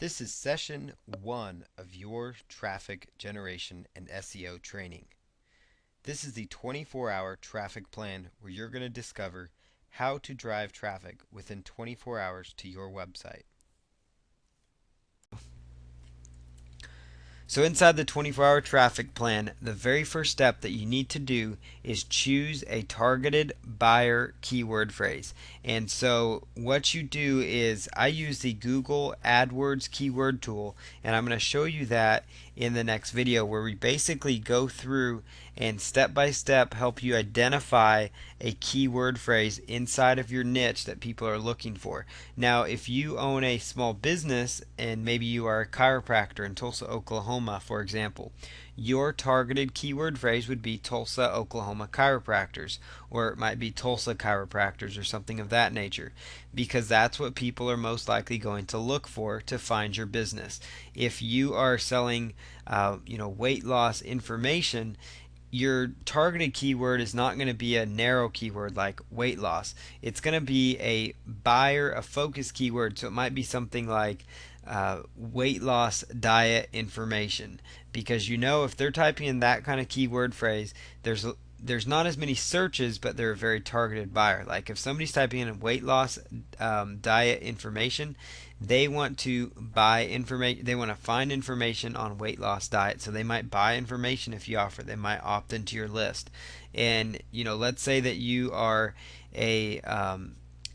This is session 1 of your traffic generation and SEO training. This is the 24-hour traffic plan where you're going to discover how to drive traffic within 24 hours to your website. So inside the 24-hour traffic plan, the very first step that you need to do is choose a targeted buyer keyword phrase. And so what you do is I use the Google AdWords keyword tool, and I'm going to show you that in the next video, where we basically go through and step by step help you identify a keyword phrase inside of your niche that people are looking for. Now, if you own a small business and maybe you are a chiropractor in Tulsa, Oklahoma, for example, your targeted keyword phrase would be Tulsa, Oklahoma chiropractors, or it might be Tulsa chiropractors or something of that nature, because that's what people are most likely going to look for to find your business. If you are selling weight loss information, your targeted keyword is not going to be a narrow keyword like weight loss. It's going to be a buyer, a focus keyword. So it might be something like weight loss diet information, because if they're typing in that kind of keyword phrase, there's not as many searches, but they're a very targeted buyer. Like if somebody's typing in weight loss diet information, they want to buy information. They want to find information on weight loss diet, so they might buy information if you offer. They might opt into your list. And let's say that you are a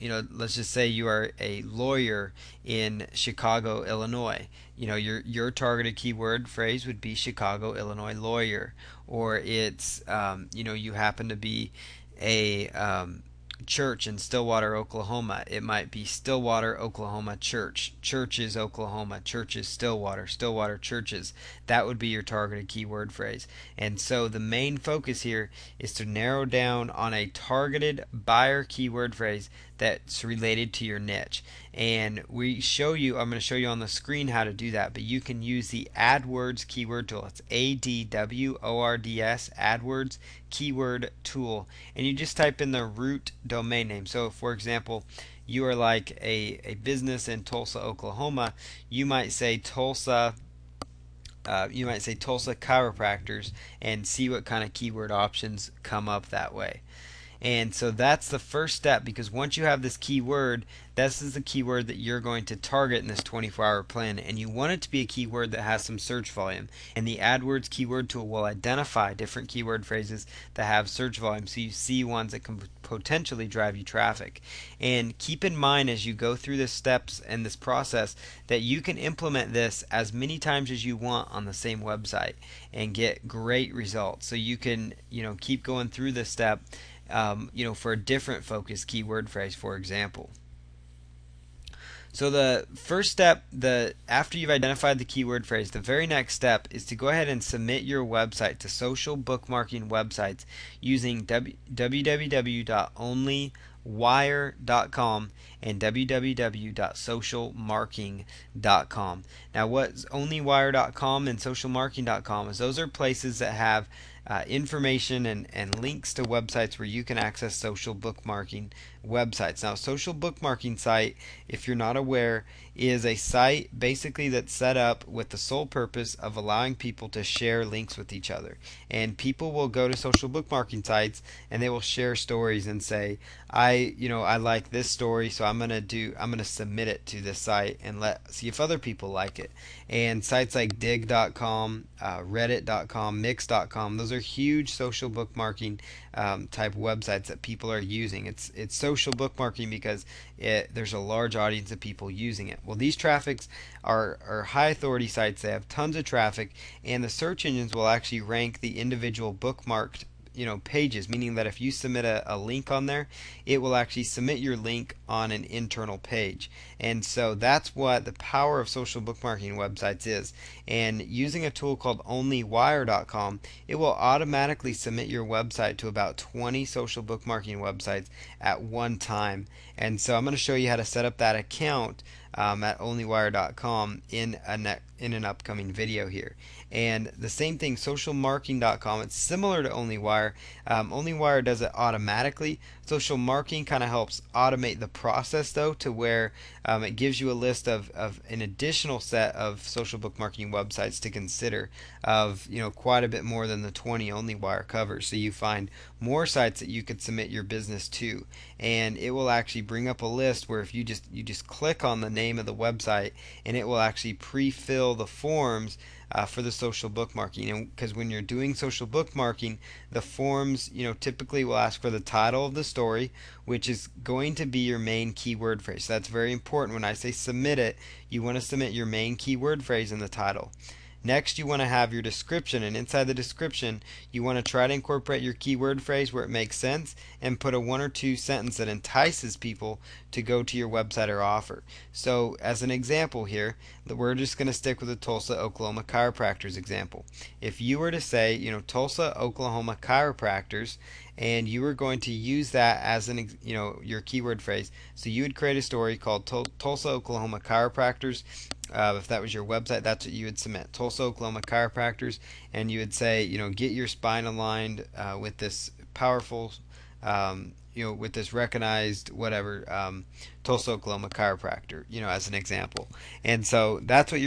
let's just say you are a lawyer in Chicago, Illinois. Your targeted keyword phrase would be Chicago, Illinois lawyer, or it's you happen to be a church in Stillwater, Oklahoma. It might be Stillwater, Oklahoma church, churches Oklahoma, churches Stillwater, Stillwater churches. That would be your targeted keyword phrase. And so the main focus here is to narrow down on a targeted buyer keyword phrase that's related to your niche. And I'm going to show you on the screen how to do that, but you can use the AdWords keyword tool. It's ADWORDS, AdWords keyword tool, and you just type in the root domain name. So for example, you are like a business in Tulsa, Oklahoma, you might say Tulsa chiropractors, and see what kind of keyword options come up that way. And so that's the first step, because once you have this keyword, this is the keyword that you're going to target in this 24-hour plan, and you want it to be a keyword that has some search volume. And the AdWords keyword tool will identify different keyword phrases that have search volume, so you see ones that can potentially drive you traffic. And keep in mind as you go through the steps and this process that you can implement this as many times as you want on the same website and get great results. So you can keep going through this step for a different focus keyword phrase, for example. So the first step, after you've identified the keyword phrase, the very next step is to go ahead and submit your website to social bookmarking websites using www.onlywire.com and www.socialmarking.com. Now, what's onlywire.com and socialmarking.com is those are places that have information and links to websites where you can access social bookmarking websites. Now, social bookmarking site, if you're not aware, is a site basically that's set up with the sole purpose of allowing people to share links with each other. And people will go to social bookmarking sites and they will share stories and say, I like this story, so I'm gonna submit it to this site and see if other people like it. And sites like dig.com, reddit.com, mix.com, those are huge social bookmarking type websites that people are using. It's social bookmarking because there's a large audience of people using it. Well, these traffics are high authority sites. They have tons of traffic, and the search engines will actually rank the individual bookmarked pages, meaning that if you submit a link on there, it will actually submit your link on an internal page. And so that's what the power of social bookmarking websites is. And using a tool called onlywire.com, it will automatically submit your website to about 20 social bookmarking websites at one time. And so I'm going to show you how to set up that account at onlywire.com in an upcoming video here. And the same thing, socialmarking.com, it's similar to OnlyWire. OnlyWire does it automatically, Social marketing kind of helps automate the process though, to where it gives you a list of an additional set of social bookmarking websites to consider, of quite a bit more than the 20 OnlyWire covers. So you find more sites that you could submit your business to, and it will actually bring up a list where if you just click on the name of the website, and it will actually pre-fill the forms for the social bookmarking. And because when you're doing social bookmarking, the forms typically will ask for the title of the story, which is going to be your main keyword phrase. So that's very important. When I say submit it, you want to submit your main keyword phrase in the title. Next, you want to have your description, and inside the description, you want to try to incorporate your keyword phrase where it makes sense, and put a 1 or 2 sentence that entices people to go to your website or offer. So, as an example here, we're just going to stick with the Tulsa, Oklahoma chiropractors example. If you were to say, Tulsa, Oklahoma chiropractors, and you were going to use that as your keyword phrase, so you would create a story called Tulsa, Oklahoma chiropractors. If that was your website, that's what you would submit. Tulsa, Oklahoma chiropractors, and you would say, get your spine aligned with this powerful, with this recognized whatever, Tulsa, Oklahoma chiropractor, as an example. And so that's what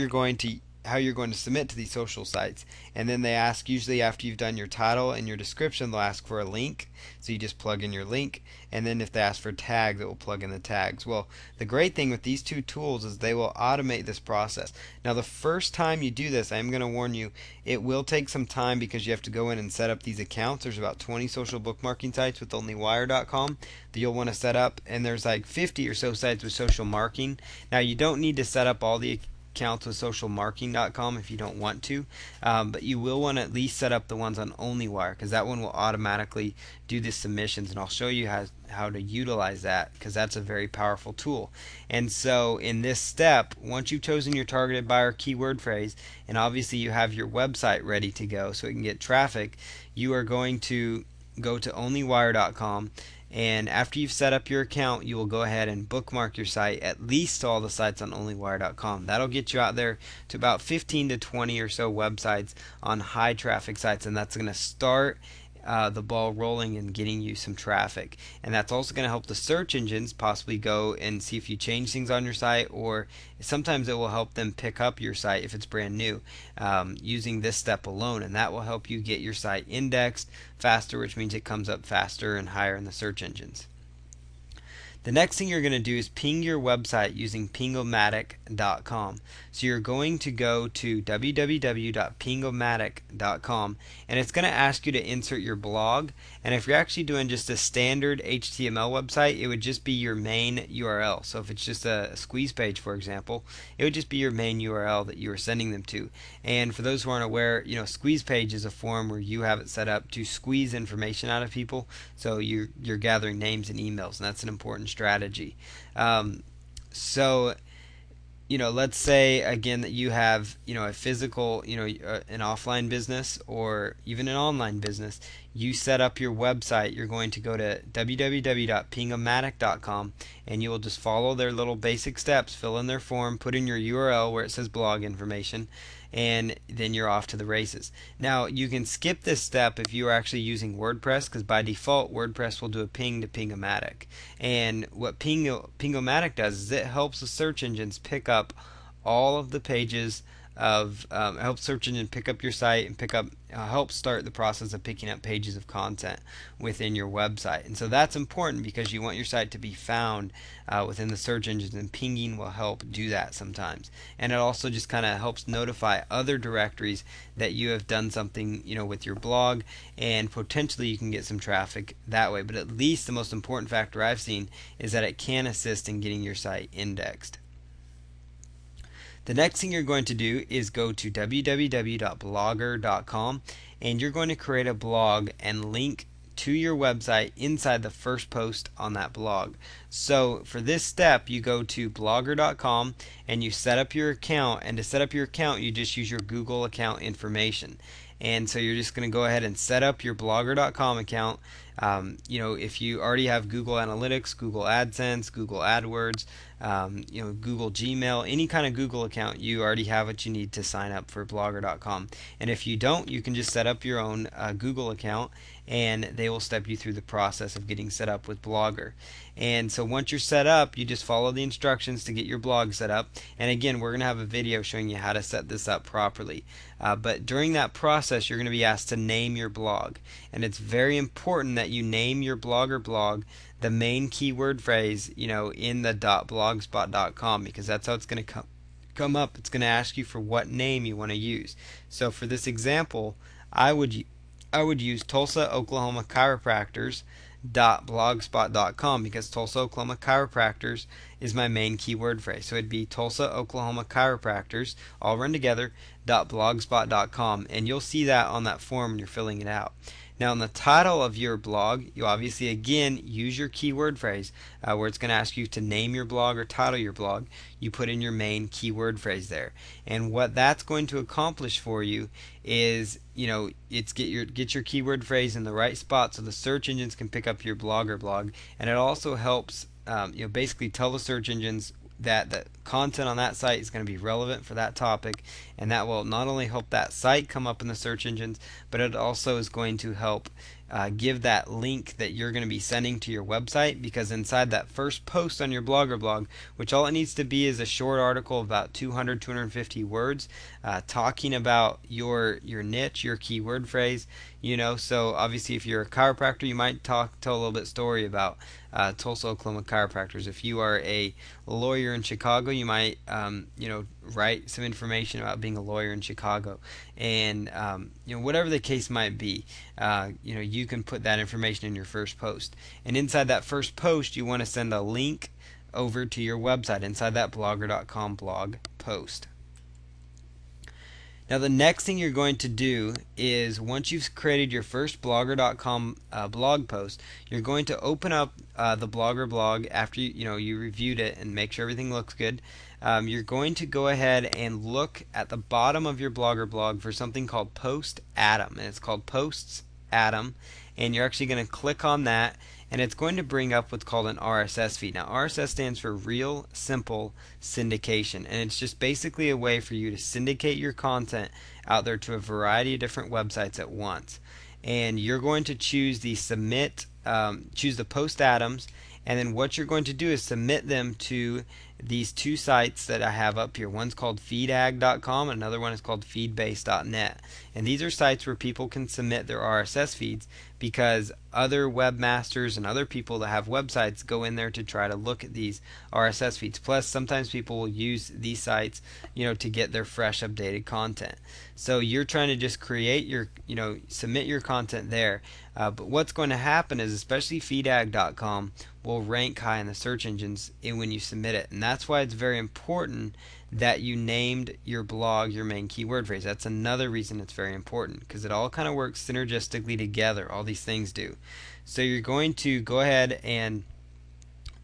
how you're going to submit to these social sites. And then they ask, usually after you've done your title and your description, they'll ask for a link. So you just plug in your link, and then if they ask for tags, it will plug in the tags. Well, the great thing with these two tools is they will automate this process. Now, the first time you do this, I'm going to warn you, it will take some time because you have to go in and set up these accounts. There's about 20 social bookmarking sites with onlywire.com that you'll want to set up, and there's like 50 or so sites with social marketing. Now, you don't need to set up all the accounts with socialmarketing.com if you don't want to, but you will want to at least set up the ones on OnlyWire, because that one will automatically do the submissions, and I'll show you how to utilize that, because that's a very powerful tool. And so in this step, once you've chosen your targeted buyer keyword phrase, and obviously you have your website ready to go so it can get traffic, you are going to go to onlywire.com, and after you've set up your account, you will go ahead and bookmark your site, at least to all the sites on onlywire.com. That'll get you out there to about 15 to 20 or so websites on high traffic sites, and that's going to start the ball rolling and getting you some traffic. And that's also going to help the search engines possibly go and see if you change things on your site, or sometimes it will help them pick up your site if it's brand new, using this step alone, and that will help you get your site indexed faster, which means it comes up faster and higher in the search engines. The next thing you're going to do is ping your website using pingomatic.com. So you're going to go to www.pingomatic.com, and it's going to ask you to insert your blog. And if you're actually doing just a standard HTML website, it would just be your main URL. So if it's just a squeeze page, for example, it would just be your main URL that you are sending them to. And for those who aren't aware, squeeze page is a form where you have it set up to squeeze information out of people. So you're gathering names and emails, and that's an important strategy. So let's say again that you have a physical, an offline business or even an online business. You set up your website. You're going to go to www.pingomatic.com, and you will just follow their little basic steps, fill in their form, put in your URL where it says blog information, and then you're off to the races. Now, you can skip this step if you are actually using WordPress, because by default WordPress will do a ping to Pingomatic. And what Pingomatic does is it helps the search engines pick up all of the pages of help search engine pick up your site and help start the process of picking up pages of content within your website. And so that's important because you want your site to be found within the search engines, and pinging will help do that sometimes. And it also just kind of helps notify other directories that you have done something with your blog, and potentially you can get some traffic that way. But at least the most important factor I've seen is that it can assist in getting your site indexed. The next thing you're going to do is go to www.blogger.com, and you're going to create a blog and link to your website inside the first post on that blog. So for this step, you go to blogger.com and you set up your account, and to set up your account you just use your Google account information. And so you're just going to go ahead and set up your blogger.com account, If you already have Google Analytics, Google AdSense, Google AdWords, Google Gmail, any kind of Google account, you already have what you need to sign up for Blogger.com. And if you don't, you can just set up your own Google account, and they will step you through the process of getting set up with Blogger. And so once you're set up, you just follow the instructions to get your blog set up. And again, we're going to have a video showing you how to set this up properly. But during that process, you're going to be asked to name your blog. And it's very important that you name your blog or blog the main keyword phrase, in the .blogspot.com, because that's how it's going to come up. It's going to ask you for what name you want to use. So for this example, I would use Tulsa, Oklahoma Chiropractors .blogspot.com, because Tulsa, Oklahoma Chiropractors is my main keyword phrase. So it'd be Tulsa, Oklahoma Chiropractors, all run together, .blogspot.com, and you'll see that on that form when you're filling it out. Now, in the title of your blog, you obviously again use your keyword phrase where it's going to ask you to name your blog or title your blog. You put in your main keyword phrase there, and what that's going to accomplish for you is it's get your keyword phrase in the right spot so the search engines can pick up your blog or blog, and it also helps basically tell the search engines that the content on that site is going to be relevant for that topic, and that will not only help that site come up in the search engines, but it also is going to help give that link that you're going to be sending to your website, because inside that first post on your blog or blog, which all it needs to be is a short article of about 250 words talking about your niche, your keyword phrase. So obviously if you're a chiropractor, you might tell a little bit story about Tulsa, Oklahoma Chiropractors. If you are a lawyer in Chicago, you might write some information about being a lawyer in Chicago, and whatever the case might be, you can put that information in your first post. And inside that first post, you want to send a link over to your website inside that blogger.com blog post. Now the next thing you're going to do is, once you've created your first blogger.com blog post, you're going to open up the Blogger blog after you reviewed it and make sure everything looks good. You're going to go ahead and look at the bottom of your Blogger blog for something called Post Atom, and it's called Posts Atom, and you're actually going to click on that, and it's going to bring up what's called an RSS feed. Now RSS stands for Real Simple Syndication, and it's just basically a way for you to syndicate your content out there to a variety of different websites at once. And you're going to choose the choose the Post Atoms, and then what you're going to do is submit them to these two sites that I have up here. One's called feedag.com, and another one is called feedbase.net. And these are sites where people can submit their RSS feeds, because other webmasters and other people that have websites go in there to try to look at these RSS feeds. Plus, sometimes people will use these sites, to get their fresh, updated content. So you're trying to just create your, submit your content there. But what's going to happen is, especially feedag.com will rank high in the search engines when you submit it, and that's why it's very important that you named your blog your main keyword phrase. That's another reason it's very important, because it all kind of works synergistically together. All these things do. So you're going to go ahead and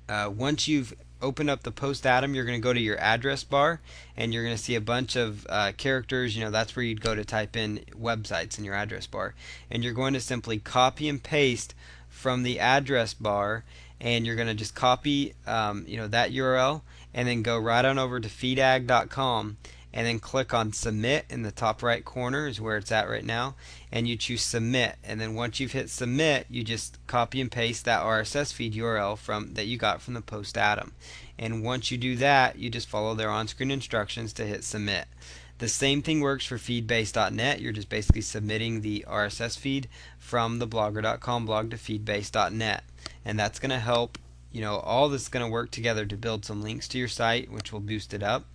once you've opened up the Post Atom, you're going to go to your address bar, and you're going to see a bunch of characters. That's where you'd go to type in websites in your address bar, and you're going to simply copy and paste from the address bar, and you're going to just copy that URL, and then go right on over to feedag.com, and then click on submit in the top right corner is where it's at right now, and you choose submit. And then once you've hit submit, you just copy and paste that RSS feed URL that you got from the Post Atom. And once you do that, you just follow their on-screen instructions to hit submit. The same thing works for feedbase.net. You're just basically submitting the RSS feed from the blogger.com blog to feedbase.net, and that's going to help. All this is going to work together to build some links to your site, which will boost it up,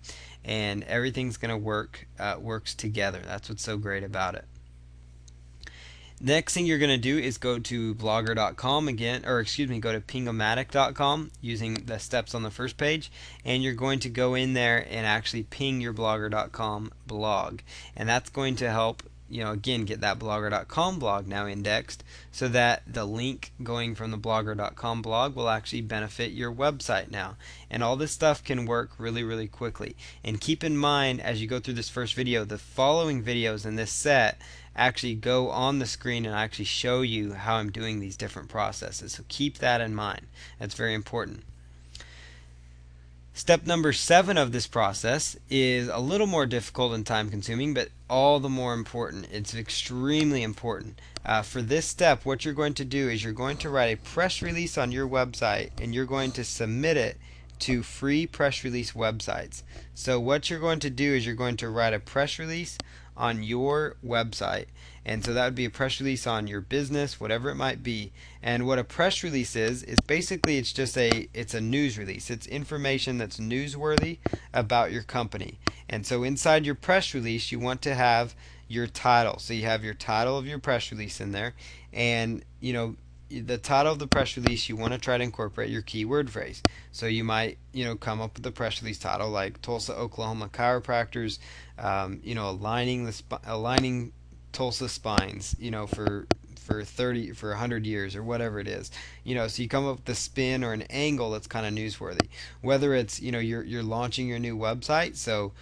and everything's going to works together. That's what's so great about it. Next thing you're going to do is go to blogger.com again, or excuse me, go to ping-o-matic.com using the steps on the first page, and you're going to go in there and actually ping your blogger.com blog, and that's going to help again, get that blogger.com blog now indexed so that the link going from the blogger.com blog will actually benefit your website now. And all this stuff can work really, really quickly. And keep in mind, as you go through this first video, the following videos in this set actually go on the screen and actually show you how I'm doing these different processes. So keep that in mind. That's very important. Step number 7 of this process is a little more difficult and time consuming, but all the more important. It's extremely important. For this step, what you're going to do is you're going to write a press release on your website, and you're going to submit it to free press release websites. So what you're going to do is you're going to write a press release on your website, and so that would be a press release on your business, whatever it might be. And what a press release is basically it's a news release. It's information that's newsworthy about your company. And so inside your press release, you want to have your title. So you have your title of your press release in there, and the title of the press release, you want to try to incorporate your keyword phrase. So you might, come up with a press release title like Tulsa, Oklahoma chiropractors, aligning Tulsa spines, for 100 years or whatever it is. So you come up with a spin or an angle that's kind of newsworthy. Whether it's, you're launching your new website, so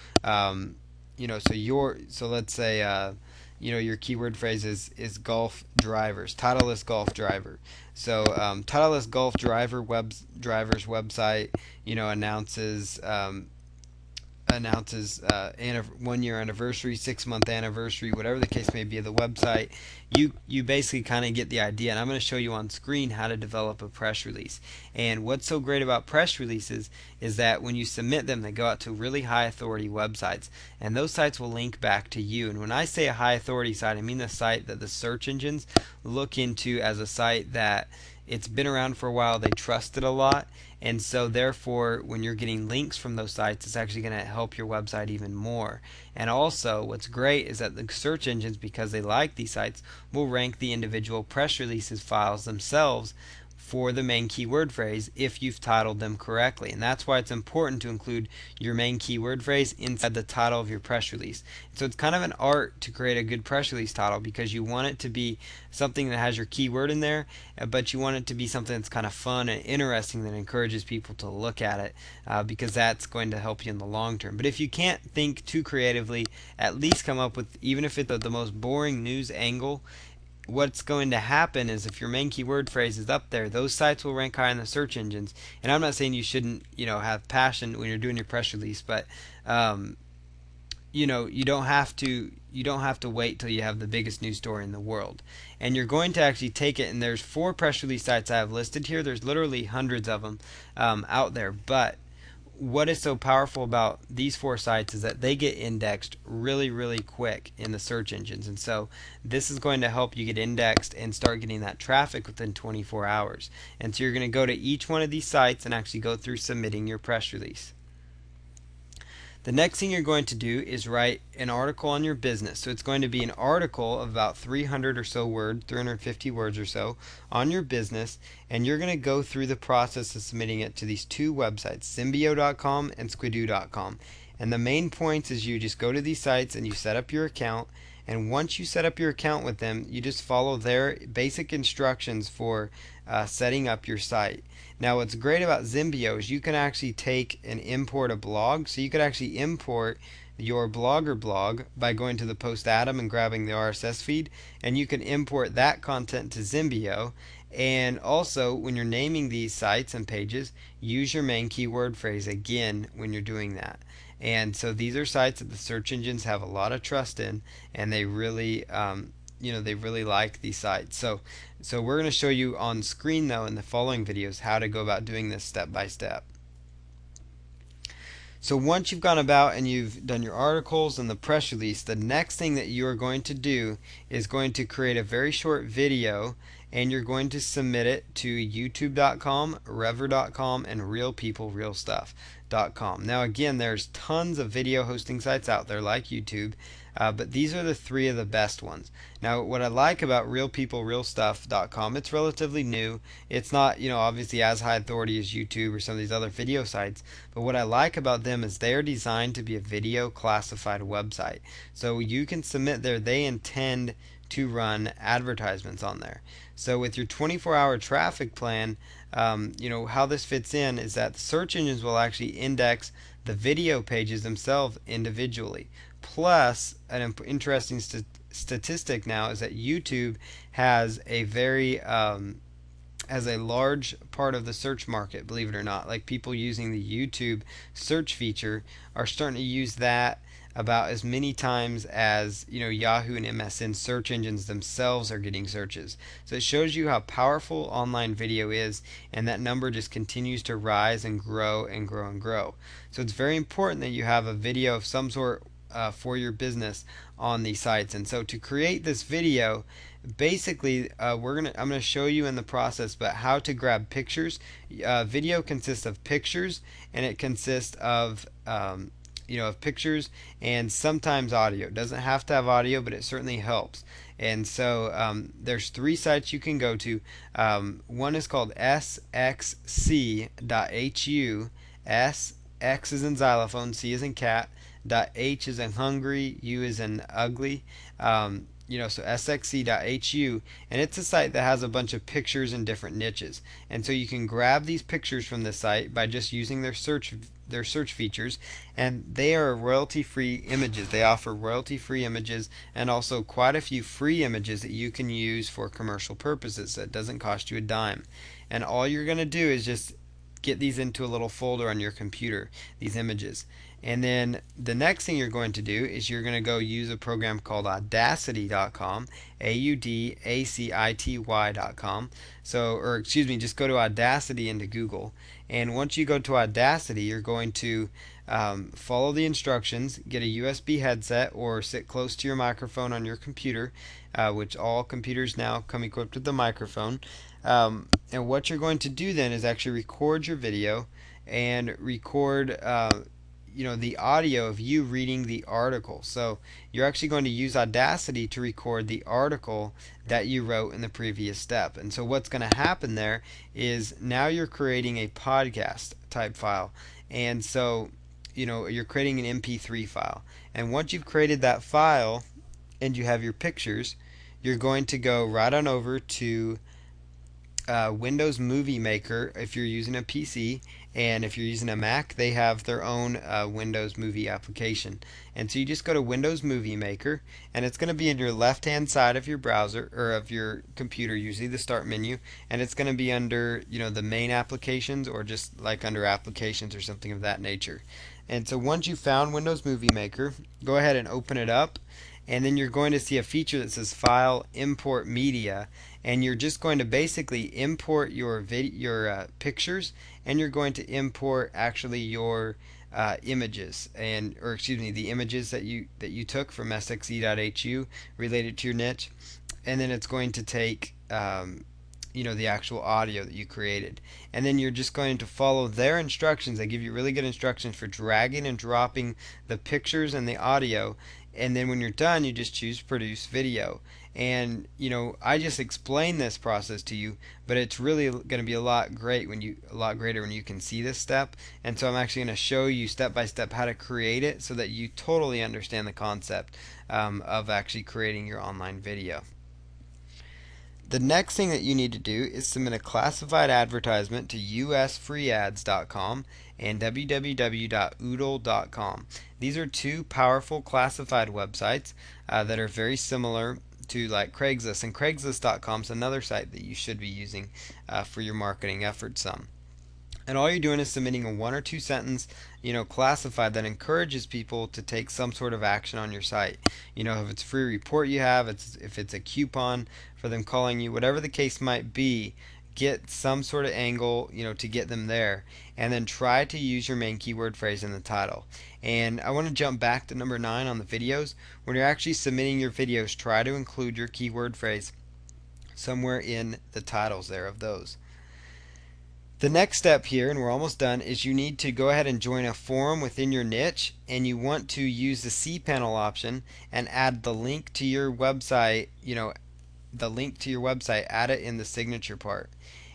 let's say your keyword phrase is golf drivers, titleless golf driver. So titleless golf driver's website, announces 1 year anniversary, 6-month anniversary, whatever the case may be of the website. You basically kind of get the idea, and I'm going to show you on screen how to develop a press release. And what's so great about press releases is that when you submit them, they go out to really high authority websites, and those sites will link back to you. And when I say a high authority site, I mean the site that the search engines look into as a site that it's been around for a while, they trust it a lot, and so therefore when you're getting links from those sites, it's actually going to help your website even more. And also what's great is that the search engines, because they like these sites, will rank the individual press releases files themselves for the main keyword phrase if you've titled them correctly. And that's why it's important to include your main keyword phrase inside the title of your press release. So it's kind of an art to create a good press release title, because you want it to be something that has your keyword in there, but you want it to be something that's kind of fun and interesting that encourages people to look at it, because that's going to help you in the long term. But if you can't think too creatively, at least come up with, even if it's the most boring news angle, what's going to happen is if your main keyword phrase is up there, those sites will rank high in the search engines. And I'm not saying you shouldn't, have passion when you're doing your press release, but you don't have to wait till you have the biggest news story in the world. And you're going to actually take it, and there's 4 press release sites I have listed here. There's literally hundreds of them out there, but what is so powerful about these 4 sites is that they get indexed really, really quick in the search engines. And so this is going to help you get indexed and start getting that traffic within 24 hours. And so you're going to go to each one of these sites and actually go through submitting your press release. The next thing you're going to do is write an article on your business. So it's going to be an article of about 300 or so words, 350 words or so on your business, and you're going to go through the process of submitting it to these 2 websites, Symbio.com and Squidoo.com. And the main points is you just go to these sites and you set up your account, and once you set up your account with them, you just follow their basic instructions for setting up your site. Now what's great about Symbio is you can actually take and import a blog. So you could actually import your Blogger blog by going to the Post Atom and grabbing the RSS feed, and you can import that content to Symbio. And also, when you're naming these sites and pages, use your main keyword phrase again when you're doing that. And so these are sites that the search engines have a lot of trust in, and they really they really like these sites. So we're going to show you on screen though in the following videos how to go about doing this step by step. So once you've gone about and you've done your articles and the press release, the next thing that you are going to do is going to create a very short video, and you're going to submit it to youtube.com, rever.com, and Real People Real Stuff. youtube.com. Now again, there's tons of video hosting sites out there like YouTube, but these are the three of the best ones. Now what I like about realpeoplerealstuff.com, it's relatively new. It's not, obviously as high authority as YouTube or some of these other video sites, but what I like about them is they're designed to be a video classified website. So you can submit there, they intend to run advertisements on there. So with your 24-hour traffic plan, how this fits in is that the search engines will actually index the video pages themselves individually. Plus, an interesting statistic now is that YouTube has a large part of the search market, believe it or not. Like people using the YouTube search feature are starting to use that about as many times as Yahoo and MSN search engines themselves are getting searches. So it shows you how powerful online video is, and that number just continues to rise and grow and grow and grow. So it's very important that you have a video of some sort for your business on these sites. And so to create this video, basically I'm gonna show you in the process but how to grab pictures. Video consists of pictures, and it consists of of pictures and sometimes audio. It doesn't have to have audio, but it certainly helps. And so there's three sites you can go to. One is called sxc.hu. X is in xylophone, C is in cat, H is in hungry, U is in ugly. So sxc.hu, and it's a site that has a bunch of pictures in different niches. And so you can grab these pictures from the site by just using their search features, and they are royalty-free images. They offer royalty-free images and also quite a few free images that you can use for commercial purposes. So it doesn't cost you a dime. And all you're going to do is just get these into a little folder on your computer, these images. And then the next thing you're going to do is you're going to go use a program called Audacity.com, AUDACITY.com. Just go to Audacity into Google. And once you go to Audacity, you're going to follow the instructions, get a USB headset or sit close to your microphone on your computer, which all computers now come equipped with the microphone. And what you're going to do then is actually record your video and record the audio of you reading the article. So you're actually going to use Audacity to record the article that you wrote in the previous step. And so what's going to happen there is now you're creating a podcast type file. And so you're creating an MP3 file. And once you've created that file and you have your pictures, you're going to go right on over to Windows Movie Maker if you're using a PC, and if you're using a Mac, they have their own Windows Movie application. And so you just go to Windows Movie Maker, and it's going to be in your left hand side of your browser or of your computer, usually the start menu, and it's going to be under the main applications or just like under applications or something of that nature. And so once you've found Windows Movie Maker, go ahead and open it up, and then you're going to see a feature that says File Import Media, and you're just going to basically import your pictures, and you're going to import actually your images, the images that you took from sxc.hu related to your niche, and then it's going to take the actual audio that you created, and then you're just going to follow their instructions. They give you really good instructions for dragging and dropping the pictures and the audio, and then when you're done, you just choose produce video. And I just explained this process to you, but it's really going to be a lot greater when you can see this step. And so I'm actually going to show you step by step how to create it so that you totally understand the concept of actually creating your online video. The next thing that you need to do is submit a classified advertisement to usfreeads.com and www.oodle.com. These are two powerful classified websites that are very similar to like Craigslist, and Craigslist.com is another site that you should be using for your marketing efforts. And all you're doing is submitting a 1 or 2 sentence, classified that encourages people to take some sort of action on your site. If it's a free report you have, if it's a coupon for them calling you, whatever the case might be, get some sort of angle, to get them there, and then try to use your main keyword phrase in the title. And I want to jump back to number 9 on the videos. When you're actually submitting your videos, try to include your keyword phrase somewhere in the titles there of those. The next step here, and we're almost done, is you need to go ahead and join a forum within your niche, and you want to use the cPanel option and add the link to your website, the link to your website, add it in the signature part.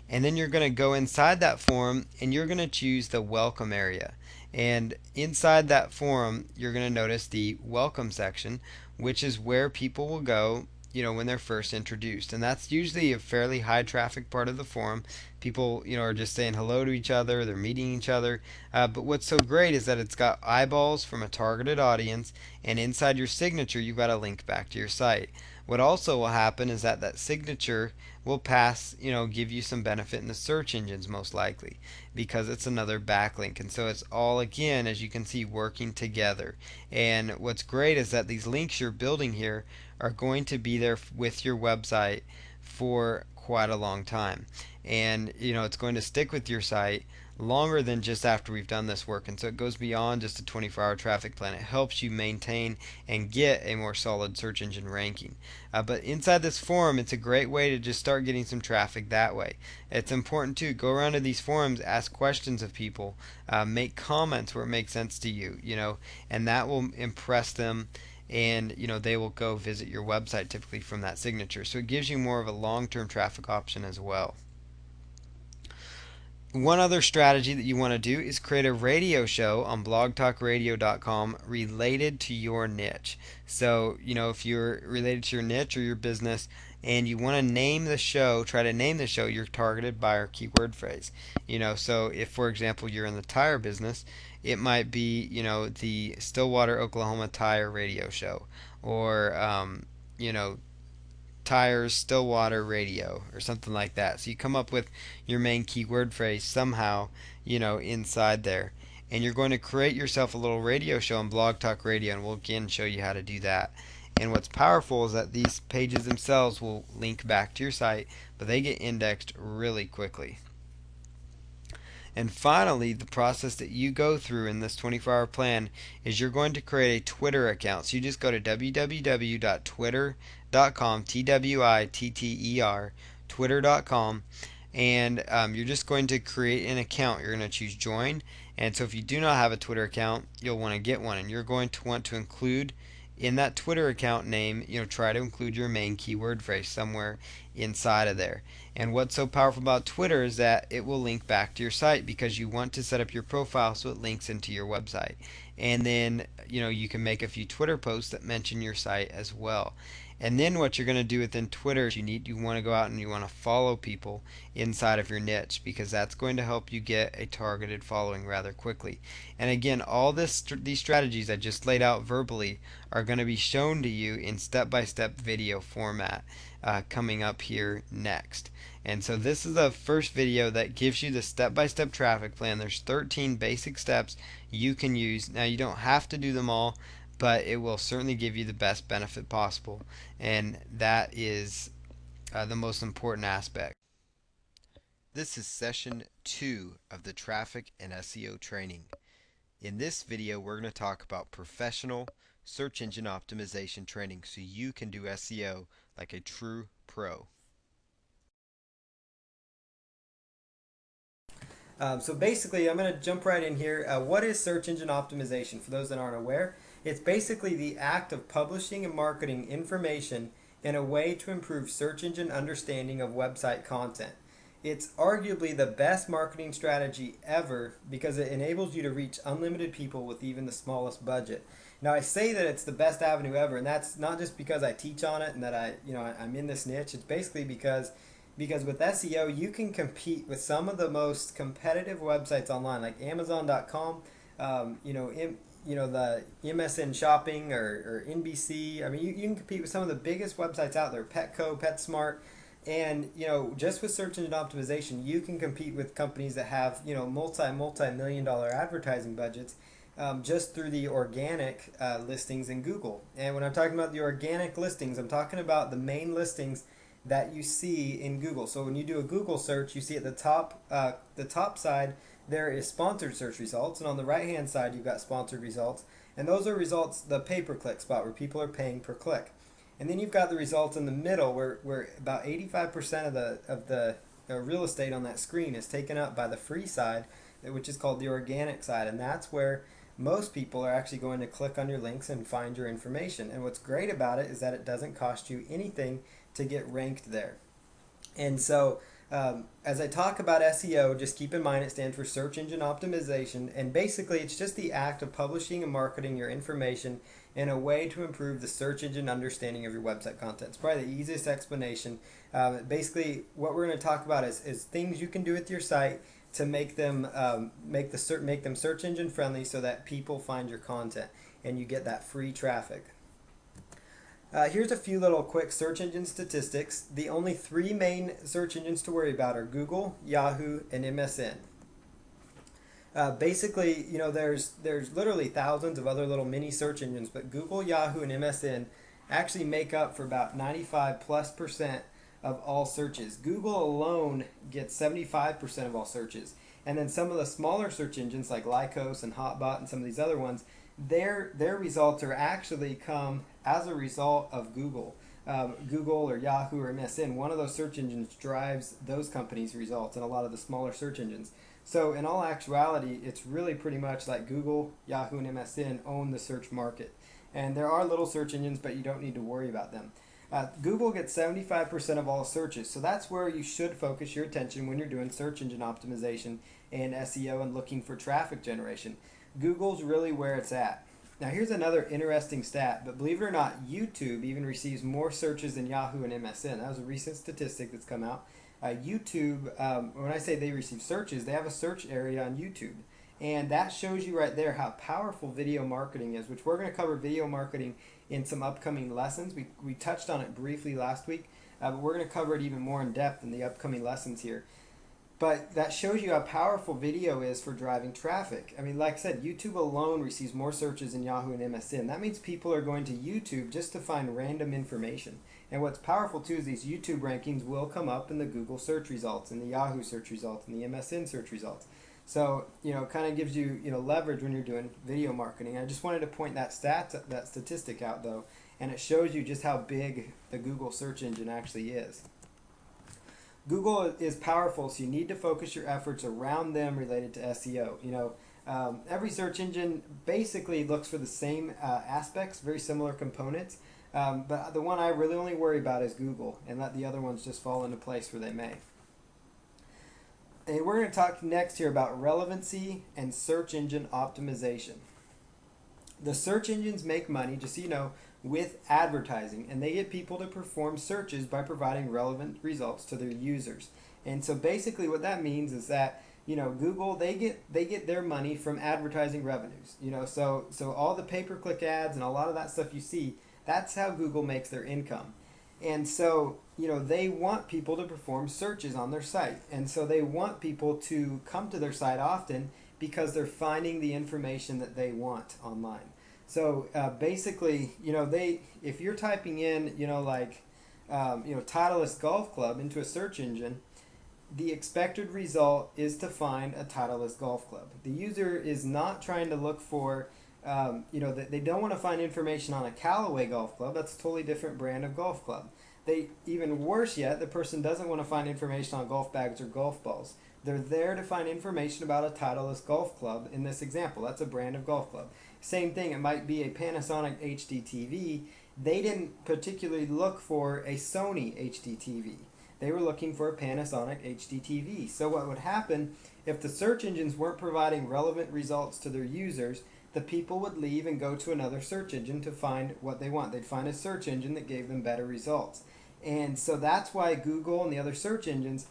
And then you're going to go inside that forum and you're going to choose the welcome area. And inside that forum, you're going to notice the welcome section, which is where people will go, when they're first introduced. And that's usually a fairly high traffic part of the forum. People, are just saying hello to each other, they're meeting each other. But what's so great is that it's got eyeballs from a targeted audience, and inside your signature, you've got a link back to your site. What also will happen is that that signature will pass, give you some benefit in the search engines most likely because it's another backlink. And so it's all, again, as you can see, working together. And what's great is that these links you're building here are going to be there with your website for quite a long time. And, it's going to stick with your site longer than just after we've done this work. And so it goes beyond just a 24-hour traffic plan. It helps you maintain and get a more solid search engine ranking. But inside this forum, it's a great way to just start getting some traffic that way. It's important to go around to these forums, ask questions of people, make comments where it makes sense to you, and that will impress them, and they will go visit your website typically from that signature. So it gives you more of a long-term traffic option as well. One other strategy that you want to do is create a radio show on blogtalkradio.com related to your niche. So, if you're related to your niche or your business and you want to name the show, try to name the show your targeted buyer keyword phrase. So if, for example, you're in the tire business, it might be, the Stillwater, Oklahoma Tire Radio Show, or, tires, Stillwater radio, or something like that. So you come up with your main keyword phrase somehow, inside there. And you're going to create yourself a little radio show on Blog Talk Radio, and we'll again show you how to do that. And what's powerful is that these pages themselves will link back to your site, but they get indexed really quickly. And finally, the process that you go through in this 24-hour plan is you're going to create a Twitter account. So you just go to www.twitter.com, Twitter, twitter.com, and you're just going to create an account. You're going to choose join. And so if you do not have a Twitter account, you'll want to get one. And you're going to want to include in that Twitter account name, try to include your main keyword phrase somewhere inside of there. And what's so powerful about Twitter is that it will link back to your site because you want to set up your profile so it links into your website. And then, you can make a few Twitter posts that mention your site as well. And then what you're going to do within Twitter is you want to go out and you want to follow people inside of your niche, because that's going to help you get a targeted following rather quickly. And again, all these strategies I just laid out verbally are going to be shown to you in step-by-step video format coming up here next. And so this is the first video that gives you the step-by-step traffic plan. There's 13 basic steps you can use. Now you don't have to do them all, but it will certainly give you the best benefit possible, and that is the most important aspect. This is session 2 of the Traffic and SEO training. In this video, we're going to talk about professional search engine optimization training so you can do SEO like a true pro. So basically, I'm going to jump right in here. What is search engine optimization? For those that aren't aware, it's basically the act of publishing and marketing information in a way to improve search engine understanding of website content. It's arguably the best marketing strategy ever because it enables you to reach unlimited people with even the smallest budget. Now, I say that it's the best avenue ever, and that's not just because I teach on it and that I'm in this niche. It's basically because with SEO, you can compete with some of the most competitive websites online, like Amazon.com, the MSN Shopping or NBC. I mean, you can compete with some of the biggest websites out there, Petco, PetSmart, and just with search engine optimization, you can compete with companies that have multi-million-dollar advertising budgets just through the organic listings in Google. And when I'm talking about the organic listings, I'm talking about the main listings that you see in Google. So when you do a Google search, you see at the top side there is sponsored search results, and on the right hand side you've got sponsored results, and those are results, the pay-per-click spot where people are paying per click. And then you've got the results in the middle where about 85% of real estate on that screen is taken up by the free side, which is called the organic side, and that's where most people are actually going to click on your links and find your information. And what's great about it is that it doesn't cost you anything to get ranked there. And so, as I talk about SEO, just keep in mind it stands for search engine optimization. And basically, it's just the act of publishing and marketing your information in a way to improve the search engine understanding of your website content. It's probably the easiest explanation. Basically, what we're going to talk about is things you can do with your site to make them make them search engine friendly, so that people find your content and you get that free traffic. Here's a few little quick search engine statistics. The only three main search engines to worry about are Google, Yahoo, and MSN. Basically, there's literally thousands of other little mini search engines, but Google, Yahoo, and MSN actually make up for about 95+% of all searches. Google alone gets 75% of all searches. And then some of the smaller search engines like Lycos and Hotbot and some of these other ones, their results are actually come as a result of Google. Google or Yahoo or MSN, one of those search engines drives those companies' results and a lot of the smaller search engines. So in all actuality, it's really pretty much like Google, Yahoo, and MSN own the search market. And there are little search engines, but you don't need to worry about them. Google gets 75% of all searches, so that's where you should focus your attention when you're doing search engine optimization and SEO and looking for traffic generation. Google's really where it's at. Now here's another interesting stat, but believe it or not, YouTube even receives more searches than Yahoo and MSN. That was a recent statistic that's come out. YouTube, when I say they receive searches, they have a search area on YouTube. And that shows you right there how powerful video marketing is, which we're going to cover video marketing in some upcoming lessons. We touched on it briefly last week, but we're going to cover it even more in depth in the upcoming lessons here. But that shows you how powerful video is for driving traffic. I mean, like I said, YouTube alone receives more searches than Yahoo and MSN. That means people are going to YouTube just to find random information. And what's powerful too is these YouTube rankings will come up in the Google search results, in the Yahoo search results, and the MSN search results. So, kind of gives you, leverage when you're doing video marketing. I just wanted to point that statistic out though, and it shows you just how big the Google search engine actually is. Google is powerful, so you need to focus your efforts around them related to SEO. Every search engine basically looks for the same aspects, very similar components, but the one I really only worry about is Google, and let the other ones just fall into place where they may. And we're going to talk next here about relevancy and search engine optimization. The search engines make money, just so you know, with advertising, and they get people to perform searches by providing relevant results to their users. And so basically what that means is that Google, they get their money from advertising revenues. So all the pay-per-click ads and a lot of that stuff you see, that's how Google makes their income. And so they want people to perform searches on their site, and so they want people to come to their site often because they're finding the information that they want online. So basically, if you're typing in, Titleist Golf Club into a search engine, the expected result is to find a Titleist Golf Club. The user is not trying to look for, they don't want to find information on a Callaway Golf Club. That's a totally different brand of golf club. Even worse yet, the person doesn't want to find information on golf bags or golf balls. They're there to find information about a Titleist Golf Club in this example. That's a brand of golf club. Same thing, it might be a Panasonic HD TV. They didn't particularly look for a Sony HD TV. They were looking for a Panasonic HD TV. So what would happen if the search engines weren't providing relevant results to their users, the people would leave and go to another search engine to find what they want. They'd find a search engine that gave them better results. And so that's why Google and the other search engines,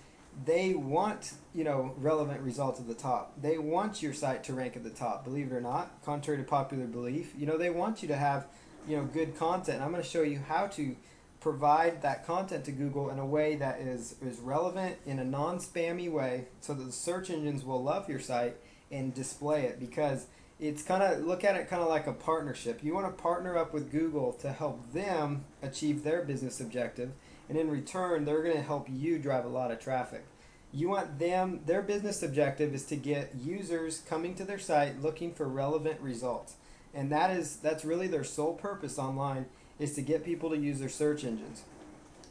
they want, relevant results at the top. They want your site to rank at the top, believe it or not, contrary to popular belief. They want you to have, good content. I'm going to show you how to provide that content to Google in a way that is relevant in a non-spammy way, so that the search engines will love your site and display it, because it's look at it like a partnership. You want to partner up with Google to help them achieve their business objective, and in return, they're going to help you drive a lot of traffic. You want their business objective is to get users coming to their site looking for relevant results. And that's really their sole purpose online, is to get people to use their search engines.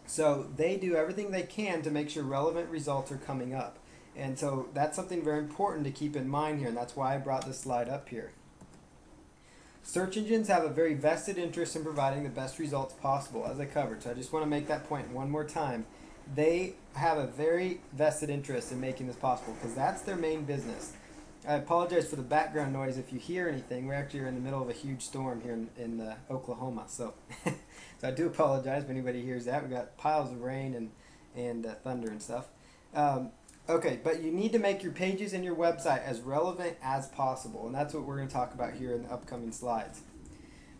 So they do everything they can to make sure relevant results are coming up. And so that's something very important to keep in mind here, and that's why I brought this slide up here. Search engines have a very vested interest in providing the best results possible, as I covered. So I just want to make that point one more time. They have a very vested interest in making this possible because that's their main business. I apologize for the background noise if you hear anything. We're actually in the middle of a huge storm here in Oklahoma, so so I do apologize if anybody hears that. We got piles of rain and thunder and stuff. Okay, but you need to make your pages and your website as relevant as possible, and that's what we're going to talk about here in the upcoming slides.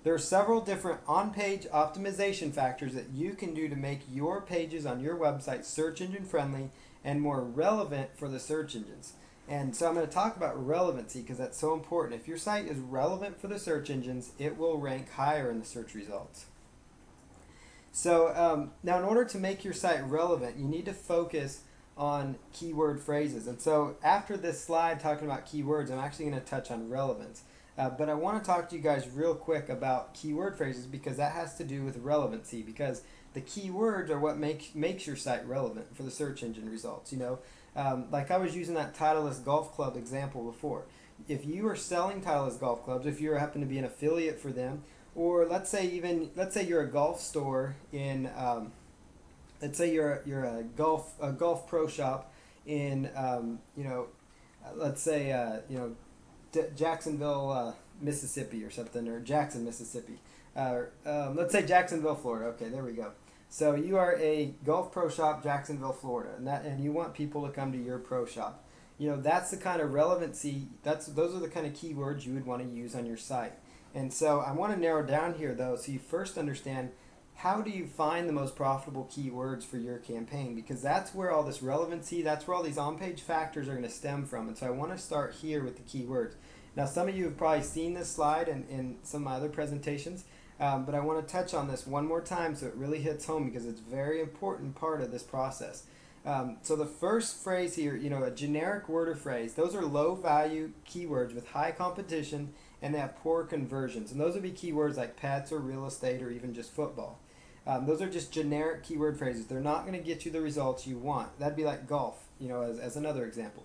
There are several different on-page optimization factors that you can do to make your pages on your website search engine friendly and more relevant for the search engines. And so I'm going to talk about relevancy because that's so important. If your site is relevant for the search engines, it will rank higher in the search results. So now in order to make your site relevant, you need to focus on keyword phrases. And so after this slide talking about keywords, I'm actually going to touch on relevance. But I want to talk to you guys real quick about keyword phrases because that has to do with relevancy, because the keywords are what makes your site relevant for the search engine results. You know, like I was using that Titleist Golf Club example before. If you are selling Titleist Golf Clubs, if you happen to be an affiliate for them, or let's say you're a golf store in let's say you're a golf pro shop in let's say Jacksonville, Mississippi or something, or Jackson, Mississippi. Let's say Jacksonville, Florida. Okay, there we go. So you are a golf pro shop, Jacksonville, Florida, and you want people to come to your pro shop. You know, that's the kind of relevancy. Those are the kind of keywords you would want to use on your site. And so I want to narrow down here though, so you first understand how do you find the most profitable keywords for your campaign, because that's where all this relevancy, that's where all these on-page factors are going to stem from. And so I want to start here with the keywords. Now some of you have probably seen this slide in some of my other presentations, but I want to touch on this one more time so it really hits home because it's a very important part of this process. So the first phrase here, you know, a generic word or phrase, those are low value keywords with high competition and they have poor conversions. And those would be keywords like pets or real estate or even just football. Those are just generic keyword phrases. They're not going to get you the results you want. That'd be like golf, you know, as another example.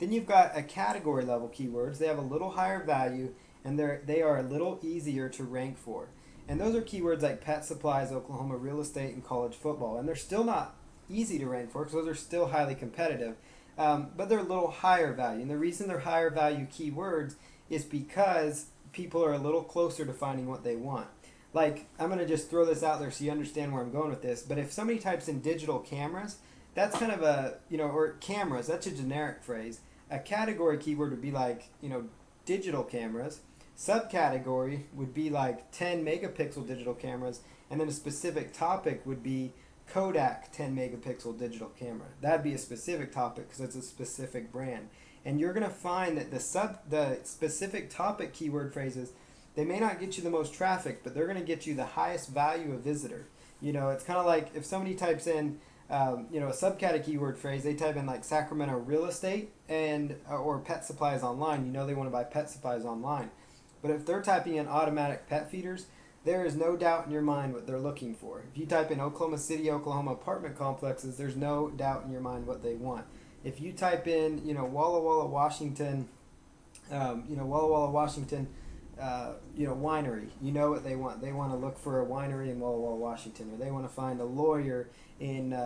Then you've got a category level keywords. They have a little higher value and they are a little easier to rank for. And those are keywords like pet supplies, Oklahoma real estate, and college football. And they're still not easy to rank for because those are still highly competitive. But they're a little higher value. And the reason they're higher value keywords is because people are a little closer to finding what they want. Like, I'm going to just throw this out there so you understand where I'm going with this. But if somebody types in digital cameras, that's kind of a, you know, or cameras, that's a generic phrase. A category keyword would be like, you know, digital cameras. Subcategory would be like 10 megapixel digital cameras. And then a specific topic would be Kodak 10 megapixel digital camera. That'd be a specific topic because it's a specific brand. And you're going to find that the specific topic keyword phrases, they may not get you the most traffic, but they're going to get you the highest value of visitor. You know, it's kind of like if somebody types in, you know, a subcategory keyword phrase, they type in like Sacramento real estate and or pet supplies online. You know, they want to buy pet supplies online. But if they're typing in automatic pet feeders, there is no doubt in your mind what they're looking for. If you type in Oklahoma City, Oklahoma apartment complexes, there's no doubt in your mind what they want. If you type in, you know, Walla Walla, Washington, winery, you know what they want. They want to look for a winery in Walla Walla, Washington, or they want to find a lawyer in,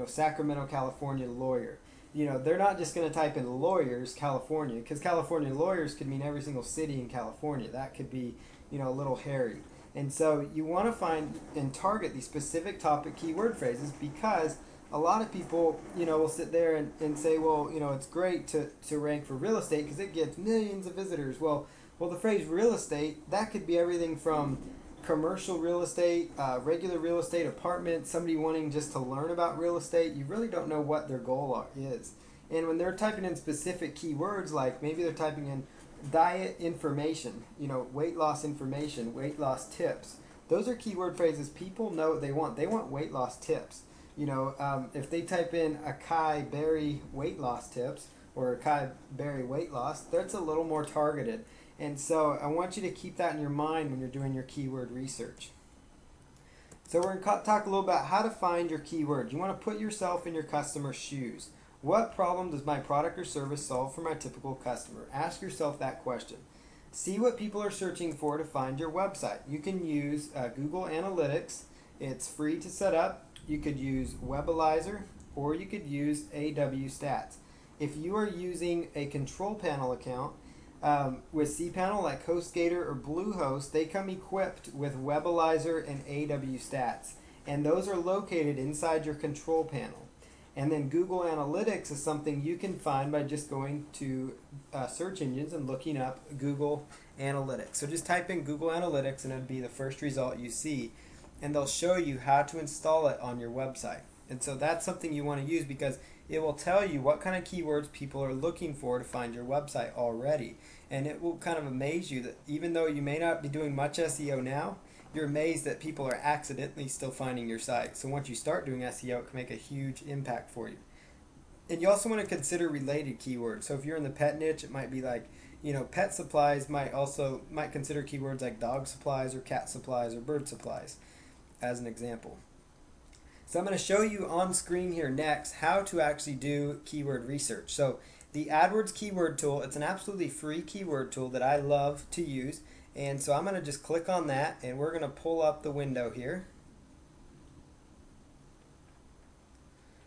Sacramento, California, lawyer. You know, they're not just going to type in lawyers, California, because California lawyers could mean every single city in California. That could be, you know, a little hairy. And so you want to find and target these specific topic keyword phrases because a lot of people, you know, will sit there and say, well, you know, it's great to rank for real estate because it gets millions of visitors. Well, the phrase real estate, that could be everything from commercial real estate, regular real estate, apartment, somebody wanting just to learn about real estate. You really don't know what their goal is. And when they're typing in specific keywords, like maybe they're typing in diet information, you know, weight loss information, weight loss tips. Those are keyword phrases people know what they want. They want weight loss tips. You know, if they type in acai berry weight loss tips or acai berry weight loss, that's a little more targeted. And so I want you to keep that in your mind when you're doing your keyword research. So we're going to talk a little about how to find your keywords. You want to put yourself in your customer's shoes. What problem does my product or service solve for my typical customer? Ask yourself that question. See what people are searching for to find your website. You can use Google Analytics. It's free to set up. You could use Webalizer or you could use AW Stats. If you are using a control panel account with cPanel like HostGator or Bluehost, they come equipped with Webalizer and AW Stats. And those are located inside your control panel. And then Google Analytics is something you can find by just going to search engines and looking up Google Analytics. So just type in Google Analytics and it'll be the first result you see. And they'll show you how to install it on your website. And so that's something you want to use because it will tell you what kind of keywords people are looking for to find your website already. And it will kind of amaze you that even though you may not be doing much SEO now, you're amazed that people are accidentally still finding your site. So once you start doing SEO, it can make a huge impact for you. And you also want to consider related keywords. So if you're in the pet niche, it might be like, pet supplies might consider keywords like dog supplies or cat supplies or bird supplies as an example. So I'm going to show you on screen here next how to actually do keyword research. So the AdWords keyword tool, it's an absolutely free keyword tool that I love to use. And so I'm going to just click on that and we're going to pull up the window here.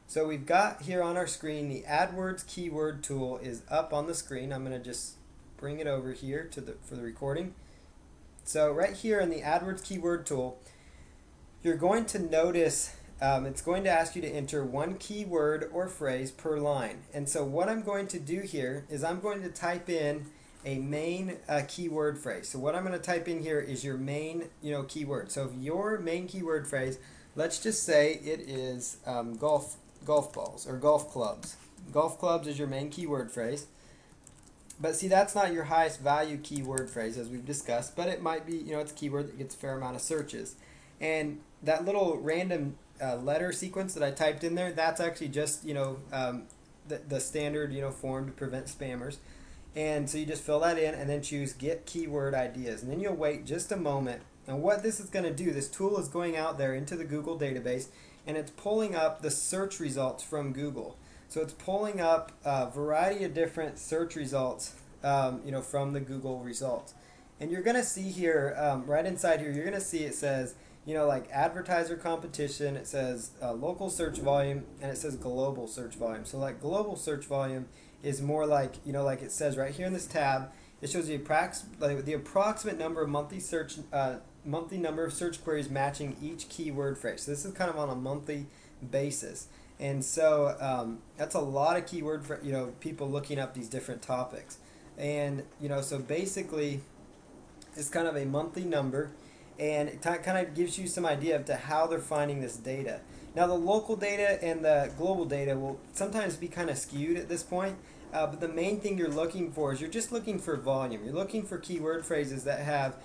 So we've got here on our screen the AdWords keyword tool is up on the screen. I'm going to just bring it over here for the recording. So right here in the AdWords keyword tool, you're going to notice it's going to ask you to enter one keyword or phrase per line. And so what I'm going to do here is I'm going to type in a main keyword phrase. So what I'm going to type in here is your main keyword. So if your main keyword phrase, let's just say it is golf balls or golf clubs. Golf clubs is your main keyword phrase. But see, that's not your highest value keyword phrase as we've discussed, but it might be, it's a keyword that gets a fair amount of searches. And that little random letter sequence that I typed in there, that's actually just, the standard, form to prevent spammers. And so you just fill that in and then choose Get Keyword Ideas. And then you'll wait just a moment. And what this is going to do, this tool is going out there into the Google database and it's pulling up the search results from Google. So it's pulling up a variety of different search results, from the Google results. And you're going to see here, right inside here, you're going to see it says, like advertiser competition, it says local search volume, and it says global search volume. So like global search volume is more like, like it says right here in this tab, it shows the approximate number of monthly number of search queries matching each keyword phrase. So this is kind of on a monthly basis. And so that's a lot of keyword for, people looking up these different topics. And, so basically it's kind of a monthly number. And it kind of gives you some idea of to how they're finding this data. Now the local data and the global data will sometimes be kind of skewed at this point, but the main thing you're looking for is you're just looking for volume. You're looking for keyword phrases that have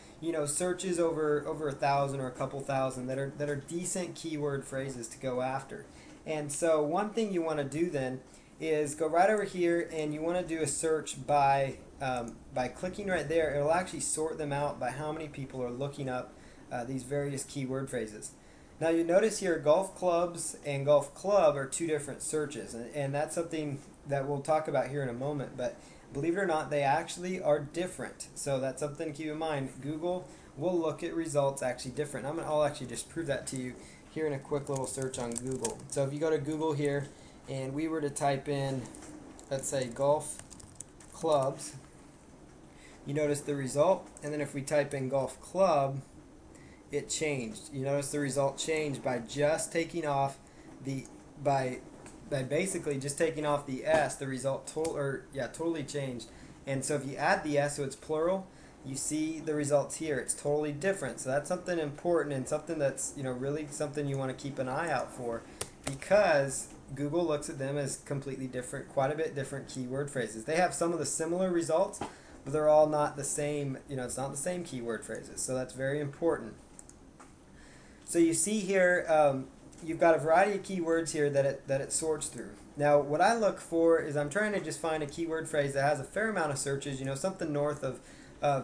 searches over 1,000 or a couple thousand that are decent keyword phrases to go after. And so one thing you want to do then is go right over here and you want to do a search by clicking right there. It'll actually sort them out by how many people are looking up these various keyword phrases. Now you notice here golf clubs and golf club are two different searches, and that's something that we'll talk about here in a moment, but believe it or not, they actually are different. So that's something to keep in mind. Google will look at results actually different. I'll actually just prove that to you here in a quick little search on Google. So if you go to Google here and we were to type in, let's say golf clubs, you notice the result, and then if we type in golf club, it changed. You notice the result changed by just taking off by basically just taking off the S. The result totally changed. And so if you add the S, so it's plural, you see the results here. It's totally different. So that's something important and something that's really something you want to keep an eye out for, because Google looks at them as completely different, quite a bit different keyword phrases. They have some of the similar results, but they're all not the same. It's not the same keyword phrases. So that's very important. So you see here, you've got a variety of keywords here that it sorts through. Now, what I look for is I'm trying to just find a keyword phrase that has a fair amount of searches. Something north of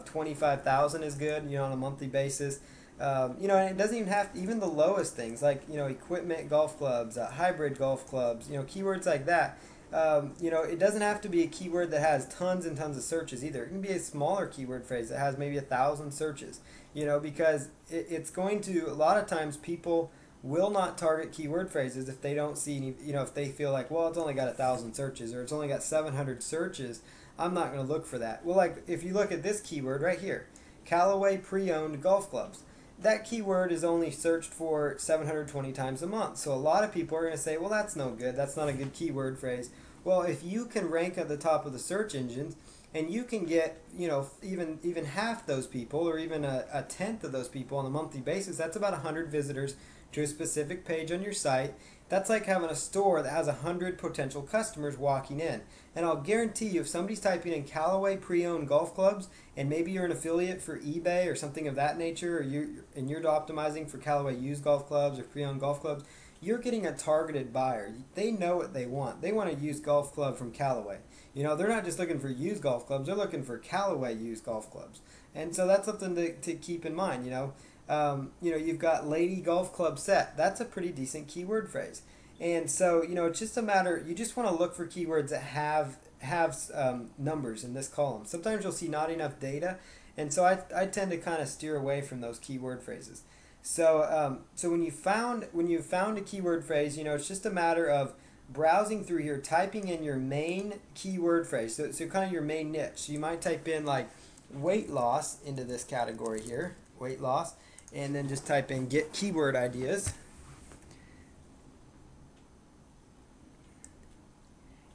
25,000 is good, on a monthly basis. And it doesn't even have to, even the lowest things like equipment golf clubs, hybrid golf clubs, keywords like that. It doesn't have to be a keyword that has tons and tons of searches either. It can be a smaller keyword phrase that has maybe 1,000 searches. Because it's going to, a lot of times people will not target keyword phrases if they don't see any, if they feel like, well, it's only got 1,000 searches or it's only got 700 searches, I'm not going to look for that. Well, like if you look at this keyword right here, Callaway pre-owned golf clubs, that keyword is only searched for 720 times a month. So a lot of people are going to say, well, that's no good. That's not a good keyword phrase. Well, if you can rank at the top of the search engines and you can get, even half those people or even a tenth of those people on a monthly basis, that's about 100 visitors to a specific page on your site. That's like having a store that has 100 potential customers walking in. And I'll guarantee you, if somebody's typing in Callaway pre-owned golf clubs, and maybe you're an affiliate for eBay or something of that nature, or you're optimizing for Callaway used golf clubs or pre-owned golf clubs, you're getting a targeted buyer. They know what they want. They want a used golf club from Callaway. They're not just looking for used golf clubs. They're looking for Callaway used golf clubs. And so that's something to keep in mind. You've got Lady Golf Club Set. That's a pretty decent keyword phrase. And so, it's just a matter, you just want to look for keywords that have numbers in this column. Sometimes you'll see not enough data, and so I tend to kind of steer away from those keyword phrases. So when you found a keyword phrase, it's just a matter of browsing through here, typing in your main keyword phrase. So kind of your main niche. So you might type in like weight loss into this category here, weight loss, and then just type in get keyword ideas.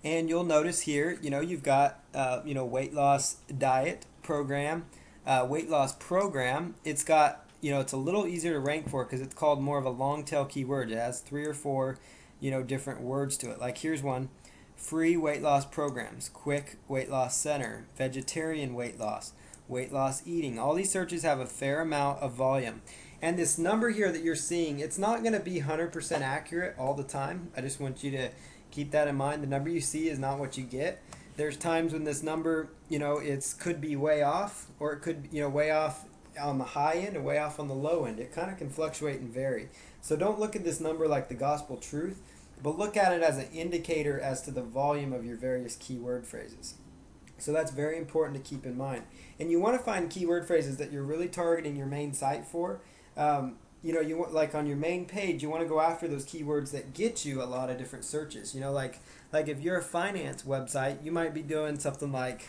And you'll notice here, you've got, weight loss diet program, weight loss program. It's got, it's a little easier to rank for because it's called more of a long tail keyword. It has 3 or 4, different words to it. Like here's one: free weight loss programs, quick weight loss center, vegetarian weight loss eating. All these searches have a fair amount of volume. And this number here that you're seeing, it's not going to be 100% accurate all the time. I just want you to keep that in mind. The number you see is not what you get. There's times when this number, it could be way off, or it could, way off on the high end and way off on the low end. It kind of can fluctuate and vary. So don't look at this number like the gospel truth, but look at it as an indicator as to the volume of your various keyword phrases. So that's very important to keep in mind. And you want to find keyword phrases that you're really targeting your main site for. You want, like on your main page, you want to go after those keywords that get you a lot of different searches. Like if you're a finance website, you might be doing something like,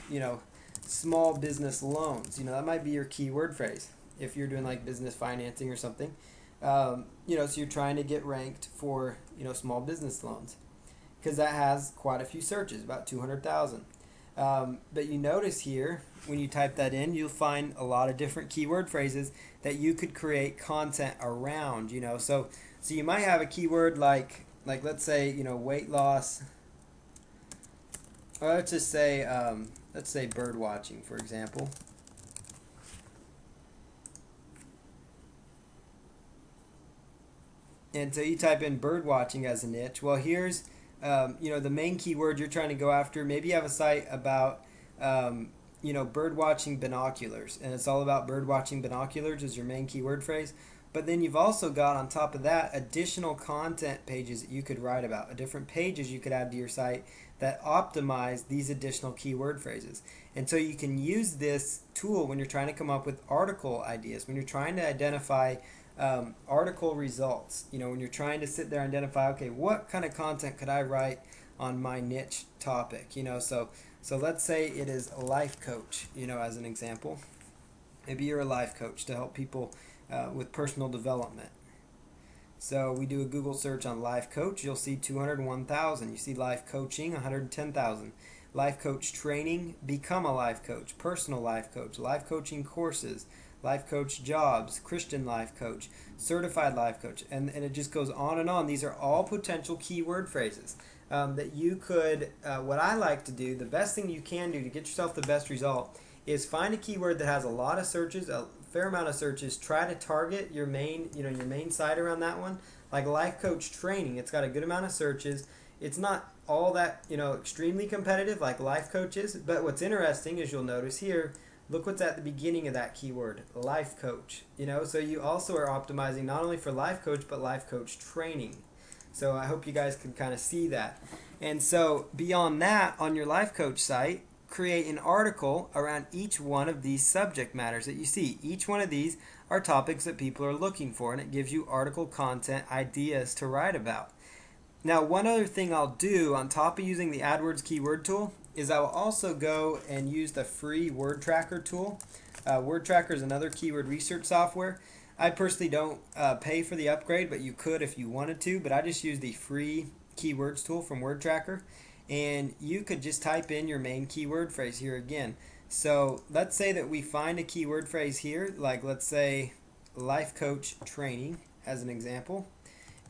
small business loans. That might be your keyword phrase if you're doing like business financing or something. So you're trying to get ranked for, small business loans because that has quite a few searches, about 200,000. But you notice here, when you type that in, you'll find a lot of different keyword phrases that you could create content around, So you might have a keyword like let's say, weight loss, or let's say bird watching, for example. And so you type in bird watching as a niche. Well, here's the main keyword you're trying to go after. Maybe you have a site about bird watching binoculars, and it's all about bird watching binoculars as your main keyword phrase. But then you've also got on top of that additional content pages that you could write about, different pages you could add to your site that optimize these additional keyword phrases. And so you can use this tool when you're trying to come up with article ideas, when you're trying to identify article results, when you're trying to sit there and identify, okay, what kind of content could I write on my niche topic, so let's say it is a life coach, as an example. Maybe you're a life coach to help people with personal development. So we do a Google search on life coach, you'll see 201,000. You see life coaching, 110,000. Life coach training, become a life coach, personal life coaching courses, life coach jobs, Christian life coach, certified life coach, and it just goes on and on. These are all potential keyword phrases that you could, what I like to do, the best thing you can do to get yourself the best result is find a keyword that has a lot of searches, a fair amount of searches. Try to target your main, your main site around that one. Like life coach training, it's got a good amount of searches. It's not all that, extremely competitive like life coaches, but what's interesting is you'll notice here, look what's at the beginning of that keyword, life coach. So you also are optimizing not only for life coach but life coach training. So I hope you guys can kind of see that. And so beyond that, on your life coach site, create an article around each one of these subject matters that you see. Each one of these are topics that people are looking for, and it gives you article content ideas to write about. Now, one other thing I'll do on top of using the AdWords keyword tool is I will also go and use the free Word Tracker tool. Word Tracker is another keyword research software. I personally don't pay for the upgrade, but you could if you wanted to. But I just use the free keywords tool from Word Tracker, and you could just type in your main keyword phrase here again. So let's say that we find a keyword phrase here, like let's say life coach training as an example,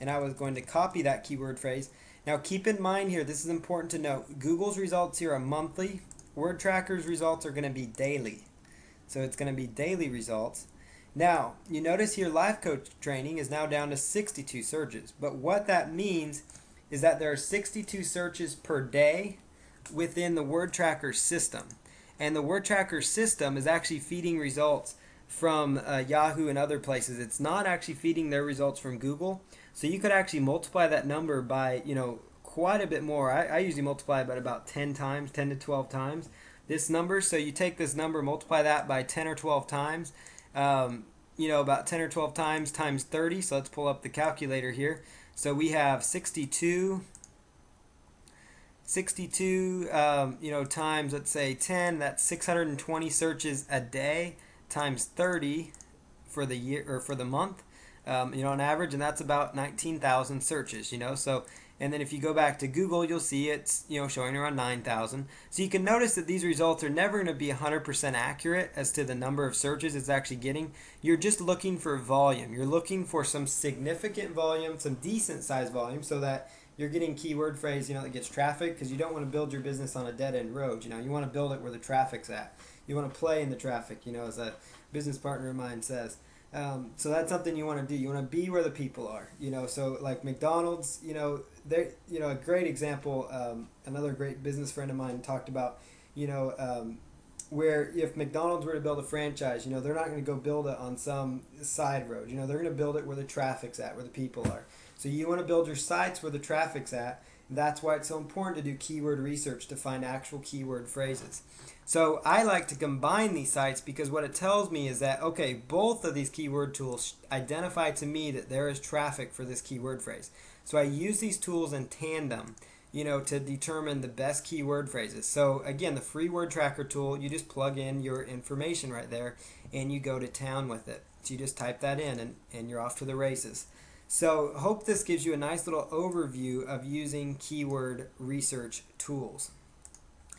and I was going to copy that keyword phrase. Now keep in mind here, this is important to note, Google's results here are monthly, Word Tracker's results are going to be daily. So it's going to be daily results. Now, you notice here life coach training is now down to 62 searches, but what that means is that there are 62 searches per day within the Word Tracker system. And the Word Tracker system is actually feeding results from Yahoo and other places. It's not actually feeding their results from Google. So you could actually multiply that number by, quite a bit more. I usually multiply it by about 10 times, 10 to 12 times this number. So you take this number, multiply that by 10 or 12 times, about 10 or 12 times 30. So let's pull up the calculator here. So we have 62 times, let's say 10, that's 620 searches a day times 30 for the year or for the month, on average, and that's about 19,000 searches, so, and then if you go back to Google, you'll see it's, showing around 9,000. So you can notice that these results are never going to be 100% accurate as to the number of searches it's actually getting. You're just looking for volume. You're looking for some significant volume, some decent sized volume, so that you're getting keyword phrase, that gets traffic, because you don't want to build your business on a dead end road. You want to build it where the traffic's at. You want to play in the traffic, as a business partner of mine says. So that's something you want to do. You want to be where the people are. So like McDonald's, they're, a great example. Another great business friend of mine talked about, where if McDonald's were to build a franchise, they're not going to go build it on some side road. They're going to build it where the traffic's at, where the people are. So you want to build your sites where the traffic's at. That's why it's so important to do keyword research to find actual keyword phrases. So I like to combine these sites because what it tells me is that, okay, both of these keyword tools identify to me that there is traffic for this keyword phrase. So I use these tools in tandem, to determine the best keyword phrases. So again, the free Word Tracker tool, you just plug in your information right there and you go to town with it. So you just type that in and you're off to the races. So hope this gives you a nice little overview of using keyword research tools.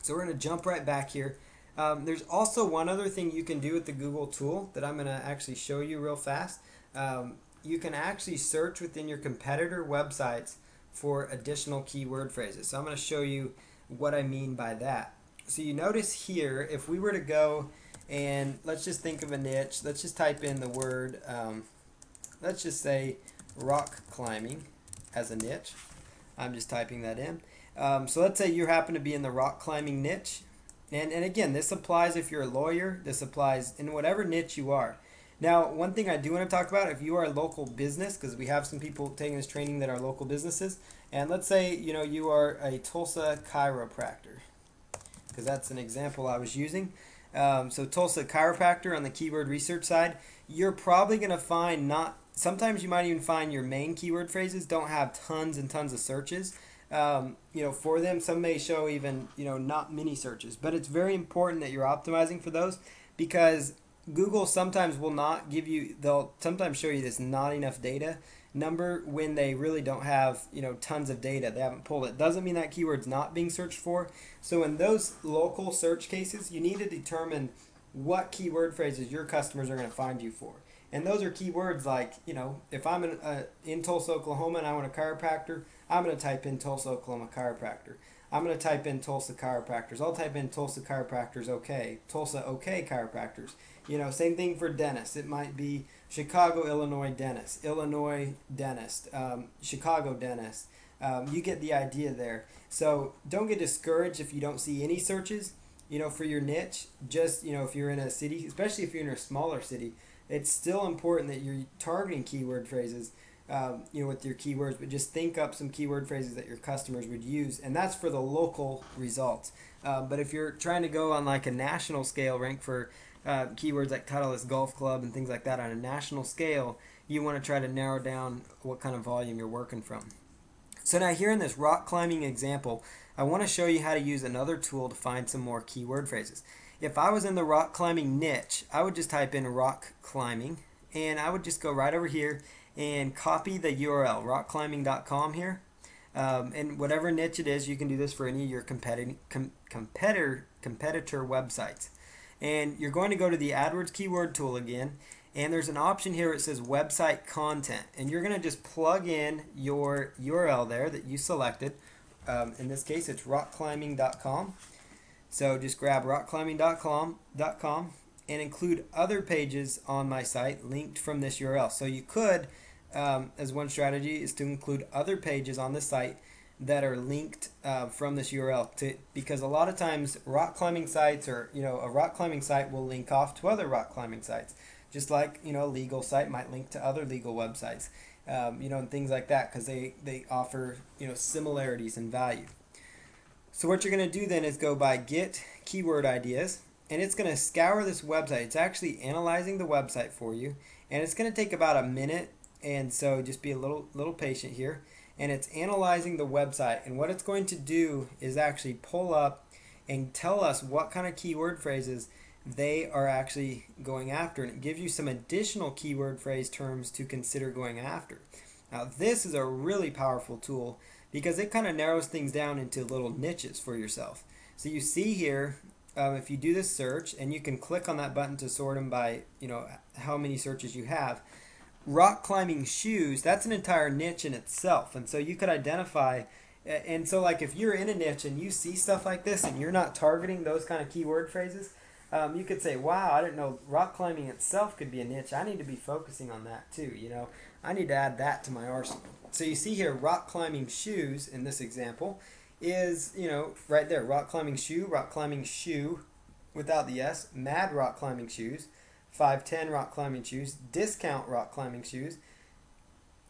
So we're going to jump right back here. There's also one other thing you can do with the Google tool that I'm going to actually show you real fast. You can actually search within your competitor websites for additional keyword phrases. So I'm going to show you what I mean by that. So you notice here, if we were to go and let's just think of a niche. Let's just type in the word, let's just say rock climbing as a niche. I'm just typing that in. So let's say you happen to be in the rock climbing niche. And again, this applies if you're a lawyer. This applies in whatever niche you are. Now, one thing I do want to talk about, if you are a local business, because we have some people taking this training that are local businesses, and let's say you are a Tulsa chiropractor, because that's an example I was using. So Tulsa chiropractor on the keyword research side, you're probably going to find sometimes you might even find your main keyword phrases don't have tons and tons of searches. For them, some may show even, not many searches, but it's very important that you're optimizing for those, because Google sometimes will not give you, they'll sometimes show you this not enough data number when they really don't have, tons of data. They haven't pulled it. Doesn't mean that keyword's not being searched for. So in those local search cases, you need to determine what keyword phrases your customers are going to find you for. And those are keywords like, if I'm in Tulsa, Oklahoma, and I want a chiropractor, I'm going to type in Tulsa, Oklahoma chiropractor. I'm going to type in Tulsa chiropractors. I'll type in Tulsa chiropractors okay. Tulsa okay chiropractors. Same thing for dentists. It might be Chicago, Illinois dentist, Illinois dentist, Chicago dentist. You get the idea there. So don't get discouraged if you don't see any searches. for your niche, just, if you're in a city, especially if you're in a smaller city, it's still important that you're targeting keyword phrases, with your keywords, but just think up some keyword phrases that your customers would use, and that's for the local results. But if you're trying to go on like a national scale, rank for keywords like Titleist Golf Club and things like that on a national scale, you want to try to narrow down what kind of volume you're working from. So now here in this rock climbing example, I want to show you how to use another tool to find some more keyword phrases. If I was in the rock climbing niche, I would just type in rock climbing, and I would just go right over here and copy the URL, rockclimbing.com here. And whatever niche it is, you can do this for any of your competitor websites. And you're going to go to the AdWords keyword tool again, and there's an option here that says website content, and you're going to just plug in your URL there that you selected. In this case, it's rockclimbing.com. So just grab rockclimbing.com and include other pages on my site linked from this URL. So you could, as one strategy, is to include other pages on the site that are linked from this URL, because a lot of times rock climbing sites, or a rock climbing site will link off to other rock climbing sites, just like a legal site might link to other legal websites, and things like that, because they offer similarities in value. So what you're going to do then is go by Get Keyword Ideas, and it's going to scour this website. It's actually analyzing the website for you, and it's going to take about a minute, and so just be a little patient here. And it's analyzing the website, and what it's going to do is actually pull up and tell us what kind of keyword phrases they are actually going after, and it gives you some additional keyword phrase terms to consider going after. Now this is a really powerful tool because it kind of narrows things down into little niches for yourself. So you see here, if you do this search, and you can click on that button to sort them by how many searches you have. Rock climbing shoes, that's an entire niche in itself, and so you could identify, and so like if you're in a niche and you see stuff like this and you're not targeting those kind of keyword phrases, you could say, wow, I didn't know rock climbing itself could be a niche. I need to be focusing on that too. I need to add that to my arsenal. So you see here, rock climbing shoes in this example is, right there, rock climbing shoe without the S, mad rock climbing shoes, 510 rock climbing shoes, discount rock climbing shoes,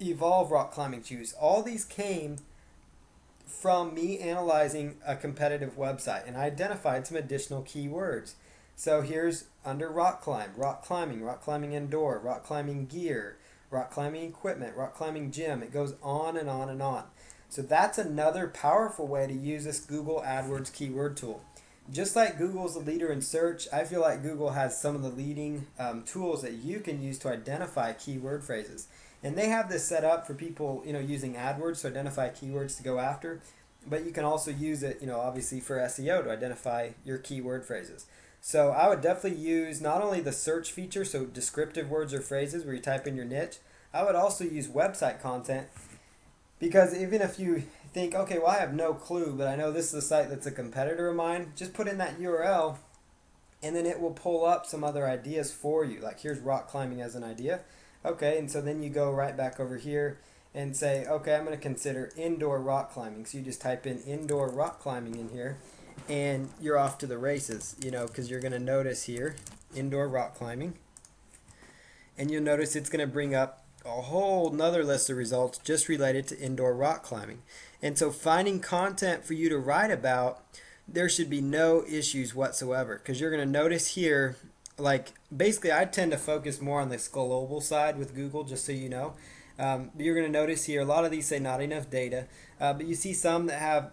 evolve rock climbing shoes. All these came from me analyzing a competitive website, and I identified some additional keywords. So here's under rock climbing indoor, rock climbing gear, rock climbing equipment, rock climbing gym. It goes on and on and on. So that's another powerful way to use this Google AdWords keyword tool. Just like Google's the leader in search, I feel like Google has some of the leading tools that you can use to identify keyword phrases. And they have this set up for people, using AdWords to identify keywords to go after. But you can also use it, obviously for SEO to identify your keyword phrases. So I would definitely use not only the search feature, so descriptive words or phrases where you type in your niche, I would also use website content, because even if you think, okay, well, I have no clue, but I know this is a site that's a competitor of mine, just put in that URL, and then it will pull up some other ideas for you. Like here's rock climbing as an idea. Okay, and so then you go right back over here and say, okay, I'm going to consider indoor rock climbing. So you just type in indoor rock climbing in here, and you're off to the races, because you're going to notice here, indoor rock climbing, and you'll notice it's going to bring up a whole nother list of results just related to indoor rock climbing. And so finding content for you to write about, there should be no issues whatsoever, because you're going to notice here, like basically I tend to focus more on the global side with Google, just so you know. You're going to notice here a lot of these say not enough data, but you see some that have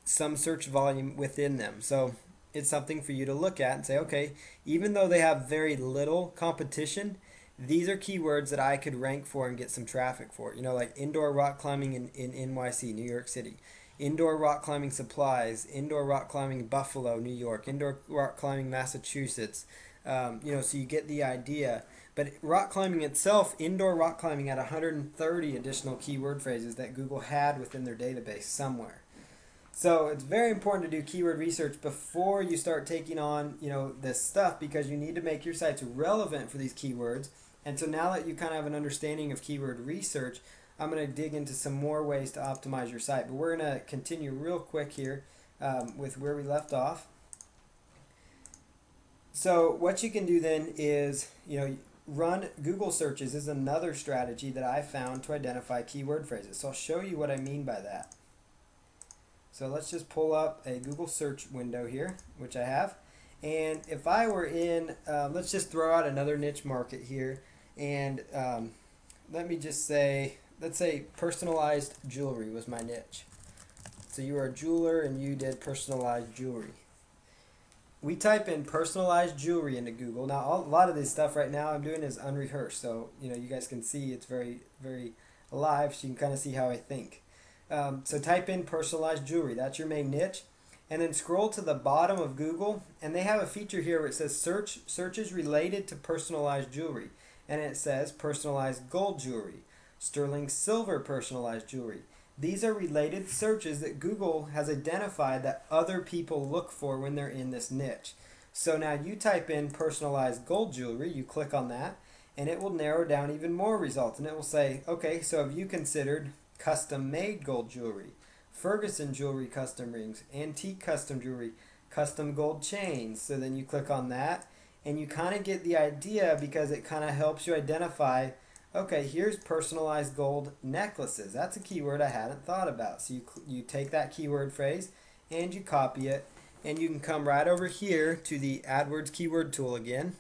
some search volume within them. So it's something for you to look at and say, okay, even though they have very little competition, these are keywords that I could rank for and get some traffic for. Like indoor rock climbing in NYC, New York City, indoor rock climbing supplies, indoor rock climbing Buffalo, New York, indoor rock climbing Massachusetts. So you get the idea. But rock climbing itself, indoor rock climbing had 130 additional keyword phrases that Google had within their database somewhere. So it's very important to do keyword research before you start taking on, this stuff, because you need to make your sites relevant for these keywords. And so now that you kind of have an understanding of keyword research, I'm going to dig into some more ways to optimize your site. But we're going to continue real quick here with where we left off. So what you can do then is, run Google searches is another strategy that I found to identify keyword phrases. So I'll show you what I mean by that. So let's just pull up a Google search window here, which I have. And if I were in, let's just throw out another niche market here. And let me just say, let's say personalized jewelry was my niche. So you are a jeweler and you did personalized jewelry. We type in personalized jewelry into Google. Now, a lot of this stuff right now I'm doing is unrehearsed. So, you guys can see it's very, very alive. So you can kind of see how I think. So type in personalized jewelry. That's your main niche. And then scroll to the bottom of Google. And they have a feature here where it says searches related to personalized jewelry. And it says personalized gold jewelry, sterling silver personalized jewelry. These are related searches that Google has identified that other people look for when they're in this niche. So now you type in personalized gold jewelry, you click on that, and it will narrow down even more results. And it will say, okay, so have you considered custom made gold jewelry, Ferguson jewelry custom rings, antique custom jewelry, custom gold chains? So then you click on that, and you kind of get the idea because it kind of helps you identify, okay, here's personalized gold necklaces. That's a keyword I hadn't thought about. So you take that keyword phrase and you copy it, and you can come right over here to the AdWords keyword tool again.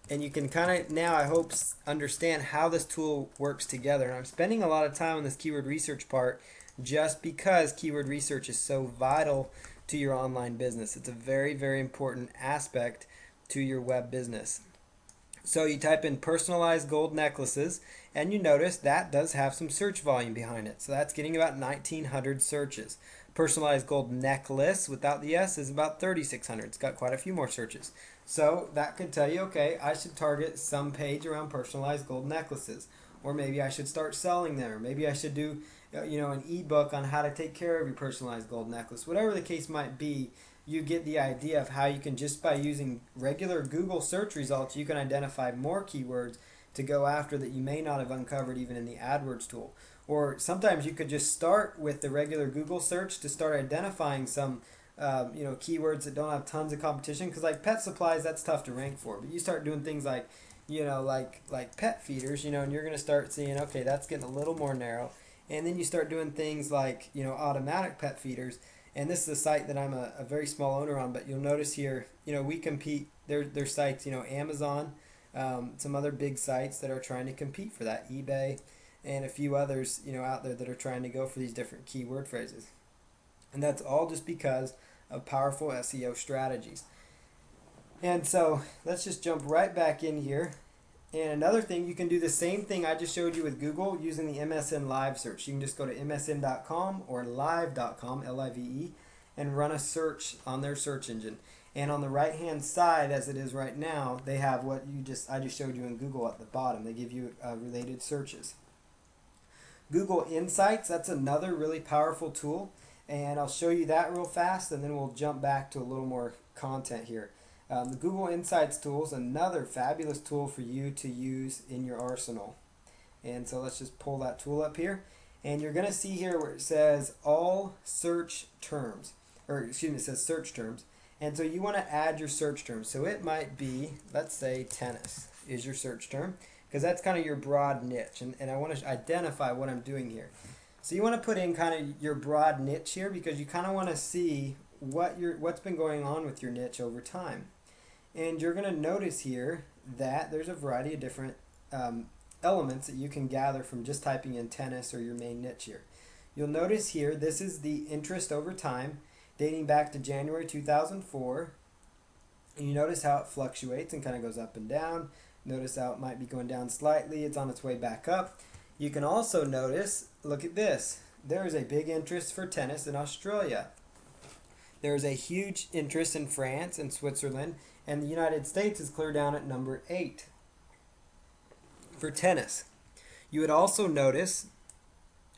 And you can kind of now, I hope, understand how this tool works together. And I'm spending a lot of time on this keyword research part just because keyword research is so vital to your online business. It's a very, very important aspect to your web business. So you type in personalized gold necklaces, and you notice that does have some search volume behind it. So that's getting about 1,900 searches. Personalized gold necklace without the S is about 3,600. It's got quite a few more searches. So that could tell you, okay, I should target some page around personalized gold necklaces. Or maybe I should start selling them. Or maybe I should do an ebook on how to take care of your personalized gold necklace. Whatever the case might be, you get the idea of how you can, just by using regular Google search results, you can identify more keywords to go after that you may not have uncovered even in the AdWords tool. Or sometimes you could just start with the regular Google search to start identifying some keywords that don't have tons of competition, because like pet supplies, that's tough to rank for. But you start doing things like like pet feeders, and you're going to start seeing, okay, that's getting a little more narrow. And then you start doing things like automatic pet feeders. And this is a site that I'm a very small owner on, but you'll notice here, we compete. There's sites, Amazon, some other big sites that are trying to compete for that, eBay, and a few others, out there that are trying to go for these different keyword phrases. And that's all just because of powerful SEO strategies. And so let's just jump right back in here. And another thing, you can do the same thing I just showed you with Google using the MSN Live search. You can just go to msn.com or live.com, Live, and run a search on their search engine. And on the right hand side, as it is right now, they have what I just showed you in Google at the bottom. They give you related searches. Google Insights, that's another really powerful tool. And I'll show you that real fast, and then we'll jump back to a little more content here. The Google Insights tool is another fabulous tool for you to use in your arsenal. And so let's just pull that tool up here. And you're going to see here where it says all search terms, it says search terms. And so you want to add your search terms. So it might be, let's say tennis is your search term, because that's kind of your broad niche. And I want to identify what I'm doing here. So you want to put in kind of your broad niche here, because you kind of want to see what's been going on with your niche over time. And you're going to notice here that there's a variety of different elements that you can gather from just typing in tennis or your main niche here. You'll notice here, this is the interest over time, dating back to January 2004. And you notice how it fluctuates and kind of goes up and down. Notice how it might be going down slightly. It's on its way back up. You can also notice, look at this. There is a big interest for tennis in Australia. There is a huge interest in France and Switzerland, and the United States is clear down at number 8 for tennis. You would also notice,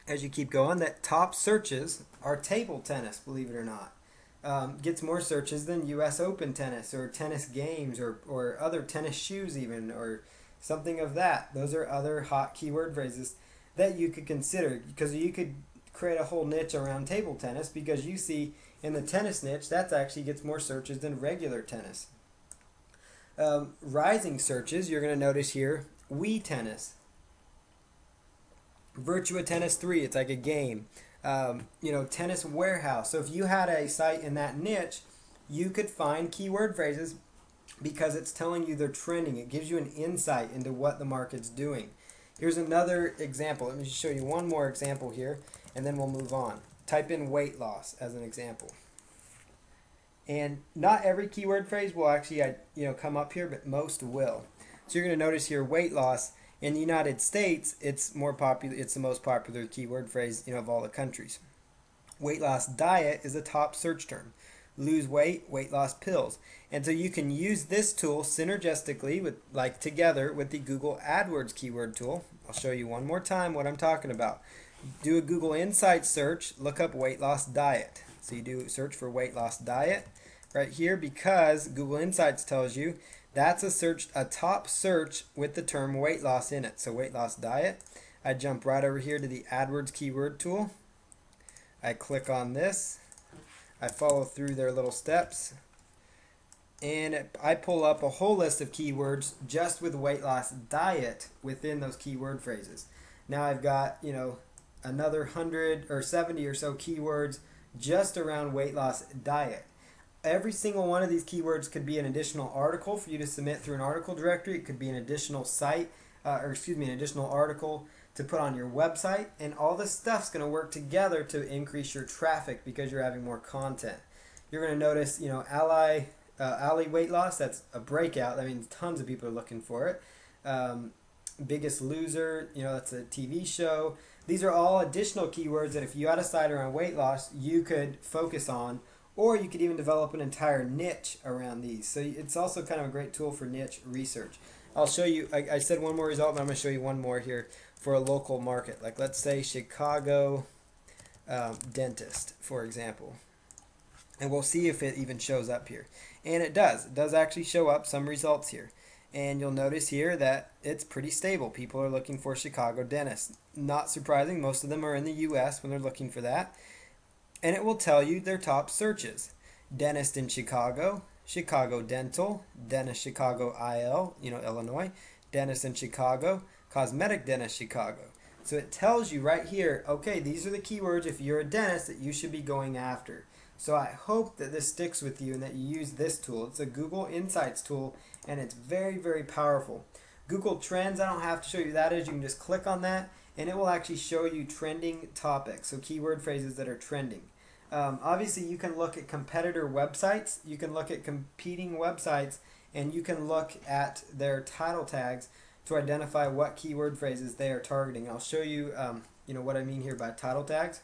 as you keep going, that top searches are table tennis, believe it or not. Gets more searches than US Open tennis or tennis games or other tennis shoes even, or something of that. Those are other hot keyword phrases that you could consider, because you could create a whole niche around table tennis, because you see In the tennis niche, that actually gets more searches than regular tennis. Rising searches, you're going to notice here, Wii Tennis, Virtua Tennis 3, it's like a game. Tennis Warehouse. So if you had a site in that niche, you could find keyword phrases because it's telling you they're trending. It gives you an insight into what the market's doing. Here's another example. Let me just show you one more example here, and then we'll move on. Type in weight loss as an example. And not every keyword phrase will actually come up here, but most will. So you're going to notice here weight loss. In the United States, it's more popular. It's the most popular keyword phrase of all the countries. Weight loss diet is a top search term. Lose weight, weight loss pills. And so you can use this tool synergistically together with the Google AdWords keyword tool. I'll show you one more time what I'm talking about. Do a Google Insights search, look up weight loss diet. So you do search for weight loss diet right here because Google Insights tells you that's a top search with the term weight loss in it. So weight loss diet. I jump right over here to the AdWords keyword tool. I click on this. I follow through their little steps. And I pull up a whole list of keywords just with weight loss diet within those keyword phrases. Now I've got, another 100 or 70 or so keywords just around weight loss diet. Every single one of these keywords could be an additional article for you to submit through an article directory. It could be an additional an additional article to put on your website. And all this stuff's going to work together to increase your traffic because you're having more content. You're going to notice, Ally weight loss, that's a breakout. That means tons of people are looking for it. Biggest Loser, that's a TV show. These are all additional keywords that if you had a site around weight loss, you could focus on. Or you could even develop an entire niche around these. So it's also kind of a great tool for niche research. I'll show you, I said one more result, but I'm going to show you one more here for a local market. Like let's say Chicago dentist, for example. And we'll see if it even shows up here. And it does. It does actually show up some results here. And you'll notice here that it's pretty stable. People are looking for Chicago dentist. Not surprising, most of them are in the US when they're looking for that. And it will tell you their top searches. Dentist in Chicago, Chicago Dental, Dentist Chicago IL, Illinois, Dentist in Chicago, Cosmetic Dentist Chicago. So it tells you right here, okay, these are the keywords if you're a dentist that you should be going after. So I hope that this sticks with you and that you use this tool. It's a Google Insights tool and it's very, very powerful. Google Trends, I don't have to show you that is. You can just click on that and it will actually show you trending topics, so keyword phrases that are trending. Obviously, you can look at competitor websites, you can look at competing websites, and you can look at their title tags to identify what keyword phrases they are targeting. I'll show you, what I mean here by title tags.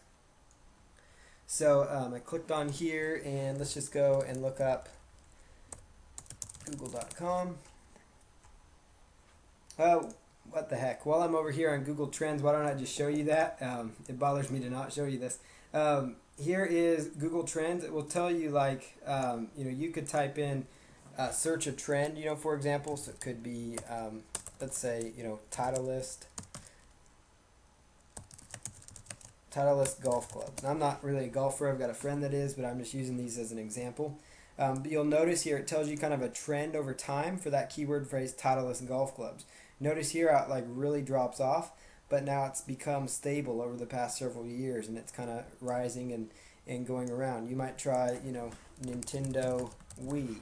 So I clicked on here, and let's just go and look up google.com. Oh, what the heck? While I'm over here on Google Trends, why don't I just show you that? It bothers me to not show you this. Here is Google Trends. It will tell you you could type in search a trend, for example. So it could be, let's say, Titleist golf clubs. Now, I'm not really a golfer. I've got a friend that is, but I'm just using these as an example. But you'll notice here it tells you kind of a trend over time for that keyword phrase Titleist golf clubs. Notice here how it really drops off, but now it's become stable over the past several years and it's kind of rising and going around. You might try, Nintendo Wii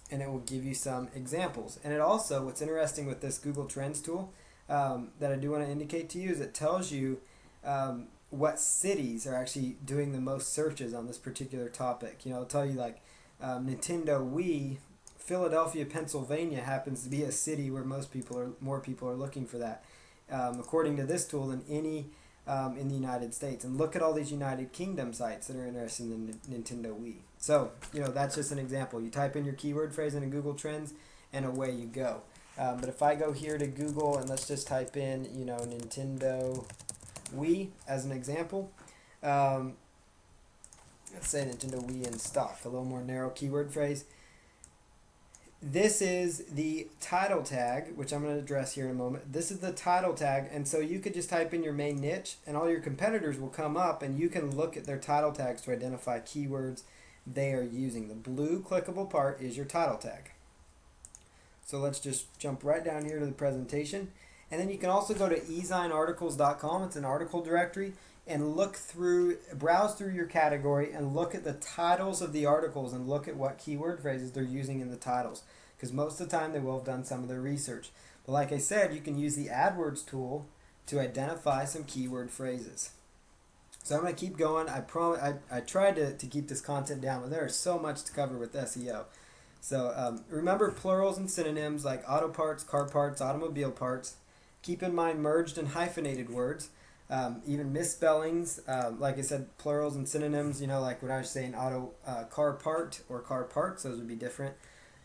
and it will give you some examples. And it also, what's interesting with this Google Trends tool that I do want to indicate to you is it tells you what cities are actually doing the most searches on this particular topic. It'll tell you Nintendo Wii, Philadelphia, Pennsylvania happens to be a city where more people are looking for that, according to this tool, than any in the United States. And look at all these United Kingdom sites that are interested in Nintendo Wii. So that's just an example. You type in your keyword phrase into Google Trends, and away you go. But if I go here to Google and let's just type in Nintendo Wii as an example. Let's say Nintendo Wii in stock, a little more narrow keyword phrase. this is the title tag, which I'm going to address here in a moment. This is the title tag, and so you could just type in your main niche, and all your competitors will come up, and you can look at their title tags to identify keywords they are using. The blue clickable part is your title tag. So let's just jump right down here to the presentation. And then you can also go to ezinearticles.com. It's an article directory, and browse through your category and look at the titles of the articles and look at what keyword phrases they're using in the titles. Because most of the time they will have done some of their research. But like I said, you can use the AdWords tool to identify some keyword phrases. So I'm going to keep going. I tried to keep this content down, but there is so much to cover with SEO. So remember plurals and synonyms like auto parts, car parts, automobile parts. Keep in mind merged and hyphenated words, even misspellings. Like I said, plurals and synonyms, like when I was saying car part or car parts, those would be different.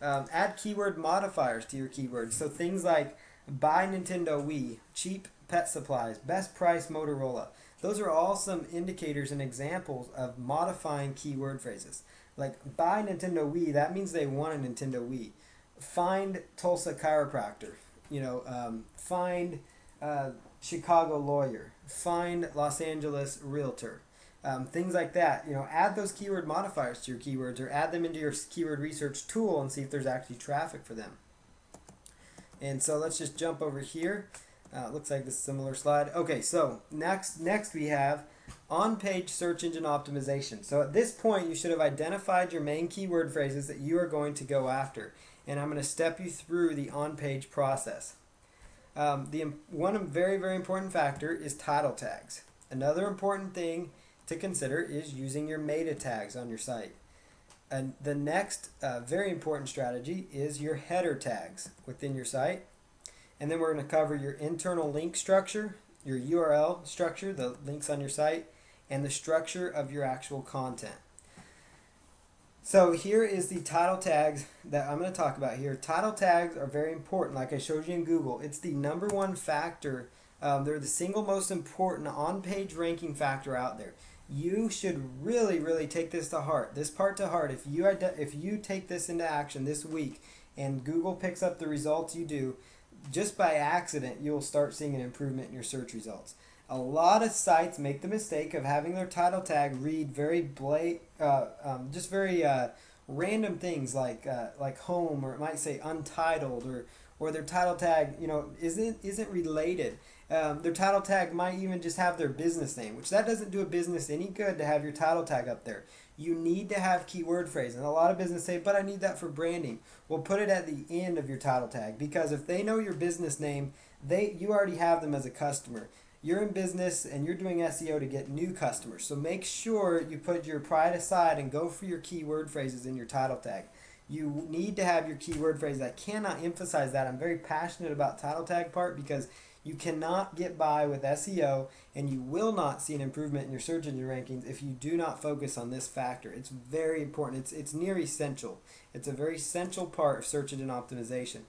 Add keyword modifiers to your keywords. So things like buy Nintendo Wii, cheap pet supplies, best price Motorola. Those are all some indicators and examples of modifying keyword phrases. Like buy Nintendo Wii, that means they want a Nintendo Wii. Find Tulsa chiropractor. Find Chicago lawyer. Find Los Angeles realtor. Things like that. Add those keyword modifiers to your keywords, or add them into your keyword research tool and see if there's actually traffic for them. And so let's just jump over here. Looks like this similar slide. Okay, so next we have on-page search engine optimization. So at this point, you should have identified your main keyword phrases that you are going to go after. And I'm going to step you through the on-page process. One very, very important factor is title tags. Another important thing to consider is using your meta tags on your site. And the next very important strategy is your header tags within your site. And then we're going to cover your internal link structure, your URL structure, the links on your site, and the structure of your actual content. So here is the title tags that I'm going to talk about here. Title tags are very important, like I showed you in Google. It's the number one factor. They're the single most important on-page ranking factor out there. You should really, really take this to heart. This part to heart. If you take this into action this week and Google picks up the results you do, just by accident, you'll start seeing an improvement in your search results. A lot of sites make the mistake of having their title tag read very just very random things like home, or it might say untitled, or their title tag isn't related. Their title tag might even just have their business name, which that doesn't do a business any good to have your title tag up there. You need to have keyword phrase, and a lot of businesses say, but I need that for branding. Well, put it at the end of your title tag, because if they know your business name, you already have them as a customer. You're in business and you're doing SEO to get new customers. So make sure you put your pride aside and go for your keyword phrases in your title tag. You need to have your keyword phrases. I cannot emphasize that. I'm very passionate about title tag part, because you cannot get by with SEO, and you will not see an improvement in your search engine rankings if you do not focus on this factor. It's very important. It's near essential. It's a very essential part of search engine optimization.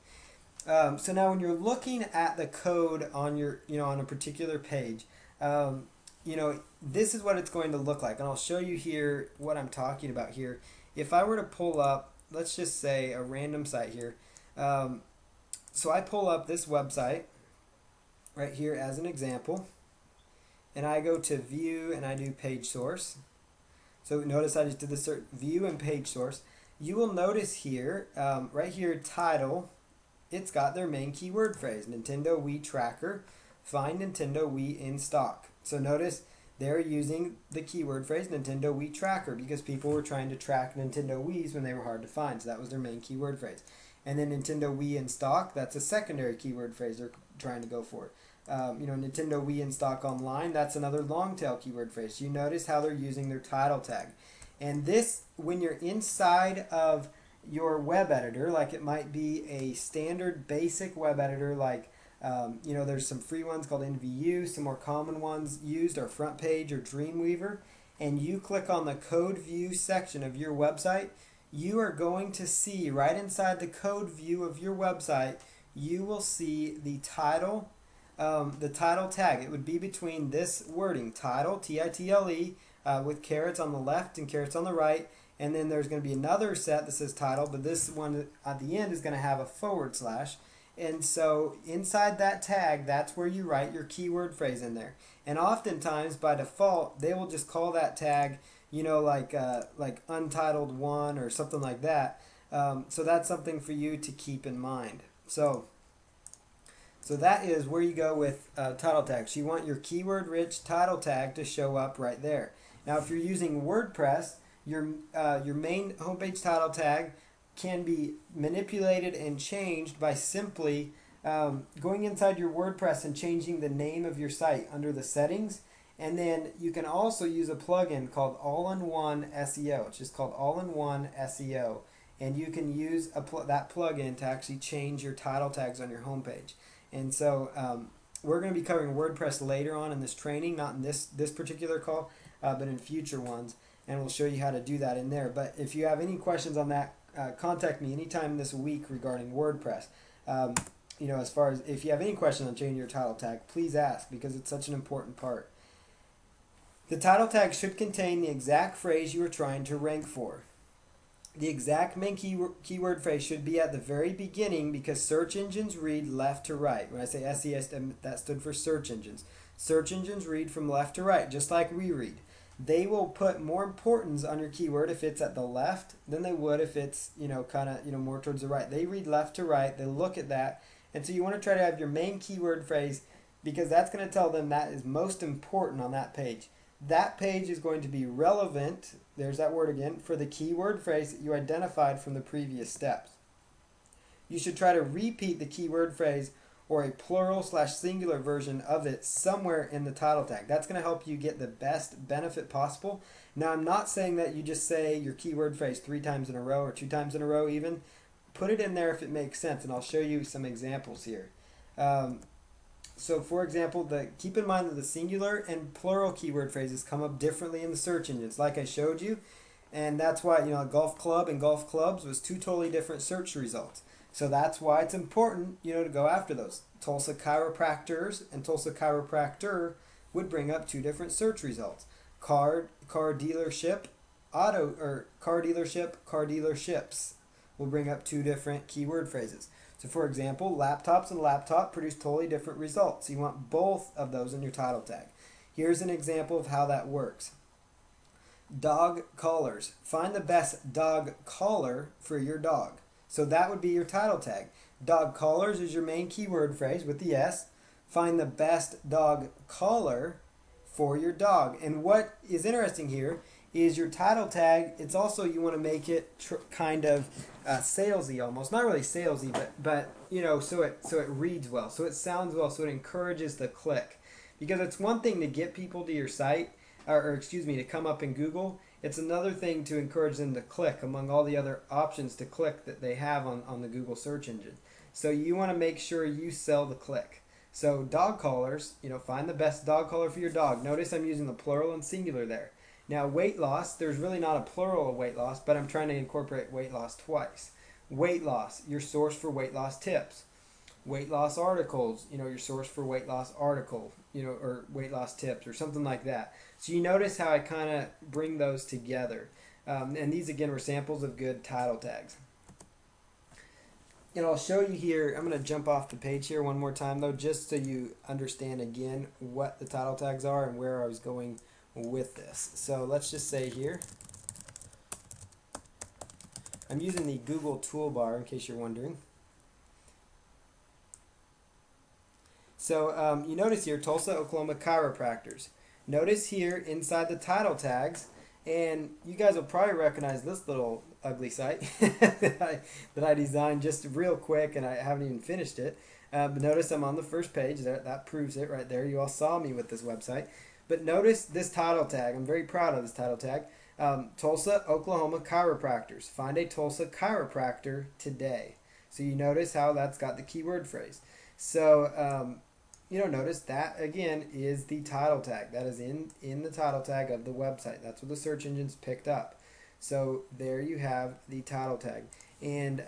So now when you're looking at the code on on a particular page, this is what it's going to look like. And I'll show you here what I'm talking about here. If I were to pull up, let's just say a random site here. So I pull up this website right here as an example, and I go to view and I do page source. So notice I just did the search view and page source. You will notice here, right here, title, it's got their main keyword phrase, Nintendo Wii Tracker, find Nintendo Wii in stock. So notice they're using the keyword phrase Nintendo Wii Tracker because people were trying to track Nintendo Wiis when they were hard to find. So that was their main keyword phrase. And then Nintendo Wii in stock, that's a secondary keyword phrase they're trying to go for. Nintendo Wii in stock online, that's another long tail keyword phrase. You notice how they're using their title tag. And this, when you're inside of your web editor, like it might be a standard basic web editor, like there's some free ones called NVU. Some more common ones used are Front Page or Dreamweaver. And you click on the code view section of your website, you are going to see right inside the code view of your website, you will see the title tag. It would be between this wording, title, T-I-T-L-E, with carets on the left and carets on the right, and then there's going to be another set that says title, but this one at the end is going to have a forward slash. And so inside that tag, that's where you write your keyword phrase in there. And oftentimes, by default, they will just call that tag, like untitled one or something like that. So that's something for you to keep in mind. So that is where you go with title tags. You want your keyword-rich title tag to show up right there. Now, if you're using WordPress, your main homepage title tag can be manipulated and changed by simply going inside your WordPress and changing the name of your site under the settings. And then you can also use a plugin called All-in-One SEO. It's just called All-in-One SEO. And you can use that plugin to actually change your title tags on your homepage. And so we're going to be covering WordPress later on in this training, not in this particular call, but in future ones. And we'll show you how to do that in there. But if you have any questions on that, contact me anytime this week regarding WordPress. As far as if you have any questions on changing your title tag, please ask because it's such an important part. The title tag should contain the exact phrase you are trying to rank for. The exact main keyword phrase should be at the very beginning because search engines read left to right. When I say SES, that stood for search engines. Search engines read from left to right, just like we read. They will put more importance on your keyword if it's at the left than they would if it's more towards the right. They read left to right. They look at that, and so you want to try to have your main keyword phrase because that's going to tell them that is most important on that page. That page is going to be relevant, there's that word again, for the keyword phrase that you identified from the previous steps. You should try to repeat the keyword phrase or a plural/singular version of it somewhere in the title tag. That's going to help you get the best benefit possible. Now, I'm not saying that you just say your keyword phrase 3 times in a row or 2 times in a row even. Put it in there if it makes sense, and I'll show you some examples here. So for example, keep in mind that the singular and plural keyword phrases come up differently in the search engines, like I showed you. And that's why, golf club and golf clubs was 2 totally different search results. So that's why it's important, to go after those. Tulsa chiropractors and Tulsa chiropractor would bring up 2 different search results. Car dealership, car dealerships will bring up 2 different keyword phrases. So for example, laptops and laptop produce totally different results. You want both of those in your title tag. Here's an example of how that works. Dog collars. Find the best dog collar for your dog. So that would be your title tag. Dog collars is your main keyword phrase with the S. Find the best dog collar for your dog. And what is interesting here is your title tag. It's also, you want to make it kind of salesy almost. Not really salesy, but so it reads well, so it sounds well, so it encourages the click. Because it's one thing to get people to your site, to come up in Google. It's another thing to encourage them to click among all the other options to click that they have on the Google search engine. So you want to make sure you sell the click. So dog collars, find the best dog collar for your dog. Notice I'm using the plural and singular there. Now weight loss, there's really not a plural of weight loss, but I'm trying to incorporate weight loss twice. Weight loss, your source for weight loss tips. Weight loss articles, your source for weight loss article, or weight loss tips or something like that. So you notice how I kind of bring those together. And these again were samples of good title tags. And I'll show you here, I'm going to jump off the page here one more time though, just so you understand again what the title tags are and where I was going with this. So let's just say here, I'm using the Google toolbar in case you're wondering. So you notice here, Tulsa, Oklahoma chiropractors. Notice here inside the title tags, and you guys will probably recognize this little ugly site that I designed just real quick, and I haven't even finished it. But notice I'm on the first page. That proves it right there. You all saw me with this website. But notice this title tag. I'm very proud of this title tag. Tulsa, Oklahoma chiropractors. Find a Tulsa chiropractor today. So you notice how that's got the keyword phrase. So notice that again is the title tag. That is in the title tag of the website. That's what the search engines picked up. So there you have the title tag. And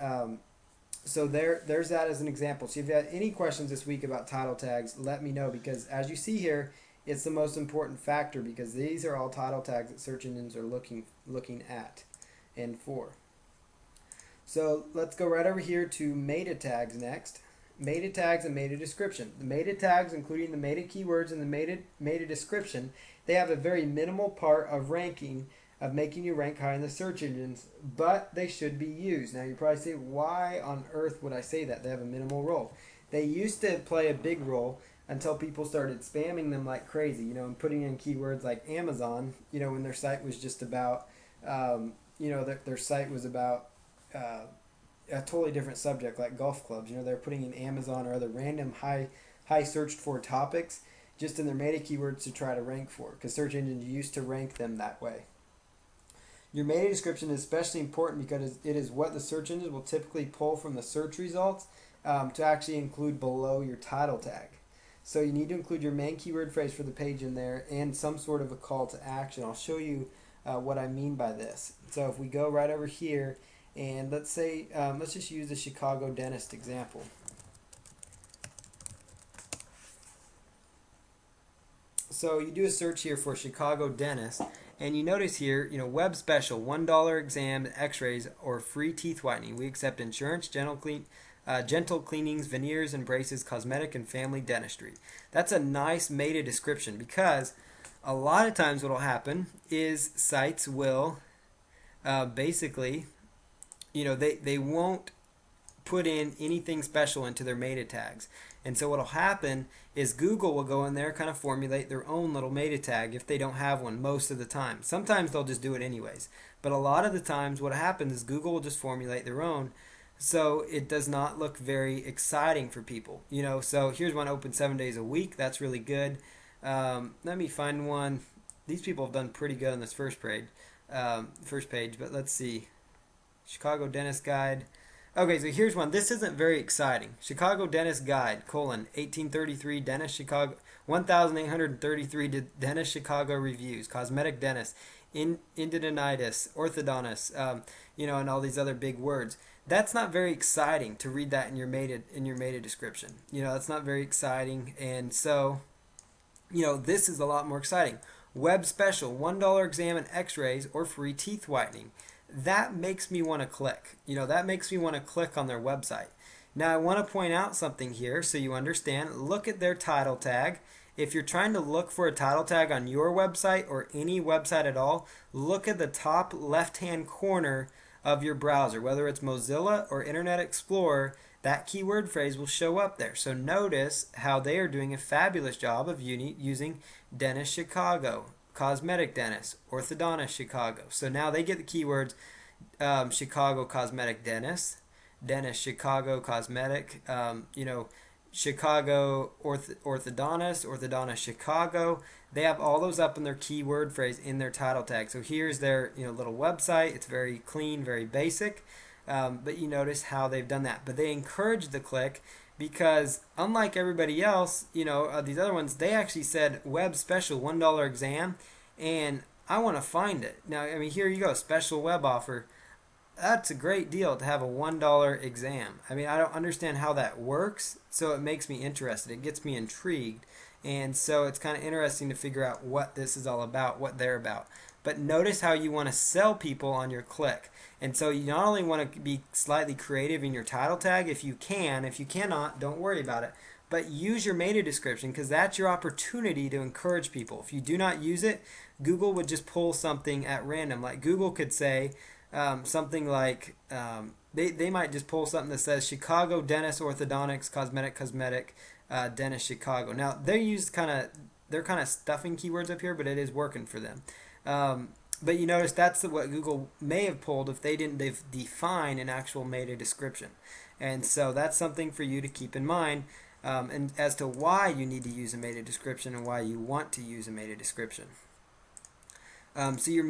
so there's that as an example. So if you have any questions this week about title tags, let me know, because as you see here, it's the most important factor, because these are all title tags that search engines are looking at. and 4. So let's go right over here to meta tags next. Meta tags and meta description. The meta tags, including the meta keywords and the meta description, they have a very minimal part of ranking, of making you rank high in the search engines, but they should be used. Now you probably say, why on earth would I say that? They have a minimal role. They used to play a big role until people started spamming them like crazy, and putting in keywords like Amazon, when their site was just about, their site was about a totally different subject like golf clubs. They're putting in Amazon or other random high searched for topics just in their meta keywords to try to rank for, because search engines used to rank them that way. Your meta description is especially important because it is what the search engines will typically pull from the search results to actually include below your title tag. So you need to include your main keyword phrase for the page in there and some sort of a call to action. I'll show you what I mean by this. So if we go right over here and let's say, let's just use the Chicago dentist example. So you do a search here for Chicago dentist, and you notice here, web special, $1 exam, x-rays, or free teeth whitening. We accept insurance, gentle cleanings, veneers and braces, cosmetic and family dentistry. That's a nice meta description, because a lot of times what will happen is sites will basically, they won't put in anything special into their meta tags. And so what will happen is Google will go in there, kind of formulate their own little meta tag if they don't have one most of the time. Sometimes they'll just do it anyways. But a lot of the times what happens is Google will just formulate their own, so it does not look very exciting for people. So here's one, open 7 days a week. That's really good. Let me find one. These people have done pretty good on this first page, but let's see. Chicago Dentist Guide. Okay, so here's one. This isn't very exciting. Chicago Dentist Guide, 1833 Dentist Chicago, 1833 Dentist Chicago Reviews, Cosmetic Dentist, Endodontitis, Orthodontist, and all these other big words. That's not very exciting to read that in your meta description. That's not very exciting, and so, this is a lot more exciting. Web special, $1 exam and x-rays or free teeth whitening. That makes me want to click. That makes me want to click on their website. Now I want to point out something here so you understand. Look at their title tag. If you're trying to look for a title tag on your website or any website at all, look at the top left-hand corner of your browser. Whether it's Mozilla or Internet Explorer, that keyword phrase will show up there. So notice how they are doing a fabulous job of using Dentist Chicago, Cosmetic Dentist, Orthodontist Chicago. So now they get the keywords Chicago Cosmetic Dentist, Dentist Chicago Cosmetic, Chicago Orthodontist, Orthodontist Chicago. They have all those up in their keyword phrase in their title tag. So here's their little website. It's very clean, very basic. But you notice how they've done that. But they encourage the click because unlike everybody else, these other ones, they actually said web special $1 exam, and I want to find it. Now, here you go, special web offer. That's a great deal to have a $1 exam. I don't understand how that works, so it makes me interested. It gets me intrigued. And so it's kind of interesting to figure out what this is all about, what they're about. But notice how you want to sell people on your click. And so you not only want to be slightly creative in your title tag if you can. If you cannot, don't worry about it. But use your meta description, because that's your opportunity to encourage people. If you do not use it, Google would just pull something at random. Like Google could say something like, they might just pull something that says Chicago Dentist Orthodontics Cosmetic Dentist Chicago. Now they're kind of stuffing keywords up here, but it is working for them. But you notice that's what Google may have pulled if they didn't define an actual meta description. And so that's something for you to keep in mind, and as to why you need to use a meta description and why you want to use a meta description. So the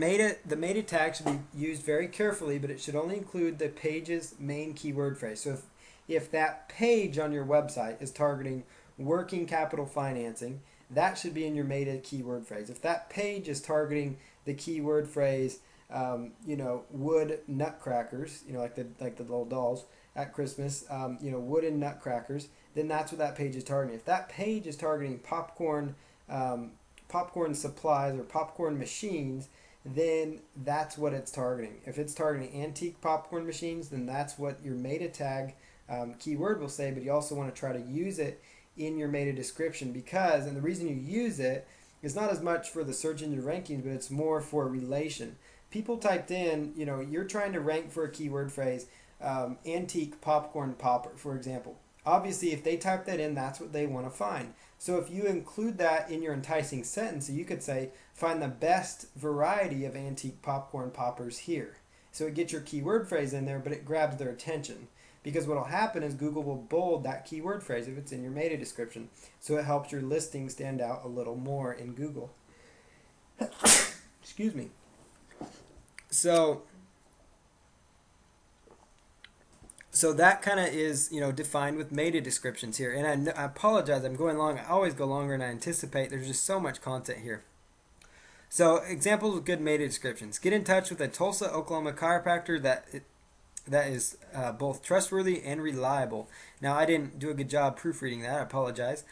meta tag should be used very carefully, but it should only include the page's main keyword phrase. So if that page on your website is targeting working capital financing, that should be in your meta keyword phrase. If that page is targeting the keyword phrase, wood nutcrackers, like the little dolls at Christmas, wooden nutcrackers, then that's what that page is targeting. If that page is targeting popcorn supplies or popcorn machines, then that's what it's targeting. If it's targeting antique popcorn machines, then that's what your meta tag keyword will say, but you also want to try to use it in your meta description because, and the reason you use it is not as much for the search engine rankings, but it's more for relation. People typed in, you're trying to rank for a keyword phrase, antique popcorn popper, for example. Obviously, if they type that in, that's what they want to find. So if you include that in your enticing sentence, you could say, find the best variety of antique popcorn poppers here. So it gets your keyword phrase in there, but it grabs their attention. Because what will happen is Google will bold that keyword phrase if it's in your meta description. So it helps your listing stand out a little more in Google. Excuse me. So that kind of is, defined with meta descriptions here. And I apologize, I'm going long. I always go longer than I anticipate. There's just so much content here. So examples of good meta descriptions. Get in touch with a Tulsa, Oklahoma chiropractor that is both trustworthy and reliable. Now, I didn't do a good job proofreading that. I apologize.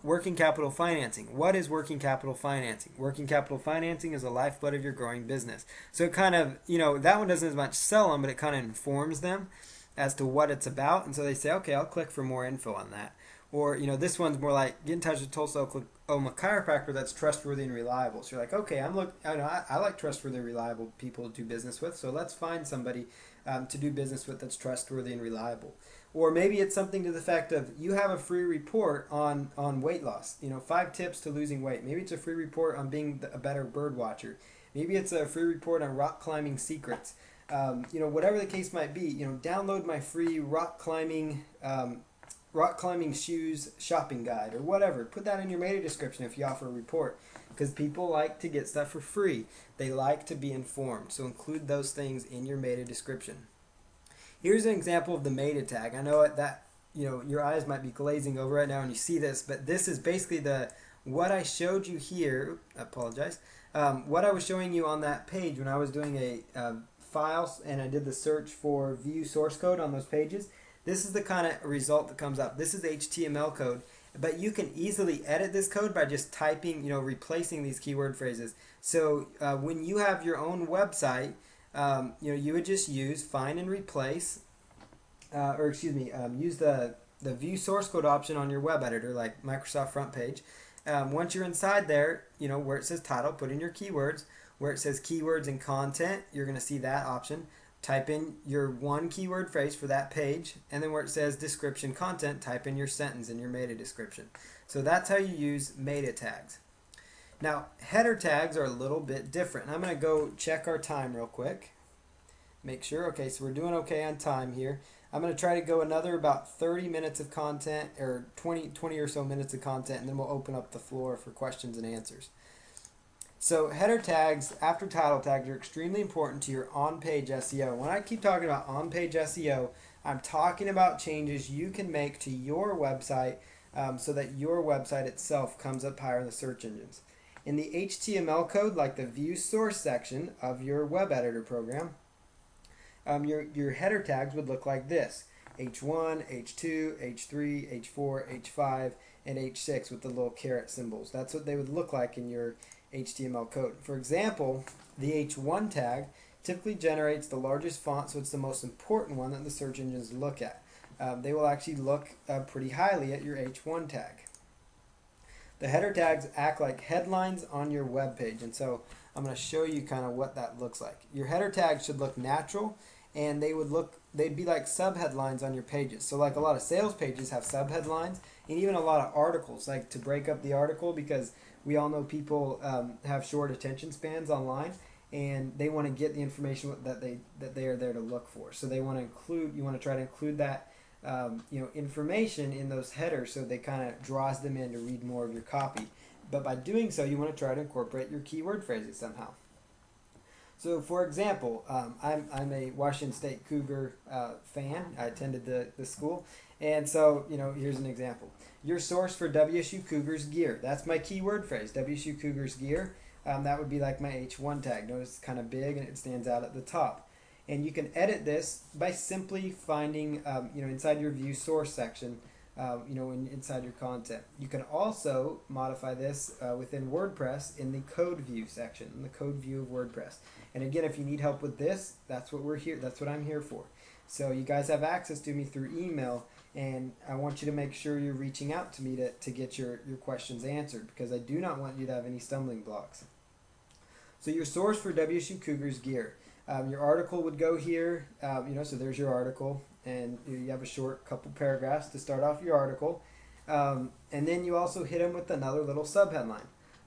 Working capital financing. What is working capital financing? Working capital financing is the lifeblood of your growing business. So it kind of, that one doesn't as much sell them, but it kind of informs them as to what it's about. And so they say, okay, I'll click for more info on that. Or, this one's more like, get in touch with Tulsa, Oklahoma chiropractor that's trustworthy and reliable. So you're like, okay, I like trustworthy and reliable people to do business with, so let's find somebody to do business with that's trustworthy and reliable. Or maybe it's something to the effect of, you have a free report on weight loss, 5 tips to losing weight. Maybe it's a free report on being a better bird watcher. Maybe it's a free report on rock climbing secrets. Whatever the case might be, download my free rock climbing shoes shopping guide or whatever. Put that in your meta description if you offer a report, because people like to get stuff for free. They like to be informed. So include those things in your meta description. Here's an example of the meta tag. I know that your eyes might be glazing over right now when you see this, but this is basically what I showed you here. I apologize. What I was showing you on that page when I was doing a file and I did the search for view source code on those pages. This is the kind of result that comes up. This is HTML code, but you can easily edit this code by just typing, replacing these keyword phrases. So when you have your own website, you would just use find and replace, use the view source code option on your web editor, like Microsoft Front Page. Once you're inside there, where it says title, put in your keywords. Where it says keywords and content, you're going to see that option. Type in your one keyword phrase for that page, and then where it says description content, type in your sentence in your meta description. So that's how you use meta tags. Now, header tags are a little bit different. I'm going to go check our time real quick. Make sure. Okay, so we're doing okay on time here. I'm going to try to go another about 30 minutes of content, or 20 or so minutes of content, and then we'll open up the floor for questions and answers. So header tags after title tags are extremely important to your on-page SEO. When I keep talking about on-page SEO, I'm talking about changes you can make to your website so that your website itself comes up higher in the search engines. In the HTML code, like the view source section of your web editor program, your header tags would look like this: H1, H2, H3, H4, H5, and H6 with the little caret symbols. That's what they would look like in your HTML code. For example, the H1 tag typically generates the largest font, so it's the most important one that the search engines look at. They will actually look pretty highly at your H1 tag. The header tags act like headlines on your web page, and so I'm going to show you kind of what that looks like. Your header tags should look natural, and they'd be like subheadlines on your pages. So like a lot of sales pages have subheadlines, and even a lot of articles, like to break up the article, because we all know people have short attention spans online, and they want to get the information that they are there to look for. So you want to try to include that information in those headers, so they kind of draws them in to read more of your copy. But by doing so, you want to try to incorporate your keyword phrases somehow. So, for example, I'm a Washington State Cougar fan. I attended the school, and so here's an example. Your source for WSU Cougars gear. That's my keyword phrase. WSU Cougars gear. That would be like my H1 tag. Notice it's kind of big and it stands out at the top. And you can edit this by simply finding, inside your view source section, inside your content. You can also modify this within WordPress in the code view section, in the code view of WordPress. And again, if you need help with this, that's what we're here. That's what I'm here for. So you guys have access to me through email, and I want you to make sure you're reaching out to me to get your questions answered, because I do not want you to have any stumbling blocks. So your source for WSU Cougars gear. Your article would go here, so there's your article, and you have a short couple paragraphs to start off your article. And then you also hit them with another little subheadline.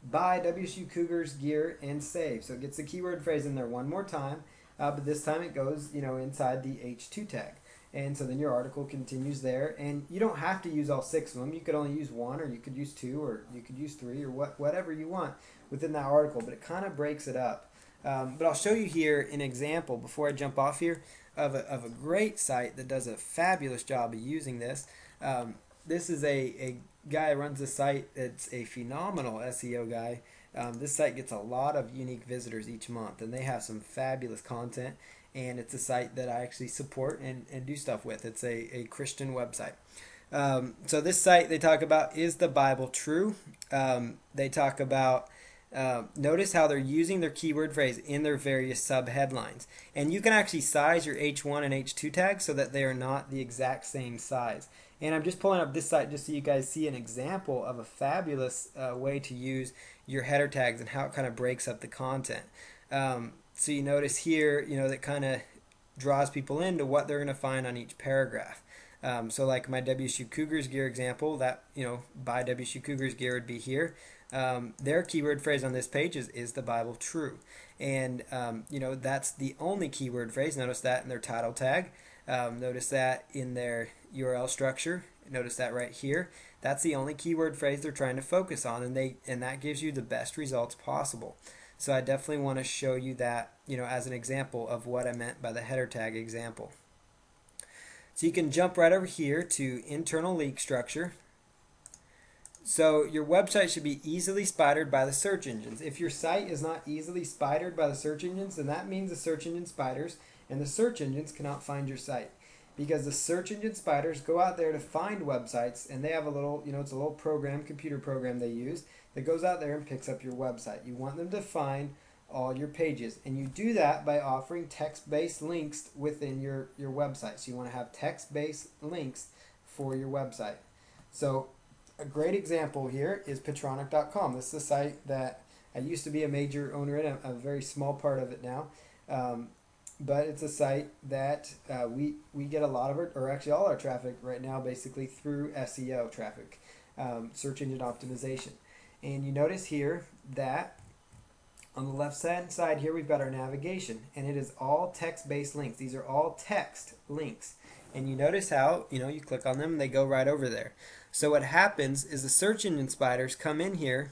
Buy WSU Cougars gear and save. So it gets the keyword phrase in there one more time, but this time it goes, inside the H2 tag. And so then your article continues there, and you don't have to use all 6 of them. You could only use 1, or you could use 2, or you could use 3, or whatever you want within that article, but it kind of breaks it up. But I'll show you here an example before I jump off here of a great site that does a fabulous job of using this. This is a guy who runs the site. It's a phenomenal SEO guy. This site gets a lot of unique visitors each month, and they have some fabulous content, and it's a site that I actually support and do stuff with. It's a Christian website. So this site, they talk about, is the Bible true? They talk about notice how they're using their keyword phrase in their various sub-headlines. And you can actually size your H1 and H2 tags so that they are not the exact same size. And I'm just pulling up this site just so you guys see an example of a fabulous way to use your header tags and how it kind of breaks up the content. So you notice here, that kind of draws people into what they're going to find on each paragraph. So like my WSU Cougars gear example, that, buy WSU Cougars gear would be here. Their keyword phrase on this page is the Bible true? And, that's the only keyword phrase. Notice that in their title tag. Notice that in their URL structure. Notice that right here. That's the only keyword phrase they're trying to focus on, and that gives you the best results possible. So I definitely want to show you that, as an example of what I meant by the header tag example. So you can jump right over here to internal link structure. So your website should be easily spidered by the search engines. If your site is not easily spidered by the search engines, then that means the search engine spiders and the search engines cannot find your site. Because the search engine spiders go out there to find websites, and they have a little, it's a little program, computer program they use that goes out there and picks up your website. You want them to find all your pages, and you do that by offering text-based links within your website. So you want to have text-based links for your website. So a great example here is Patronic.com. This is a site that I used to be a major owner in. I'm a very small part of it now. But it's a site that we get a lot of it, or actually all our traffic right now, basically through SEO traffic, search engine optimization. And you notice here that on the left hand side here we've got our navigation, and it is all text-based links. These are all text links. And you notice how, you click on them and they go right over there. So what happens is the search engine spiders come in here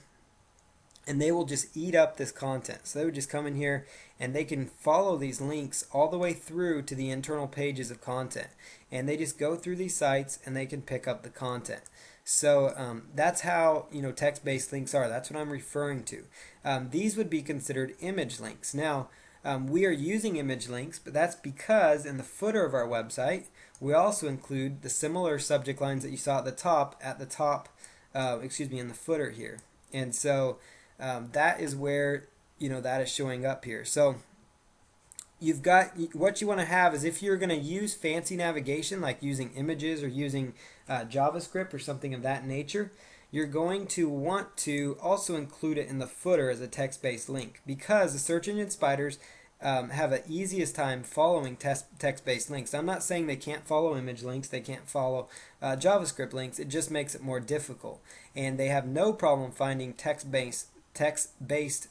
and they will just eat up this content. So they would just come in here and they can follow these links all the way through to the internal pages of content. And they just go through these sites and they can pick up the content. So that's how text-based links are. That's what I'm referring to. These would be considered image links. Now, we are using image links, but that's because in the footer of our website, we also include the similar subject lines that you saw at the top, in the footer here. And so that is where, that is showing up here. So you've got, what you want to have is, if you're going to use fancy navigation, like using images or using JavaScript or something of that nature, you're going to want to also include it in the footer as a text-based link, because the search engine spiders have the easiest time following text-based links. I'm not saying they can't follow image links, they can't follow JavaScript links, it just makes it more difficult. And they have no problem finding text-based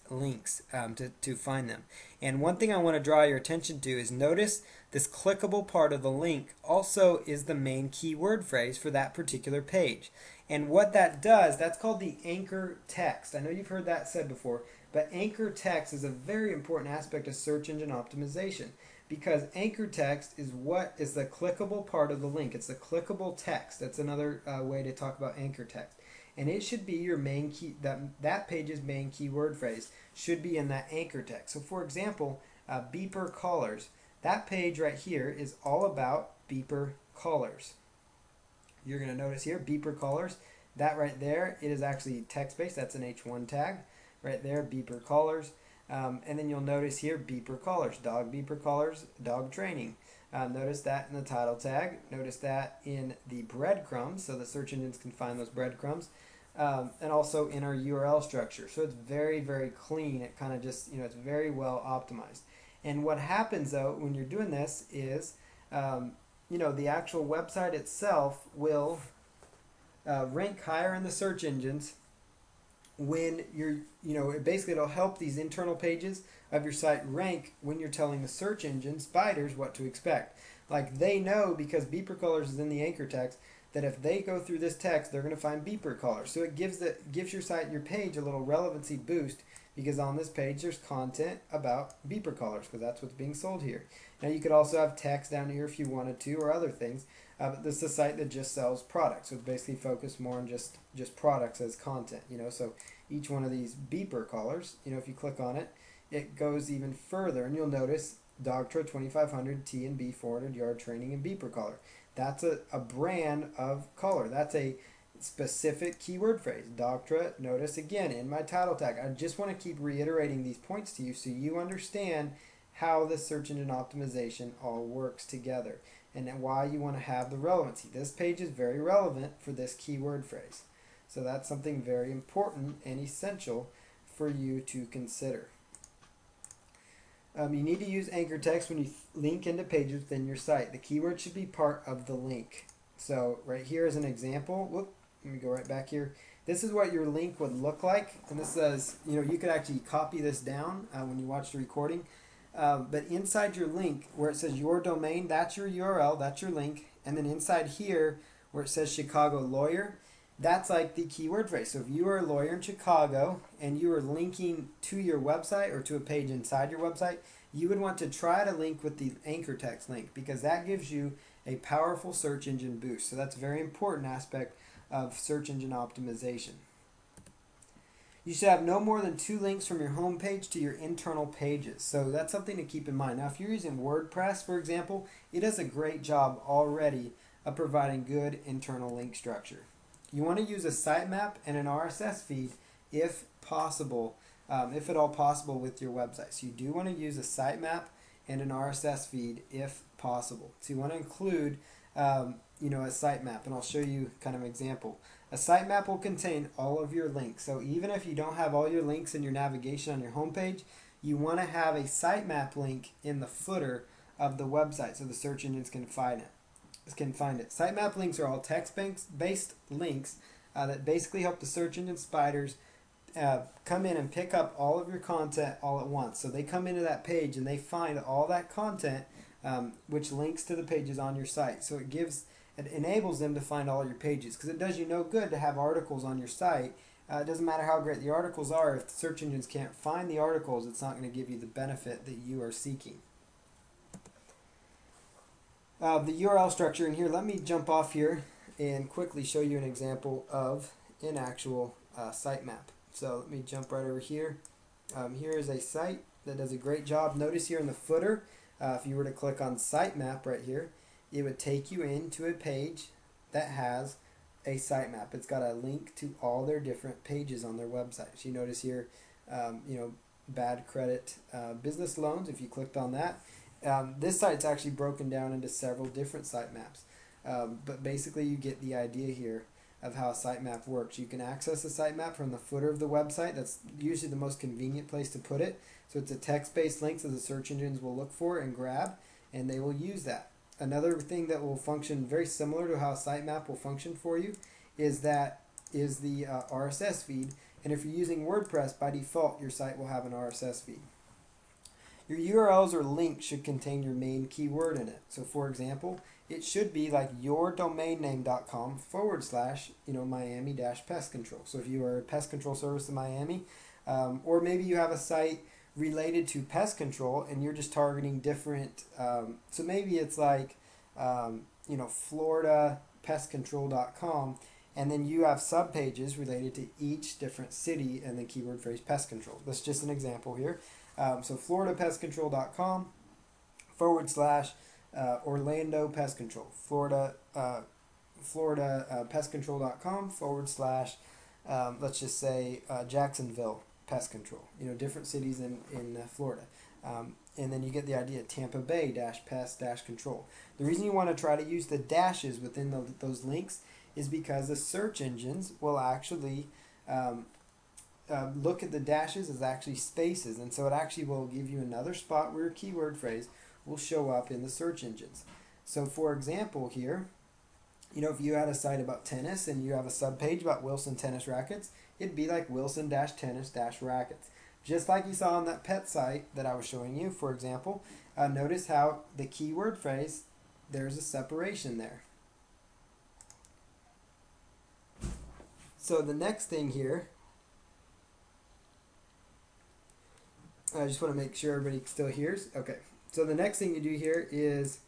links to find them. And one thing I want to draw your attention to is, notice this clickable part of the link also is the main keyword phrase for that particular page. And what that does, that's called the anchor text. I know you've heard that said before, but anchor text is a very important aspect of search engine optimization, because anchor text is what is the clickable part of the link. It's the clickable text. That's another way to talk about anchor text. And it should be your main key, that page's main keyword phrase should be in that anchor text. So for example, beeper callers. That page right here is all about beeper callers. You're going to notice here beeper callers. That right there, it is actually text-based. That's an H1 tag right there, beeper callers. And then you'll notice here beeper callers, dog beeper callers, dog training. Notice that in the title tag. Notice that in the breadcrumbs, so the search engines can find those breadcrumbs. And also in our URL structure. So it's very, very clean. It kind of just, it's very well optimized. And what happens though when you're doing this is, the actual website itself will rank higher in the search engines when you're, basically it'll help these internal pages of your site rank when you're telling the search engine spiders what to expect. Like they know, because beeper colors is in the anchor text, that if they go through this text, they're going to find beeper colors. So it gives your site, your page, a little relevancy boost, because on this page there's content about beeper colors, because that's what's being sold here. Now you could also have text down here if you wanted to, or other things. But this is a site that just sells products, so it's basically focused more on just products as content. So each one of these beeper colors, if you click on it, it goes even further, and you'll notice Dogtra 2500 T and B 400 yard training and beeper collar. That's a brand of color. That's a specific keyword phrase. Dogtra, notice again in my title tag. I just want to keep reiterating these points to you so you understand how the search engine optimization all works together and why you want to have the relevancy. This page is very relevant for this keyword phrase. So that's something very important and essential for you to consider. You need to use anchor text when you link into pages within your site. The keyword should be part of the link. So right here is an example. Whoop, let me go right back here. This is what your link would look like. And this says, you could actually copy this down when you watch the recording. But inside your link, where it says your domain, that's your URL, that's your link. And then inside here, where it says Chicago Lawyer, that's like the keyword phrase. So if you are a lawyer in Chicago and you are linking to your website or to a page inside your website, you would want to try to link with the anchor text link, because that gives you a powerful search engine boost. So that's a very important aspect of search engine optimization. You should have no more than 2 links from your home page to your internal pages. So that's something to keep in mind. Now if you're using WordPress, for example, it does a great job already of providing good internal link structure. You want to use a sitemap and an RSS feed if possible, if at all possible with your website. So you do want to use a sitemap and an RSS feed if possible. So you want to include a sitemap, and I'll show you kind of an example. A sitemap will contain all of your links. So even if you don't have all your links in your navigation on your homepage, you want to have a sitemap link in the footer of the website so the search engines can find it. Sitemap links are all text-based links that basically help the search engine spiders come in and pick up all of your content all at once. So they come into that page and they find all that content, which links to the pages on your site. So it enables them to find all your pages, because it does you no good to have articles on your site. It doesn't matter how great the articles are. If the search engines can't find the articles, it's not going to give you the benefit that you are seeking. The URL structure in here, let me jump off here and quickly show you an example of an actual sitemap. So let me jump right over here. Here is a site that does a great job. Notice here in the footer, if you were to click on sitemap right here, it would take you into a page that has a sitemap. It's got a link to all their different pages on their website. So you notice here, bad credit business loans. If you clicked on that, this site's actually broken down into several different sitemaps. But basically you get the idea here of how a sitemap works. You can access a sitemap from the footer of the website. That's usually the most convenient place to put it. So it's a text-based link that the search engines will look for and grab, and they will use that. Another thing that will function very similar to how a sitemap will function for you is the RSS feed. And if you're using WordPress, by default, your site will have an RSS feed. Your URLs or links should contain your main keyword in it. So for example, it should be like yourdomainname.com / Miami-pest control. So if you are a pest control service in Miami, or maybe you have a site related to pest control and you're just targeting different, so maybe it's like, floridapestcontrol.com, and then you have subpages related to each different city and the keyword phrase pest control. That's just an example here. So floridapestcontrol.com / Orlando Pest Control. Florida FloridaPestControl.com / let's just say Jacksonville Pest Control. Different cities in Florida. And then you get the idea, Tampa Bay pest control. The reason you want to try to use the dashes within those links is because the search engines will actually look at the dashes as actually spaces, and so it actually will give you another spot where your keyword phrase will show up in the search engines. So for example here, if you had a site about tennis and you have a subpage about Wilson tennis rackets, it'd be like Wilson-tennis-rackets. Just like you saw on that pet site that I was showing you, for example, notice how the keyword phrase, there's a separation there. So the next thing here, I just want to make sure everybody still hears. Okay, so the next thing you do here is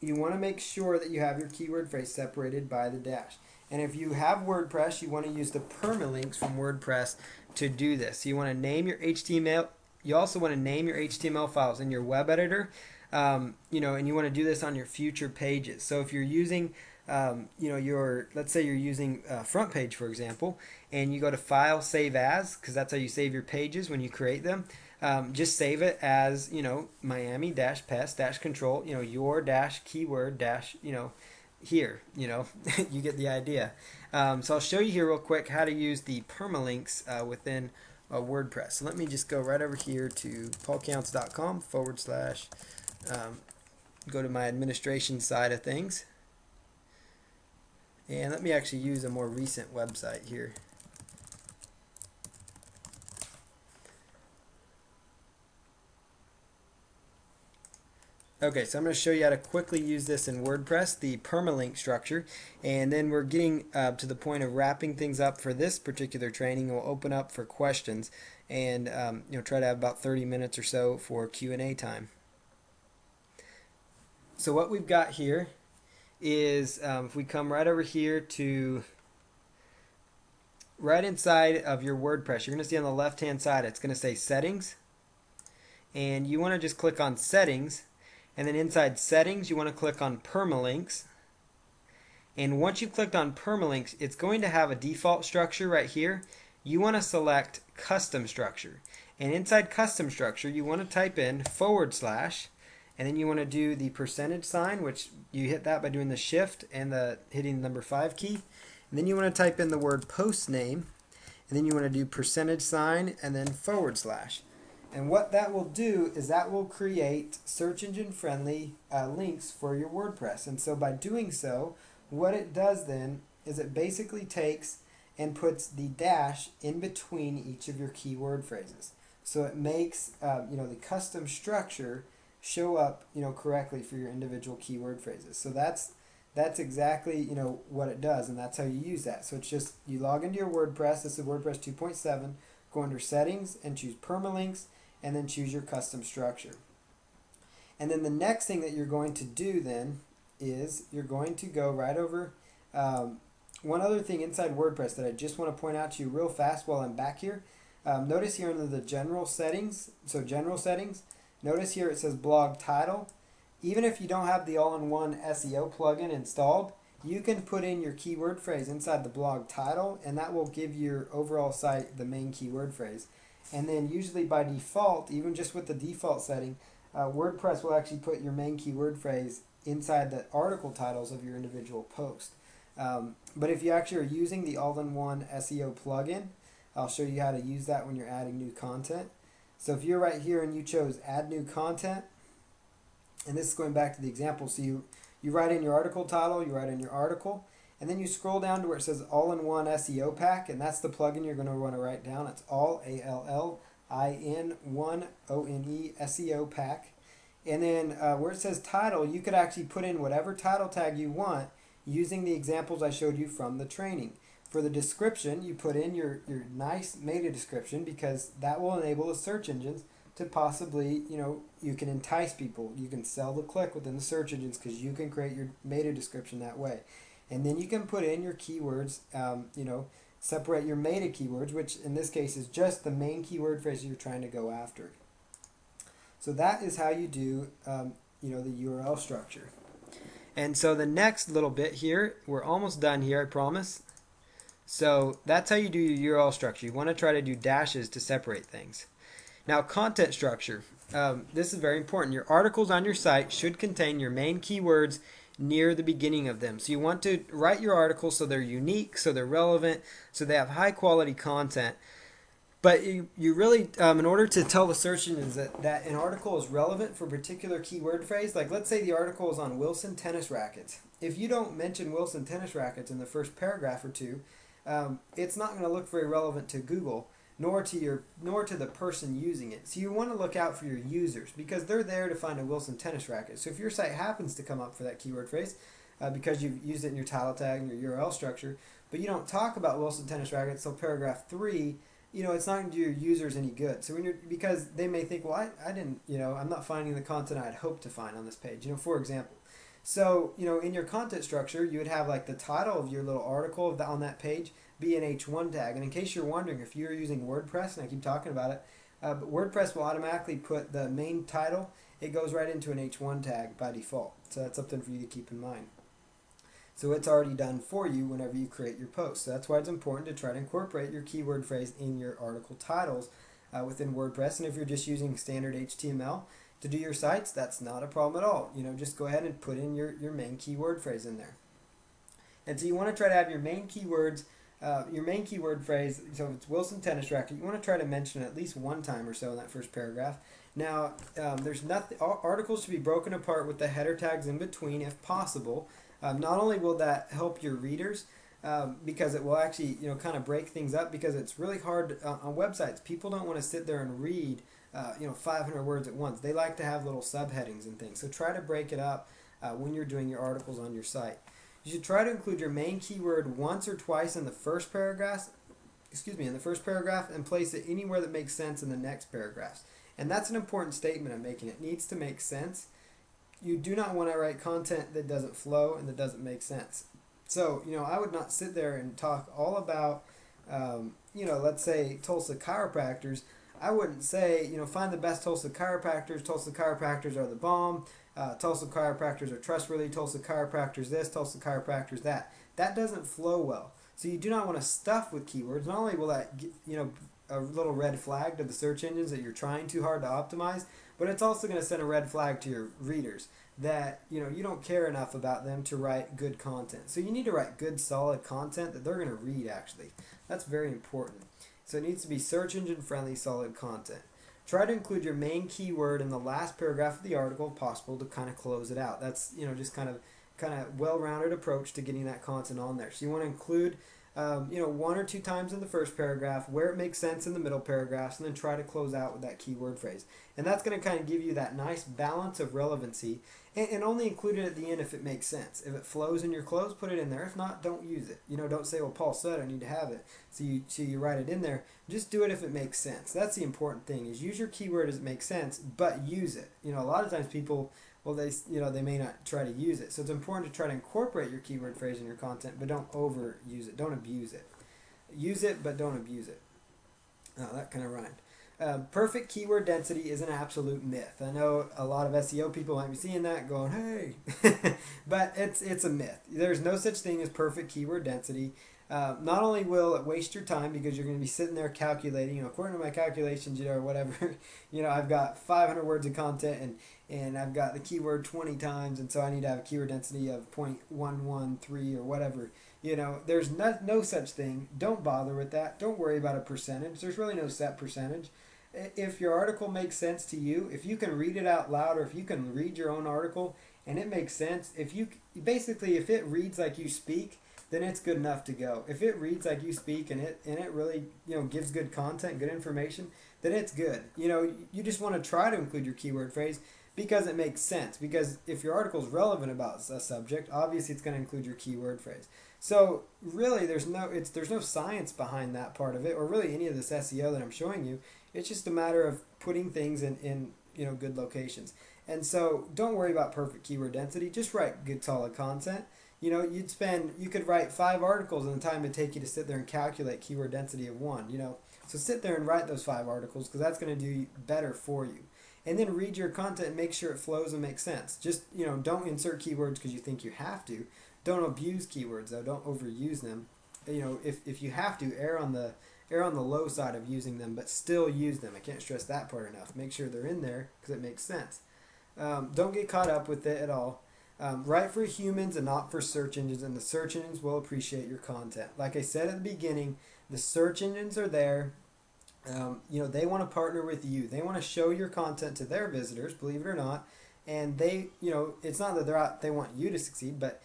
you want to make sure that you have your keyword phrase separated by the dash. And if you have WordPress, you want to use the permalinks from WordPress to do this. So you want to name your HTML. You also want to name your HTML files in your web editor. And you want to do this on your future pages. So if you're using, let's say you're using front page, for example, and you go to File, Save As, because that's how you save your pages when you create them. Just save it as, Miami-pest-control, your-keyword- here, you get the idea. So I'll show you here real quick how to use the permalinks within WordPress. So let me just go right over here to paulcounts.com / go to my administration side of things. And let me actually use a more recent website here. Okay, so I'm going to show you how to quickly use this in WordPress, the permalink structure, and then we're getting to the point of wrapping things up for this particular training. We'll open up for questions and try to have about 30 minutes or so for Q&A time. So what we've got here is if we come right over here to right inside of your WordPress, you're going to see on the left hand side it's going to say Settings, and you want to just click on Settings. And then inside Settings, you want to click on Permalinks. And once you've clicked on Permalinks, it's going to have a default structure right here. You want to select Custom Structure. And inside Custom Structure, you want to type in / and then you want to do the %, which you hit that by doing the Shift and hitting the number 5 key. And then you want to type in the word post name. And then you want to do % and then /. And what that will do is that will create search engine friendly links for your WordPress. And so by doing so, what it does then is it basically takes and puts the dash in between each of your keyword phrases. So it makes the custom structure show up correctly for your individual keyword phrases. So that's exactly what it does, and that's how you use that. So it's just you log into your WordPress. This is WordPress 2.7. Go under Settings and choose Permalinks, and then choose your custom structure. And then the next thing that you're going to do then is you're going to go right over one other thing inside WordPress that I just want to point out to you real fast while I'm back here. Notice here under the general settings, notice here it says blog title. Even if you don't have the all-in-one SEO plugin installed, you can put in your keyword phrase inside the blog title, and that will give your overall site the main keyword phrase. And then usually by default, even just with the default setting, WordPress will actually put your main keyword phrase inside the article titles of your individual post. But if you actually are using the all-in-one SEO plugin, I'll show you how to use that when you're adding new content. So if you're right here and you chose add new content, and this is going back to the example, so you write in your article title, you write in your article, and then you scroll down to where it says all-in-one SEO pack, and that's the plugin you're going to want to write down. It's all-in-one-ONE SEO pack. And then where it says title, you could actually put in whatever title tag you want using the examples I showed you from the training. For the description, you put in your nice meta description, because that will enable the search engines to possibly, you can entice people. You can sell the click within the search engines because you can create your meta description that way. And then you can put in your keywords, separate your meta keywords, which in this case is just the main keyword phrase you're trying to go after. So that is how you do, the URL structure. And so the next little bit here, we're almost done here, I promise. So that's how you do your URL structure. You want to try to do dashes to separate things. Now, content structure. This is very important. Your articles on your site should contain your main keywords near the beginning of them. So you want to write your articles so they're unique, so they're relevant, so they have high quality content. But you really, in order to tell the search engines that an article is relevant for a particular keyword phrase, like let's say the article is on Wilson tennis rackets. If you don't mention Wilson tennis rackets in the first paragraph or two, it's not going to look very relevant to Google, nor to the person using it. So you want to look out for your users because they're there to find a Wilson tennis racket. So if your site happens to come up for that keyword phrase, because you've used it in your title tag and your URL structure, but you don't talk about Wilson tennis rackets till paragraph 3, it's not going to do your users any good. So because they may think, well, I didn't, I'm not finding the content I'd hoped to find on this page, for example. So, in your content structure, you would have like the title of your little article on that page be an H1 tag. And in case you're wondering, if you're using WordPress, and I keep talking about it, but WordPress will automatically put the main title, it goes right into an H1 tag by default. So that's something for you to keep in mind. So it's already done for you whenever you create your post. So that's why it's important to try to incorporate your keyword phrase in your article titles within WordPress. And if you're just using standard HTML to do your sites, that's not a problem at all. Just go ahead and put in your main keyword phrase in there. And so you want to try to have your main keywords, your main keyword phrase, so if it's Wilson tennis racket, you want to try to mention it at least one time or so in that first paragraph. Now, there's nothing. Articles should be broken apart with the header tags in between if possible. Not only will that help your readers, because it will actually kind of break things up, because it's really hard on websites. People don't want to sit there and read 500 words at once. They like to have little subheadings and things. So try to break it up when you're doing your articles on your site. You should try to include your main keyword once or twice in the first paragraph, and place it anywhere that makes sense in the next paragraphs. And that's an important statement I'm making. It needs to make sense. You do not want to write content that doesn't flow and that doesn't make sense. So, I would not sit there and talk all about, let's say Tulsa chiropractors. I wouldn't say, find the best Tulsa chiropractors. Tulsa chiropractors are the bomb. Tulsa chiropractors are trustworthy. Tulsa chiropractors this. Tulsa chiropractors that. That doesn't flow well. So you do not want to stuff with keywords. Not only will that get, a little red flag to the search engines that you're trying too hard to optimize, but it's also going to send a red flag to your readers that you don't care enough about them to write good content. So you need to write good, solid content that they're going to read, actually. That's very important. So it needs to be search engine friendly, solid content. Try to include your main keyword in the last paragraph of the article if possible to kind of close it out. That's just kind of well-rounded approach to getting that content on there. So you want to include one or two times in the first paragraph, where it makes sense in the middle paragraphs, and then try to close out with that keyword phrase. And that's going to kind of give you that nice balance of relevancy, and only include it at the end if it makes sense. If it flows in your close, put it in there. If not, don't use it. Don't say, well, Paul said I need to have it, so you write it in there. Just do it if it makes sense. That's the important thing, is use your keyword as it makes sense, but use it. A lot of times people, well, they may not try to use it. So it's important to try to incorporate your keyword phrase in your content, but don't overuse it. Don't abuse it. Use it, but don't abuse it. Oh, that kind of rhymed. Perfect keyword density is an absolute myth. I know a lot of SEO people might be seeing that going, hey, but it's a myth. There's no such thing as perfect keyword density. Not only will it waste your time because you're going to be sitting there calculating, according to my calculations, or whatever, I've got 500 words of content and I've got the keyword 20 times, and so I need to have a keyword density of 0.113 or whatever. There's no such thing. Don't bother with that. Don't worry about a percentage. There's really no set percentage. If your article makes sense to you, if you can read it out loud, or if you can read your own article and it makes sense, if it reads like you speak, then it's good enough to go. If it reads like you speak and it really gives good content, good information, then it's good. You just want to try to include your keyword phrase because it makes sense. Because if your article is relevant about a subject, obviously it's going to include your keyword phrase. So really, there's no science behind that part of it, or really any of this SEO that I'm showing you. It's just a matter of putting things in good locations. And so don't worry about perfect keyword density. Just write good, solid content. You could write 5 articles in the time it'd take you to sit there and calculate keyword density of one. So sit there and write those 5 articles, because that's going to do better for you. and then read your content and make sure it flows and makes sense. Just, don't insert keywords because you think you have to. Don't abuse keywords though. Don't overuse them. If you have to, err on the low side of using them, but still use them. I can't stress that part enough. Make sure they're in there because it makes sense. Don't get caught up with it at all. Write for humans and not for search engines, and the search engines will appreciate your content. Like I said at the beginning, the search engines are there. They want to partner with you. They want to show your content to their visitors, believe it or not. And it's not that they want you to succeed, but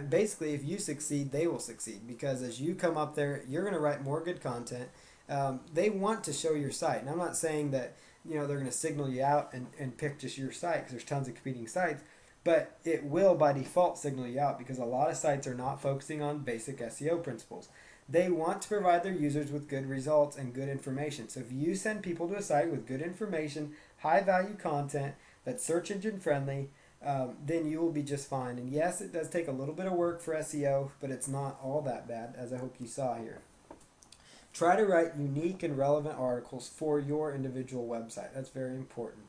basically, if you succeed, they will succeed, because as you come up there, you're going to write more good content. They want to show your site, and I'm not saying that they're going to signal you out and pick just your site, because there's tons of competing sites, but it will by default signal you out, because a lot of sites are not focusing on basic SEO principles. They want to provide their users with good results and good information. So if you send people to a site with good information, high value content that's search engine friendly, then you will be just fine. And yes, it does take a little bit of work for SEO, but it's not all that bad, as I hope you saw here. Try to write unique and relevant articles for your individual website. That's very important.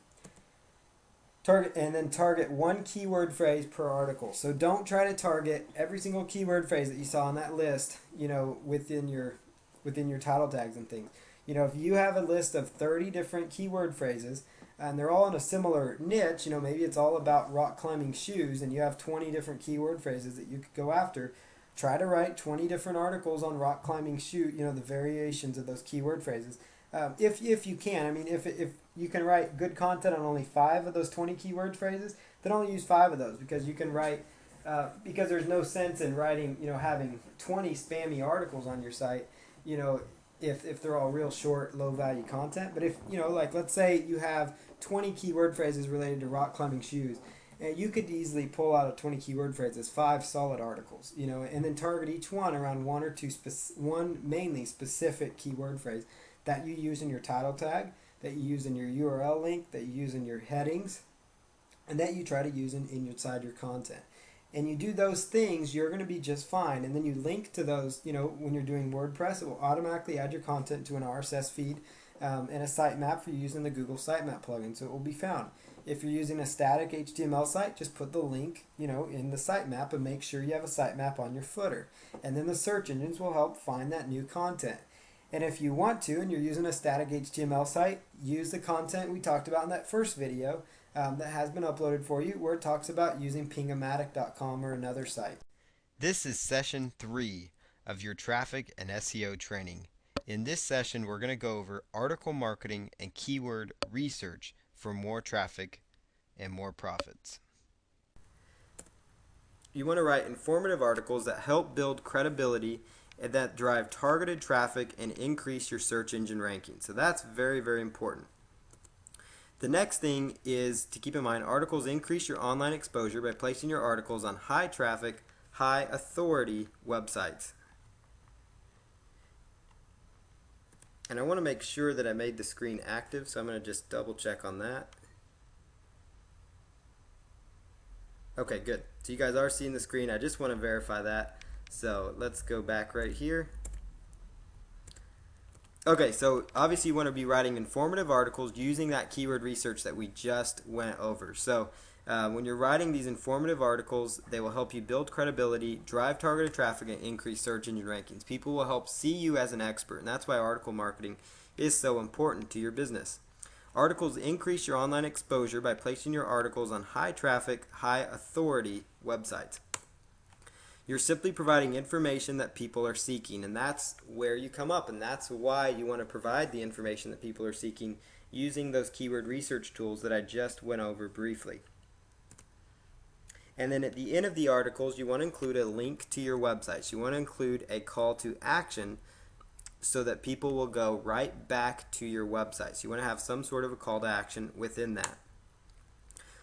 Target one keyword phrase per article. So don't try to target every single keyword phrase that you saw on that list, within your title tags and things. If you have a list of 30 different keyword phrases, and they're all in a similar niche, maybe it's all about rock climbing shoes, and you have 20 different keyword phrases that you could go after. Try to write 20 different articles on rock climbing shoe, the variations of those keyword phrases. If you can, if you can write good content on only 5 of those 20 keyword phrases, then only use 5 of those, because you can write, because there's no sense in writing, having 20 spammy articles on your site, if they're all real short, low value content. But if, like let's say you have 20 keyword phrases related to rock climbing shoes, and you could easily pull out of 20 keyword phrases 5 solid articles, and then target each one around one or two, one mainly specific keyword phrase that you use in your title tag, that you use in your URL link, that you use in your headings, and that you try to use inside your content. And you do those things, you're going to be just fine. And then you link to those, when you're doing WordPress, it will automatically add your content to an RSS feed and a sitemap for you using the Google Sitemap plugin, so it will be found. If you're using a static HTML site, just put the link, in the sitemap, and make sure you have a sitemap on your footer. And then the search engines will help find that new content. And if you want to, and you're using a static HTML site, use the content we talked about in that first video that has been uploaded for you, where it talks about using Pingamatic.com or another site. This is session 3 of your traffic and SEO training. In this session, we're going to go over article marketing and keyword research for more traffic and more profits. You want to write informative articles that help build credibility and that drive targeted traffic and increase your search engine ranking. So that's very, very important. The next thing is to keep in mind, articles increase your online exposure by placing your articles on high traffic, high authority websites. And I want to make sure that I made the screen active, so I'm going to just double check on that. Okay, good. So you guys are seeing the screen. I just want to verify that. So let's go back right here. Okay, so obviously you want to be writing informative articles using that keyword research that we just went over. So when you're writing these informative articles, they will help you build credibility, drive targeted traffic, and increase search engine rankings. People will help see you as an expert, and that's why article marketing is so important to your business. Articles increase your online exposure by placing your articles on high traffic, high authority websites. You're simply providing information that people are seeking, and that's where you come up, and that's why you want to provide the information that people are seeking using those keyword research tools that I just went over briefly. And then at the end of the articles, you want to include a link to your websites. You want to include a call to action so that people will go right back to your websites. You want to have some sort of a call to action within that.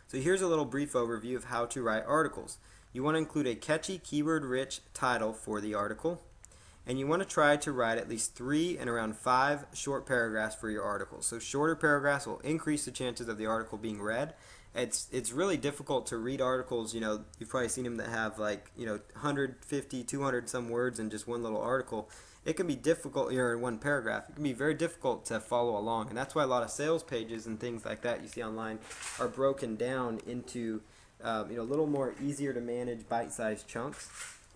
So here's a little brief overview of how to write articles. You want to include a catchy, keyword-rich title for the article, and you want to try to write at least 3 and around 5 short paragraphs for your article. So shorter paragraphs will increase the chances of the article being read. It's really difficult to read articles, you've probably seen them that have 150, 200 some words in just one little article, it can be difficult here in one paragraph. It can be very difficult to follow along, and that's why a lot of sales pages and things like that you see online are broken down into a little more easier to manage bite-sized chunks.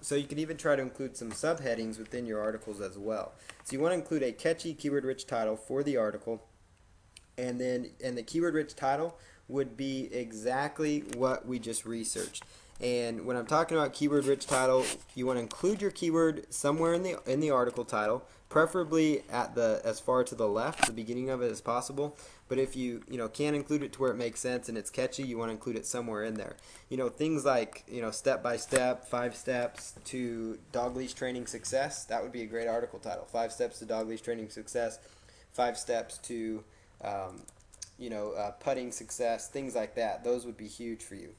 So you can even try to include some subheadings within your articles as well. So you want to include a catchy keyword-rich title for the article, and the keyword-rich title would be exactly what we just researched. And when I'm talking about keyword-rich title, you want to include your keyword somewhere in the article title, preferably at the as far to the left, the beginning of it as possible. But if you can't include it to where it makes sense and it's catchy, you want to include it somewhere in there. Things like step by step, 5 steps to dog leash training success. That would be a great article title. 5 steps to dog leash training success. 5 steps to putting success. Things like that. Those would be huge for you.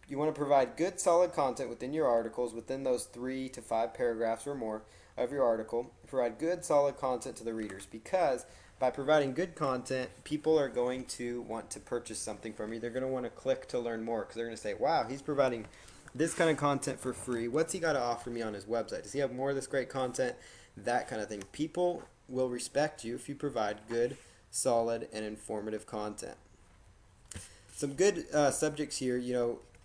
You want to provide good, solid content within your articles, within those 3 to 5 paragraphs or more of your article. Provide good, solid content to the readers, because by providing good content, people are going to want to purchase something from you. They're going to want to click to learn more, because they're going to say, wow, he's providing this kind of content for free. What's he got to offer me on his website? Does he have more of this great content? That kind of thing. People will respect you if you provide good, solid, and informative content. Some good subjects here,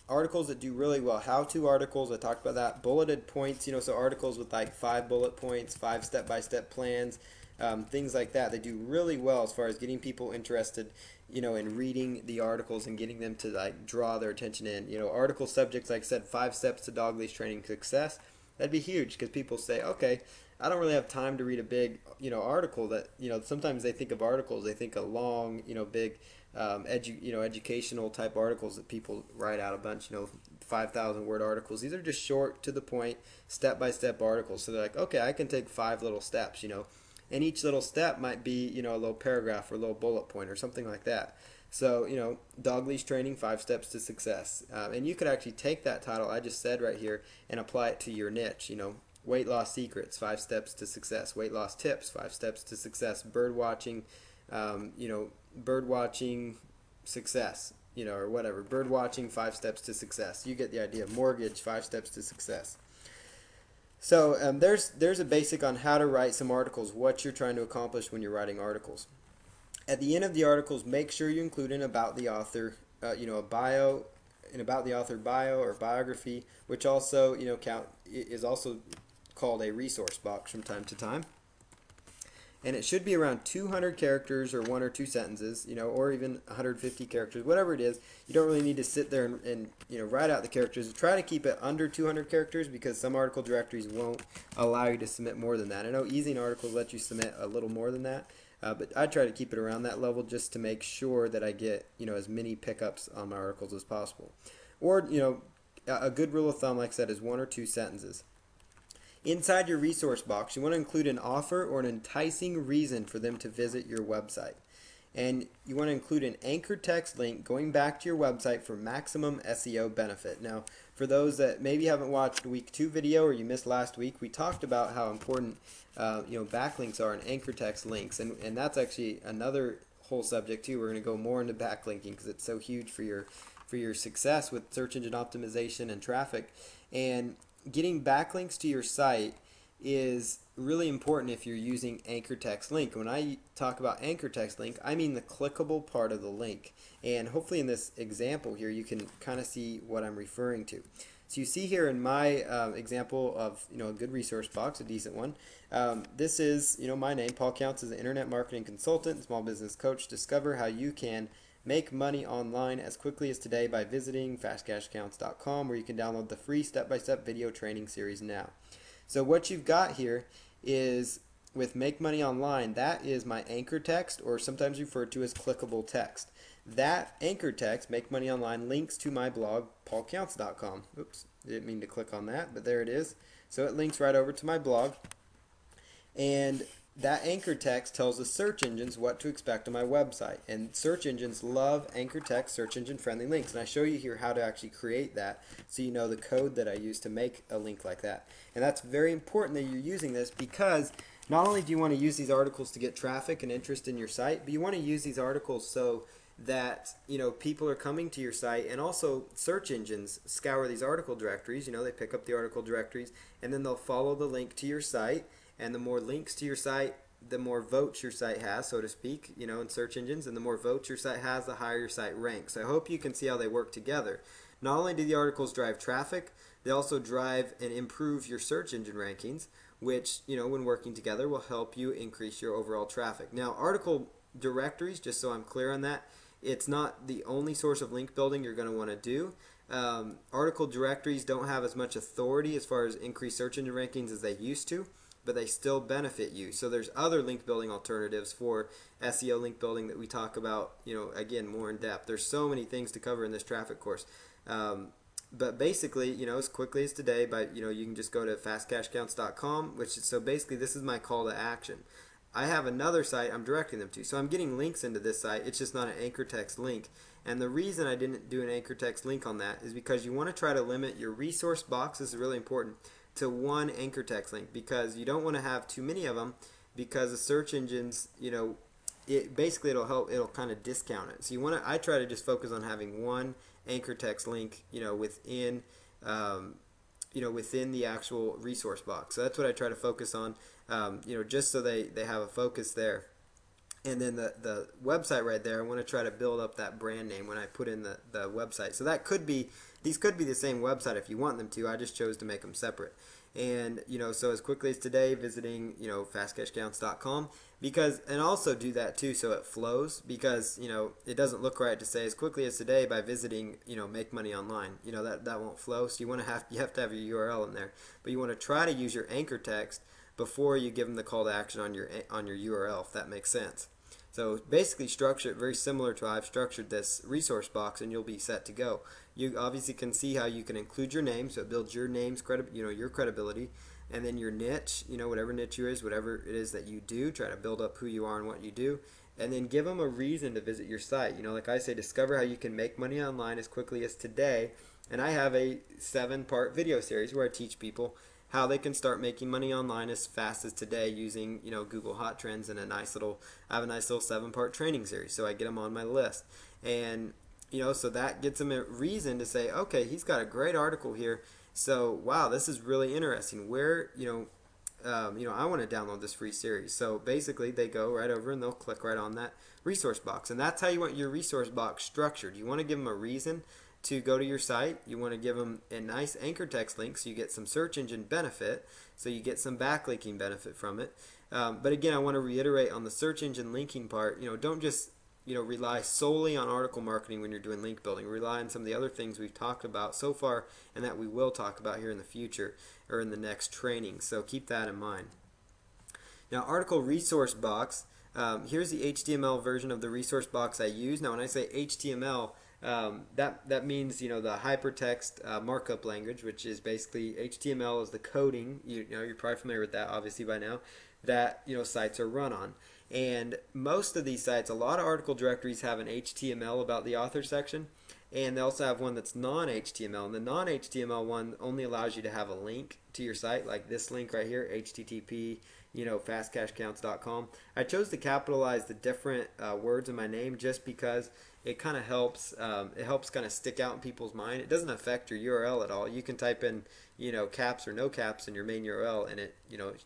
articles that do really well. How-to articles, I talked about that. Bulleted points, so articles with like 5 bullet points, 5 step-by-step plans, things like that. They do really well as far as getting people interested, in reading the articles and getting them to like draw their attention in. Article subjects, like I said, 5 steps to dog leash training success. That'd be huge, because people say, okay, I don't really have time to read a big, article that, sometimes they think of articles, they think of long, big, educational type articles that people write out a bunch, 5,000 word articles. These are just short, to the point, step-by-step articles. So they're like, okay, I can take 5 little steps, and each little step might be, a little paragraph or a little bullet point or something like that. So, dog leash training, 5 steps to success. And you could actually take that title I just said right here and apply it to your niche, weight loss secrets, 5 steps to success. Weight loss tips, 5 steps to success. Bird watching, bird watching success, or whatever. Bird watching, 5 steps to success. You get the idea. Mortgage, 5 steps to success. So there's a basic on how to write some articles, what you're trying to accomplish when you're writing articles. At the end of the articles, make sure you include an about the author, a bio, an about the author bio or biography, which also, is also called a resource box from time to time. And it should be around 200 characters or 1 or 2 sentences, or even 150 characters, whatever it is. You don't really need to sit there and write out the characters. Try to keep it under 200 characters, because some article directories won't allow you to submit more than that. I know Easing Articles let you submit a little more than that, but I try to keep it around that level, just to make sure that I get as many pickups on my articles as possible. Or a good rule of thumb, like I said, is 1 or 2 sentences. Inside your resource box, you want to include an offer or an enticing reason for them to visit your website. And you want to include an anchor text link going back to your website for maximum SEO benefit. Now, for those that maybe haven't watched week 2 video, or you missed last week, we talked about how important backlinks are and anchor text links. And that's actually another whole subject too. We're going to go more into backlinking, because it's so huge for your success with search engine optimization and traffic. And getting backlinks to your site is really important if you're using anchor text link. When I talk about anchor text link, I mean the clickable part of the link. And hopefully in this example here, you can kind of see what I'm referring to. So you see here in my example of a good resource box, a decent one. This is my name. Paul Counts is an internet marketing consultant, small business coach. Discover how you can make money online as quickly as today by visiting fastcashaccounts.com, where you can download the free step-by-step video training series now. So what you've got here is, with Make Money Online, that is my anchor text, or sometimes referred to as clickable text. That anchor text, Make Money Online, links to my blog, paulcounts.com. Oops, didn't mean to click on that, but there it is. So it links right over to my blog. And that anchor text tells the search engines what to expect on my website. And search engines love anchor text, search engine friendly links. And I show you here how to actually create that, so you know the code that I use to make a link like that. And that's very important that you're using this, because not only do you want to use these articles to get traffic and interest in your site, but you want to use these articles so that people are coming to your site, and also search engines scour these article directories. They pick up the article directories, and then they'll follow the link to your site, And the more links to your site, the more votes your site has, so to speak, in search engines, and the more votes your site has, the higher your site ranks. So I hope you can see how they work together. Not only do the articles drive traffic, they also drive and improve your search engine rankings, which, when working together, will help you increase your overall traffic. Now, article directories, just so I'm clear on that, it's not the only source of link building you're going to want to do. Article directories don't have as much authority as far as increased search engine rankings as they used to, but they still benefit you. So there's other link building alternatives for SEO link building that we talk about, again, more in depth. There's so many things to cover in this traffic course. But basically, as quickly as today, you can just go to fastcashcounts.com, so basically this is my call to action. I have another site I'm directing them to. So I'm getting links into this site. It's just not an anchor text link. And the reason I didn't do an anchor text link on that is because you want to try to limit your resource box, this is really important, to one anchor text link, because you don't want to have too many of them, because the search engines, it'll kind of discount it. So I try to just focus on having one anchor text link, within within the actual resource box. So that's what I try to focus on, just so they have a focus there. And then the website right there, I want to try to build up that brand name when I put in the website. So these could be the same website if you want them to. I just chose to make them separate. And, so as quickly as today, visiting, fastcashcounts.com, and also do that too so it flows, because, it doesn't look right to say as quickly as today by visiting, Make Money Online. That won't flow. So you have to have your URL in there. But you want to try to use your anchor text before you give them the call to action on your URL, if that makes sense. So basically structure it very similar to how I've structured this resource box, and you'll be set to go. You obviously can see how you can include your name, so it builds your name's your credibility, and then your niche, whatever niche you is, whatever it is that you do, try to build up who you are and what you do, and then give them a reason to visit your site. Like I say, discover how you can make money online as quickly as today, and I have a 7-part video series where I teach people how they can start making money online as fast as today using Google Hot Trends, and I have a nice little 7-part training series, so I get them on my list. And so that gets them a reason to say, okay, he's got a great article here, so wow, this is really interesting, where I want to download this free series. So basically they go right over and they'll click right on that resource box, and that's how you want your resource box structured. You want to give them a reason to go to your site. You want to give them a nice anchor text link so you get some search engine benefit, so you get some backlinking benefit from it. But again, I want to reiterate on the search engine linking part, don't just rely solely on article marketing when you're doing link building. Rely on some of the other things we've talked about so far, and that we will talk about here in the future or in the next training. So keep that in mind. Now, article resource box. Here's the HTML version of the resource box I use. Now, when I say HTML, that means the hypertext markup language, which is basically HTML is the coding. You're probably familiar with that, obviously, by now, that sites are run on. And most of these sites, a lot of article directories have an HTML about the author section, and they also have one that's non-HTML. And the non-HTML one only allows you to have a link to your site, like this link right here, http fastcashcounts.com. I chose to capitalize the different words in my name just because it kind of helps. It helps kind of stick out in people's mind. It doesn't affect your URL at all. You can type in caps or no caps in your main URL, and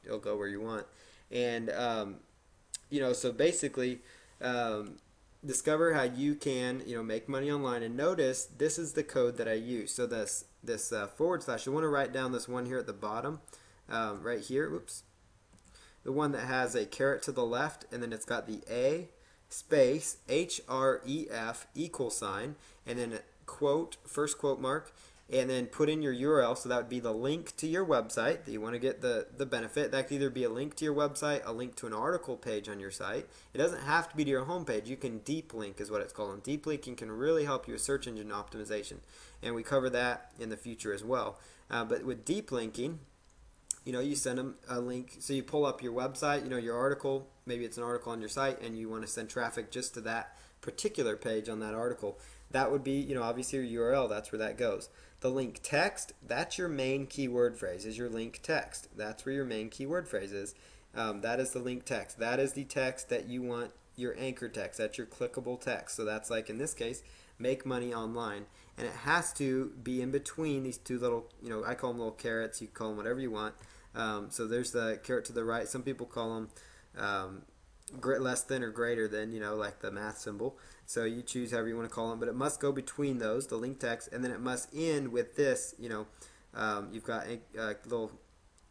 it'll go where you want. And so basically, discover how you can make money online. And notice this is the code that I use. So this forward slash, you want to write down this one here at the bottom, right here. Whoops. The one that has a caret to the left, and then it's got the A space href equal sign, and then a quote, first quote mark, and then put in your URL. So that would be the link to your website that you want to get the benefit. That could either be a link to your website, a link to an article page on your site. It doesn't have to be to your homepage. You can deep link is what it's called. And deep linking can really help you with search engine optimization, and we cover that in the future as well. But with deep linking, you send them a link. So you pull up your website, your article, maybe it's an article on your site, and you want to send traffic just to that particular page on that article. That would be, obviously your URL, that's where that goes. The link text, that's your main keyword phrase, is your link text. That's where your main keyword phrase is. That is the link text. That is the text that you want your anchor text. That's your clickable text. So that's like, in this case, make money online. And it has to be in between these two little, I call them little carrots, you call them whatever you want. So there's the caret to the right. Some people call them less than or greater than, like the math symbol. So you choose however you want to call them, but it must go between those, the link text, and then it must end with this. You've got a little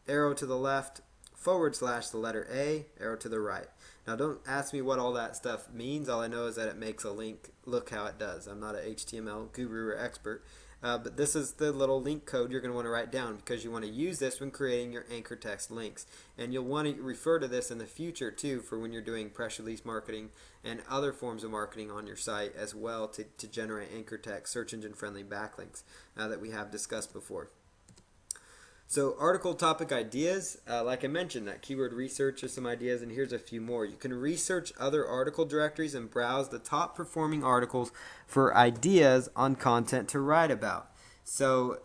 arrow to the left, / the letter A, arrow to the right. Now don't ask me what all that stuff means. All I know is that it makes a link look how it does. I'm not an HTML guru or expert. But this is the little link code you're going to want to write down, because you want to use this when creating your anchor text links. And you'll want to refer to this in the future too, for when you're doing press release marketing and other forms of marketing on your site as well, to generate anchor text, search engine friendly backlinks that we have discussed before. So article topic ideas, like I mentioned, that keyword research is some ideas, and here's a few more. You can research other article directories and browse the top performing articles for ideas on content to write about. So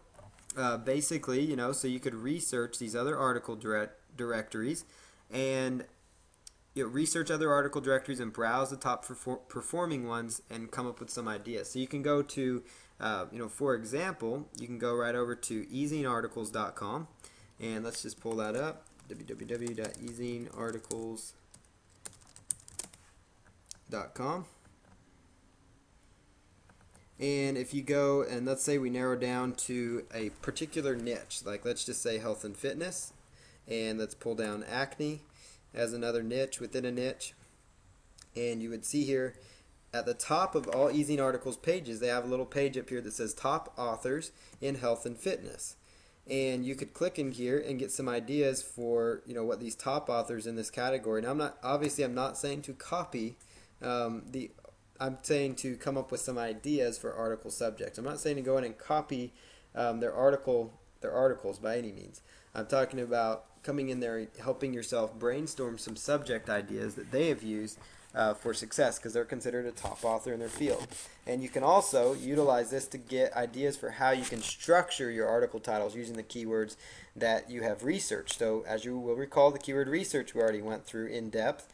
basically, so you could research these other article directories and research other article directories and browse the top performing ones and come up with some ideas. So you can go to, for example, you can go right over to ezinearticles.com, and let's just pull that up, www.ezinearticles.com. And if you go and let's say we narrow down to a particular niche, like let's just say health and fitness, and let's pull down acne as another niche within a niche, and you would see here at the top of all Ezine Articles pages, they have a little page up here that says top authors in health and fitness, and you could click in here and get some ideas for what these top authors in this category. Now I'm not saying to copy I'm saying to come up with some ideas for article subjects. I'm not saying to go in and copy their articles by any means. I'm talking about coming in there and helping yourself brainstorm some subject ideas that they have used for success, because they're considered a top author in their field. And you can also utilize this to get ideas for how you can structure your article titles using the keywords that you have researched. So as you will recall, the keyword research we already went through in depth.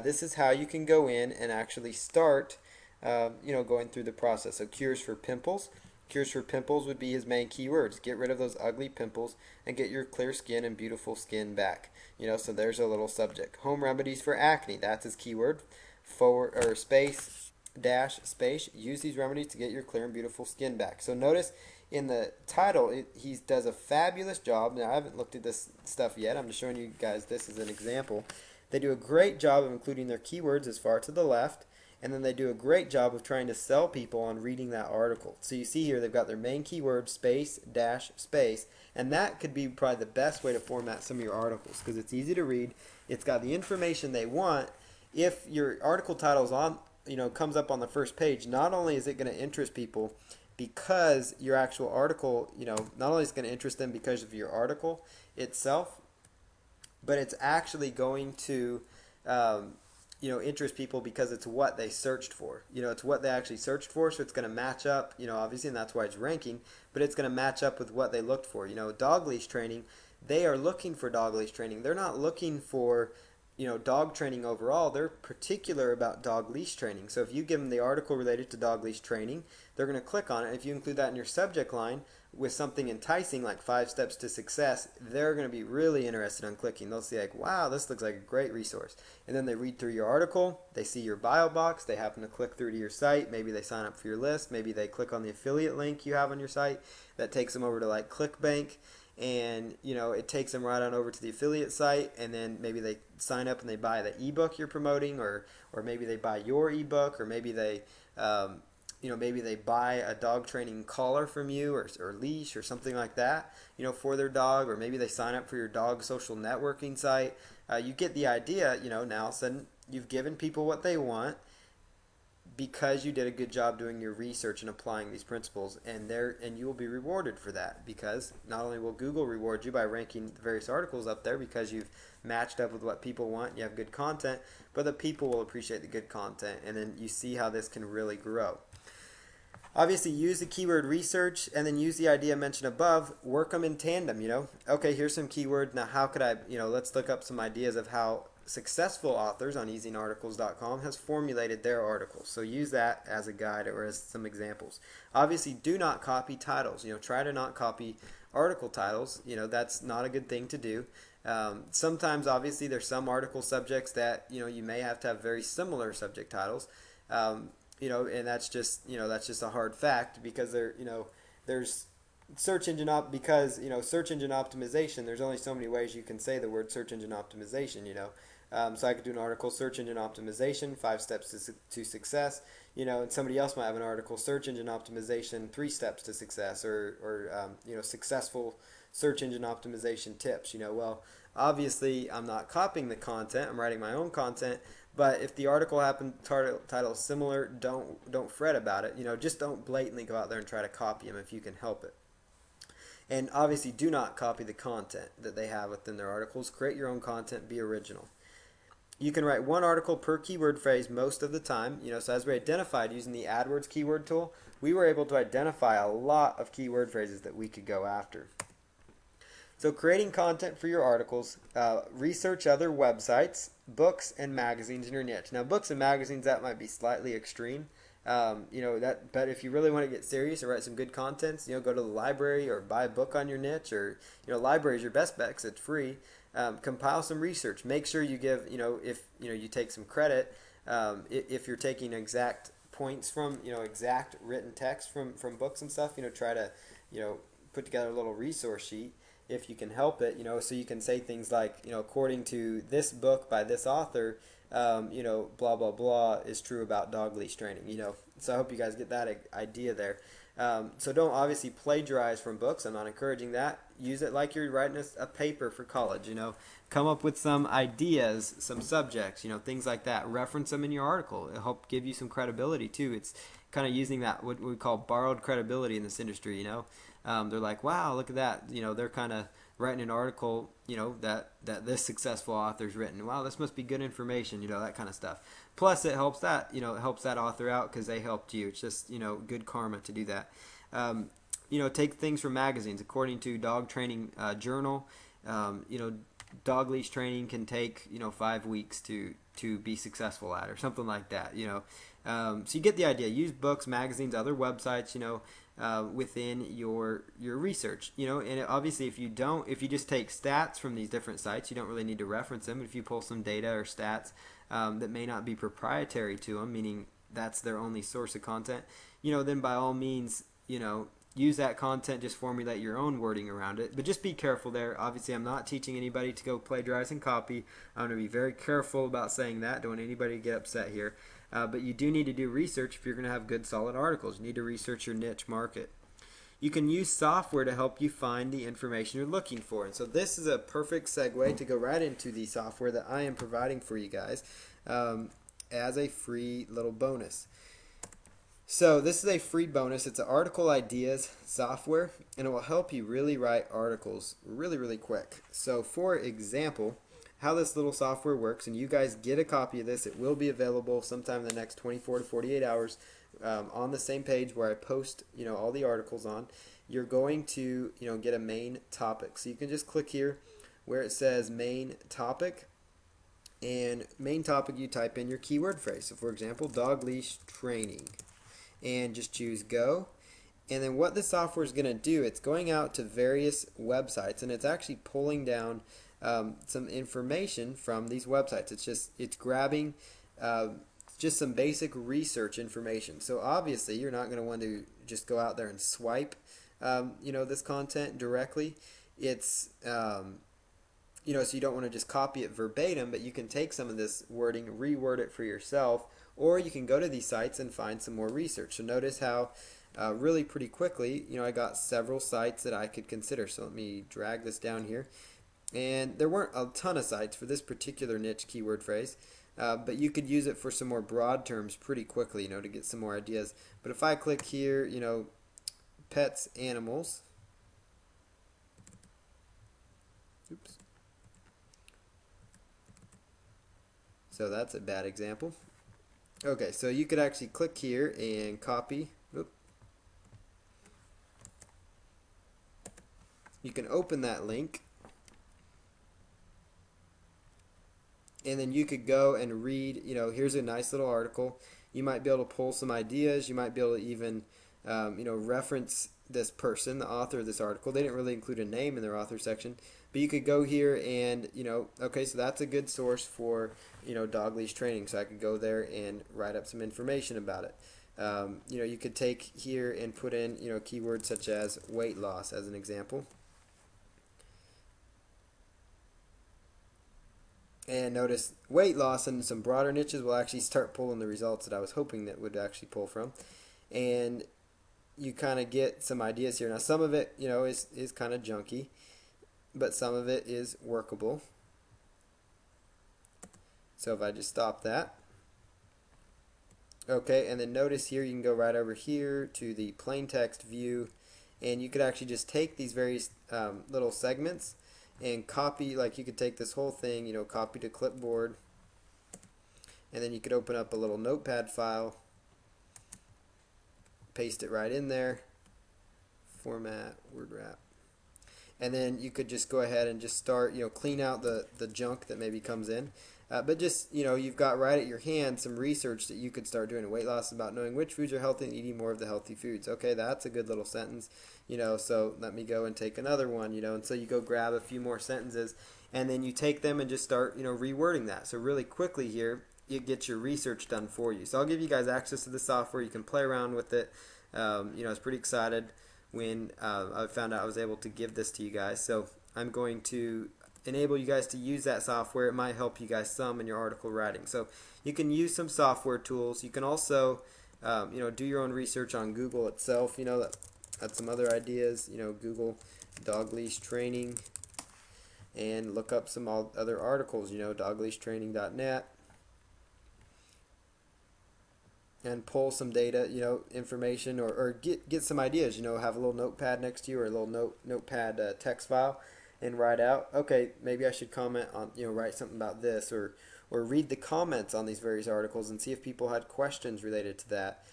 This is how you can go in and actually start going through the process. So cures for pimples. Cures for pimples would be his main keywords. Get rid of those ugly pimples and get your clear skin and beautiful skin back. So there's a little subject. Home remedies for acne. That's his keyword. Space. Use these remedies to get your clear and beautiful skin back. So notice in the title, he does a fabulous job. Now I haven't looked at this stuff yet. I'm just showing you guys this as an example. They do a great job of including their keywords as far to the left, and then they do a great job of trying to sell people on reading that article. So you see here they've got their main keyword, space, and that could be probably the best way to format some of your articles, because it's easy to read. It's got the information they want. If your article title is on, comes up on the first page, not only is it going to interest people because your actual article, not only is it going to interest them because of your article itself, but it's actually going to interest people because it's what they searched for. It's what they actually searched for, so it's going to match up, obviously, and that's why it's ranking, but it's going to match up with what they looked for. Dog leash training, they are looking for dog leash training. They're not looking for, dog training overall. They're particular about dog leash training. So if you give them the article related to dog leash training, they're going to click on it. If you include that in your subject line with something enticing like 5 steps to success, they're going to be really interested in clicking. They'll see like, wow, this looks like a great resource. And then they read through your article, they see your bio box, they happen to click through to your site, maybe they sign up for your list, maybe they click on the affiliate link you have on your site that takes them over to like ClickBank, and it takes them right on over to the affiliate site, and then maybe they sign up and they buy the ebook you're promoting, or maybe they buy your ebook, or maybe they maybe they buy a dog training collar from you, or leash or something like that, for their dog, or maybe they sign up for your dog social networking site. You get the idea. Now all of a sudden you've given people what they want because you did a good job doing your research and applying these principles, and you will be rewarded for that, because not only will Google reward you by ranking the various articles up there because you've matched up with what people want, you have good content, but the people will appreciate the good content, and then you see how this can really grow. Obviously, use the keyword research and then use the idea mentioned above. Work them in tandem, Okay, here's some keywords. Now, how could I, let's look up some ideas of how successful authors on ezinearticles.com has formulated their articles. So use that as a guide or as some examples. Obviously, do not copy titles. Try to not copy article titles, that's not a good thing to do. Sometimes, obviously, there's some article subjects that you may have to have very similar subject titles, and that's just a hard fact because there's because search engine optimization. There's only so many ways you can say the word search engine optimization. So I could do an article, search engine optimization, 5 steps to success. And somebody else might have an article, search engine optimization, 3 steps to success, or successful search engine optimization tips. Well, obviously I'm not copying the content. I'm writing my own content. But if the article title is similar, don't fret about it. Just don't blatantly go out there and try to copy them if you can help it. And obviously, do not copy the content that they have within their articles. Create your own content. Be original. You can write one article per keyword phrase most of the time. So as we identified using the AdWords keyword tool, we were able to identify a lot of keyword phrases that we could go after. So creating content for your articles, research other websites, books, and magazines in your niche. Now, books and magazines, that might be slightly extreme. But if you really want to get serious and write some good contents, go to the library or buy a book on your niche, or library is your best bet because it's free. Compile some research. Make sure you give, if you take some credit, if you're taking exact points from, exact written text from books and stuff, try to, put together a little resource sheet if you can help it, so you can say things like, according to this book by this author, blah, blah, blah is true about dog leash training, So I hope you guys get that idea there. So don't obviously plagiarize from books. I'm not encouraging that. Use it like you're writing a paper for college, Come up with some ideas, some subjects, things like that. Reference them in your article. It'll help give you some credibility, too. It's kind of using that, what we call borrowed credibility in this industry, They're like, wow, look at that. They're kind of writing an article, that this successful author's written. Wow, this must be good information, that kind of stuff. Plus, it helps that, it helps that author out because they helped you. It's just, good karma to do that. Take things from magazines. According to Dog Training Journal, dog leash training can take, 5 weeks to be successful at, or something like that, So you get the idea. Use books, magazines, other websites, within your research, and obviously if you just take stats from these different sites, you don't really need to reference them. If you pull some data or stats that may not be proprietary to them, meaning that's their only source of content, then by all means, use that content, just formulate your own wording around it. But just be careful there. Obviously, I'm not teaching anybody to go plagiarize and copy. I'm going to be very careful about saying that. Don't want anybody to get upset here. But you do need to do research if you're going to have good, solid articles. You need to research your niche market. You can use software to help you find the information you're looking for. And so this is a perfect segue to go right into the software that I am providing for you guys as a free little bonus. So this is a free bonus. It's an article ideas software, and it will help you really write articles really, really quick. So for example, how this little software works, and you guys get a copy of this. It will be available sometime in the next 24 to 48 hours on the same page where I post, all the articles on. You're going to, get a main topic. So you can just click here where it says main topic, and main topic you type in your keyword phrase. So for example, dog leash training, and just choose go. And then what the software is going to do, it's going out to various websites, and it's actually pulling down some information from these websites. It's grabbing just some basic research information. So obviously you're not going to want to just go out there and swipe this content directly. It's so you don't want to just copy it verbatim, but you can take some of this wording, reword it for yourself, or you can go to these sites and find some more research. So notice how really pretty quickly, I got several sites that I could consider. So let me drag this down here. And there weren't a ton of sites for this particular niche keyword phrase, but you could use it for some more broad terms pretty quickly, to get some more ideas. But if I click here, pets, animals. Oops. So that's a bad example. Okay, so you could actually click here and copy. Oop. You can open that link, and then you could go and read, here's a nice little article. You might be able to pull some ideas. You might be able to even, reference this person, the author of this article. They didn't really include a name in their author section, but you could go here and, okay, so that's a good source for, dog leash training. So I could go there and write up some information about it. You could take here and put in, keywords such as weight loss as an example. And notice weight loss and some broader niches will actually start pulling the results that I was hoping that would actually pull from. And you kind of get some ideas here. Now, some of it, is kind of junky, but some of it is workable. So if I just stop that. Okay, and then notice here you can go right over here to the plain text view, and you could actually just take these various little segments and copy, like you could take this whole thing, copy to clipboard, and then you could open up a little notepad file, paste it right in there, format, word wrap, and then you could just go ahead and just start, clean out the junk that maybe comes in. But just, you've got right at your hand some research that you could start doing. Weight loss is about knowing which foods are healthy and eating more of the healthy foods. Okay, that's a good little sentence, so let me go and take another one, and so you go grab a few more sentences, and then you take them and just start, rewording that. So really quickly here, it gets your research done for you. So I'll give you guys access to the software. You can play around with it. I was pretty excited when I found out I was able to give this to you guys. So I'm going to enable you guys to use that software. It might help you guys some in your article writing. So you can use some software tools. You can also do your own research on Google itself. That's some other ideas. Google dog leash training and look up some other articles. Dogleashtraining.net, and pull some data, information, or get some ideas. Have a little notepad next to you, or a little notepad text file, and write out, okay, maybe I should comment on, write something about this, or read the comments on these various articles and see if people had questions related to that.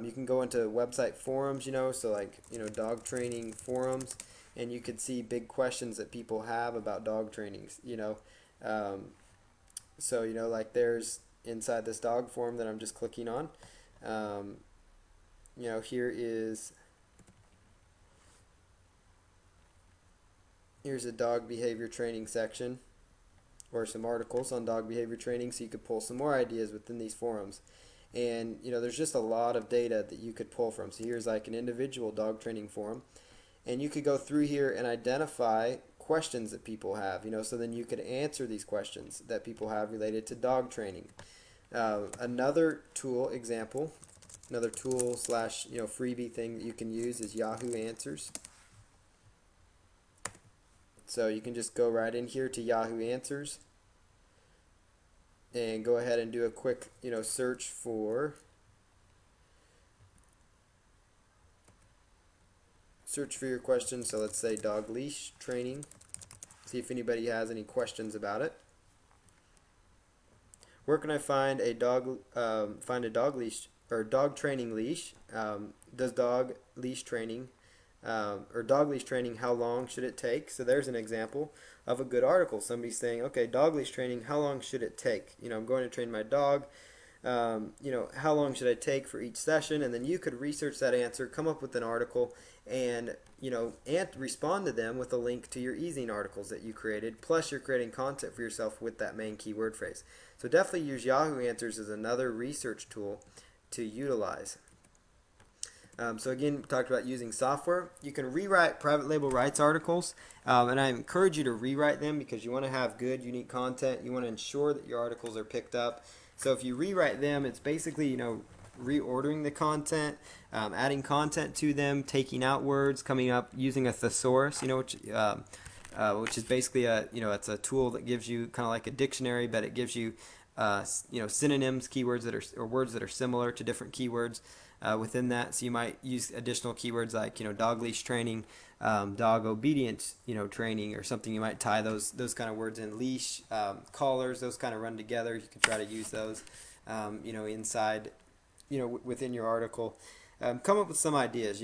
You can go into website forums, so like, dog training forums, and you could see big questions that people have about dog trainings, so, like there's inside this dog forum that I'm just clicking on, here's a dog behavior training section, or some articles on dog behavior training, so you could pull some more ideas within these forums. And there's just a lot of data that you could pull from. So here's like an individual dog training forum, and you could go through here and identify questions that people have, so then you could answer these questions that people have related to dog training. Another tool example, another tool slash freebie thing that you can use is Yahoo Answers. So you can just go right in here to Yahoo Answers and go ahead and do a quick search for your question. So let's say dog leash training. See if anybody has any questions about it. Where can I find a dog leash or dog training leash? Does dog leash training or dog leash training, how long should it take? So there's an example of a good article. Somebody's saying, okay, dog leash training, how long should it take? I'm going to train my dog. How long should I take for each session? And then you could research that answer, come up with an article, and and respond to them with a link to your ezine articles that you created. Plus, you're creating content for yourself with that main keyword phrase. So definitely use Yahoo Answers as another research tool to utilize. So again, we talked about using software. You can rewrite private label rights articles, and I encourage you to rewrite them because you want to have good, unique content. You want to ensure that your articles are picked up. So if you rewrite them, it's basically reordering the content, adding content to them, taking out words, coming up using a thesaurus, which is basically it's a tool that gives you kind of like a dictionary, but it gives you synonyms, keywords that are or words that are similar to different keywords within that. So you might use additional keywords like dog leash training, dog obedience training, or something. You might tie those kind of words in. Leash, collars, those kind of run together. You can try to use those inside within your article. Come up with some ideas,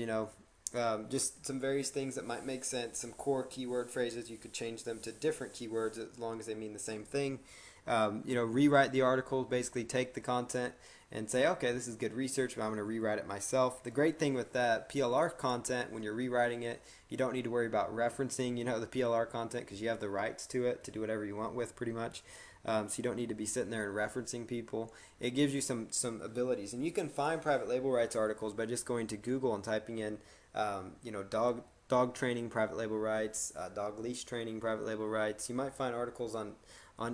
just some various things that might make sense, some core keyword phrases. You could change them to different keywords as long as they mean the same thing. rewrite the article, basically take the content and say, okay, this is good research, but I'm going to rewrite it myself. The great thing with that PLR content, when you're rewriting it, you don't need to worry about referencing, the PLR content because you have the rights to it to do whatever you want with, pretty much. So you don't need to be sitting there and referencing people. It gives you some abilities, and you can find private label rights articles by just going to Google and typing in, dog training private label rights, dog leash training private label rights. You might find articles on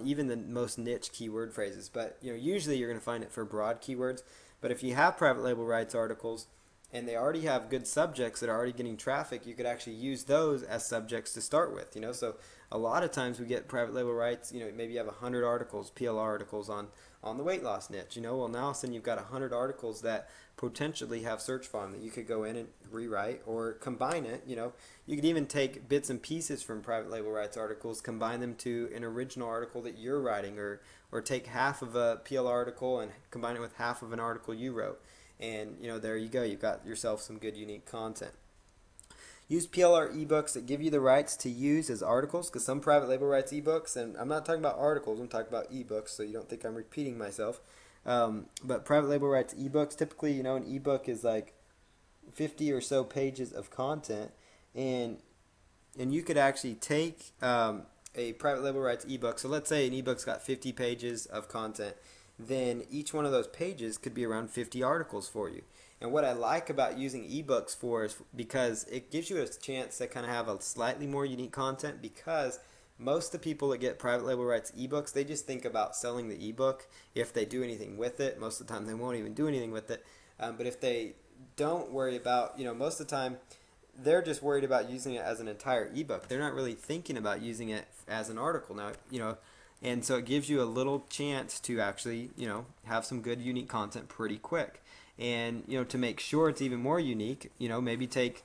even the most niche keyword phrases, but usually you're going to find it for broad keywords. But if you have private label rights articles and they already have good subjects that are already getting traffic, you could actually use those as subjects to start with. So a lot of times we get private label rights. Maybe you have 100 articles, PLR articles on the weight loss niche. Well, now all of a sudden you've got 100 articles that potentially have search farm that you could go in and rewrite or combine it. You could even take bits and pieces from private label rights articles, combine them to an original article that you're writing, or take half of a PLR article and combine it with half of an article you wrote. And there you go. You've got yourself some good unique content. Use PLR ebooks that give you the rights to use as articles, because some private label rights ebooks, and I'm not talking about articles, I'm talking about ebooks, so you don't think I'm repeating myself. But private label rights ebooks, typically, an ebook is like 50 or so pages of content, and you could actually take a private label rights ebook. So let's say an ebook's got 50 pages of content, then each one of those pages could be around 50 articles for you. And what I like about using ebooks for is because it gives you a chance to kind of have a slightly more unique content, because most of the people that get private label rights ebooks, they just think about selling the ebook if they do anything with it. Most of the time they won't even do anything with it. But if they don't worry about, most of the time they're just worried about using it as an entire ebook. They're not really thinking about using it as an article now, and so it gives you a little chance to actually, have some good unique content pretty quick. And, to make sure it's even more unique, maybe take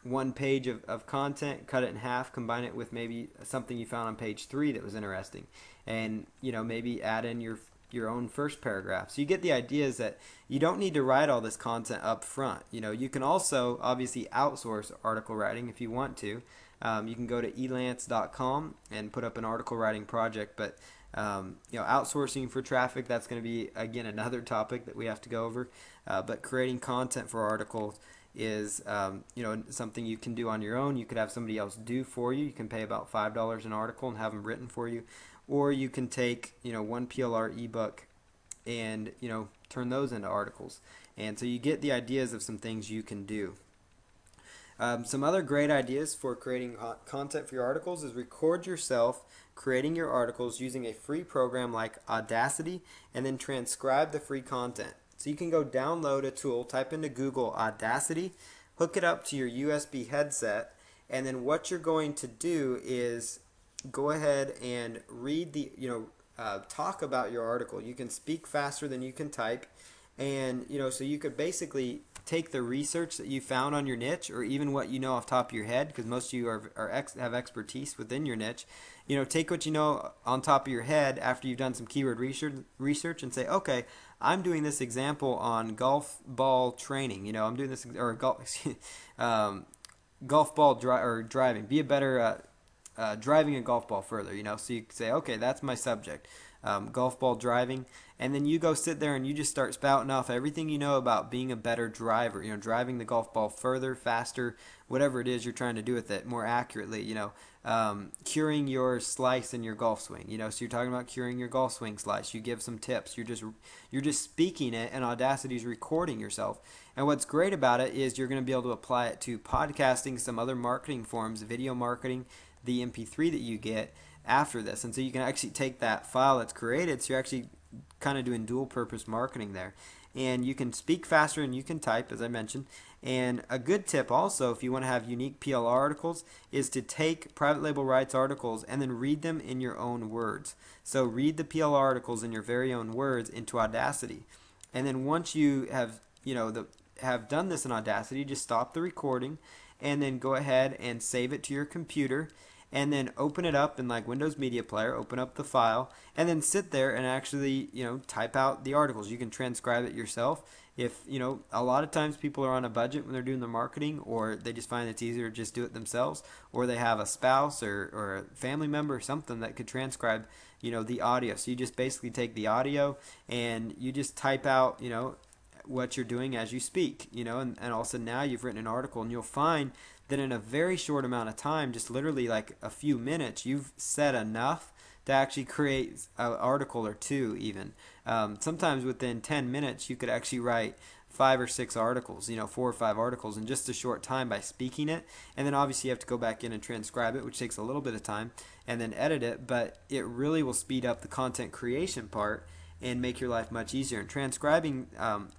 one page of content, cut it in half, combine it with maybe something you found on page 3 that was interesting, and, maybe add in your own first paragraph. So you get the idea is that you don't need to write all this content up front. You can also obviously outsource article writing if you want to. You can go to elance.com and put up an article writing project, but outsourcing for traffic, that's going to be, again, another topic that we have to go over. But creating content for articles is something you can do on your own. You could have somebody else do for you. You can pay about $5 an article and have them written for you, or you can take one PLR ebook and turn those into articles. And so you get the ideas of some things you can do. Some other great ideas for creating content for your articles is record yourself creating your articles using a free program like Audacity, and then transcribe the free content. So you can go download a tool, type into Google Audacity, hook it up to your USB headset, and then what you're going to do is go ahead and read talk about your article. You can speak faster than you can type, and so you could basically take the research that you found on your niche, or even what you know off the top of your head, because most of you have expertise within your niche. Take what you know on top of your head after you've done some keyword research and say, okay, I'm doing this example on golf ball training. I'm doing this, or golf ball driving. Be a better driving a golf ball further. So you say, okay, that's my subject. Golf ball driving, and then you go sit there and you just start spouting off everything you know about being a better driver, driving the golf ball further, faster, whatever it is you're trying to do with it more accurately, curing your slice in your golf swing, so you're talking about curing your golf swing slice. You give some tips. You're just speaking it, and Audacity's recording yourself. And what's great about it is you're going to be able to apply it to podcasting, some other marketing forms, video marketing, the MP3 that you get after this. And so you can actually take that file that's created, so you're actually kind of doing dual purpose marketing there. And you can speak faster than you can type, as I mentioned. And a good tip also, if you want to have unique PLR articles, is to take private label rights articles and then read them in your own words. So read the PLR articles in your very own words into Audacity. And then once you have have done this in Audacity, just stop the recording and then go ahead and save it to your computer. and then open it up in like Windows Media Player, open up the file, and then sit there and actually, type out the articles. You can transcribe it yourself. If, a lot of times people are on a budget when they're doing their marketing, or they just find it's easier to just do it themselves, or they have a spouse or a family member or something that could transcribe, the audio. So you just basically take the audio and you just type out, what you're doing as you speak, and all of a sudden now you've written an article, and you'll find that in a very short amount of time, just literally like a few minutes, you've said enough to actually create an article or two even. Sometimes within 10 minutes you could actually write 5 or 6 articles, 4 or 5 articles in just a short time by speaking it. And then obviously you have to go back in and transcribe it, which takes a little bit of time, and then edit it, but it really will speed up the content creation part and make your life much easier. And transcribing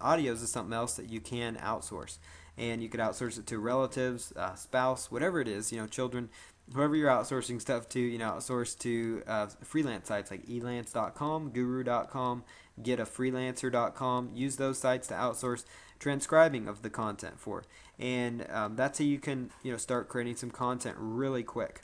audios is something else that you can outsource. And you could outsource it to relatives, spouse, whatever it is, children, whoever you're outsourcing stuff to, outsource to freelance sites like elance.com, guru.com, getafreelancer.com. Use those sites to outsource transcribing of the content for. And that's how you can, start creating some content really quick.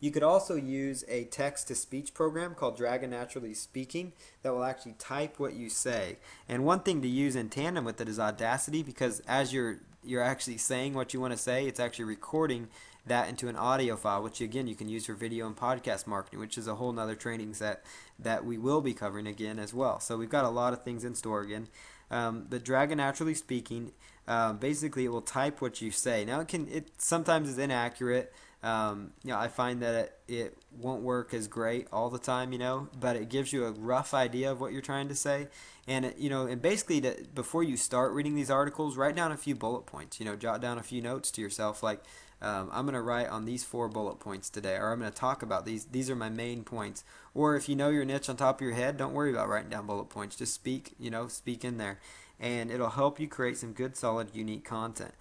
You could also use a text-to-speech program called Dragon Naturally Speaking that will actually type what you say. And one thing to use in tandem with it is Audacity, because as you're actually saying what you want to say, it's actually recording that into an audio file, which again you can use for video and podcast marketing, which is a whole nother training set that we will be covering again as well. So we've got a lot of things in store again. The Dragon Naturally Speaking, basically it will type what you say. Now it sometimes is inaccurate. I find that it won't work as great all the time, but it gives you a rough idea of what you're trying to say. And and basically before you start reading these articles, write down a few bullet points, jot down a few notes to yourself, like I'm going to write on these 4 bullet points today, or I'm going to talk about these are my main points. Or if you know your niche on top of your head, don't worry about writing down bullet points, just speak in there, and it'll help you create some good, solid, unique content.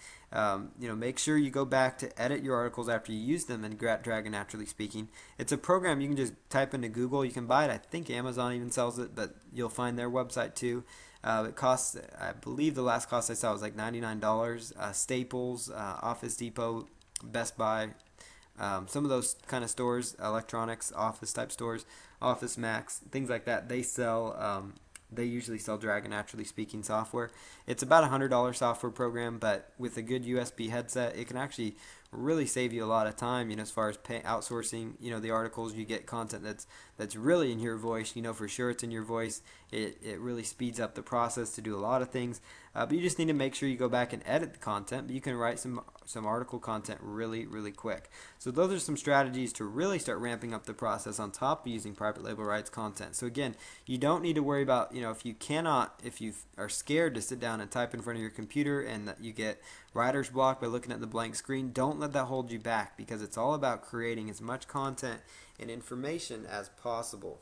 Make sure you go back to edit your articles after you use them in Dragon Naturally Speaking. It's a program you can just type into Google. You can buy it. I think Amazon even sells it, but you'll find their website too. It costs, I believe the last cost I saw was like $99. Staples, Office Depot, Best Buy, some of those kind of stores, electronics, office type stores, Office Max, things like that, they usually sell Dragon Naturally Speaking software. It's about $100 software program, but with a good USB headset, it can actually really save you a lot of time, as far as outsourcing, the articles. You get content that's really in your voice, for sure it's in your voice. It really speeds up the process to do a lot of things, but you just need to make sure you go back and edit the content, but you can write some article content really, really quick. So those are some strategies to really start ramping up the process on top of using private label rights content. So again, you don't need to worry about, if you are scared to sit down and type in front of your computer and that you get writer's block by looking at the blank screen, don't let that hold you back, because it's all about creating as much content and information as possible.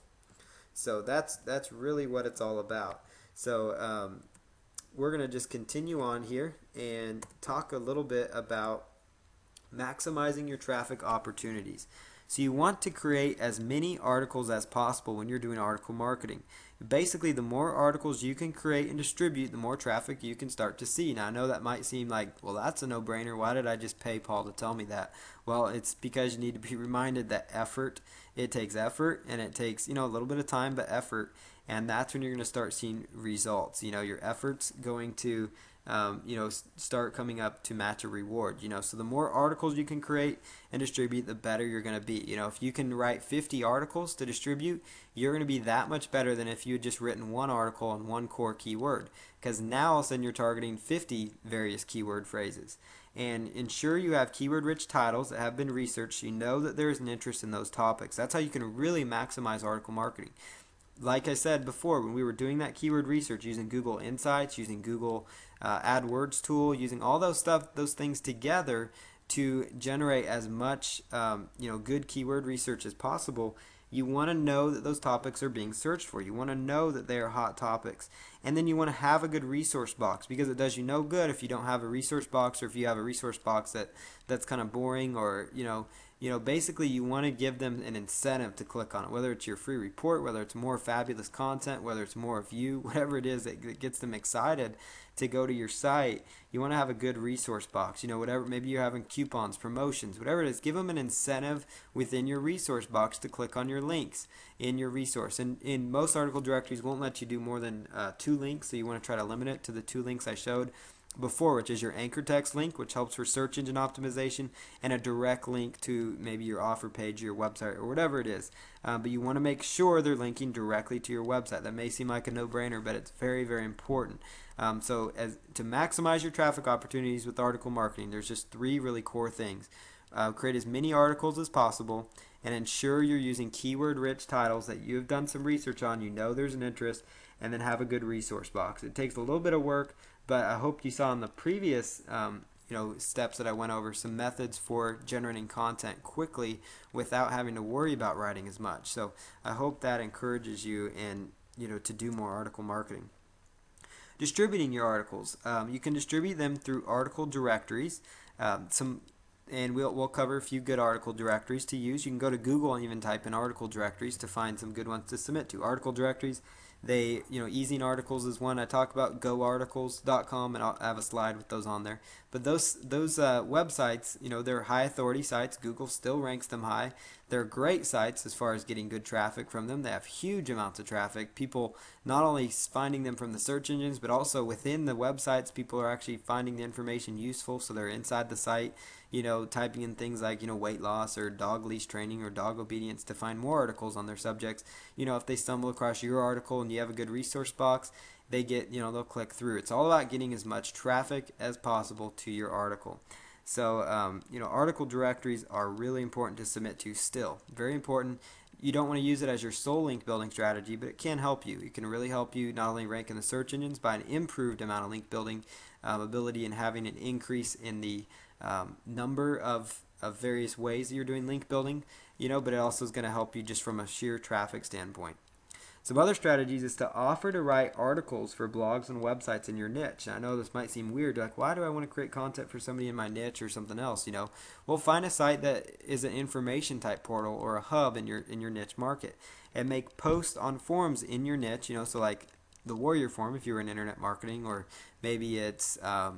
So that's really what it's all about. So we're going to just continue on here and talk a little bit about maximizing your traffic opportunities. So you want to create as many articles as possible when you're doing article marketing. Basically, the more articles you can create and distribute, the more traffic you can start to see. Now, I know that might seem like, well, that's a no-brainer. Why did I just pay Paul to tell me that? Well, it's because you need to be reminded that it takes effort, and it takes, a little bit of time, but effort. And that's when you're going to start seeing results. Your efforts going to start coming up to match a reward. So the more articles you can create and distribute, the better you're going to be. If you can write 50 articles to distribute, you're going to be that much better than if you had just written one article on one core keyword, because now all of a sudden you're targeting 50 various keyword phrases. And ensure you have keyword-rich titles that have been researched, so you know that there is an interest in those topics. That's how you can really maximize article marketing. Like I said before, when we were doing that keyword research using Google Insights, using Google AdWords tool, using all those things together to generate as much good keyword research as possible, you want to know that those topics are being searched for. You want to know that they are hot topics. And then you want to have a good resource box, because it does you no good if you don't have a resource box, or if you have a resource box that's kind of boring, or basically you want to give them an incentive to click on it, whether it's your free report, whether it's more fabulous content, whether it's more of you, whatever it is that gets them excited to go to your site. You want to have a good resource box, whatever, maybe you're having coupons, promotions, whatever it is, give them an incentive within your resource box to click on your links in your resource. And in most article directories won't let you do more than 2 links, so you want to try to limit it to the 2 links I showed before, which is your anchor text link, which helps for search engine optimization, and a direct link to maybe your offer page, your website, or whatever it is. But you want to make sure they're linking directly to your website. That may seem like a no-brainer, but it's very, very important. So to maximize your traffic opportunities with article marketing, there's just 3 really core things. Create as many articles as possible, and ensure you're using keyword-rich titles that you have done some research on, there's an interest, and then have a good resource box. It takes a little bit of work, but I hope you saw in the previous steps that I went over some methods for generating content quickly without having to worry about writing as much. So I hope that encourages you to do more article marketing. Distributing your articles. You can distribute them through article directories. And we'll cover a few good article directories to use. You can go to Google and even type in article directories to find some good ones to submit to. Article directories, Easing Articles is one I talk about, goarticles.com, and I'll have a slide with those on there. But those websites, they're high authority sites. Google still ranks them high. They're great sites as far as getting good traffic from them. They have huge amounts of traffic. People not only finding them from the search engines, but also within the websites, people are actually finding the information useful, so they're inside the site, typing in things like, weight loss or dog leash training or dog obedience to find more articles on their subjects. If they stumble across your article and you have a good resource box, they get, they'll click through. It's all about getting as much traffic as possible to your article. So, article directories are really important to submit to still. Very important. You don't want to use it as your sole link building strategy, but it can help you. It can really help you not only rank in the search engines by an improved amount of link building ability and having an increase in the number of various ways that you're doing link building, but it also is going to help you just from a sheer traffic standpoint. Some other strategies is to offer to write articles for blogs and websites in your niche. I know this might seem weird, like why do I want to create content for somebody in my niche or something else? Well, find a site that is an information type portal or a hub in your niche market, and make posts on forums in your niche. So like the Warrior Forum if you're in internet marketing, or maybe it's a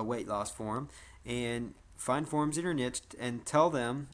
weight loss forum, and find forums in your niche and tell them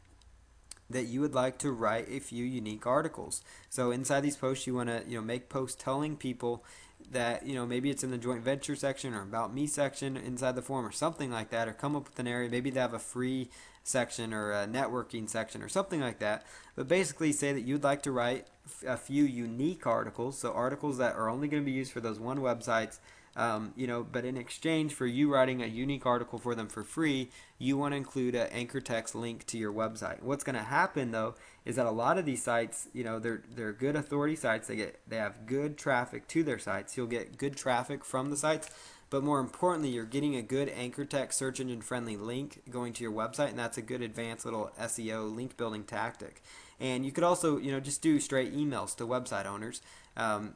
that you would like to write a few unique articles. So inside these posts, you want to make posts telling people that maybe it's in the joint venture section or about me section inside the forum or something like that, or come up with an area. Maybe they have a free section or a networking section or something like that. But basically say that you'd like to write a few unique articles, so articles that are only going to be used for those one websites. But in exchange for you writing a unique article for them for free, you want to include an anchor text link to your website. What's going to happen though is that a lot of these sites, they're good authority sites. They have good traffic to their sites. You'll get good traffic from the sites, but more importantly, you're getting a good anchor text search engine friendly link going to your website, and that's a good advanced little SEO link building tactic. And you could also, just do straight emails to website owners.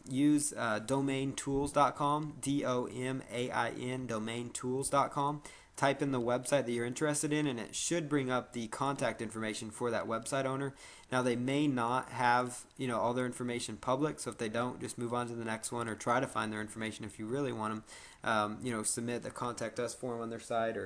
Use domaintools.com, DOMAIN, domaintools.com. Type in the website that you're interested in, and it should bring up the contact information for that website owner. Now, they may not have, all their information public, so if they don't, just move on to the next one, or try to find their information if you really want them. Submit the contact us form on their site,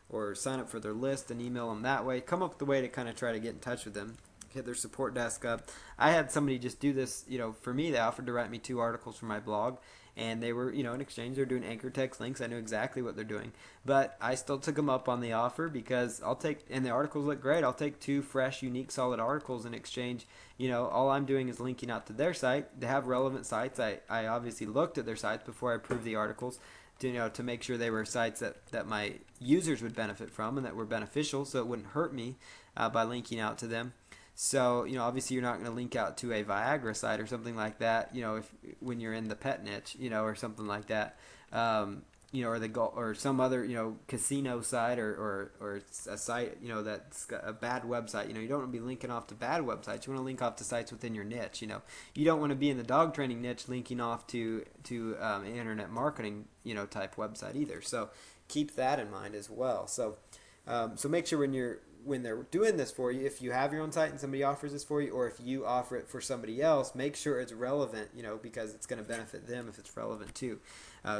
or sign up for their list and email them that way. Come up with a way to kind of try to get in touch with them. Hit their support desk up. I had somebody just do this, for me. They offered to write me 2 articles for my blog, and they were, in exchange, they're doing anchor text links. I knew exactly what they're doing, but I still took them up on the offer because and the articles look great. I'll take 2 fresh, unique, solid articles in exchange. All I'm doing is linking out to their site. They have relevant sites. I obviously looked at their sites before I approved the articles to make sure they were sites that my users would benefit from and that were beneficial, so it wouldn't hurt me by linking out to them. So, obviously you're not going to link out to a Viagra site or something like that, when you're in the pet niche, or something like that, or some other, casino site or a site, that's got a bad website. You don't want to be linking off to bad websites. You want to link off to sites within your niche. You don't want to be in the dog training niche linking off to internet marketing, type website either. So keep that in mind as well. So make sure when you're when they're doing this for you, if you have your own site and somebody offers this for you, or if you offer it for somebody else, make sure it's relevant, because it's going to benefit them if it's relevant too.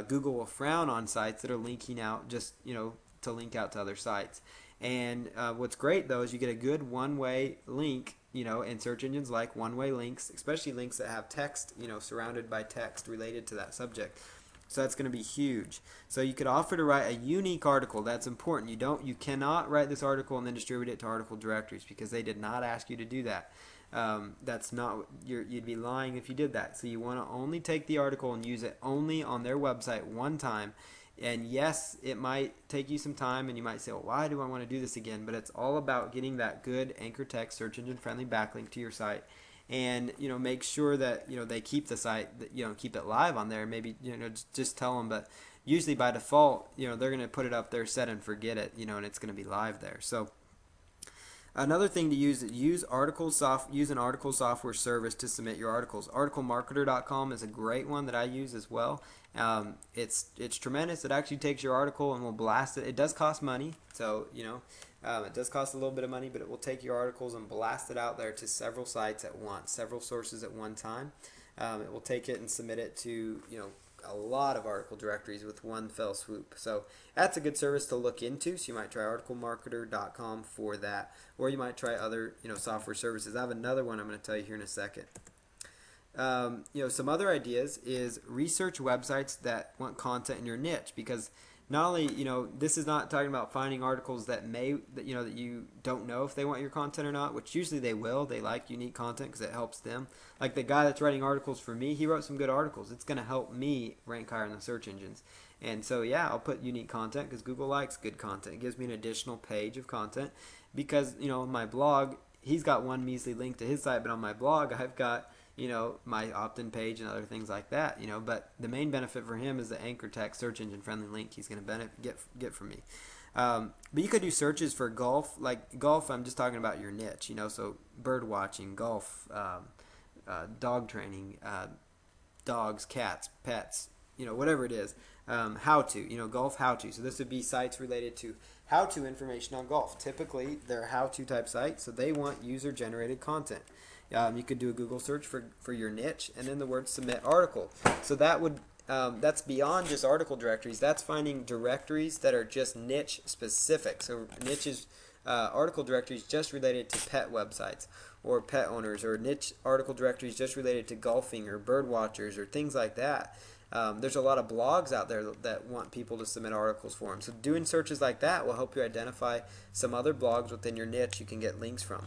Google will frown on sites that are linking out just, to link out to other sites. And what's great though is you get a good one-way link, and search engines like one-way links, especially links that have text, surrounded by text related to that subject. So that's going to be huge. So you could offer to write a unique article. That's important. You cannot write this article and then distribute it to article directories because they did not ask you to do that. That's not you'd be lying if you did that. So you want to only take the article and use it only on their website one time. And yes, it might take you some time, and you might say, well, why do I want to do this again? But it's all about getting that good anchor text, search engine friendly backlink to your site. And make sure that they keep the site, keep it live on there. Maybe just tell them, but usually by default they're going to put it up there, set and forget it, and it's going to be live there. So another thing to use use an article software service to submit your articles. Articlemarketer.com is a great one that I use as well. It's tremendous. It actually takes your article and will blast it. It does cost money, so it does cost a little bit of money, but it will take your articles and blast it out there to several sites at once, several sources at one time. It will take it and submit it to a lot of article directories with one fell swoop. So that's a good service to look into. So you might try articlemarketer.com for that, or you might try other software services. I have another one I'm going to tell you here in a second. Some other ideas is research websites that want content in your niche, because not only this is not talking about finding articles that you don't know if they want your content or not, which usually they will. They like unique content because it helps them. Like the guy that's writing articles for me, he wrote some good articles. It's going to help me rank higher in the search engines. And so yeah, I'll put unique content because Google likes good content. It gives me an additional page of content because my blog, he's got one measly link to his site, but on my blog I've got my opt-in page and other things like that, but the main benefit for him is the anchor text search engine friendly link he's going to get from me. But you could do searches for golf. Like golf, I'm just talking about your niche, so bird watching, golf, dog training, dogs, cats, pets, whatever it is, how to, golf how to. So this would be sites related to how to information on golf. Typically, they're how to type sites, so they want user generated content. You could do a Google search for your niche and then the word submit article. So that would that's beyond just article directories. That's finding directories that are just niche specific. So niches, article directories just related to pet websites or pet owners, or niche article directories just related to golfing or bird watchers or things like that. There's a lot of blogs out there that want people to submit articles for them. So doing searches like that will help you identify some other blogs within your niche you can get links from.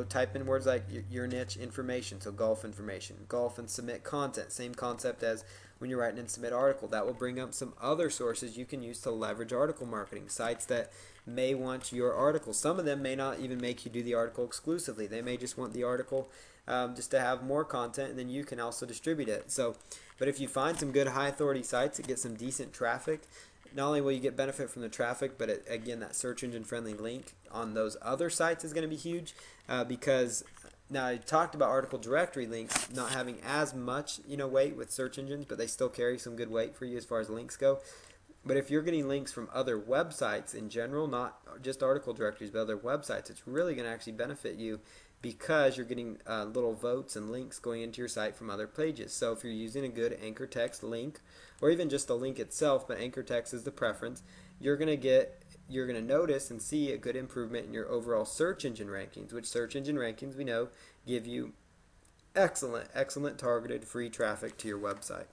Type in words like your niche information, so golf information, golf and submit content. Same concept as when you're writing and submit article. That will bring up some other sources you can use to leverage article marketing. Sites that may want your article. Some of them may not even make you do the article exclusively. They may just want the article just to have more content, and then you can also distribute it. So, but if you find some good high authority sites that get some decent traffic, not only will you get benefit from the traffic, but again, that search engine friendly link on those other sites is going to be huge, because now I talked about article directory links not having as much weight with search engines, but they still carry some good weight for you as far as links go. But if you're getting links from other websites in general, not just article directories, but other websites, it's really going to actually benefit you, because you're getting little votes and links going into your site from other pages. So if you're using a good anchor text link, or even just the link itself, but anchor text is the preference, you're going to notice and see a good improvement in your overall search engine rankings, which search engine rankings we know give you excellent targeted free traffic to your website.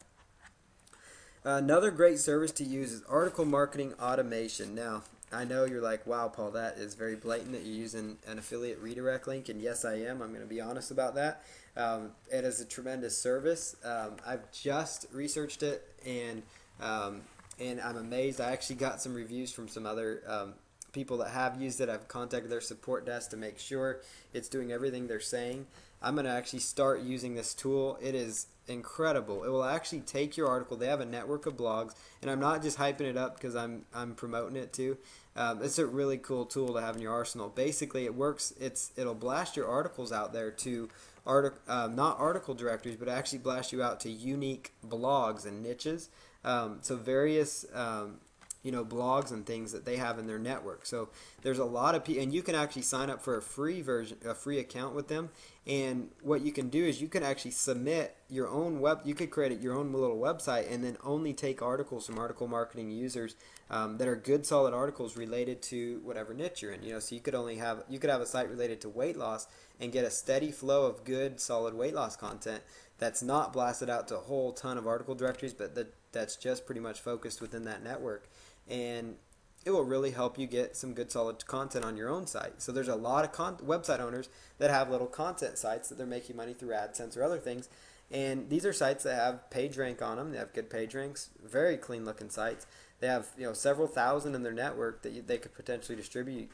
Another great service to use is article marketing automation. Now, I know you're like, wow, Paul, that is very blatant that you're using an affiliate redirect link, and yes, I am. I'm going to be honest about that. It is a tremendous service. I've just researched it, and I'm amazed. I actually got some reviews from some other people that have used it. I've contacted their support desk to make sure it's doing everything they're saying. I'm going to actually start using this tool. It is incredible. It will actually take your article. They have a network of blogs, and I'm not just hyping it up because I'm promoting it too. It's a really cool tool to have in your arsenal. Basically, it works. It'll blast your articles out there to not article directories, but actually blast you out to unique blogs and niches. So various blogs and things that they have in their network. So there's a lot of people, and you can actually sign up for a free version, a free account with them. And what you can do is you can actually submit your own you could create your own little website and then only take articles from article marketing users that are good, solid articles related to whatever niche you're in. So you could have a site related to weight loss and get a steady flow of good, solid weight loss content that's not blasted out to a whole ton of article directories, but that's just pretty much focused within that network. And it will really help you get some good solid content on your own site. So there's a lot of website owners that have little content sites that they're making money through AdSense or other things. And these are sites that have page rank on them. They have good page ranks, very clean looking sites. They have several thousand in their network that they could potentially distribute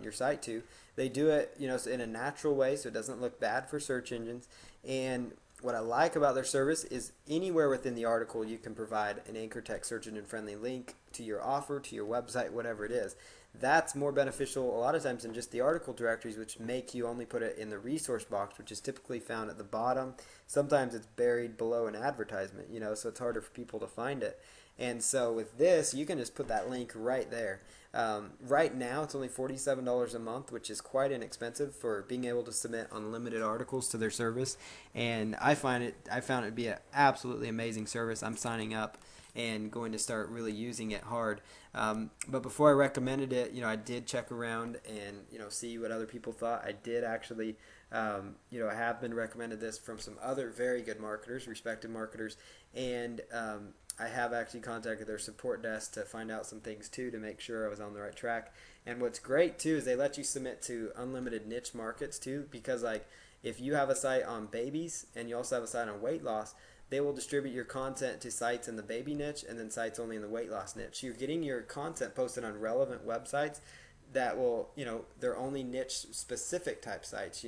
your site to. They do it in a natural way, so it doesn't look bad for search engines. And what I like about their service is anywhere within the article you can provide an anchor text search engine friendly link to your offer, to your website, whatever it is. That's more beneficial a lot of times than just the article directories, which make you only put it in the resource box, which is typically found at the bottom. Sometimes it's buried below an advertisement, so it's harder for people to find it. And so with this, you can just put that link right there. Right now, it's only $47 a month, which is quite inexpensive for being able to submit unlimited articles to their service. And I found it to be an absolutely amazing service. I'm signing up and going to start really using it hard. But before I recommended it, I did check around and see what other people thought. I did actually, I have been recommended this from some other very good marketers, respected marketers, and I have actually contacted their support desk to find out some things too to make sure I was on the right track. And what's great too is they let you submit to unlimited niche markets too, because like if you have a site on babies and you also have a site on weight loss, they will distribute your content to sites in the baby niche and then sites only in the weight loss niche. You're getting your content posted on relevant websites that will, they're only niche specific type sites,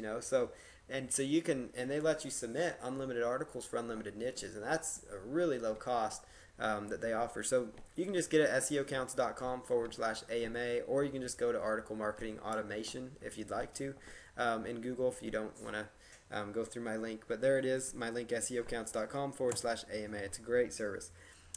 so you can, and they let you submit unlimited articles for unlimited niches, and that's a really low cost that they offer. So you can just get it at seocounts.com/AMA, or you can just go to Article Marketing Automation if you'd like to in Google if you don't want to go through my link. But there it is, my link, seocounts.com/AMA. It's a great service.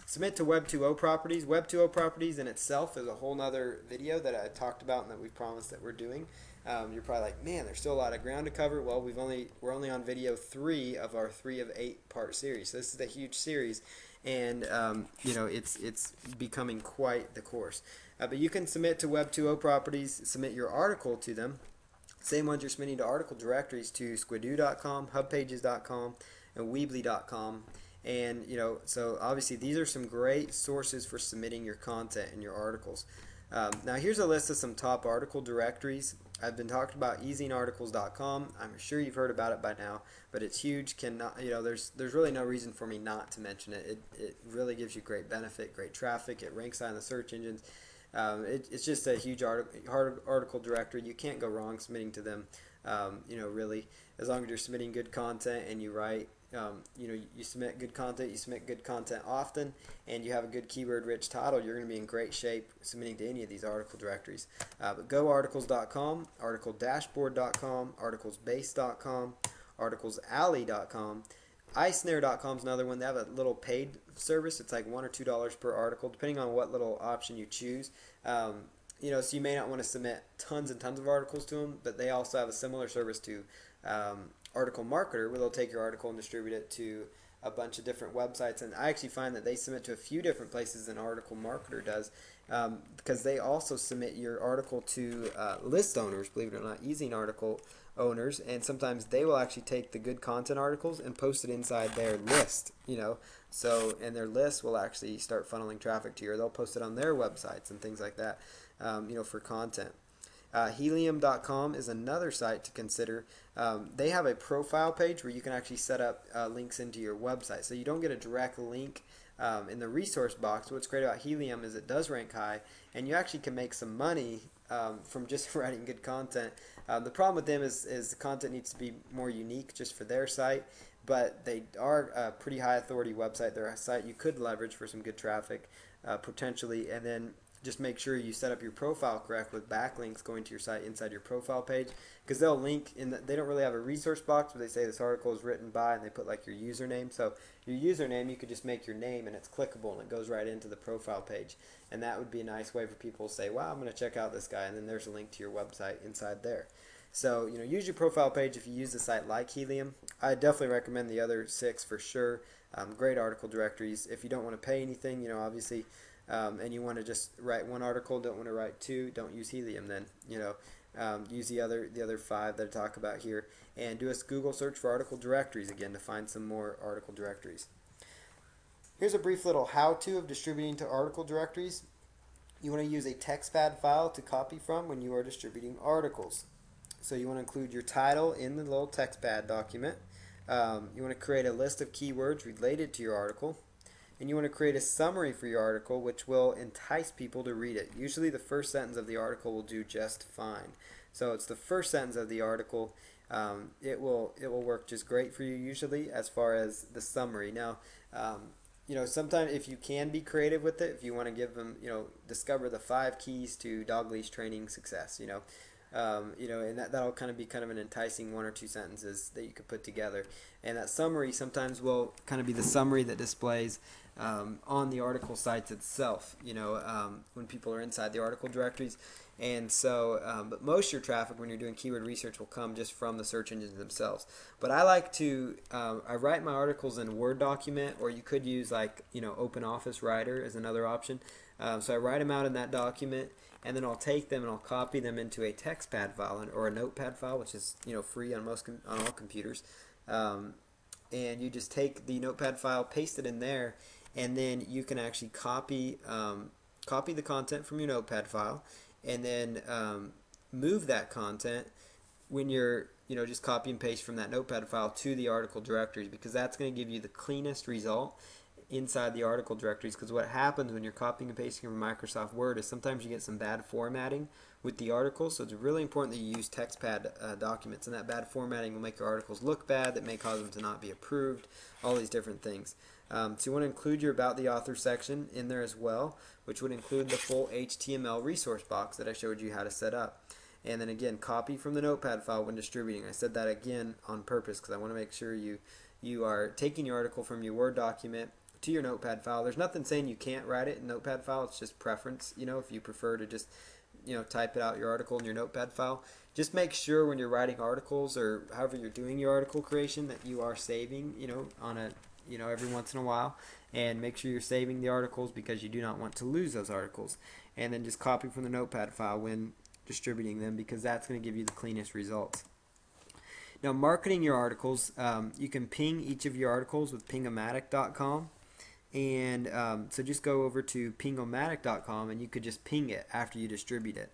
Submit to Web 2.0 properties. Web 2.0 properties in itself is a whole nother video that I talked about and that we promised that we're doing. You're probably like, man, there's still a lot of ground to cover. Well, we're only on video 3 of our 3 of 8 part series. So this is a huge series, and it's becoming quite the course. But you can submit to Web 2.0 properties, submit your article to them. Same ones you're submitting to article directories to squidoo.com, hubpages.com, and weebly.com. And so obviously these are some great sources for submitting your content and your articles. Now here's a list of some top article directories. I've been talking about easingarticles.com. I'm sure you've heard about it by now, but it's huge. There's really no reason for me not to mention it. It really gives you great benefit, great traffic. It ranks high in the search engines. It's just a huge article directory. You can't go wrong submitting to them. Really, as long as you're submitting good content and you write, you submit good content, you submit good content often, and you have a good keyword-rich title, you're going to be in great shape submitting to any of these article directories. But goarticles.com, articledashboard.com, articlesbase.com, articlesalley.com. iSnare.com is another one. They have a little paid service. It's like $1 or $2 per article, depending on what little option you choose. So you may not want to submit tons and tons of articles to them, but they also have a similar service to Article Marketer, where they'll take your article and distribute it to a bunch of different websites. And I actually find that they submit to a few different places than Article Marketer does, because they also submit your article to list owners, believe it or not, Easing article owners, and sometimes they will actually take the good content articles and post it inside their list, and their list will actually start funneling traffic to you, or they'll post it on their websites and things like that, for content. Helium.com is another site to consider. They have a profile page where you can actually set up links into your website, so you don't get a direct link in the resource box. What's great about Helium is it does rank high, and you actually can make some money from just writing good content. The problem with them is the content needs to be more unique just for their site, but they are a pretty high authority website. They're a site you could leverage for some good traffic potentially. And then just make sure you set up your profile correct with backlinks going to your site inside your profile page, because they'll link they don't really have a resource box where they say this article is written by and they put like your username. So your username, you could just make your name and it's clickable and it goes right into the profile page, and that would be a nice way for people to say, wow, I'm going to check out this guy, and then there's a link to your website inside there. So, use your profile page if you use a site like Helium. I definitely recommend the other 6 for sure. Great article directories. If you don't want to pay anything, obviously, and you want to just write one article, don't want to write 2, don't use Helium then. Use the other 5 that I talk about here, and do a Google search for article directories again to find some more article directories. Here's a brief little how-to of distributing to article directories. You want to use a TextPad file to copy from when you are distributing articles. So you want to include your title in the little TextPad document. You want to create a list of keywords related to your article. And you want to create a summary for your article which will entice people to read it. Usually the first sentence of the article will do just fine. So it's the first sentence of the article. It will work just great for you usually as far as the summary. Now, sometimes if you can be creative with it, if you want to give them, discover the 5 keys to dog leash training success, and that'll kind of be kind of an enticing 1 or 2 sentences that you could put together. And that summary sometimes will kind of be the summary that displays on the article sites itself, when people are inside the article directories. And so, but most of your traffic when you're doing keyword research will come just from the search engines themselves. But I like to, I write my articles in a Word document, or you could use like, Open Office Writer as another option. So I write them out in that document, and then I'll take them and I'll copy them into a TextPad file or a Notepad file, which is free on on all computers. And you just take the Notepad file, paste it in there, and then you can actually copy the content from your Notepad file, and then move that content when you're just copy and paste from that Notepad file to the article directories, because that's going to give you the cleanest result inside the article directories. Because what happens when you're copying and pasting from Microsoft Word is sometimes you get some bad formatting with the articles. So it's really important that you use TextPad documents, and that bad formatting will make your articles look bad, that may cause them to not be approved, all these different things. So you want to include your About the Author section in there as well, which would include the full HTML resource box that I showed you how to set up. And then again, copy from the Notepad file when distributing. I said that again on purpose because I want to make sure you are taking your article from your Word document to your Notepad file. There's nothing saying you can't write it in Notepad file. It's just preference. If you prefer to just type it out, your article in your Notepad file, just make sure when you're writing articles or however you're doing your article creation that you are saving on a every once in a while, and make sure you're saving the articles because you do not want to lose those articles. And then just copy from the Notepad file when distributing them, because that's going to give you the cleanest results. Now, marketing your articles, you can ping each of your articles with pingomatic.com. And so just go over to pingomatic.com and you could just ping it after you distribute it.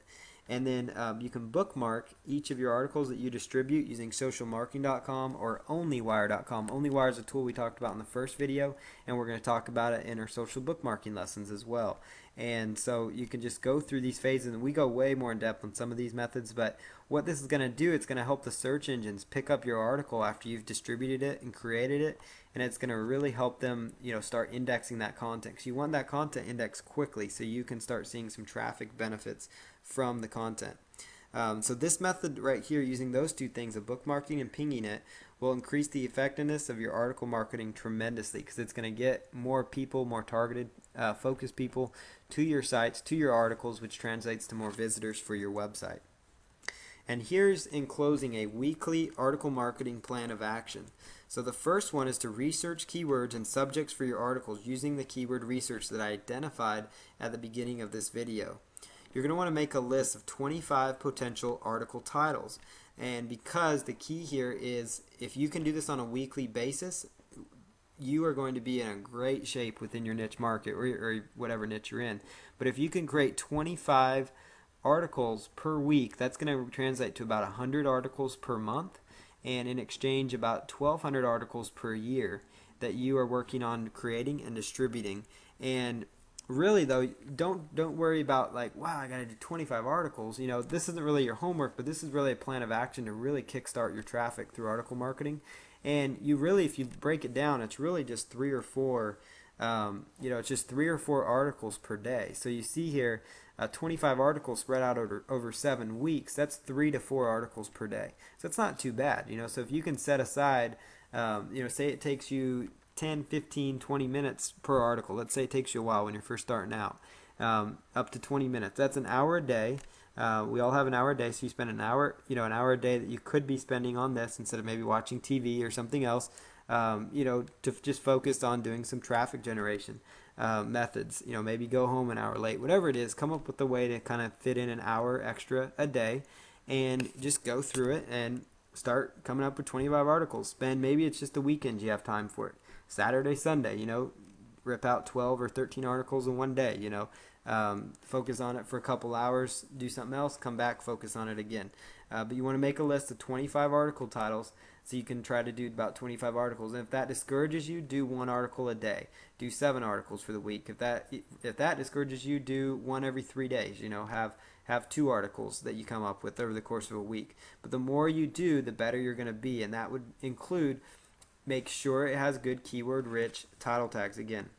And then you can bookmark each of your articles that you distribute using socialmarketing.com or onlywire.com. Onlywire is a tool we talked about in the first video, and we're going to talk about it in our social bookmarking lessons as well. And so you can just go through these phases, and we go way more in depth on some of these methods, but what this is going to do, it's going to help the search engines pick up your article after you've distributed it and created it, and it's going to really help them start indexing that content, because you want that content indexed quickly so you can start seeing some traffic benefits from the content. So this method right here, using those 2 things of bookmarking and pinging it, will increase the effectiveness of your article marketing tremendously, because it's going to get more people, more targeted, focused people to your sites, to your articles, which translates to more visitors for your website. And here's, in closing, a weekly article marketing plan of action. So the first one is to research keywords and subjects for your articles using the keyword research that I identified at the beginning of this video. You're going to want to make a list of 25 potential article titles. And because the key here is, if you can do this on a weekly basis, you are going to be in a great shape within your niche market, or whatever niche you're in. But if you can create 25 articles per week, that's going to translate to about 100 articles per month, and in exchange about 1,200 articles per year that you are working on creating and distributing. And really though, don't worry about like, wow, I gotta do 25 articles. This isn't really your homework, but this is really a plan of action to really kickstart your traffic through article marketing. And you really, if you break it down, it's really just 3 or 4 It's just 3 or 4 articles per day. So you see here, 25 articles spread out over 7 weeks. That's 3 to 4 articles per day. So it's not too bad. So if you can set aside, say it takes you 10, 15, 20 minutes per article. Let's say it takes you a while when you're first starting out, up to 20 minutes. That's an hour a day. We all have an hour a day, so you spend an hour a day that you could be spending on this instead of maybe watching TV or something else. To just focus on doing some traffic generation methods. Maybe go home an hour late, whatever it is. Come up with a way to kind of fit in an hour extra a day, and just go through it and start coming up with 25 articles. Maybe it's just the weekends you have time for it. Saturday, Sunday, rip out 12 or 13 articles in one day. Focus on it for a couple hours, do something else, come back, focus on it again. But you want to make a list of 25 article titles so you can try to do about 25 articles. And if that discourages you, do 1 article a day. Do 7 articles for the week. If that discourages you, do one every 3 days. Have 2 articles that you come up with over the course of a week. But the more you do, the better you're going to be, and that would include make sure it has good keyword rich title tags again.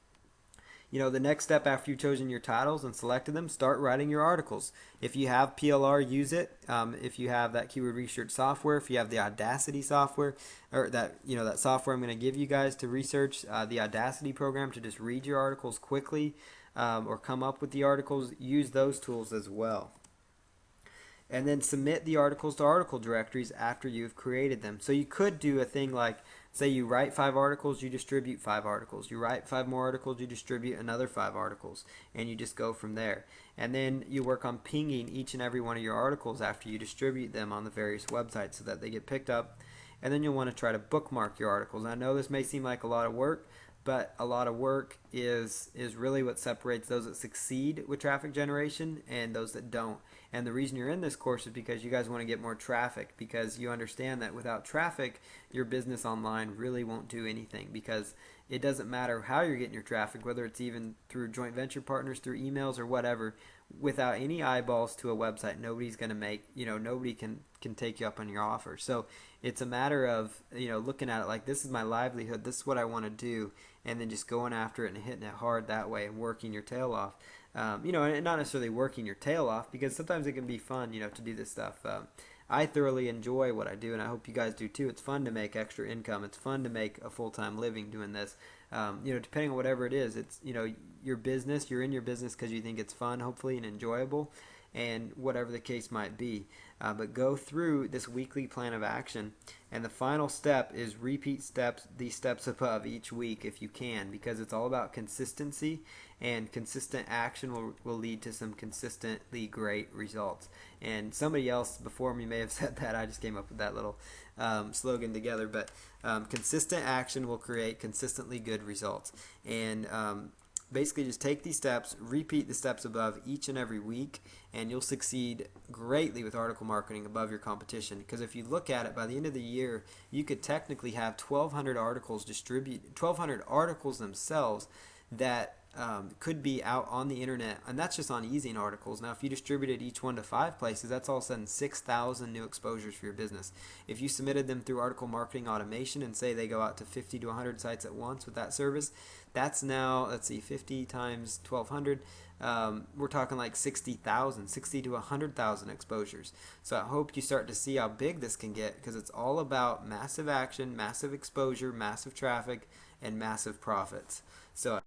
The next step after you've chosen your titles and selected them, start writing your articles. If you have PLR, use it. If you have that keyword research software, if you have the Audacity software, or that software I'm going to give you guys to research, the Audacity program to just read your articles quickly, or come up with the articles, use those tools as well. And then submit the articles to article directories after you've created them. So you could do a thing like, say you write 5 articles, you distribute 5 articles. You write 5 more articles, you distribute another 5 articles. And you just go from there. And then you work on pinging each and every one of your articles after you distribute them on the various websites so that they get picked up. And then you'll want to try to bookmark your articles. I know this may seem like a lot of work, but a lot of work is really what separates those that succeed with traffic generation and those that don't. And the reason you're in this course is because you guys want to get more traffic, because you understand that without traffic, your business online really won't do anything, because it doesn't matter how you're getting your traffic, whether it's even through joint venture partners, through emails or whatever. Without any eyeballs to a website, nobody's going to nobody can take you up on your offer. So it's a matter of, looking at it like, this is my livelihood, this is what I want to do, and then just going after it and hitting it hard that way and working your tail off. And not necessarily working your tail off, because sometimes it can be fun, to do this stuff. I thoroughly enjoy what I do, and I hope you guys do too. It's fun to make extra income. It's fun to make a full-time living doing this. Depending on whatever it is, it's, your business, you're in your business because you think it's fun, hopefully, and enjoyable, and whatever the case might be. But go through this weekly plan of action, and the final step is repeat these steps above each week if you can, because it's all about consistency, and consistent action will lead to some consistently great results. And somebody else before me may have said that. I just came up with that little slogan together. But consistent action will create consistently good results. And basically just take these steps, repeat the steps above each and every week, and you'll succeed greatly with article marketing above your competition. Because if you look at it, by the end of the year, you could technically have 1,200 articles 1,200 articles themselves that could be out on the internet, and that's just on Ezine articles. Now, if you distributed each one to 5 places, that's all of a sudden 6,000 new exposures for your business. If you submitted them through article marketing automation and say they go out to 50 to 100 sites at once with that service, that's now, 50 times 1,200. We're talking like 60 to 100,000 exposures. So I hope you start to see how big this can get, because it's all about massive action, massive exposure, massive traffic, and massive profits. So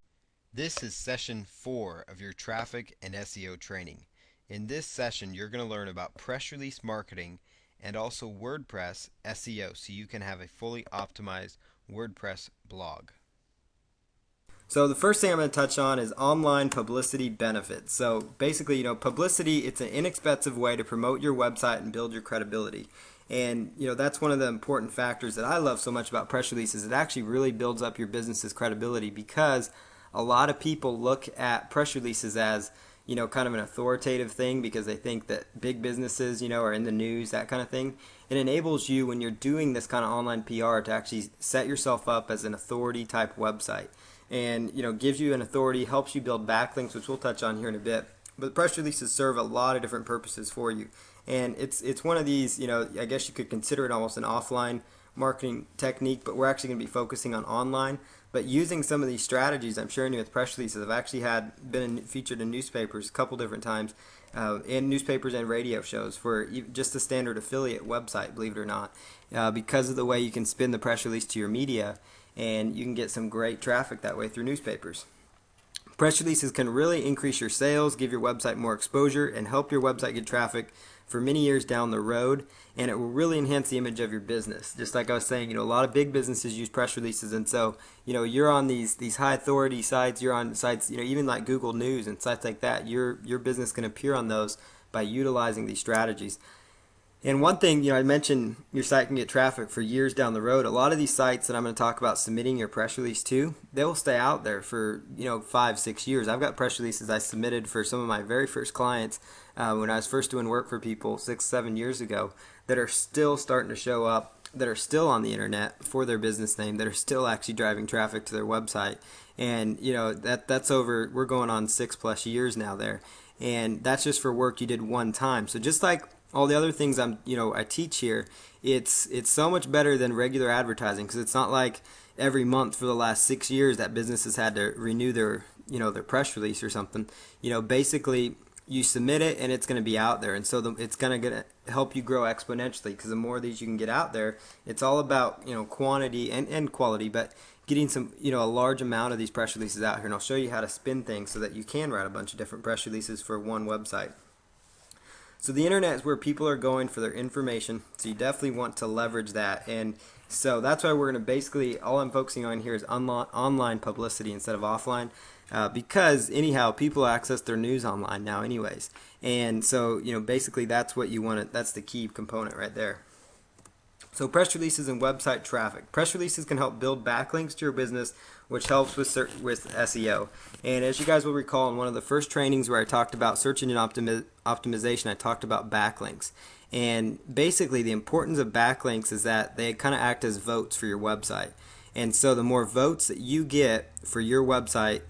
this is session 4 of your traffic and SEO training. In this session, you're going to learn about press release marketing and also WordPress SEO, so you can have a fully optimized WordPress blog. So the first thing I'm going to touch on is online publicity benefits. So basically, publicity, it's an inexpensive way to promote your website and build your credibility. And that's one of the important factors that I love so much about press releases. It actually really builds up your business's credibility, because a lot of people look at press releases as, kind of an authoritative thing, because they think that big businesses, are in the news, that kind of thing. It enables you, when you're doing this kind of online PR, to actually set yourself up as an authority type website. And, gives you an authority, helps you build backlinks, which we'll touch on here in a bit. But press releases serve a lot of different purposes for you. And it's one of these, I guess you could consider it almost an offline marketing technique, but we're actually going to be focusing on online. But using some of these strategies I'm sharing you with press releases, I've actually been featured in newspapers a couple different times, in newspapers and radio shows for just a standard affiliate website, believe it or not, because of the way you can spin the press release to your media, and you can get some great traffic that way through newspapers. Press releases can really increase your sales, give your website more exposure, and help your website get traffic for many years down the road, and it will really enhance the image of your business. Just like I was saying, a lot of big businesses use press releases, and so, you're on these high authority sites, you're on sites, even like Google News and sites like that. Your business can appear on those by utilizing these strategies. And one thing, I mentioned your site can get traffic for years down the road. A lot of these sites that I'm going to talk about submitting your press release to, they will stay out there for, 5-6 years. I've got press releases I submitted for some of my very first clients when I was first doing work for people 6-7 years ago that are still starting to show up, that are still on the internet for their business name, that are still actually driving traffic to their website. And, that's over, we're going on 6+ years now there. And that's just for work you did one time. So just like all the other things I teach here, it's so much better than regular advertising, because it's not like every month for the last 6 years that business has had to renew their press release or something. Basically you submit it and it's going to be out there, and so it's going to help you grow exponentially, because the more of these you can get out there, it's all about quantity and quality, but getting some a large amount of these press releases out here. And I'll show you how to spin things so that you can write a bunch of different press releases for one website. So the internet is where people are going for their information, so you definitely want to leverage that. And so that's why we're going to basically, all I'm focusing on here is online publicity instead of offline, because anyhow, people access their news online now anyways. And so, basically that's what you want that's the key component right there. So press releases and website traffic. Press releases can help build backlinks to your business, which helps with SEO. And as you guys will recall, in one of the first trainings where I talked about search engine optimization, I talked about backlinks. And basically the importance of backlinks is that they kind of act as votes for your website. And so the more votes that you get for your website,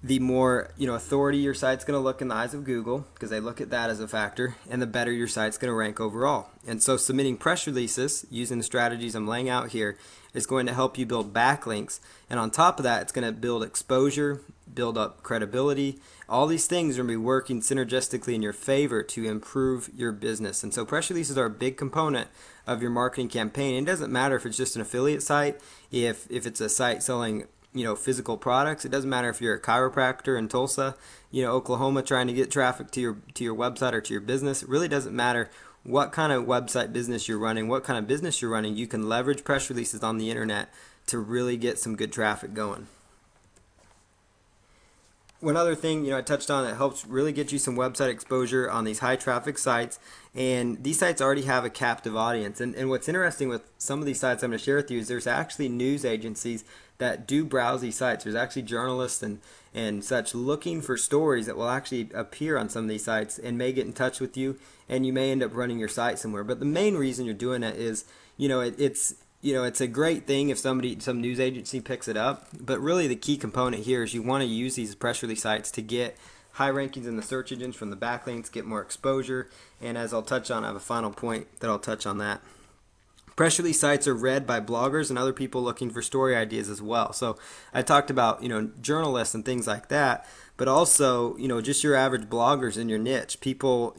the more authority your site's going to look in the eyes of Google, because they look at that as a factor, and the better your site's going to rank overall. And so submitting press releases using the strategies I'm laying out here is going to help you build backlinks, and on top of that, it's going to build exposure, build up credibility. All these things are going to be working synergistically in your favor to improve your business. And so press releases are a big component of your marketing campaign. It doesn't matter if it's just an affiliate site, if it's a site selling physical products. It doesn't matter if you're a chiropractor in Tulsa, Oklahoma, trying to get traffic to your website or to your business. It really doesn't matter what kind of website business you're running, what kind of business you're running. You can leverage press releases on the internet to really get some good traffic going. One other thing, I touched on that helps really get you some website exposure on these high traffic sites, and these sites already have a captive audience. And what's interesting with some of these sites I'm going to share with you is there's actually news agencies that do browse these sites. There's actually journalists and such looking for stories that will actually appear on some of these sites and may get in touch with you, and you may end up running your site somewhere. But the main reason you're doing it is, it's a great thing if some news agency picks it up, but really the key component here is you want to use these press release sites to get high rankings in the search engines from the backlinks, get more exposure, and as I'll touch on, I have a final point that I'll touch on that. Press release sites are read by bloggers and other people looking for story ideas as well. So I talked about, journalists and things like that, but also, just your average bloggers in your niche, people,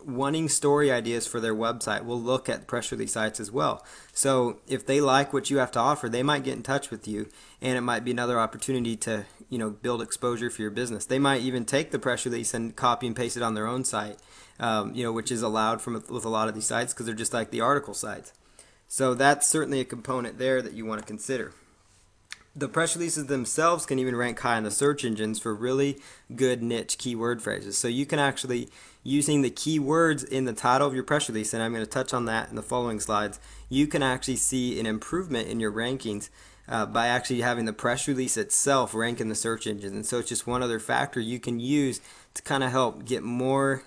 wanting story ideas for their website will look at press release sites as well. So if they like what you have to offer, they might get in touch with you, and it might be another opportunity to, build exposure for your business. They might even take the press release and copy and paste it on their own site, which is allowed with a lot of these sites because they're just like the article sites. So that's certainly a component there that you want to consider. The press releases themselves can even rank high in the search engines for really good niche keyword phrases. So you can actually, using the keywords in the title of your press release, and I'm going to touch on that in the following slides, you can actually see an improvement in your rankings by actually having the press release itself rank in the search engines. And so it's just one other factor you can use to kind of help get more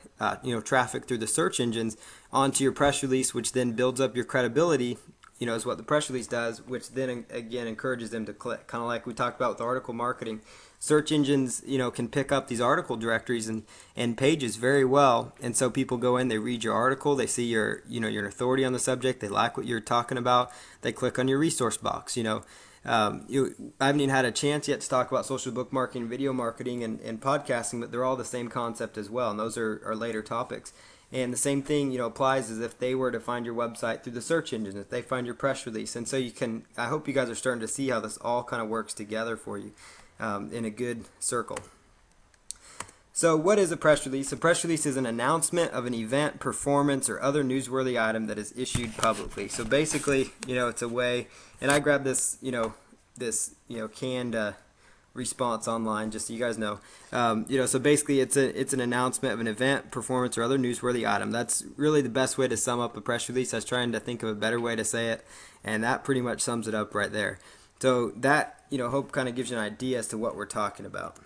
traffic through the search engines onto your press release, which then builds up your credibility, is what the press release does, which then again encourages them to click. Kind of like we talked about with article marketing. Search engines, can pick up these article directories and pages very well, and so people go in, they read your article, they see you're an authority on the subject, they like what you're talking about, they click on your resource box, I haven't even had a chance yet to talk about social bookmarking, video marketing, and podcasting, but they're all the same concept as well, and those are later topics. And the same thing, applies as if they were to find your website through the search engine, if they find your press release. And so you can, I hope you guys are starting to see how this all kind of works together for you in a good circle. So what is a press release? A press release is an announcement of an event, performance, or other newsworthy item that is issued publicly. So basically, it's a way, and I grabbed this, canned response online, just so you guys know. So basically it's an announcement of an event, performance, or other newsworthy item. That's really the best way to sum up a press release. I was trying to think of a better way to say it, and that pretty much sums it up right there. So that, hope kind of gives you an idea as to what we're talking about.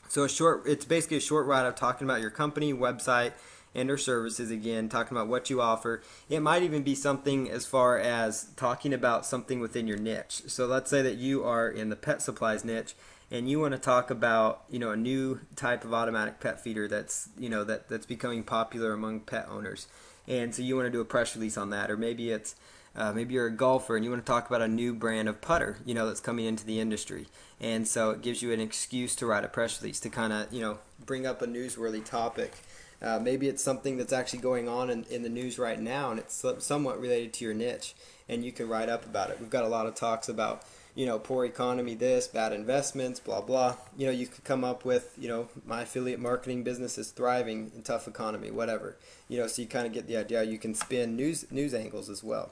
So it's basically a short write-up talking about your company, website, and or services, again, talking about what you offer. It might even be something as far as talking about something within your niche. So let's say that you are in the pet supplies niche and you want to talk about, a new type of automatic pet feeder that's, that's becoming popular among pet owners. And so you want to do a press release on that, or maybe it's maybe you're a golfer and you want to talk about a new brand of putter, that's coming into the industry. And so it gives you an excuse to write a press release to kind of, bring up a newsworthy topic. Maybe it's something that's actually going on in the news right now, and it's somewhat related to your niche, and you can write up about it. We've got a lot of talks about, poor economy, this, bad investments, blah, blah. You could come up with, my affiliate marketing business is thriving in tough economy, whatever. So you kind of get the idea. You can spin news angles as well.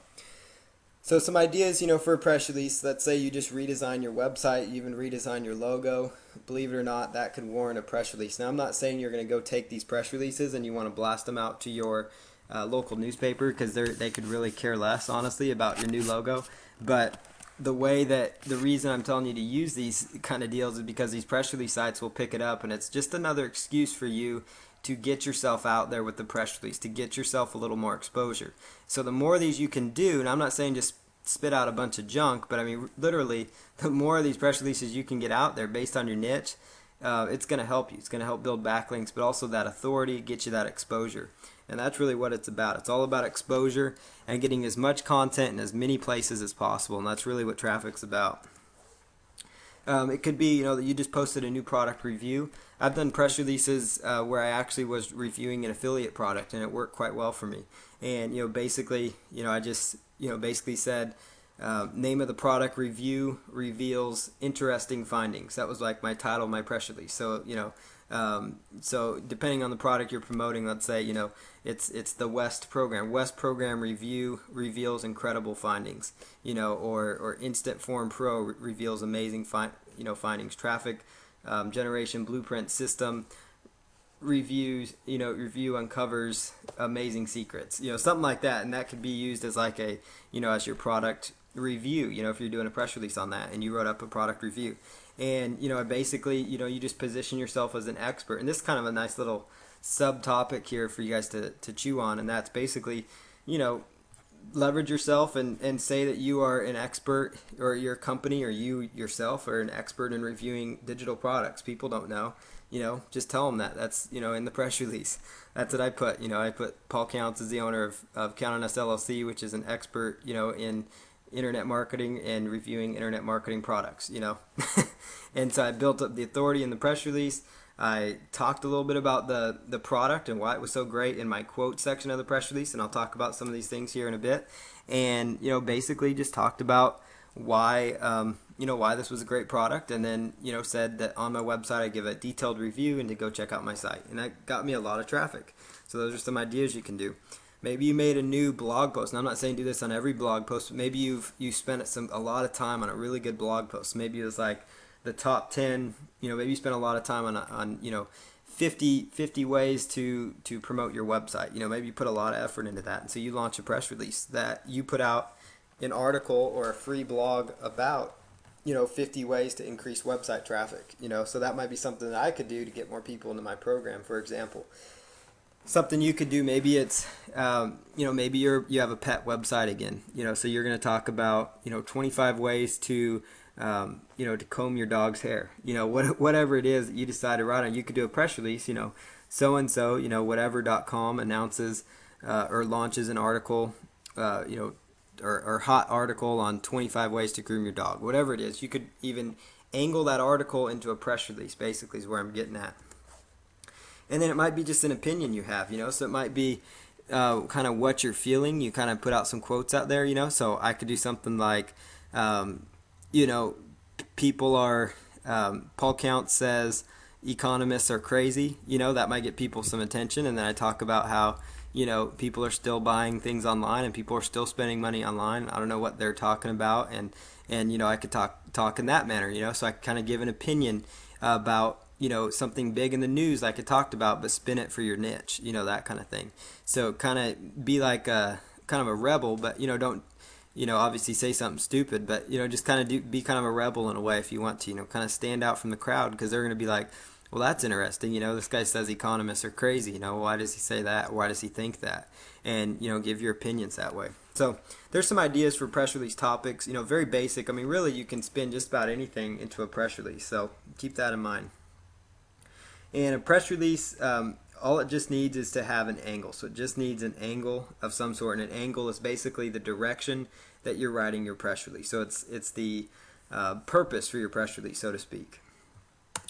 So some ideas, for a press release. Let's say you just redesign your website, you even redesign your logo. Believe it or not, that could warrant a press release. Now, I'm not saying you're going to go take these press releases and you want to blast them out to your local newspaper, because they could really care less, honestly, about your new logo. But the reason I'm telling you to use these kind of deals is because these press release sites will pick it up, and it's just another excuse for you to get yourself out there with the press release, to get yourself a little more exposure. So the more of these you can do, and I'm not saying just spit out a bunch of junk, but I mean literally the more of these press releases you can get out there based on your niche, it's going to help you. It's going to help build backlinks, but also that authority, get you that exposure. And that's really what it's about. It's all about exposure and getting as much content in as many places as possible, and that's really what traffic's about. It could be, that you just posted a new product review. I've done press releases where I actually was reviewing an affiliate product, and it worked quite well for me. And, basically, I just, basically said, name of the product, review reveals interesting findings. That was like my title of my press release. So, so depending on the product you're promoting, let's say, it's the West program. West program review reveals incredible findings, or Instant Form Pro reveals amazing findings. Traffic generation blueprint system review uncovers amazing secrets, something like that. And that could be used as like a, as your product review, if you're doing a press release on that and you wrote up a product review. And, basically, you just position yourself as an expert. And this is kind of a nice little subtopic here for you guys to chew on. And that's basically, leverage yourself and say that you are an expert, or your company or you yourself are an expert in reviewing digital products. People don't know, just tell them that. That's, in the press release. That's what I put. I put Paul Counts is the owner of Count on Us LLC, which is an expert, in internet marketing and reviewing internet marketing products, And so I built up the authority in the press release. I talked a little bit about the product and why it was so great in my quote section of the press release, and I'll talk about some of these things here in a bit. And, basically just talked about why, why this was a great product, and then, said that on my website I give a detailed review and to go check out my site. And that got me a lot of traffic. So those are some ideas you can do. Maybe you made a new blog post, and I'm not saying do this on every blog post, but maybe you spent a lot of time on a really good blog post. Maybe it was like the top 10, maybe you spent a lot of time on 50 ways to promote your website. Maybe you put a lot of effort into that. And so you launch a press release that you put out an article or a free blog about, 50 ways to increase website traffic. So that might be something that I could do to get more people into my program, for example. Something you could do, maybe it's, maybe you have a pet website again, so you're going to talk about, 25 ways to, to comb your dog's hair, whatever it is that you decide to write on. You could do a press release, so-and-so, whatever.com announces or launches an article, or hot article on 25 ways to groom your dog, whatever it is. You could even angle that article into a press release, basically, is where I'm getting at. And then it might be just an opinion you have, so it might be kind of what you're feeling. You kind of put out some quotes out there, so I could do something like, you know, people are, Paul Count says economists are crazy, that might get people some attention. And then I talk about how, people are still buying things online and people are still spending money online. I don't know what they're talking about. And I could talk in that manner, so I kind of give an opinion about, something big in the news like I talked about, but spin it for your niche, that kind of thing. So kind of be like a kind of a rebel, but, don't, obviously say something stupid, but, just kind of be kind of a rebel in a way if you want to, kind of stand out from the crowd, because they're going to be like, well, that's interesting. This guy says economists are crazy. Why does he say that? Why does he think that? And, give your opinions that way. So there's some ideas for press release topics, very basic. I mean, really, you can spin just about anything into a press release. So keep that in mind. And a press release, all it just needs is to have an angle. So it just needs an angle of some sort. And an angle is basically the direction that you're writing your press release. So it's the purpose for your press release, so to speak.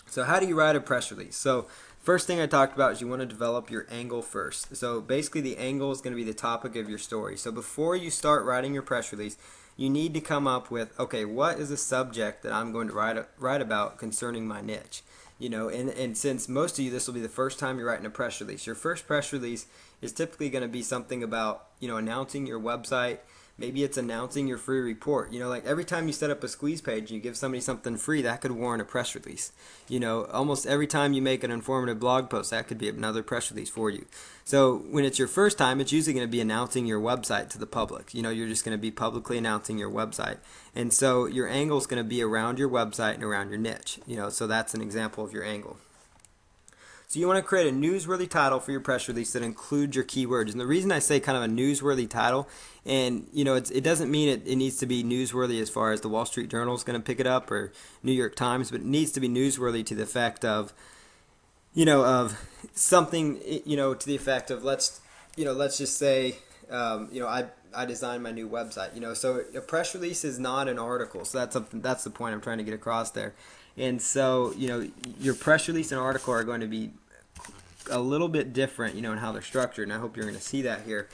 So how do you write a press release? So first thing I talked about is you want to develop your angle first. So basically the angle is going to be the topic of your story. So before you start writing your press release, you need to come up with, okay, what is a subject that I'm going to write about concerning my niche? And since most of you, this will be the first time you're writing a press release, your first press release is typically going to be something about, announcing your website. Maybe it's announcing your free report. Like every time you set up a squeeze page and you give somebody something free, that could warrant a press release. Almost every time you make an informative blog post, that could be another press release for you. So when it's your first time, it's usually going to be announcing your website to the public. You're just going to be publicly announcing your website. And so your angle is going to be around your website and around your niche. So that's an example of your angle. So you want to create a newsworthy title for your press release that includes your keywords. And the reason I say kind of a newsworthy title, and it doesn't mean it needs to be newsworthy as far as the Wall Street Journal is going to pick it up or New York Times, but it needs to be newsworthy to the effect of, of something, to the effect of let's just say, I designed my new website. So a press release is not an article. So that's the point I'm trying to get across there. And so, your press release and article are going to be a little bit different, in how they're structured. And I hope you're going to see that here.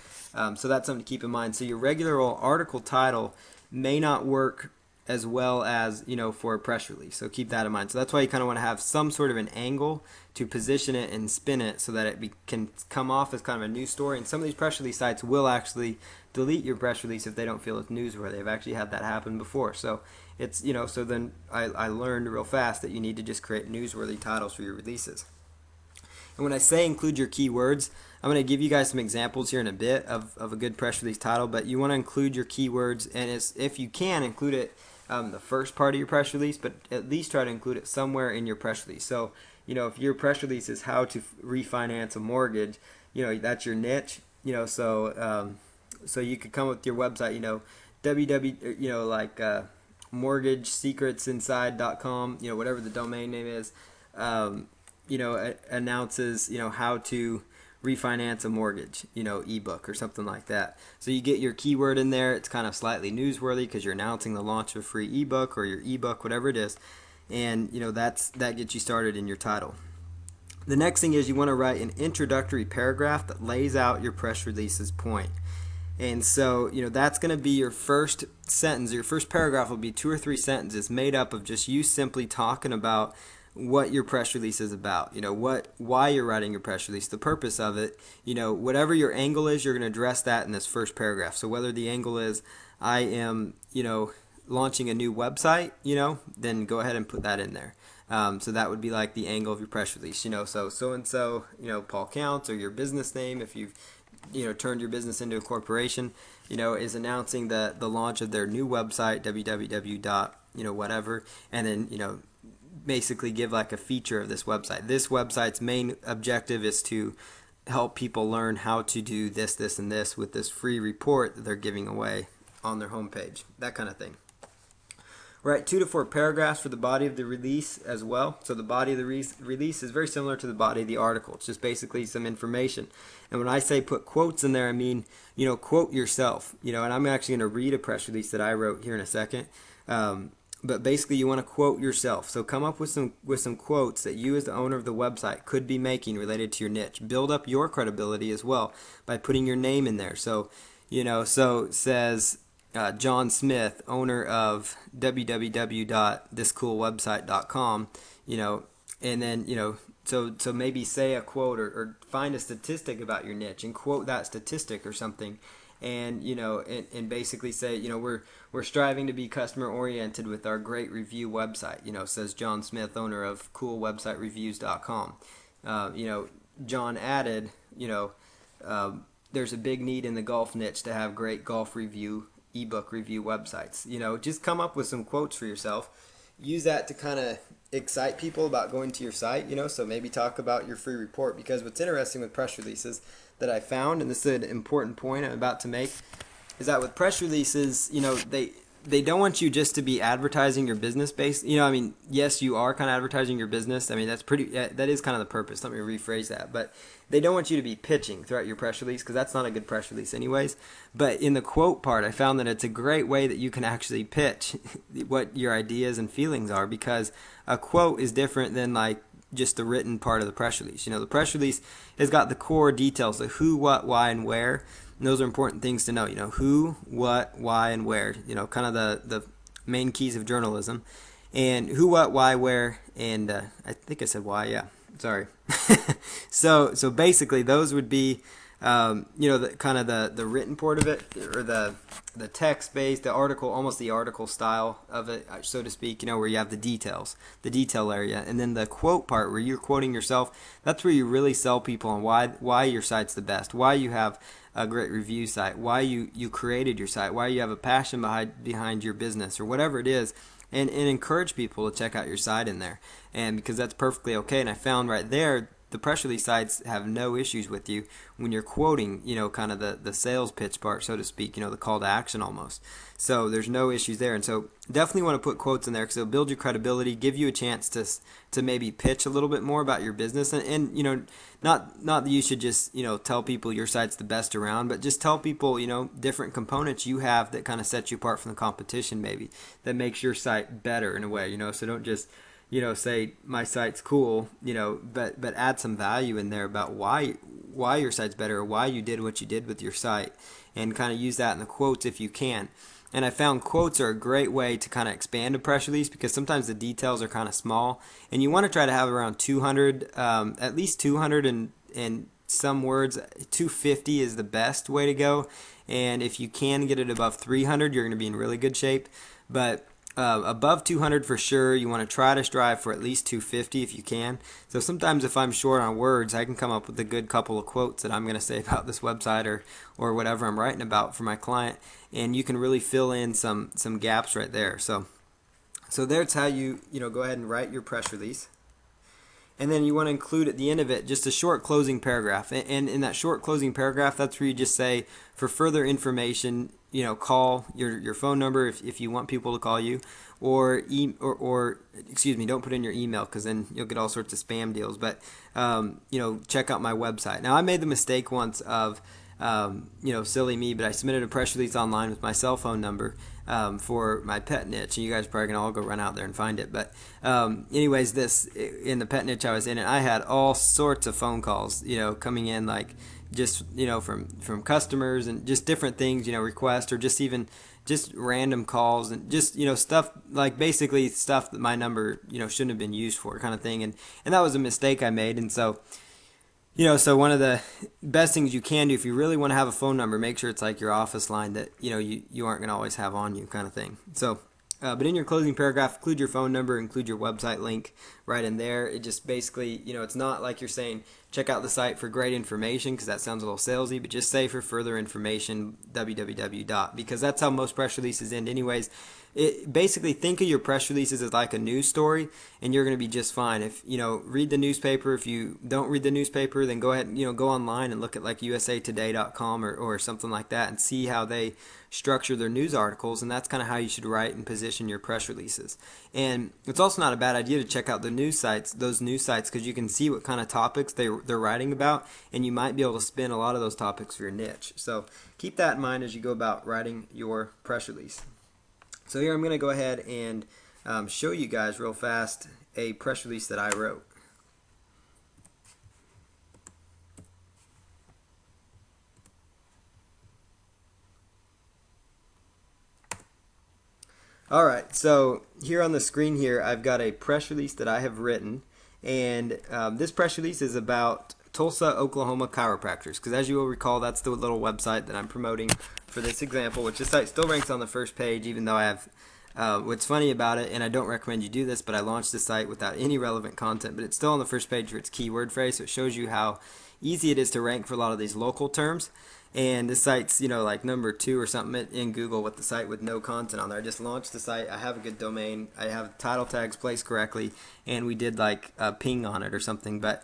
So that's something to keep in mind. So your regular old article title may not work as well as, for a press release. So keep that in mind. So that's why you kind of want to have some sort of an angle to position it and spin it so that it can come off as kind of a news story. And some of these press release sites will actually delete your press release if they don't feel it's newsworthy. I've actually had that happen before. So it's, so then I learned real fast that you need to just create newsworthy titles for your releases. And when I say include your keywords, I'm going to give you guys some examples here in a bit of a good press release title, but you want to include your keywords, and if you can, include it the first part of your press release, but at least try to include it somewhere in your press release. So, if your press release is how to refinance a mortgage, that's your niche, so you could come with your website, www, like mortgagesecretsinside.com, whatever the domain name is, announces, how to refinance a mortgage, ebook or something like that. So you get your keyword in there. It's kind of slightly newsworthy because you're announcing the launch of a free ebook or your ebook, whatever it is. And, that gets you started in your title. The next thing is you want to write an introductory paragraph that lays out your press release's point. And so, that's going to be your first sentence. Your first paragraph will be 2 or 3 sentences made up of just you simply talking about what your press release is about, why you're writing your press release, the purpose of it, whatever your angle is, you're going to address that in this first paragraph. So whether the angle is I am, launching a new website, then go ahead and put that in there. So that would be like the angle of your press release, so-and-so, Paul Counts, or your business name, if you've, turned your business into a corporation, is announcing the launch of their new website, www. Whatever, and then, basically give like a feature of this website. This website's main objective is to help people learn how to do this, this, and this with this free report that they're giving away on their homepage, that kind of thing. Write 2 to 4 paragraphs for the body of the release as well. So the body of the release is very similar to the body of the article. It's just basically some information. And when I say put quotes in there, I mean, quote yourself. And I'm actually going to read a press release that I wrote here in a second. But basically, you want to quote yourself. So come up with some quotes that you, as the owner of the website, could be making related to your niche. Build up your credibility as well by putting your name in there. So, so it says John Smith, owner of www.thiscoolwebsite.com. And then so maybe say a quote or find a statistic about your niche and quote that statistic or something. And and basically say, we're striving to be customer oriented with our great review website. Says John Smith, owner of coolwebsitereviews.com. John added, there's a big need in the golf niche to have great golf review ebook review websites. Just come up with some quotes for yourself. Use that to kind of excite people about going to your site. So maybe talk about your free report, because what's interesting with press releases that I found, and this is an important point I'm about to make, is that with press releases, they don't want you just to be advertising your business based. Yes, you are kind of advertising your business. That is kind of the purpose. Let me rephrase that. But they don't want you to be pitching throughout your press release, because that's not a good press release anyways. But in the quote part, I found that it's a great way that you can actually pitch what your ideas and feelings are, because a quote is different than like just the written part of the press release. The press release has got the core details, the who, what, why, and where. And those are important things to know. Who, what, why, and where. Kind of the main keys of journalism. And who, what, why, where, and I think I said why. Yeah, sorry. So basically, those would be the kind of the written part of it, or the text based, the article, almost the article style of it, so to speak, where you have the details, the detail area. And then the quote part, where you're quoting yourself, that's where you really sell people on why your site's the best, why you have a great review site, why you created your site, why you have a passion behind your business, or whatever it is. And encourage people to check out your site in there. And because that's perfectly okay. And I found right there, the press release sites have no issues with you when you're quoting, kind of the sales pitch part, so to speak, the call to action almost. So there's no issues there. And so definitely want to put quotes in there, because it'll build your credibility, give you a chance to maybe pitch a little bit more about your business. And not that you should just, tell people your site's the best around, but just tell people, different components you have that kind of set you apart from the competition, maybe, that makes your site better in a way, so don't just say my site's cool, but add some value in there about why your site's better, or why you did what you did with your site, and kind of use that in the quotes if you can. And I found quotes are a great way to kind of expand a press release, because sometimes the details are kind of small, and you want to try to have around 200, at least 200 and some words. 250 is the best way to go, and if you can get it above 300, you're going to be in really good shape. But above 200 for sure. You want to try to strive for at least 250 if you can. So sometimes if I'm short on words, I can come up with a good couple of quotes that I'm going to say about this website or whatever I'm writing about for my client, and you can really fill in some gaps right there. So that's how you go ahead and write your press release. And then you want to include at the end of it just a short closing paragraph. And in that short closing paragraph, that's where you just say, for further information, call your phone number if you want people to call you, or excuse me, don't put in your email, because then you'll get all sorts of spam deals. But check out my website. Now, I made the mistake once of silly me, but I submitted a press release online with my cell phone number for my pet niche, and you guys are probably gonna all go run out there and find it. But anyways, this in the pet niche I was in, and I had all sorts of phone calls, coming in, like just from customers and just different things, requests, or just random calls, and just stuff like basically stuff that my number shouldn't have been used for, kind of thing, and that was a mistake I made. And so so one of the best things you can do if you really want to have a phone number, make sure it's like your office line that you aren't going to always have on you, kind of thing. So but in your closing paragraph, include your phone number, include your website link right in there. It just basically, it's not like you're saying check out the site for great information, because that sounds a little salesy, but just say for further information www. Because that's how most press releases end anyways. basically think of your press releases as like a news story, and you're going to be just fine. If read the newspaper. If you don't read the newspaper, then go ahead and go online and look at like usatoday.com or something like that and see how they structure their news articles, and that's kind of how you should write and position your press releases. And it's also not a bad idea to check out those news sites, because you can see what kind of topics they're writing about, and you might be able to spin a lot of those topics for your niche. So keep that in mind as you go about writing your press release. So here I'm going to go ahead and show you guys real fast a press release that I wrote. Alright, so here on the screen here I've got a press release that I have written, and this press release is about Tulsa, Oklahoma chiropractors, because as you will recall, that's the little website that I'm promoting for this example, which this site still ranks on the first page, even though I have what's funny about it, and I don't recommend you do this, but I launched the site without any relevant content, but it's still on the first page for its keyword phrase, so it shows you how easy it is to rank for a lot of these local terms. And this site's like number 2 or something in Google with the site with no content on there. I just launched the site. I have a good domain. I have title tags placed correctly, and we did like a ping on it or something. But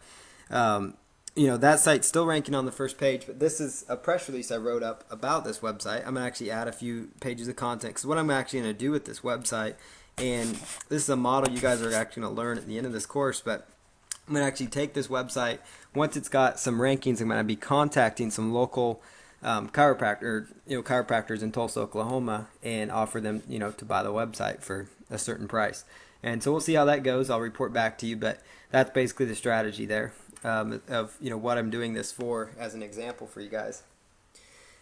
that site's still ranking on the first page. But this is a press release I wrote up about this website. I'm gonna actually add a few pages of content, because what I'm actually gonna do with this website, and this is a model you guys are actually gonna learn at the end of this course, but I'm going to actually take this website. Once it's got some rankings, I'm going to be contacting some local chiropractors in Tulsa, Oklahoma, and offer them, to buy the website for a certain price. And so we'll see how that goes. I'll report back to you, but that's basically the strategy there of what I'm doing this for as an example for you guys.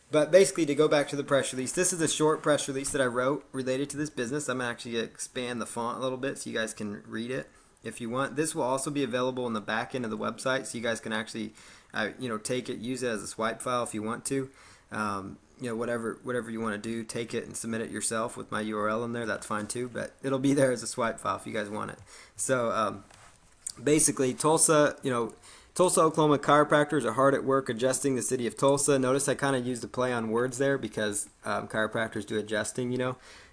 But basically, to go back to the press release, this is a short press release that I wrote related to this business. I'm actually going to expand the font a little bit so you guys can read it if you want. This will also be available in the back end of the website, so you guys can actually take it, use it as a swipe file if you want to. Whatever you want to do, take it and submit it yourself with my URL in there. That's fine too, but it'll be there as a swipe file if you guys want it. So basically, Tulsa, Oklahoma chiropractors are hard at work adjusting the city of Tulsa. Notice I kind of used a play on words there, because chiropractors do adjusting,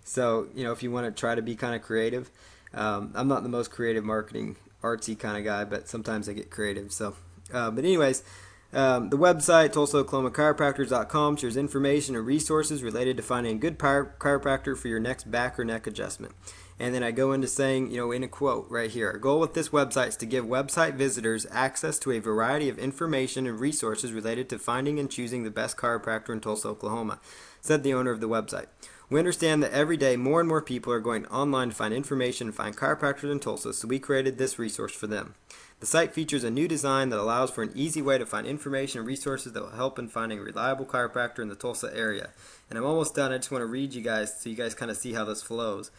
So, if you want to try to be kind of creative. I'm not the most creative marketing artsy kind of guy, but sometimes I get creative. So, but anyways, the website TulsaOklahomaChiropractors.com shares information and resources related to finding a good chiropractor for your next back or neck adjustment. And then I go into saying, in a quote right here, our goal with this website is to give website visitors access to a variety of information and resources related to finding and choosing the best chiropractor in Tulsa, Oklahoma, said the owner of the website. We understand that every day more and more people are going online to find information and find chiropractors in Tulsa, so we created this resource for them. The site features a new design that allows for an easy way to find information and resources that will help in finding a reliable chiropractor in the Tulsa area. And I'm almost done. I just want to read you guys so you guys kind of see how this flows.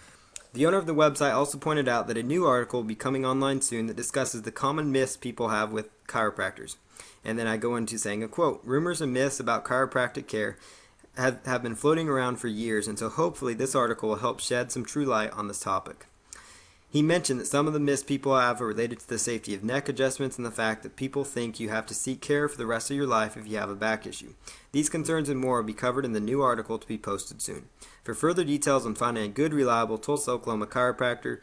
The owner of the website also pointed out that a new article will be coming online soon that discusses the common myths people have with chiropractors. And then I go into saying a quote, rumors and myths about chiropractic care have been floating around for years, and so hopefully this article will help shed some true light on this topic. He mentioned that some of the myths people have are related to the safety of neck adjustments and the fact that people think you have to seek care for the rest of your life if you have a back issue. These concerns and more will be covered in the new article to be posted soon. For further details on finding a good, reliable Tulsa, Oklahoma chiropractor,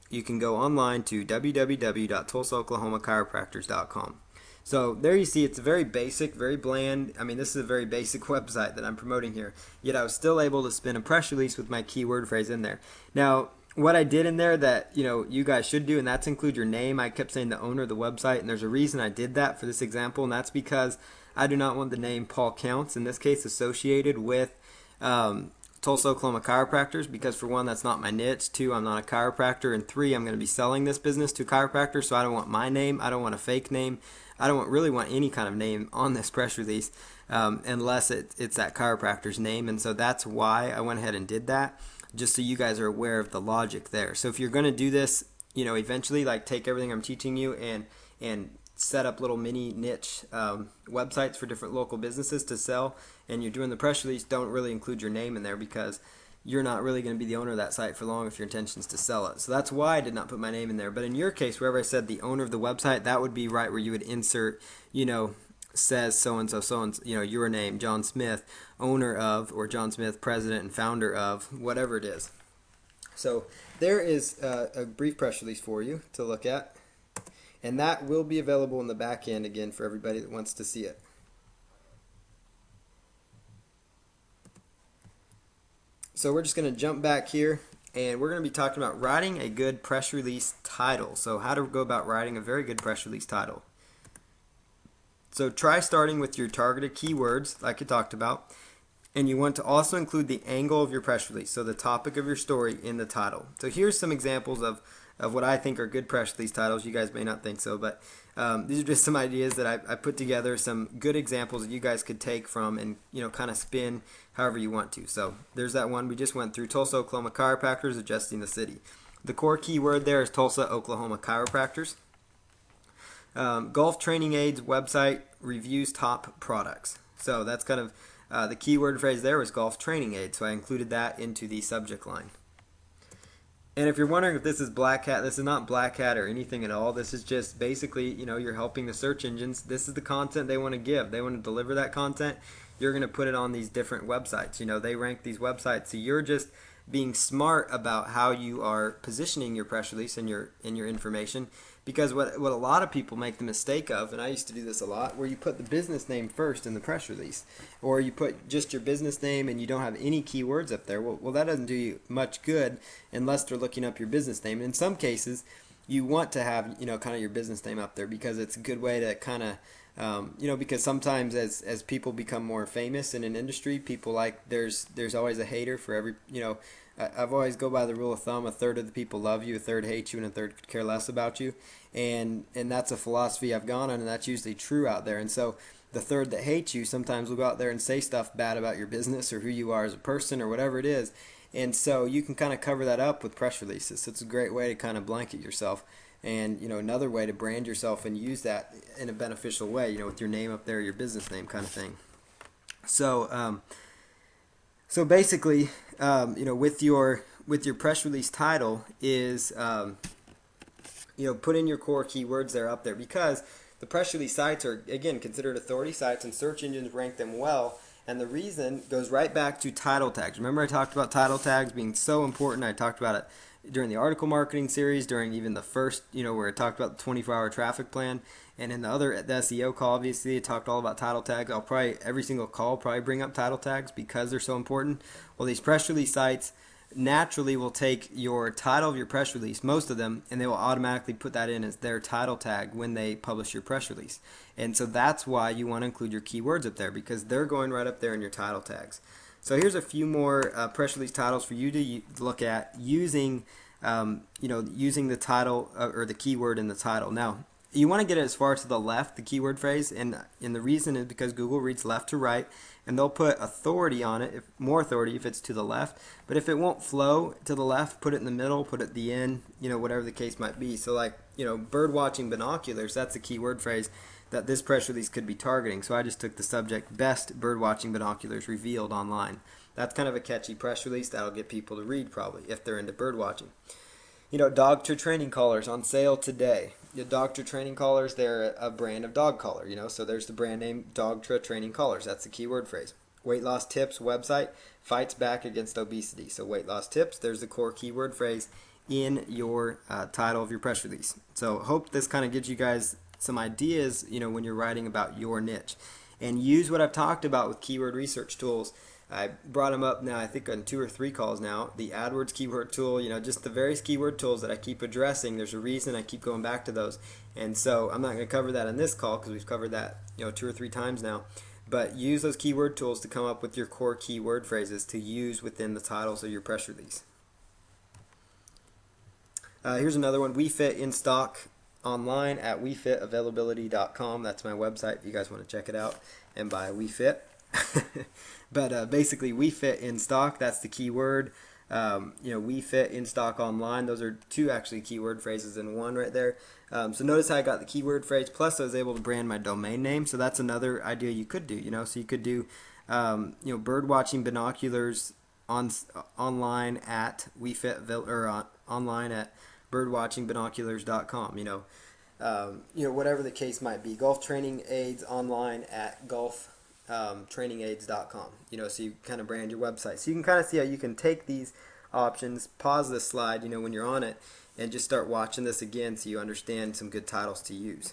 you can go online to www.tulsaoklahomachiropractors.com. So there you see, it's very basic, very bland. I mean, this is a very basic website that I'm promoting here. Yet I was still able to spin a press release with my keyword phrase in there. Now, what I did in there that you guys should do, and that's include your name. I kept saying the owner of the website, and there's a reason I did that for this example, and that's because I do not want the name Paul Counts in this case associated with Tulsa, Oklahoma chiropractors, because for one, that's not my niche. 2, I'm not a chiropractor, and 3, I'm going to be selling this business to chiropractors, so I don't want my name. I don't want a fake name. I don't really want any kind of name on this press release unless it's that chiropractor's name, and so that's why I went ahead and did that, just so you guys are aware of the logic there. So if you're going to do this, eventually, like take everything I'm teaching you and set up little mini niche websites for different local businesses to sell, and you're doing the press release, don't really include your name in there, because you're not really going to be the owner of that site for long if your intention is to sell it. So that's why I did not put my name in there. But in your case, wherever I said the owner of the website, that would be right where you would insert, says so-and-so, so-and-so, your name, John Smith, owner of, or John Smith, president and founder of, whatever it is. So there is a brief press release for you to look at, and that will be available in the back end again for everybody that wants to see it. So we're just going to jump back here, and we're going to be talking about writing a good press release title. So how to go about writing a very good press release title. So try starting with your targeted keywords like I talked about, and you want to also include the angle of your press release, so the topic of your story in the title. So here's some examples of what I think are good press release titles. You guys may not think so, but these are just some ideas that I put together, some good examples that you guys could take from and kind of spin however you want to. So there's that one we just went through, Tulsa, Oklahoma chiropractors adjusting the city. The core keyword there is Tulsa, Oklahoma chiropractors. Golf Training Aids website reviews top products. So that's kind of the keyword phrase there was golf training aid, so I included that into the subject line. And if you're wondering if this is Black Hat, this is not Black Hat or anything at all. This is just basically, you're helping the search engines. This is the content they want to give. They want to deliver that content. You're going to put it on these different websites. They rank these websites, so you're just being smart about how you are positioning your press release and your information. Because what a lot of people make the mistake of, and I used to do this a lot, where you put the business name first in the press release, or you put just your business name and you don't have any keywords up there. Well, that doesn't do you much good unless they're looking up your business name. And in some cases, you want to have kind of your business name up there because it's a good way to kind of because sometimes as people become more famous in an industry, people there's always a hater for every I've always go by the rule of thumb: a third of the people love you, a third hate you, and a third could care less about you. And that's a philosophy I've gone on, and that's usually true out there. And so the third that hates you sometimes will go out there and say stuff bad about your business or who you are as a person or whatever it is. And so you can kind of cover that up with press releases. So it's a great way to kind of blanket yourself. And another way to brand yourself and use that in a beneficial way, with your name up there, your business name kind of thing. So so basically, with your press release title is put in your core keywords there up there, because the press release sites are again considered authority sites and search engines rank them well. And the reason goes right back to title tags. Remember I talked about title tags being so important. I talked about it during the article marketing series, during even the first, where I talked about the 24-hour traffic plan. And in the SEO call, obviously, I talked all about title tags. I'll probably, every single call, probably bring up title tags because they're so important. Well, these press release sites naturally will take your title of your press release, most of them, and they will automatically put that in as their title tag when they publish your press release. And so that's why you want to include your keywords up there, because they're going right up there in your title tags. So here's a few more press release titles for you to look at using, using the title or the keyword in the title. Now, you want to get it as far to the left, the keyword phrase, and the reason is because Google reads left to right, and they'll put authority on it, more authority if it's to the left. But if it won't flow to the left, put it in the middle, put it at the end, whatever the case might be. So like, bird watching binoculars, that's a keyword phrase that this press release could be targeting. So I just took the subject, best bird watching binoculars revealed online. That's kind of a catchy press release that'll get people to read probably if they're into bird watching. Dogtra training collars on sale today. Dogtra training collars, they're a brand of dog collar, so there's the brand name Dogtra training collars. That's the keyword phrase. Weight loss tips website fights back against obesity. So weight loss tips, there's the core keyword phrase in your title of your press release. So hope this kind of gives you guys some ideas, when you're writing about your niche. And use what I've talked about with keyword research tools. I brought them up now, I think on 2 or 3 calls now. The AdWords keyword tool, just the various keyword tools that I keep addressing. There's a reason I keep going back to those. And so I'm not going to cover that in this call because we've covered that 2 or 3 times now. But use those keyword tools to come up with your core keyword phrases to use within the titles of your press release. Here's another one. We Fit in stock online at wefitavailability.com. That's my website if you guys want to check it out and buy WeFit. But basically, we fit in stock. That's the key word. We fit in stock online. Those are 2 actually keyword phrases in one right there. So notice how I got the keyword phrase. Plus, I was able to brand my domain name. So that's another idea you could do. So you could do, bird watching binoculars online at online at birdwatchingbinoculars.com. Whatever the case might be. Golf training aids online at golftrainingaids.com. So you kind of brand your website. So you can kind of see how you can take these options, pause this slide, when you're on it, and just start watching this again so you understand some good titles to use.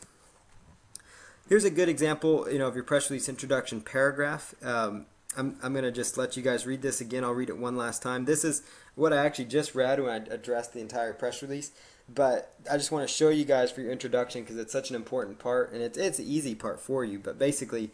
Here's a good example, of your press release introduction paragraph. I'm going to just let you guys read this again. I'll read it one last time. This is what I actually just read when I addressed the entire press release, but I just want to show you guys for your introduction because it's such an important part, and it's an easy part for you. But basically,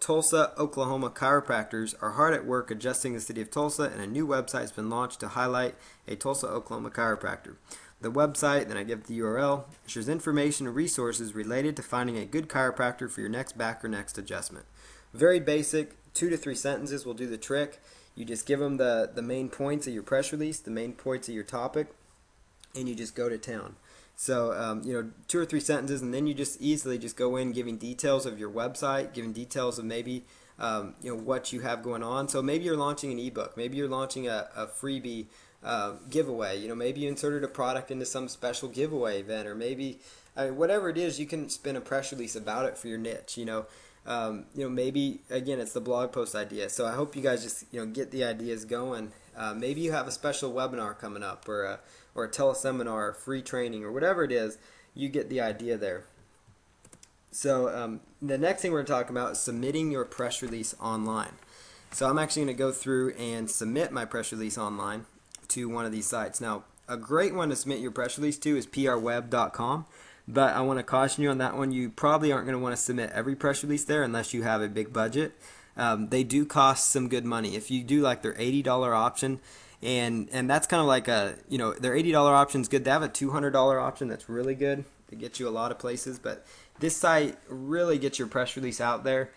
Tulsa, Oklahoma chiropractors are hard at work adjusting the city of Tulsa, and a new website has been launched to highlight a Tulsa, Oklahoma chiropractor. The website, then I give the URL, shares information and resources related to finding a good chiropractor for your next back or next adjustment. Very basic, 2 to 3 sentences will do the trick. You just give them the main points of your press release, the main points of your topic, and you just go to town. So, 2 or 3 sentences, and then you just easily just go in giving details of your website, giving details of maybe, what you have going on. So maybe you're launching an ebook, maybe you're launching a freebie giveaway. Maybe you inserted a product into some special giveaway event, or maybe, whatever it is, you can spin a press release about it for your niche. Maybe again it's the blog post idea. So I hope you guys just get the ideas going. Maybe you have a special webinar coming up, or a teleseminar, or free training, or whatever it is. You get the idea there. So the next thing we're going to talk about is submitting your press release online. So I'm actually going to go through and submit my press release online to one of these sites. Now, a great one to submit your press release to is prweb.com, but I want to caution you on that one. You probably aren't going to want to submit every press release there unless you have a big budget. They do cost some good money. If you do like their $80 option, and that's kind of like their $80 option is good. They have a $200 option that's really good to get you a lot of places, but this site really gets your press release out there.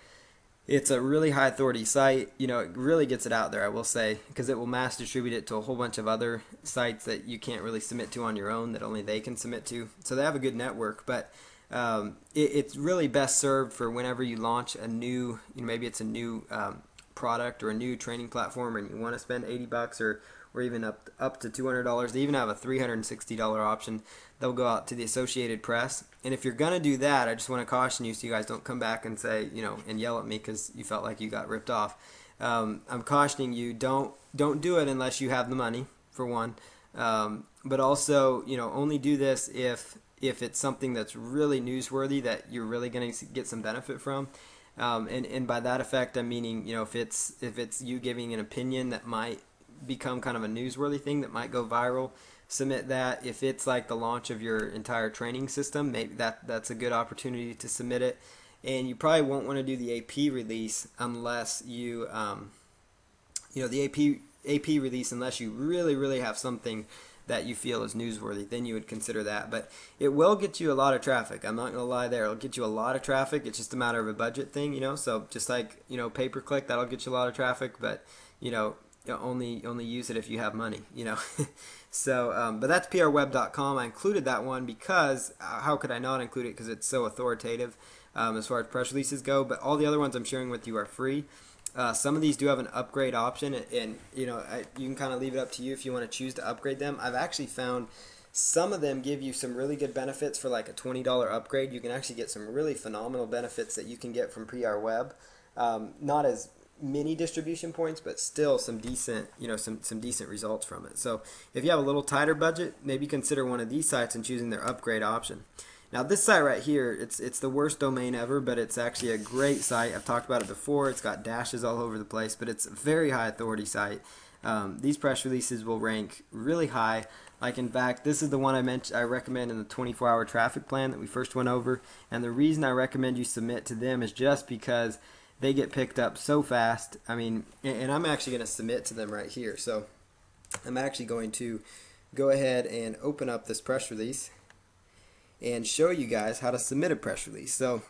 It's a really high authority site. It really gets it out there, I will say, because it will mass distribute it to a whole bunch of other sites that you can't really submit to on your own, that only they can submit to. So they have a good network, but it's really best served for whenever you launch a new, maybe it's a new product or a new training platform, and you want to spend $80 or even up to $200. They even have a $360 option. They'll go out to the Associated Press. And if you're going to do that, I just want to caution you so you guys don't come back and say, and yell at me because you felt like you got ripped off. I'm cautioning you, don't do it unless you have the money, for one. But also, only do this if it's something that's really newsworthy that you're really going to get some benefit from. And by that effect, I'm meaning, if it's you giving an opinion that might become kind of a newsworthy thing that might go viral, submit that. If it's like the launch of your entire training system, maybe that's a good opportunity to submit it. And you probably won't want to do the AP release unless you, the AP release, unless you really, really have something that you feel is newsworthy, then you would consider that. But it will get you a lot of traffic. I'm not going to lie there. It'll get you a lot of traffic. It's just a matter of a budget thing, So just like, pay-per-click, that'll get you a lot of traffic. But, only use it if you have money, So, but that's prweb.com. I included that one because how could I not include it? Because it's so authoritative as far as press releases go. But all the other ones I'm sharing with you are free. Some of these do have an upgrade option, and you can kind of leave it up to you if you want to choose to upgrade them. I've actually found some of them give you some really good benefits for like a $20 upgrade. You can actually get some really phenomenal benefits that you can get from PRWeb. Not as many distribution points, but still some decent, some decent results from it. So if you have a little tighter budget, maybe consider one of these sites and choosing their upgrade option. Now this site right here, it's the worst domain ever, but it's actually a great site. I've talked about it before. It's got dashes all over the place, but it's a very high authority site. These press releases will rank really high. Like, in fact, this is the one I recommend in the 24-hour traffic plan that we first went over. And the reason I recommend you submit to them is just because they get picked up so fast. I mean, and I'm actually going to submit to them right here. So I'm actually going to go ahead and open up this press release and show you guys how to submit a press release. So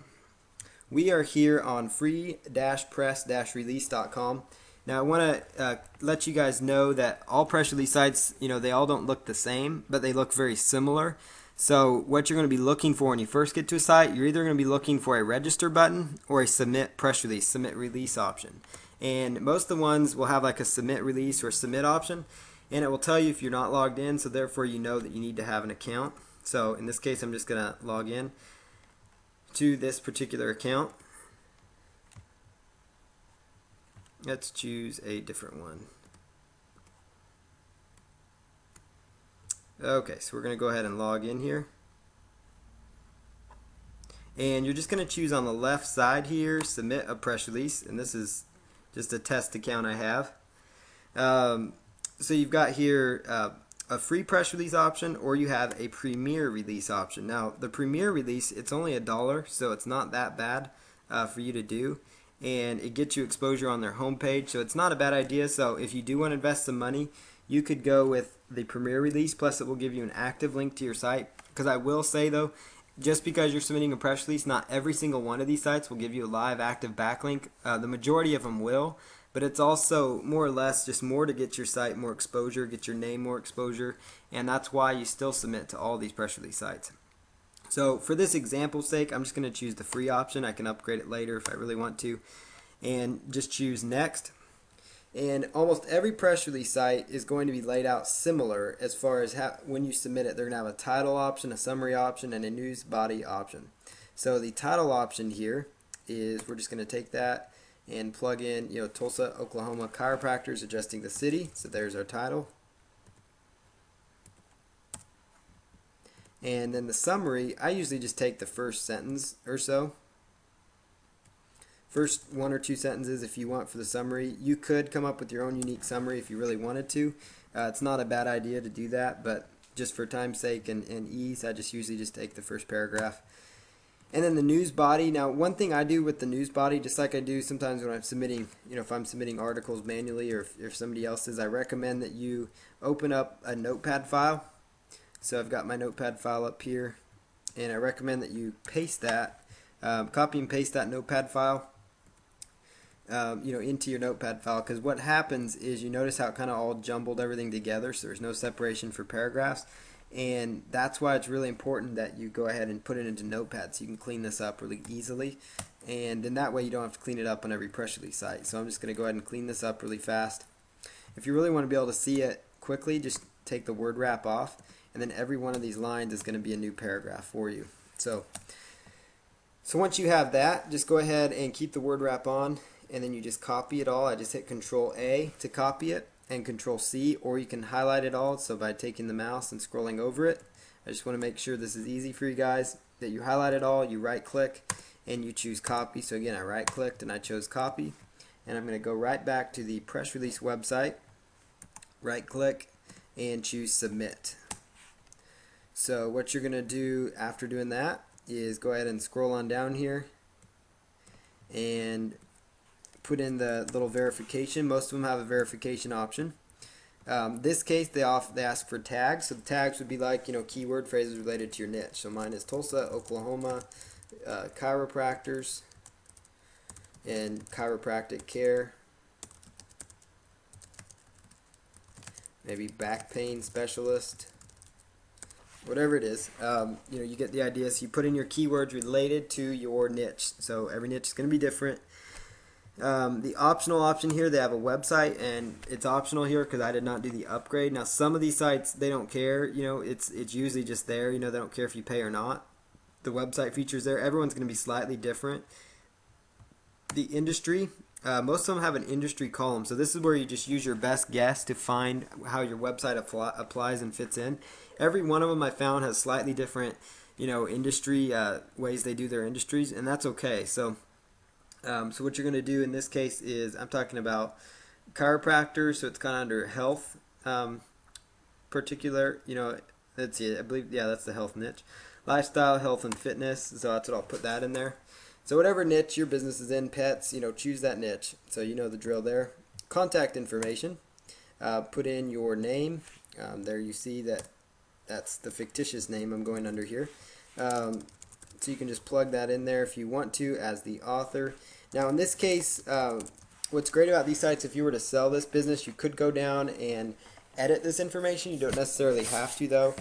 we are here on free-press-release.com. Now I want to let you guys know that all press release sites, they all don't look the same, but they look very similar. So what you're going to be looking for when you first get to a site, you're either going to be looking for a register button or a submit press release, submit release option. And most of the ones will have like a submit release or submit option, and it will tell you if you're not logged in, so therefore you know that you need to have an account. So in this case, I'm just going to log in to this particular account. Let's choose a different one. Okay, so we're going to go ahead and log in here. And you're just going to choose on the left side here, submit a press release. And this is just a test account I have. So you've got here a free press release option, or you have a premier release option. Now, the premier release, it's only $1, so it's not that bad for you to do. And it gets you exposure on their homepage, so it's not a bad idea. So if you do want to invest some money, you could go with the premier release, plus it will give you an active link to your site. Because I will say though, just because you're submitting a press release, not every single one of these sites will give you a live active backlink. The majority of them will, but it's also more or less just more to get your site more exposure, get your name more exposure, and that's why you still submit to all these press release sites. So for this example's sake, I'm just going to choose the free option. I can upgrade it later if I really want to, and just choose next. And almost every press release site is going to be laid out similar as far as when you submit it. They're going to have a title option, a summary option, and a news body option. So the title option here is, we're just going to take that and plug in, Tulsa, Oklahoma chiropractors adjusting the city. So there's our title. And then the summary, I usually just take the first sentence or so. First one or two sentences if you want for the summary. You could come up with your own unique summary if you really wanted to. It's not a bad idea to do that, but just for time's sake and ease, I just usually just take the first paragraph. And then the news body. Now, one thing I do with the news body, just like I do sometimes when I'm submitting, if I'm submitting articles manually, or if somebody else is, I recommend that you open up a notepad file. So I've got my notepad file up here, and I recommend that you paste that, copy and paste that notepad file into your notepad file, because what happens is, you notice how it kind of all jumbled everything together, so there's no separation for paragraphs, and that's why it's really important that you go ahead and put it into notepad so you can clean this up really easily, and then that way you don't have to clean it up on every press release site. So I'm just going to go ahead and clean this up really fast. If you really want to be able to see it quickly, just take the word wrap off, and then every one of these lines is going to be a new paragraph for you. So once you have that, just go ahead and keep the word wrap on, and then you just copy it all. I just hit Control A to copy it, and Control C, or you can highlight it all. So by taking the mouse and scrolling over it, I just want to make sure this is easy for you guys, that you highlight it all, you right click, and you choose copy. So again, I right clicked and I chose copy, and I'm going to go right back to the press release website, right click, and choose submit. So what you're going to do after doing that is go ahead and scroll on down here and put in the little verification. Most of them have a verification option. This case, they ask for tags. So the tags would be like, keyword phrases related to your niche. So mine is Tulsa, Oklahoma, chiropractors, and chiropractic care. Maybe back pain specialist. Whatever it is, you get the idea. So you put in your keywords related to your niche. So every niche is going to be different. The optional option here, they have a website, and it's optional here because I did not do the upgrade. Now, some of these sites, they don't care. It's usually just there. They don't care if you pay or not. The website features there. Everyone's going to be slightly different. The industry, most of them have an industry column. So this is where you just use your best guess to find how your website applies and fits in. Every one of them I found has slightly different, industry ways they do their industries, and that's okay. So what you're going to do in this case is, I'm talking about chiropractor, so it's kind of under health, particular, let's see, I believe, yeah, that's the health niche. Lifestyle, health, and fitness, so that's what I'll put that in there. So whatever niche your business is in, pets, choose that niche. So you know the drill there. Contact information, put in your name. There you see that's the fictitious name I'm going under here. So you can just plug that in there if you want to as the author. Now in this case, what's great about these sites, if you were to sell this business, you could go down and edit this information. You don't necessarily have to though,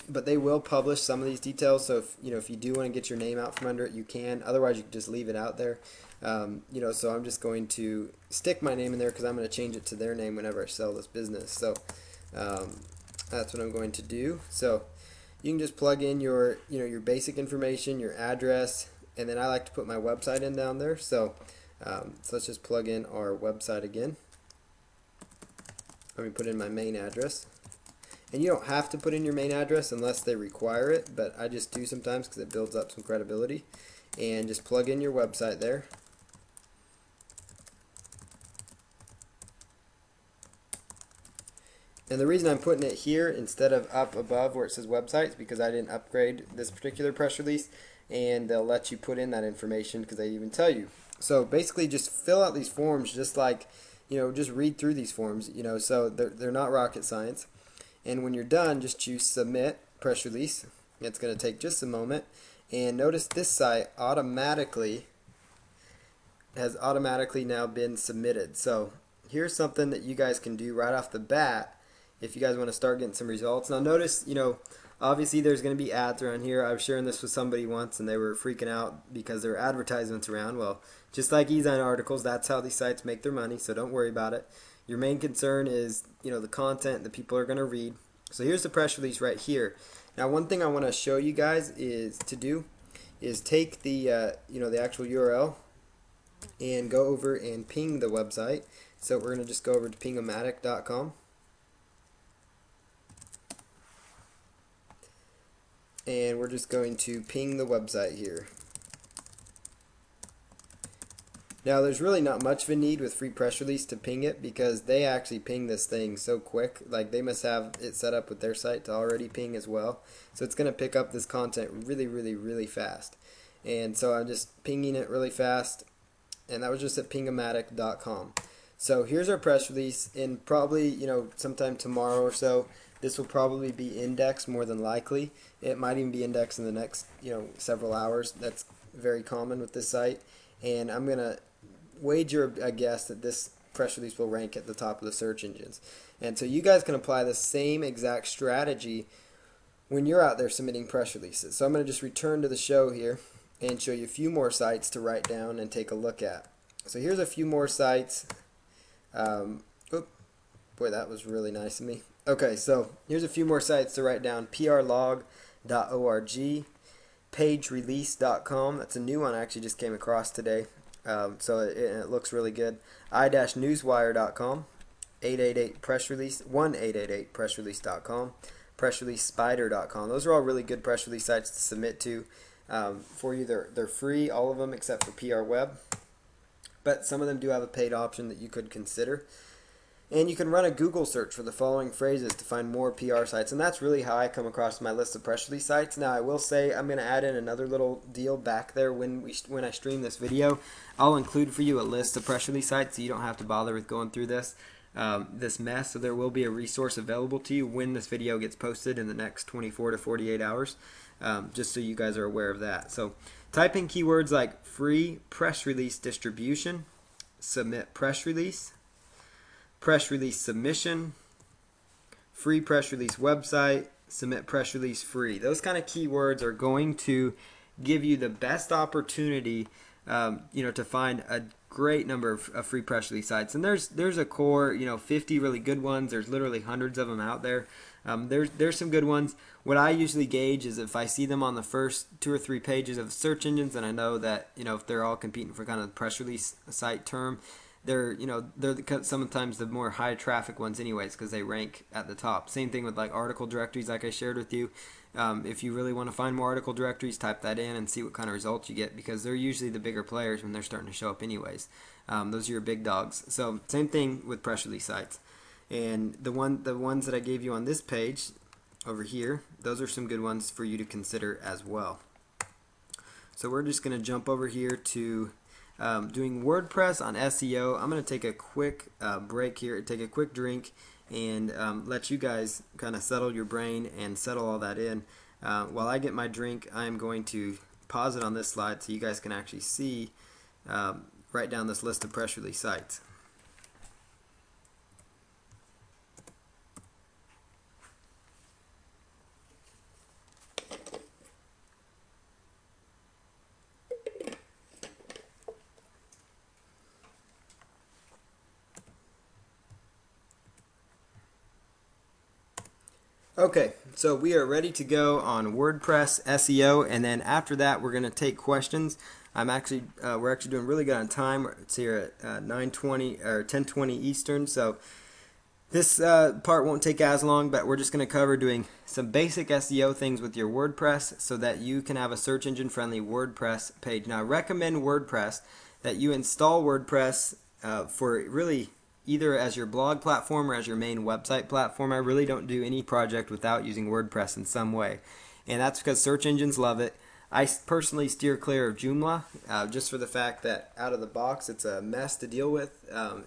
but they will publish some of these details. So if you do want to get your name out from under it, you can. Otherwise, you can just leave it out there. So I'm just going to stick my name in there because I'm going to change it to their name whenever I sell this business. So that's what I'm going to do. So you can just plug in your basic information, your address, and then I like to put my website in down there. So let's just plug in our website again. Let me put in my main address. And you don't have to put in your main address unless they require it, but I just do sometimes because it builds up some credibility. And just plug in your website there. And the reason I'm putting it here instead of up above where it says website is because I didn't upgrade this particular press release, and they'll let you put in that information because they even tell you. So basically just fill out these forms just like, just read through these forms, so they're not rocket science. And when you're done, just choose submit press release. It's going to take just a moment. And notice this site has automatically now been submitted. So here's something that you guys can do right off the bat if you guys want to start getting some results. Now notice, obviously there's going to be ads around here. I was sharing this with somebody once and they were freaking out because there were advertisements around. Well, just like e-zine articles, that's how these sites make their money, so don't worry about it. Your main concern is, the content that people are going to read. So here's the press release right here. Now one thing I want to show you guys is take the the actual URL and go over and ping the website. So we're going to just go over to pingomatic.com. And we're just going to ping the website here. Now there's really not much of a need with free press release to ping it because they actually ping this thing so quick. Like they must have it set up with their site to already ping as well. So it's going to pick up this content really, really, really fast. And so I'm just pinging it really fast. And that was just at pingomatic.com. So here's our press release, and probably, sometime tomorrow or so, this will probably be indexed more than likely. It might even be indexed in the next, several hours. That's very common with this site. And I'm going to wager a guess that this press release will rank at the top of the search engines. And so you guys can apply the same exact strategy when you're out there submitting press releases. So I'm going to just return to the show here and show you a few more sites to write down and take a look at. So here's a few more sites. Boy, that was really nice of me. Okay, so here's a few more sites to write down. prlog.org, pagerelease.com. That's a new one I actually just came across today. So it looks really good. i-newswire.com, 888 press release, 1888pressrelease.com, pressreleasespider.com. Those are all really good press release sites to submit to. For you, they're free, all of them except for PR Web, but some of them do have a paid option that you could consider. And you can run a Google search for the following phrases to find more PR sites, and that's really how I come across my list of press release sites. Now I will say I'm going to add in another little deal back there when I stream this video. I'll include for you a list of press release sites so you don't have to bother with going through this mess. So there will be a resource available to you when this video gets posted in the next 24 to 48 hours, just so you guys are aware of that. So type in keywords like free press release distribution, submit press release submission, free press release website, submit press release free. Those kind of keywords are going to give you the best opportunity, to find a great number of free press release sites. And there's a core, 50 really good ones. There's literally hundreds of them out there. There's some good ones. What I usually gauge is if I see them on the first 2 or 3 pages of search engines, and I know that if they're all competing for kind of the press release site term, they're sometimes the more high traffic ones anyways because they rank at the top. Same thing with like article directories like I shared with you. If you really want to find more article directories, type that in and see what kind of results you get because they're usually the bigger players when they're starting to show up anyways. Those are your big dogs. So same thing with press release sites. And the ones that I gave you on this page over here, those are some good ones for you to consider as well. So we're just going to jump over here to doing WordPress on SEO. I'm going to take a quick break here, take a quick drink, and let you guys kind of settle your brain and settle all that in. While I get my drink, I'm going to pause it on this slide so you guys can actually see, write down this list of press release sites. Okay, so we are ready to go on WordPress SEO, and then after that we're going to take questions. We're actually doing really good on time. It's here at 9:20 or 10:20 Eastern, so This part won't take as long, but we're just going to cover doing some basic SEO things with your WordPress so that you can have a search engine friendly WordPress page. Now, I recommend WordPress that you install WordPress for really either as your blog platform or as your main website platform. I really don't do any project without using WordPress in some way, and that's because search engines love it. I personally steer clear of Joomla just for the fact that out of the box it's a mess to deal with.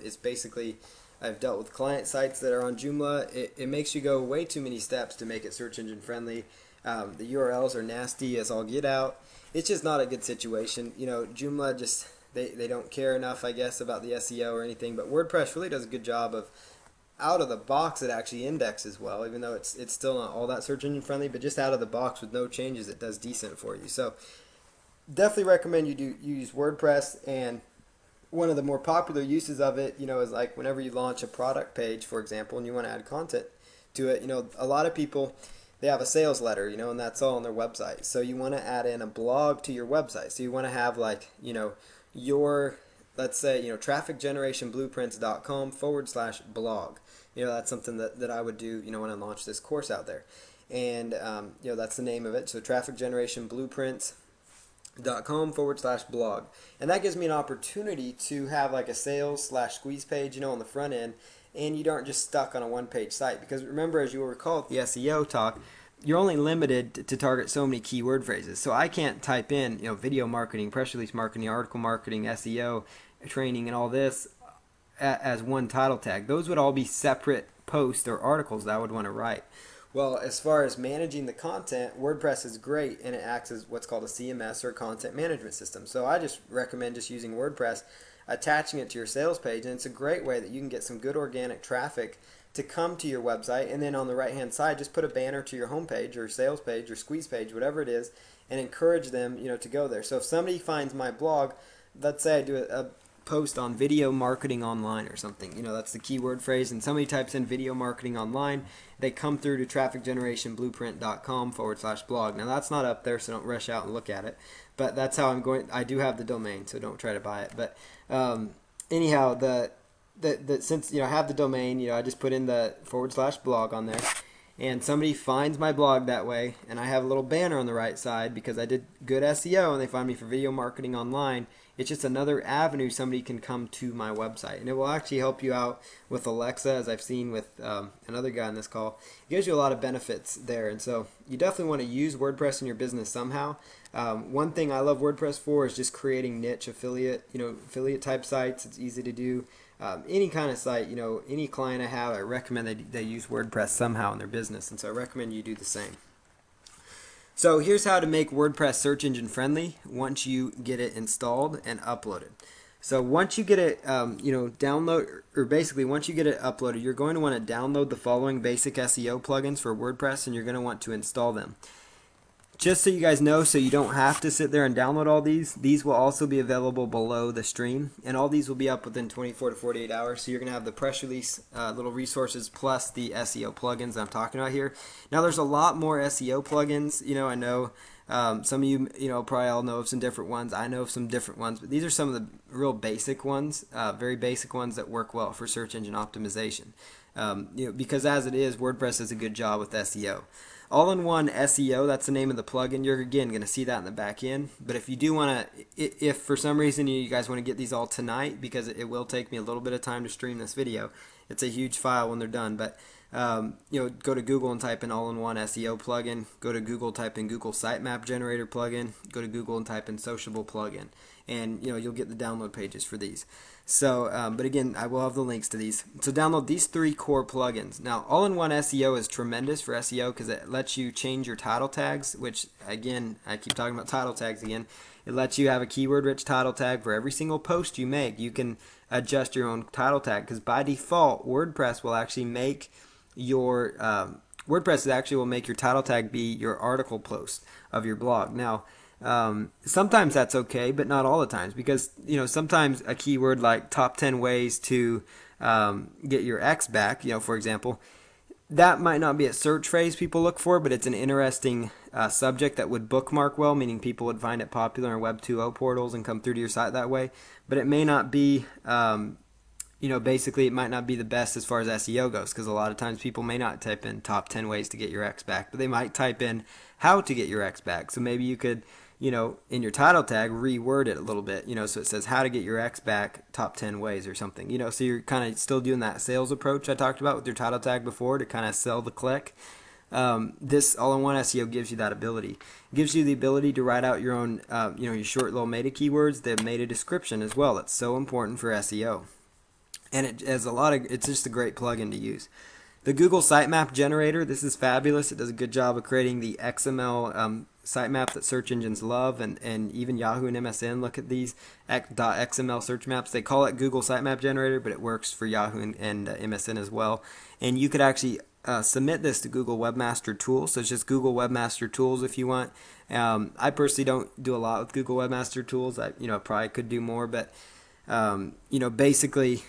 It's basically, I've dealt with client sites that are on Joomla. It makes you go way too many steps to make it search engine friendly. The URLs are nasty as all get out. It's just not a good situation. Joomla just they don't care enough, I guess, about the SEO or anything. But WordPress really does a good job of out of the box. It actually indexes well, even though it's still not all that search engine friendly. But just out of the box with no changes, it does decent for you. So definitely recommend you use WordPress. And one of the more popular uses of it, is like whenever you launch a product page, for example, and you want to add content to it. A lot of people, they have a sales letter, and that's all on their website. So you want to add in a blog to your website. So you want to have like, your, let's say, trafficgenerationblueprints.com/blog. That's something that I would do, when I launch this course out there. And, that's the name of it. So trafficgenerationblueprints.com/blog. And that gives me an opportunity to have like a sales/squeeze page, on the front end, and you aren't just stuck on a one-page site. Because remember, as you will recall at the SEO talk, you're only limited to target so many keyword phrases. So I can't type in, video marketing, press release marketing, article marketing, SEO, training, and all this as one title tag. Those would all be separate posts or articles that I would want to write. Well, as far as managing the content, WordPress is great, and it acts as what's called a CMS or content management system. So I just recommend just using WordPress, attaching it to your sales page, and it's a great way that you can get some good organic traffic to come to your website. And then on the right-hand side, just put a banner to your homepage or sales page or squeeze page, whatever it is, and encourage them, to go there. So if somebody finds my blog, let's say I do a post on video marketing online or something, that's the keyword phrase, and somebody types in video marketing online, they come through to trafficgenerationblueprint.com/blog. Now that's not up there, so don't rush out and look at it, but that's how I do have the domain, so don't try to buy it. But anyhow, the since I have the domain, I just put in the /blog on there, and somebody finds my blog that way, and I have a little banner on the right side because I did good SEO and they find me for video marketing online. It's just another avenue somebody can come to my website, and it will actually help you out with Alexa, as I've seen with another guy on this call. It gives you a lot of benefits there, and so you definitely want to use WordPress in your business somehow. One thing I love WordPress for is just creating niche affiliate type sites. It's easy to do. Any kind of site, any client I have, I recommend they use WordPress somehow in their business, and so I recommend you do the same. So here's how to make WordPress search engine friendly once you get it installed and uploaded. So once you get it, download, or basically once you get it uploaded, you're going to want to download the following basic SEO plugins for WordPress, and you're going to want to install them. Just so you guys know, so you don't have to sit there and download all these will also be available below the stream, and all these will be up within 24 to 48 hours. So you're going to have the press release little resources plus the SEO plugins that I'm talking about here. Now there's a lot more SEO plugins. I know some of you, probably all know of some different ones. I know of some different ones, but these are some of the real basic ones, very basic ones that work well for search engine optimization. Because as it is, WordPress does a good job with SEO. All-in-one SEO, that's the name of the plugin. You're, again, going to see that in the back end. But if you do want to, if for some reason you guys want to get these all tonight, because it will take me a little bit of time to stream this video, it's a huge file when they're done. But, go to Google and type in all-in-one SEO plugin. Go to Google, type in Google Sitemap Generator plugin. Go to Google and type in Sociable plugin. And, you'll get the download pages for these. So, but again, I will have the links to these. So download these 3 core plugins. Now, all-in-one SEO is tremendous for SEO because it lets you change your title tags, which, again, I keep talking about title tags again. It lets you have a keyword-rich title tag for every single post you make. You can adjust your own title tag because by default, WordPress will actually make your will make your title tag be your article post of your blog. Now, sometimes that's okay, but not all the times, because sometimes a keyword like top 10 ways to get your ex back, for example, that might not be a search phrase people look for, but it's an interesting subject that would bookmark well, meaning people would find it popular in Web 2.0 portals and come through to your site that way. But it may not be basically it might not be the best as far as SEO goes because a lot of times people may not type in top 10 ways to get your X back, but they might type in how to get your X back. So maybe you could, in your title tag, reword it a little bit, so it says how to get your X back top 10 ways or something, so you're kind of still doing that sales approach I talked about with your title tag before to kind of sell the click. This all-in-one SEO gives you that ability. It gives you the ability to write out your own, your short little meta keywords, the meta description as well. That's so important for SEO. And it has it's just a great plugin to use. The Google Sitemap Generator, this is fabulous. It does a good job of creating the XML sitemap that search engines love, and even Yahoo and MSN look at these .xml search maps. They call it Google Sitemap Generator, but it works for Yahoo and MSN as well. And you could actually submit this to Google Webmaster Tools. So it's just Google Webmaster Tools if you want. I personally don't do a lot with Google Webmaster Tools. I probably could do more, but basically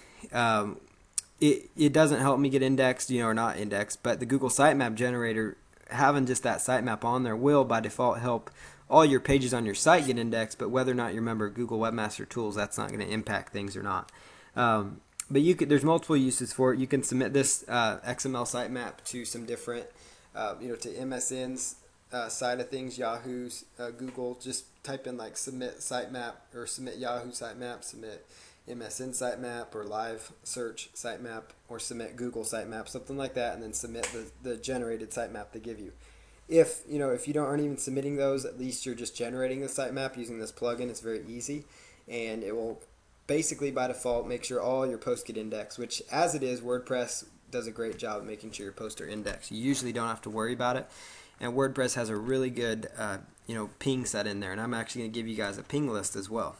it doesn't help me get indexed, or not indexed, but the Google Sitemap Generator, having just that sitemap on there will by default help all your pages on your site get indexed, but whether or not you're a member of Google Webmaster Tools, that's not going to impact things or not. But there's multiple uses for it. You can submit this XML sitemap to some different, to MSN's side of things, Yahoo's, Google. Just type in like submit sitemap or submit Yahoo sitemap, submit MSN sitemap or live search sitemap, or submit Google sitemap, something like that, and then submit the generated sitemap they give you. If you aren't even submitting those, at least you're just generating the sitemap using this plugin. It's very easy, and it will basically by default make sure all your posts get indexed, which as it is, WordPress does a great job of making sure your posts are indexed. You usually don't have to worry about it, and WordPress has a really good ping set in there, and I'm actually going to give you guys a ping list as well.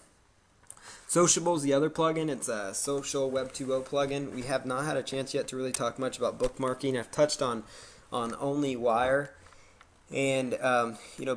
Sociable is the other plugin. It's a Social Web 2.0 plugin. We have not had a chance yet to really talk much about bookmarking. I've touched on OnlyWire and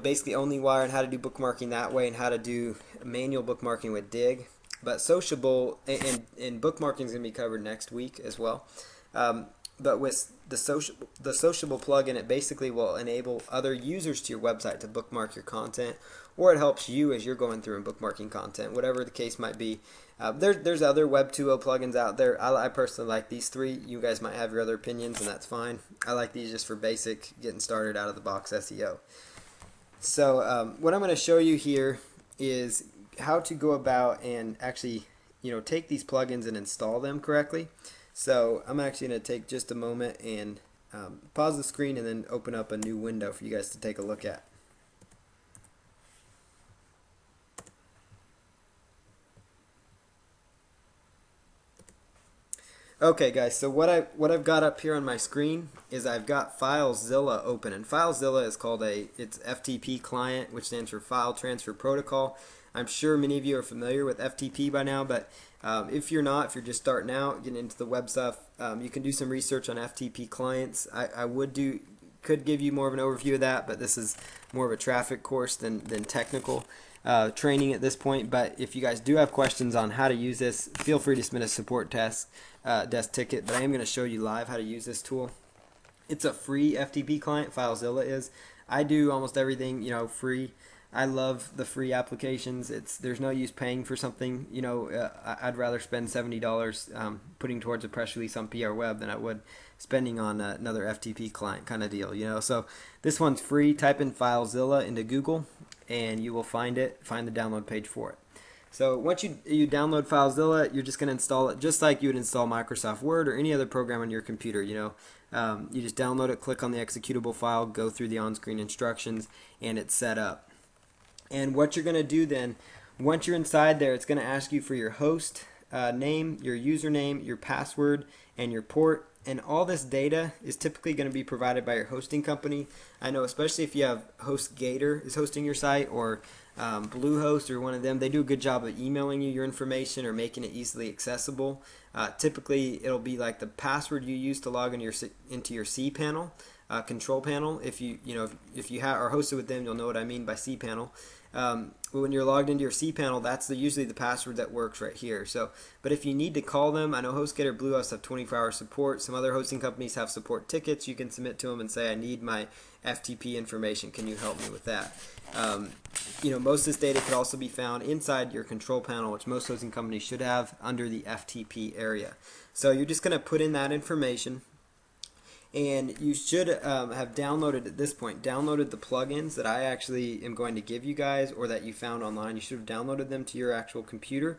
basically OnlyWire and how to do bookmarking that way and how to do manual bookmarking with Dig. But Sociable and bookmarking is going to be covered next week as well. But with the Sociable plugin, it basically will enable other users to your website to bookmark your content, or it helps you as you're going through and bookmarking content, whatever the case might be. There's other Web 2.0 plugins out there. I personally like these three. You guys might have your other opinions, and that's fine. I like these just for basic, getting started out of the box SEO. So what I'm going to show you here is how to go about and actually take these plugins and install them correctly. So I'm actually going to take just a moment and pause the screen and then open up a new window for you guys to take a look at. Okay guys, so what I've got up here on my screen is I've got FileZilla open, and FileZilla is called it's FTP client, which stands for File Transfer Protocol. I'm sure many of you are familiar with FTP by now, but if you're not, if you're just starting out, getting into the web stuff, you can do some research on FTP clients. I could give you more of an overview of that, but this is more of a traffic course than technical training at this point. But if you guys do have questions on how to use this, feel free to submit a support desk ticket. But I am going to show you live how to use this tool. It's a free FTP client. FileZilla is. I do almost everything free. I love the free applications. There's no use paying for something. I'd rather spend $70 putting towards a press release on PR Web than I would spending on another FTP client kind of deal. So this one's free. Type in FileZilla into Google, and you will find the download page for it. So once you download FileZilla, you're just going to install it just like you would install Microsoft Word or any other program on your computer. You just download it, click on the executable file, go through the on-screen instructions, and it's set up. And what you're going to do then, once you're inside there, it's going to ask you for your host name, your username, your password, and your port. And all this data is typically going to be provided by your hosting company. I know especially if you have HostGator is hosting your site, or Bluehost or one of them, they do a good job of emailing you your information or making it easily accessible. Typically, it'll be like the password you use to log into your cPanel. Control panel. If you are hosted with them, you'll know what I mean by cPanel. But when you're logged into your cPanel, that's usually the password that works right here. So, but if you need to call them, I know HostGator, Bluehost have 24-hour support. Some other hosting companies have support tickets. You can submit to them and say, I need my FTP information. Can you help me with that? Most of this data could also be found inside your control panel, which most hosting companies should have under the FTP area. So you're just going to put in that information. And you should have downloaded at this point, downloaded the plugins that I actually am going to give you guys or that you found online. You should have downloaded them to your actual computer.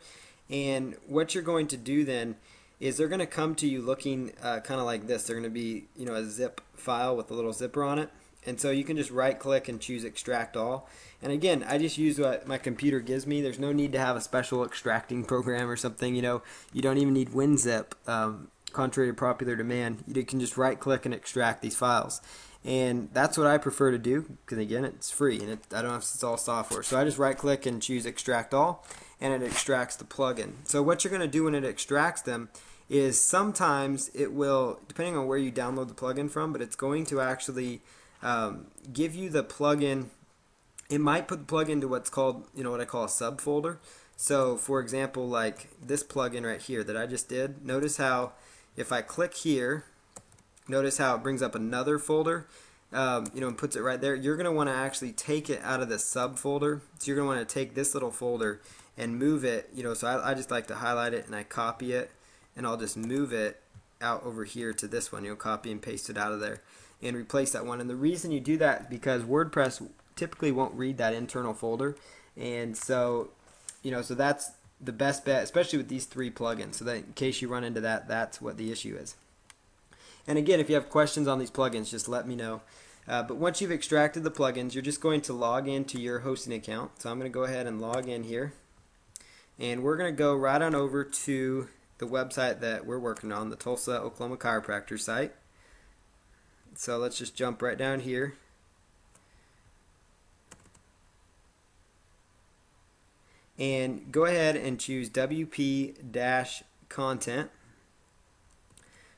And what you're going to do then is they're going to come to you looking kind of like this. They're going to be, a zip file with a little zipper on it. And so you can just right click and choose extract all. And again, I just use what my computer gives me. There's no need to have a special extracting program or something. You don't even need WinZip. Contrary to popular demand, you can just right click and extract these files. And that's what I prefer to do because, again, it's free and I don't have to install software. So I just right click and choose extract all, and it extracts the plugin. So what you're going to do when it extracts them is sometimes it will, depending on where you download the plugin from, but it's going to actually give you the plugin. It might put the plugin to what's called, what I call a subfolder. So for example, like this plugin right here that I just did, notice how if I click here, notice how it brings up another folder, and puts it right there. You're going to want to actually take it out of the subfolder. So you're going to want to take this little folder and move it, so I just like to highlight it and I copy it, and I'll just move it out over here to this one. Copy and paste it out of there and replace that one. And the reason you do that is because WordPress typically won't read that internal folder. And so, so that's the best bet, especially with these three plugins, so that in case you run into that, that's what the issue is. And again, if you have questions on these plugins, just let me know. But once you've extracted the plugins, you're just going to log into your hosting account. So I'm going to go ahead and log in here. And we're going to go right on over to the website that we're working on, the Tulsa, Oklahoma Chiropractor site. So let's just jump right down here. And go ahead and choose WP-content.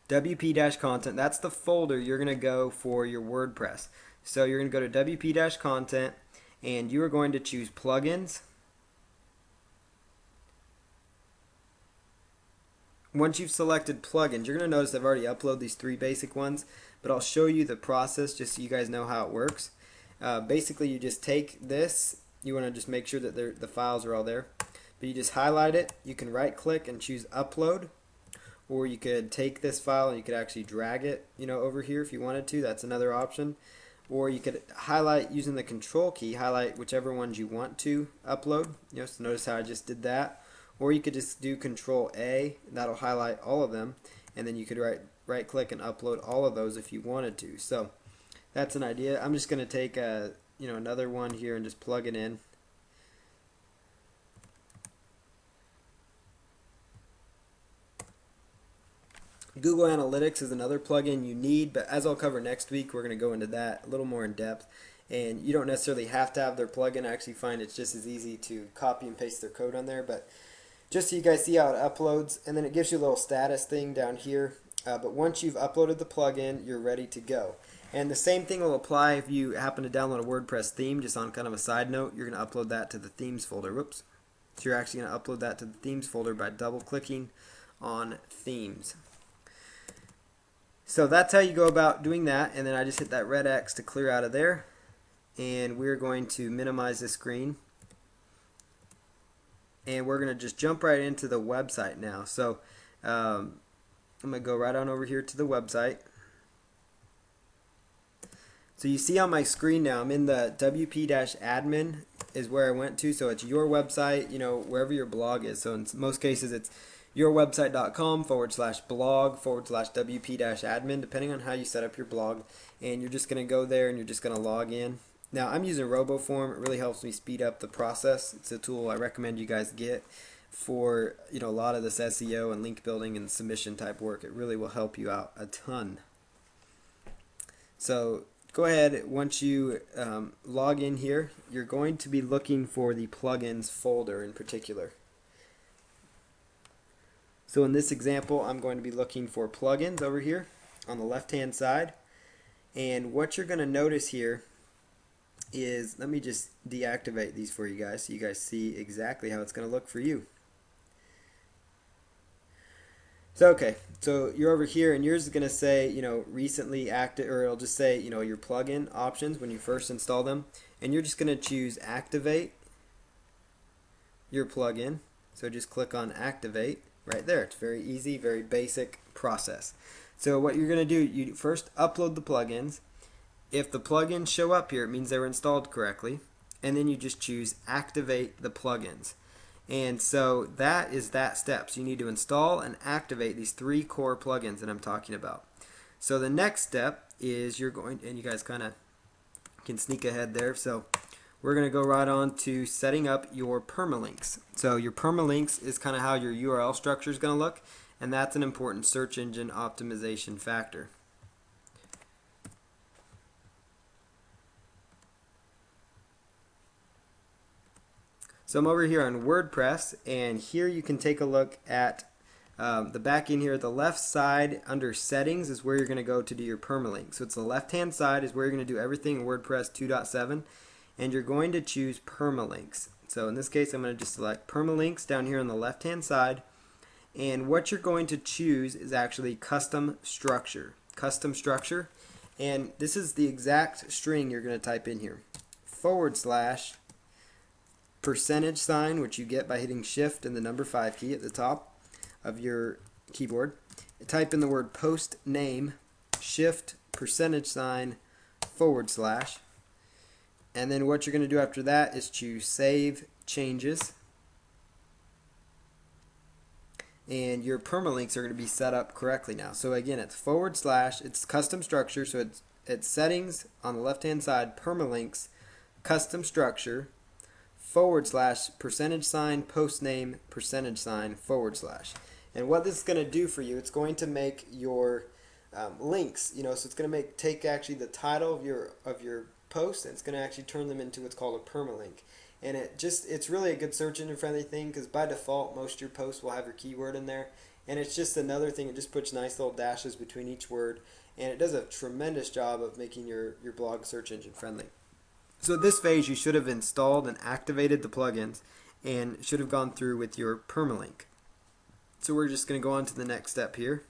WP-content, that's the folder you're going to go for your WordPress. So you're going to go to WP-content and you are going to choose plugins. Once you've selected plugins, you're going to notice I've already uploaded these three basic ones, but I'll show you the process just so you guys know how it works. Basically, you just take this. You want to just make sure that the files are all there. But you just highlight it. You can right click and choose upload. Or you could take this file and you could actually drag it over here if you wanted to. That's another option. Or you could highlight using the control key, highlight whichever ones you want to upload. So notice how I just did that. Or you could just do control A, and that'll highlight all of them. And then you could right click and upload all of those if you wanted to. So that's an idea. I'm just going to take another one here and just plug it in. Google Analytics is another plugin you need, but as I'll cover next week, we're going to go into that a little more in depth. And you don't necessarily have to have their plugin. I actually find it's just as easy to copy and paste their code on there. But just so you guys see how it uploads, and then it gives you a little status thing down here. But once you've uploaded the plugin, you're ready to go. And the same thing will apply if you happen to download a WordPress theme. Just on kind of a side note, you're going to upload that to the themes folder. Whoops. So you're actually going to upload that to the themes folder by double clicking on themes. So that's how you go about doing that. And then I just hit that red X to clear out of there. And we're going to minimize the screen. And we're going to just jump right into the website now. So I'm going to go right on over here to the website. So you see on my screen now, I'm in the WP-admin is where I went to. So it's your website, wherever your blog is. So in most cases, it's yourwebsite.com/blog/WP-admin, depending on how you set up your blog. And you're just going to go there and you're just going to log in. Now, I'm using RoboForm. It really helps me speed up the process. It's a tool I recommend you guys get for a lot of this SEO and link building and submission type work. It really will help you out a ton. So go ahead, once you log in here, you're going to be looking for the plugins folder in particular. So in this example, I'm going to be looking for plugins over here on the left hand side. And what you're going to notice here is, let me just deactivate these for you guys so you guys see exactly how it's going to look for you. So okay, so you're over here and yours is going to say, recently active, or it'll just say, your plugin options when you first install them. And you're just going to choose activate your plugin. So just click on activate right there. It's very easy, very basic process. So what you're going to do, you first upload the plugins. If the plugins show up here, it means they were installed correctly. And then you just choose activate the plugins. And so that is that step. So you need to install and activate these 3 core plugins that I'm talking about. So the next step is you're going, and you guys kind of can sneak ahead there. So we're going to go right on to setting up your permalinks. So your permalinks is kind of how your URL structure is going to look, and that's an important search engine optimization factor. So I'm over here on WordPress, and here you can take a look at the back end here. The left side under settings is where you're going to go to do your permalink. So it's the left hand side is where you're going to do everything in WordPress 2.7, and you're going to choose permalinks. So in this case I'm going to just select permalinks down here on the left hand side, and what you're going to choose is actually custom structure. Custom structure, and this is the exact string you're going to type in here. / percentage sign, which you get by hitting shift and the number 5 key at the top of your keyboard. Type in the word post name, shift percentage sign / and then what you're going to do after that is choose save changes, and your permalinks are going to be set up correctly now. So again, it's / it's custom structure, so it's settings on the left hand side, permalinks, custom structure, / percentage sign, post name, percentage sign, / And what this is going to do for you, it's going to make your links, so it's going to take actually the title of your post, and it's going to actually turn them into what's called a permalink. And it's really a good search engine friendly thing, because by default most of your posts will have your keyword in there, and it's just another thing. It just puts nice little dashes between each word, and it does a tremendous job of making your blog search engine friendly. So at this phase, you should have installed and activated the plugins and should have gone through with your permalink. So we're just going to go on to the next step here.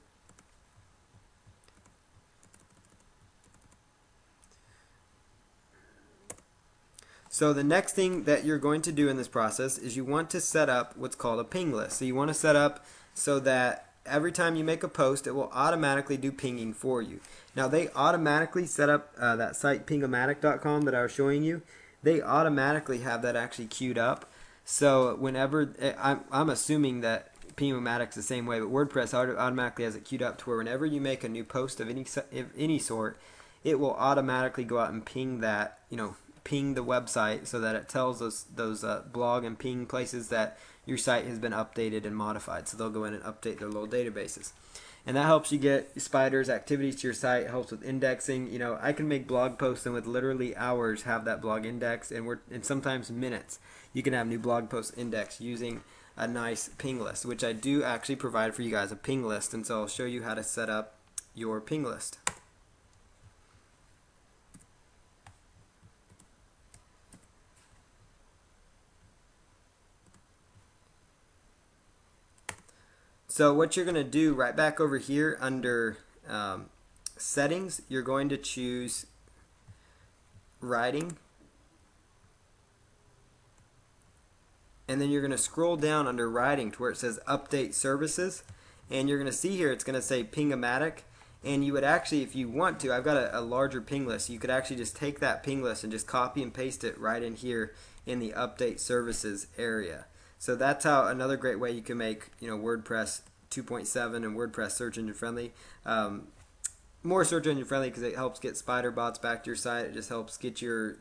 So the next thing that you're going to do in this process is you want to set up what's called a ping list. So you want to set up so that every time you make a post, it will automatically do pinging for you. Now they automatically set up that site pingomatic.com that I was showing you. They automatically have that actually queued up. So whenever, I'm assuming that Pingomatic's the same way, but WordPress automatically has it queued up to where whenever you make a new post of any sort, it will automatically go out and ping that, ping the website so that it tells us those blog and ping places that your site has been updated and modified. So they'll go in and update their little databases. And that helps you get spiders, activities to your site, helps with indexing. I can make blog posts and with literally hours have that blog index, and sometimes minutes you can have new blog posts indexed using a nice ping list, which I do actually provide for you guys, a ping list, and so I'll show you how to set up your ping list. So what you're going to do right back over here under settings, you're going to choose writing, and then you're going to scroll down under writing to where it says update services, and you're going to see here it's going to say Pingomatic, and you would actually, if you want to, I've got a larger ping list, you could actually just take that ping list and just copy and paste it right in here in the update services area. So that's how another great way you can make WordPress 2.7 and WordPress search engine friendly. More search engine friendly because it helps get spider bots back to your site. It just helps get your,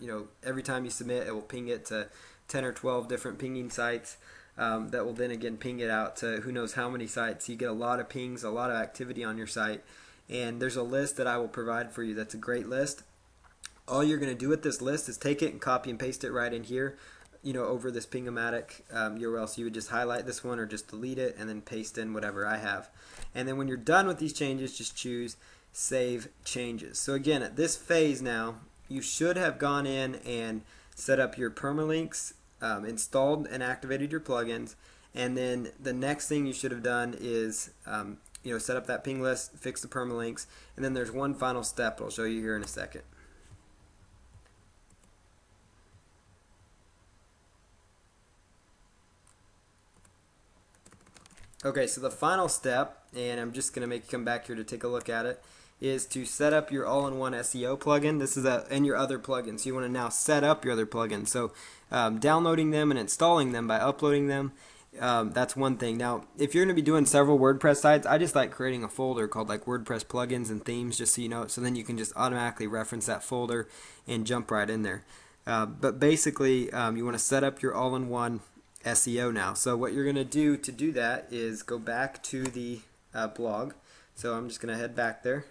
every time you submit, it will ping it to 10 or 12 different pinging sites that will then again ping it out to who knows how many sites. You get a lot of pings, a lot of activity on your site, and there's a list that I will provide for you that's a great list. All you're going to do with this list is take it and copy and paste it right in here, over this Pingomatic URL. So you would just highlight this one or just delete it and then paste in whatever I have. And then when you're done with these changes, just choose Save Changes. So again, at this phase now, you should have gone in and set up your permalinks, installed and activated your plugins, and then the next thing you should have done is set up that ping list, fix the permalinks, and then there's one final step I'll show you here in a second. Okay, so the final step, and I'm just going to make you come back here to take a look at it, is to set up your all-in-one SEO plugin. This is and your other plugins. So you want to now set up your other plugins. So downloading them and installing them by uploading them, that's one thing. Now, if you're going to be doing several WordPress sites, I just like creating a folder called like WordPress plugins and themes, just so you know it. So then you can just automatically reference that folder and jump right in there. But basically, you want to set up your all-in-one SEO now. So what you're going to do that is go back to the blog. So I'm just going to head back there.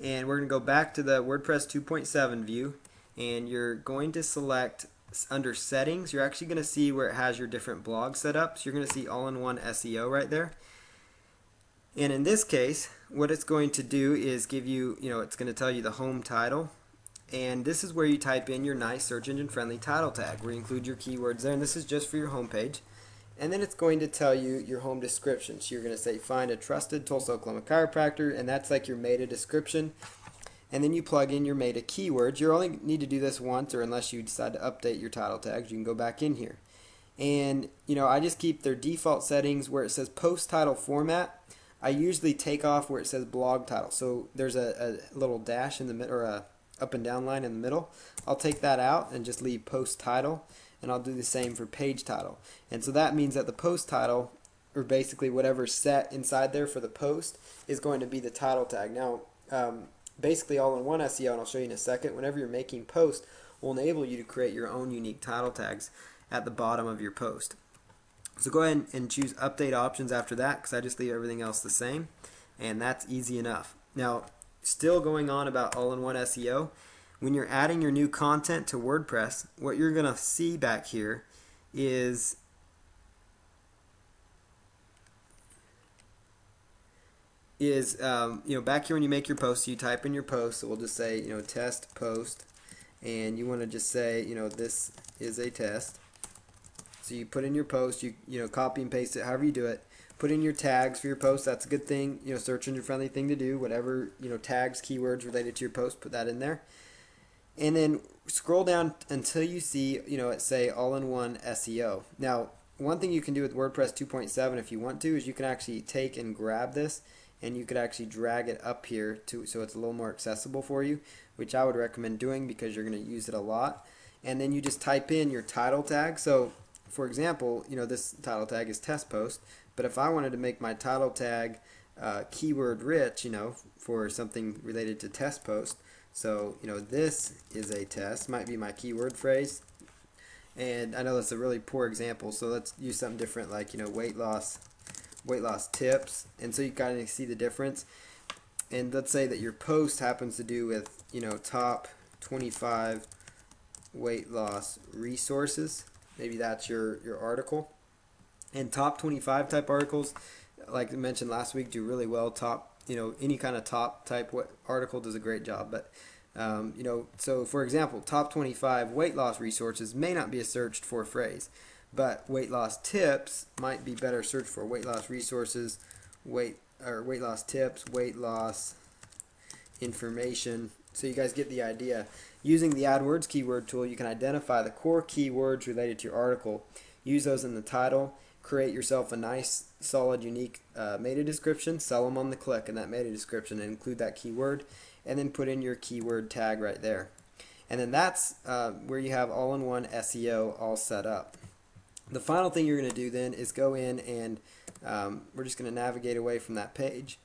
And we're going to go back to the WordPress 2.7 view, and you're going to select under settings. You're actually going to see where it has your different blogs set up. So you're going to see all-in-one SEO right there. And in this case, what it's going to do is give you, it's going to tell you the home title. And this is where you type in your nice search engine friendly title tag, where you include your keywords there. And this is just for your home page. And then it's going to tell you your home description. So you're going to say find a trusted Tulsa, Oklahoma chiropractor, and that's like your meta description. And then you plug in your meta keywords. You only need to do this once, or unless you decide to update your title tags, you can go back in here. And I just keep their default settings where it says post title format. I usually take off where it says blog title. So there's a little dash in the middle, or a up and down line in the middle. I'll take that out and just leave post title, and I'll do the same for page title. And so that means that the post title, or basically whatever's set inside there for the post, is going to be the title tag. Now, basically all-in-one SEO, and I'll show you in a second, whenever you're making posts, will enable you to create your own unique title tags at the bottom of your post. So go ahead and choose update options after that, because I just leave everything else the same, and that's easy enough. Now, still going on about all-in-one SEO, when you're adding your new content to WordPress, what you're going to see back here is back here when you make your post, you type in your post. So we'll just say test post, and you want to just say this is a test. So you put in your post, you copy and paste it however you do it. Put in your tags for your post. That's a good thing, search engine friendly thing to do. Whatever tags, keywords related to your post, put that in there. And then scroll down until you see it say all-in-one SEO. Now, one thing you can do with WordPress 2.7 if you want to is you can actually take and grab this, and you could actually drag it up here so it's a little more accessible for you, which I would recommend doing because you're going to use it a lot. And then you just type in your title tag. So for example, this title tag is test post, but if I wanted to make my title tag keyword rich, for something related to test post, so this is a test, might be my keyword phrase. And I know that's a really poor example, so let's use something different, like weight loss tips. And so you kind of see the difference. And let's say that your post happens to do with top 25 weight loss resources. Maybe that's your article. And top 25 type articles, like I mentioned last week, do really well. Top, any kind of top type article does a great job. But so for example, top 25 weight loss resources may not be a searched for phrase, but weight loss tips might be better searched for. Weight loss resources, weight loss tips, weight loss information. So you guys get the idea. Using the AdWords keyword tool, you can identify the core keywords related to your article, use those in the title, create yourself a nice, solid, unique meta description, sell them on the click in that meta description, and include that keyword, and then put in your keyword tag right there. And then that's where you have all-in-one SEO all set up. The final thing you're going to do then is go in and we're just going to navigate away from that page.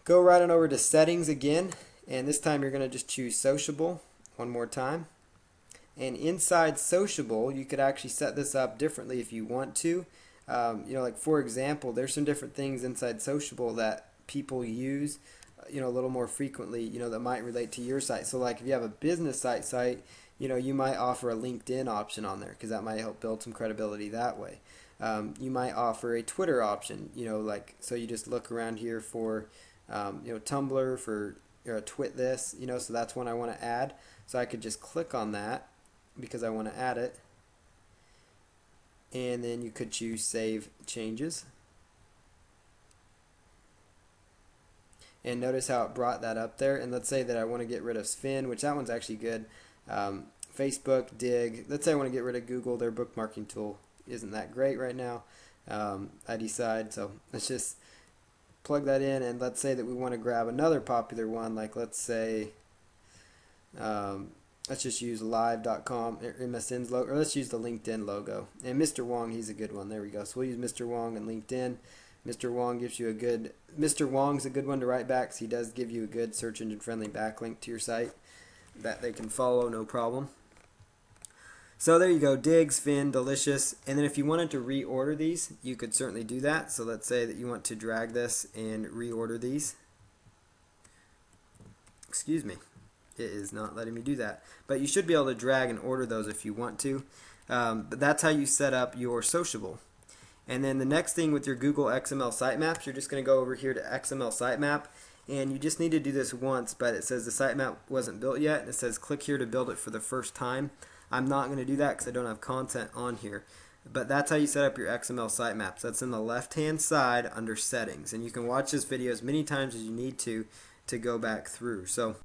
Go right on over to settings again, and this time you're going to just choose sociable one more time. And inside sociable, you could actually set this up differently if you want to. Like for example, there's some different things inside sociable that people use a little more frequently, that might relate to your site. So like if you have a business site, you might offer a LinkedIn option on there because that might help build some credibility that way. You might offer a Twitter option, so you just look around here for Tumblr for Twit this, so that's one I want to add. So I could just click on that because I want to add it. And then you could choose Save Changes. And notice how it brought that up there. And let's say that I want to get rid of Spin, which that one's actually good. Facebook, Dig. Let's say I want to get rid of Google. Their bookmarking tool isn't that great right now. I decide. So let's just plug that in. And let's say that we want to grab another popular one. Like let's say, let's just use live.com, MSN's logo. Or let's use the LinkedIn logo. And Mr. Wong, he's a good one. There we go. So we'll use Mr. Wong and LinkedIn. Mr. Wong gives you a good, Mr. Wong's a good one to write back because he does give you a good search engine friendly backlink to your site that they can follow no problem. So there you go, Diggs, Fin, Delicious. And then if you wanted to reorder these, you could certainly do that. So let's say that you want to drag this and reorder these. Excuse me, it is not letting me do that. But you should be able to drag and order those if you want to. But that's how you set up your Sociable. And then the next thing with your Google XML sitemaps, you're just going to go over here to XML sitemap, and you just need to do this once, but it says the sitemap wasn't built yet, and it says click here to build it for the first time. I'm not going to do that because I don't have content on here. But that's how you set up your XML sitemaps. That's in the left-hand side under settings, and you can watch this video as many times as you need to go back through. So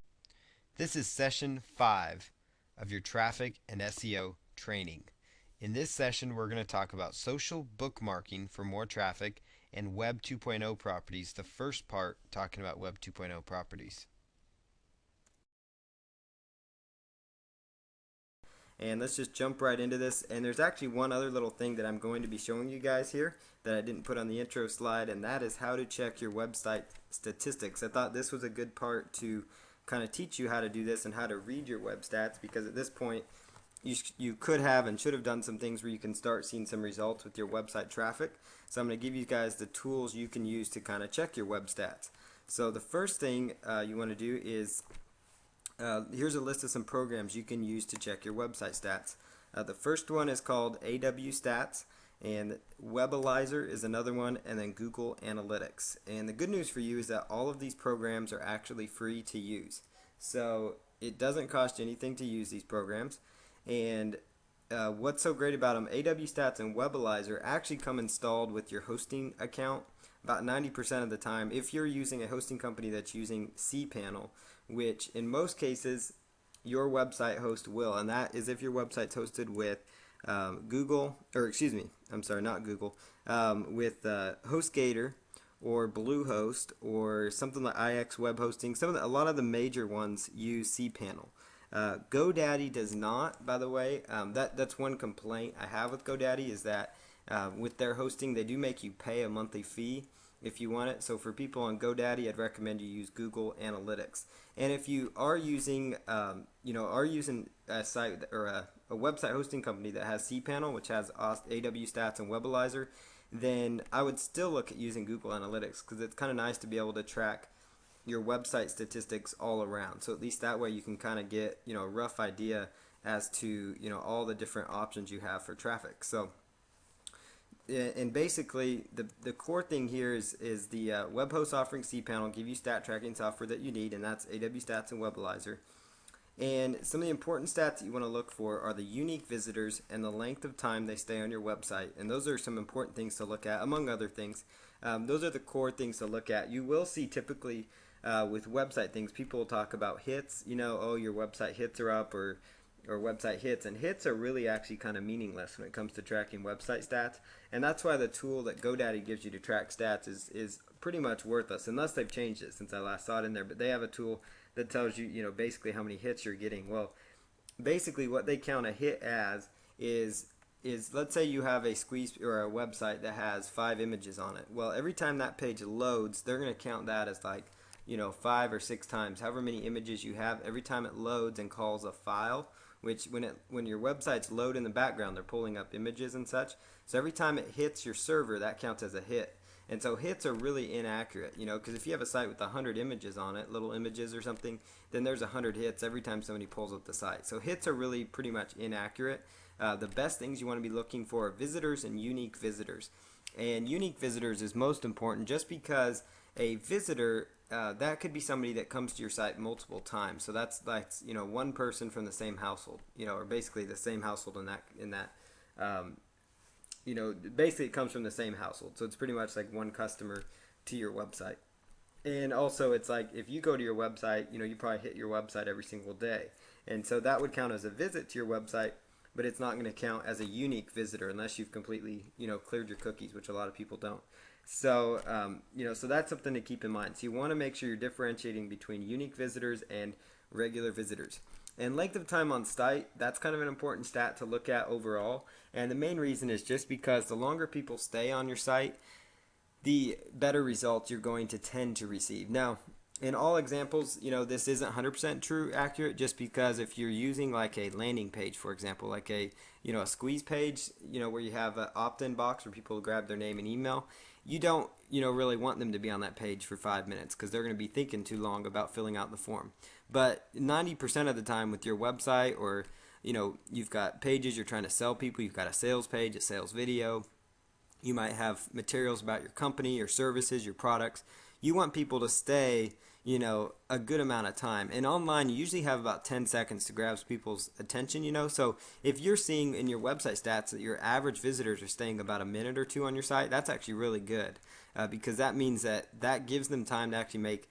this is session 5 of your traffic and SEO training. In this session, we're going to talk about social bookmarking for more traffic and Web 2.0 properties. The first part talking about Web 2.0 properties. And let's just jump right into this. And there's actually one other little thing that I'm going to be showing you guys here that I didn't put on the intro slide, and that is how to check your website statistics. I thought this was a good part to kind of teach you how to do this and how to read your web stats, because at this point you could have and should have done some things where you can start seeing some results with your website traffic. So I'm going to give you guys the tools you can use to kind of check your web stats. So the first thing you want to do is here's a list of some programs you can use to check your website stats. The first one is called AW Stats, and Webalizer is another one, and then Google Analytics. And the good news for you is that all of these programs are actually free to use. So it doesn't cost you anything to use these programs. And what's so great about them, AW Stats and Webalizer actually come installed with your hosting account about 90% of the time if you're using a hosting company that's using cPanel, which in most cases your website host will, and that is if your website's hosted with Google, or excuse me, I'm sorry, not Google, with HostGator or Bluehost or something like IX Web Hosting. A lot of the major ones use cPanel. GoDaddy does not, by the way. That's one complaint I have with GoDaddy, is that with their hosting they do make you pay a monthly fee if you want it. So for people on GoDaddy, I'd recommend you use Google Analytics. And if you are using a site or a website hosting company that has cPanel, which has AW Stats and Webalizer, then I would still look at using Google Analytics, because it's kind of nice to be able to track your website statistics all around. So at least that way you can kind of get a rough idea as to all the different options you have for traffic. So and basically the core thing here is the web host offering cPanel give you stat tracking software that you need, and that's AW Stats and Webalizer. And some of the important stats that you want to look for are the unique visitors and the length of time they stay on your website. And those are some important things to look at, among other things. Those are the core things to look at. You will see typically with website things, people will talk about hits. Oh, your website hits are up, or website hits. And hits are really actually kind of meaningless when it comes to tracking website stats. And that's why the tool that GoDaddy gives you to track stats is pretty much worthless, unless they've changed it since I last saw it in there. But they have a tool that tells you, basically how many hits you're getting. Well, basically what they count a hit as is let's say you have a squeeze or a website that has 5 images on it. Well, every time that page loads, they're going to count that as like 5 or 6 times, however many images you have. Every time it loads and calls a file, which when your websites load in the background, they're pulling up images and such. So every time it hits your server, that counts as a hit. And so hits are really inaccurate, because if you have a site with 100 images on it, little images or something, then there's 100 hits every time somebody pulls up the site. So hits are really pretty much inaccurate. The best things you want to be looking for are visitors and unique visitors. And unique visitors is most important, just because a visitor that could be somebody that comes to your site multiple times. So that's like, one person from the same household, or basically the same household in that basically it comes from the same household. So it's pretty much like one customer to your website. And also, it's like if you go to your website, you probably hit your website every single day. And so that would count as a visit to your website, but it's not going to count as a unique visitor unless you've completely, cleared your cookies, which a lot of people don't. So, so that's something to keep in mind. So you want to make sure you're differentiating between unique visitors and regular visitors. And length of time on site, that's kind of an important stat to look at overall. And the main reason is just because the longer people stay on your site, the better results you're going to tend to receive. Now, in all examples, this isn't 100% true accurate, just because if you're using like a landing page, for example, like a squeeze page, where you have an opt-in box where people grab their name and email, you don't really want them to be on that page for 5 minutes because they're going to be thinking too long about filling out the form. But 90% of the time with your website, or you've got pages you're trying to sell people, you've got a sales page, a sales video, you might have materials about your company, your services, your products. You want people to stay, a good amount of time. And online, you usually have about 10 seconds to grab people's attention. So if you're seeing in your website stats that your average visitors are staying about a minute or two on your site, that's actually really good, because that means that gives them time to actually make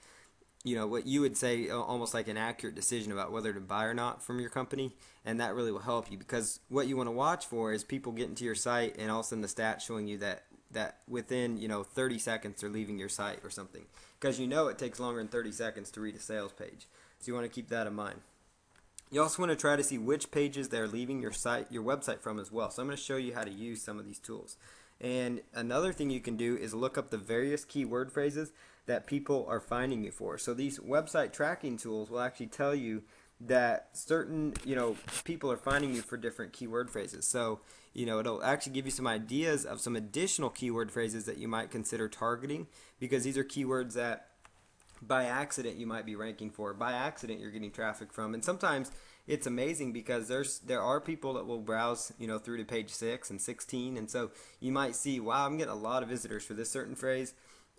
what you would say almost like an accurate decision about whether to buy or not from your company. And that really will help you, because what you want to watch for is people getting to your site and all of a sudden the stats showing you that within 30 seconds they're leaving your site or something, because it takes longer than 30 seconds to read a sales page. So you want to keep that in mind. You also want to try to see which pages they're leaving your website from as well. So I'm going to show you how to use some of these tools. And another thing you can do is look up the various keyword phrases that people are finding you for. So these website tracking tools will actually tell you that certain, people are finding you for different keyword phrases. So, it'll actually give you some ideas of some additional keyword phrases that you might consider targeting, because these are keywords that by accident you might be ranking for, by accident you're getting traffic from. And sometimes it's amazing because there are people that will browse through to page 6 and 16, and so you might see, wow, I'm getting a lot of visitors for this certain phrase.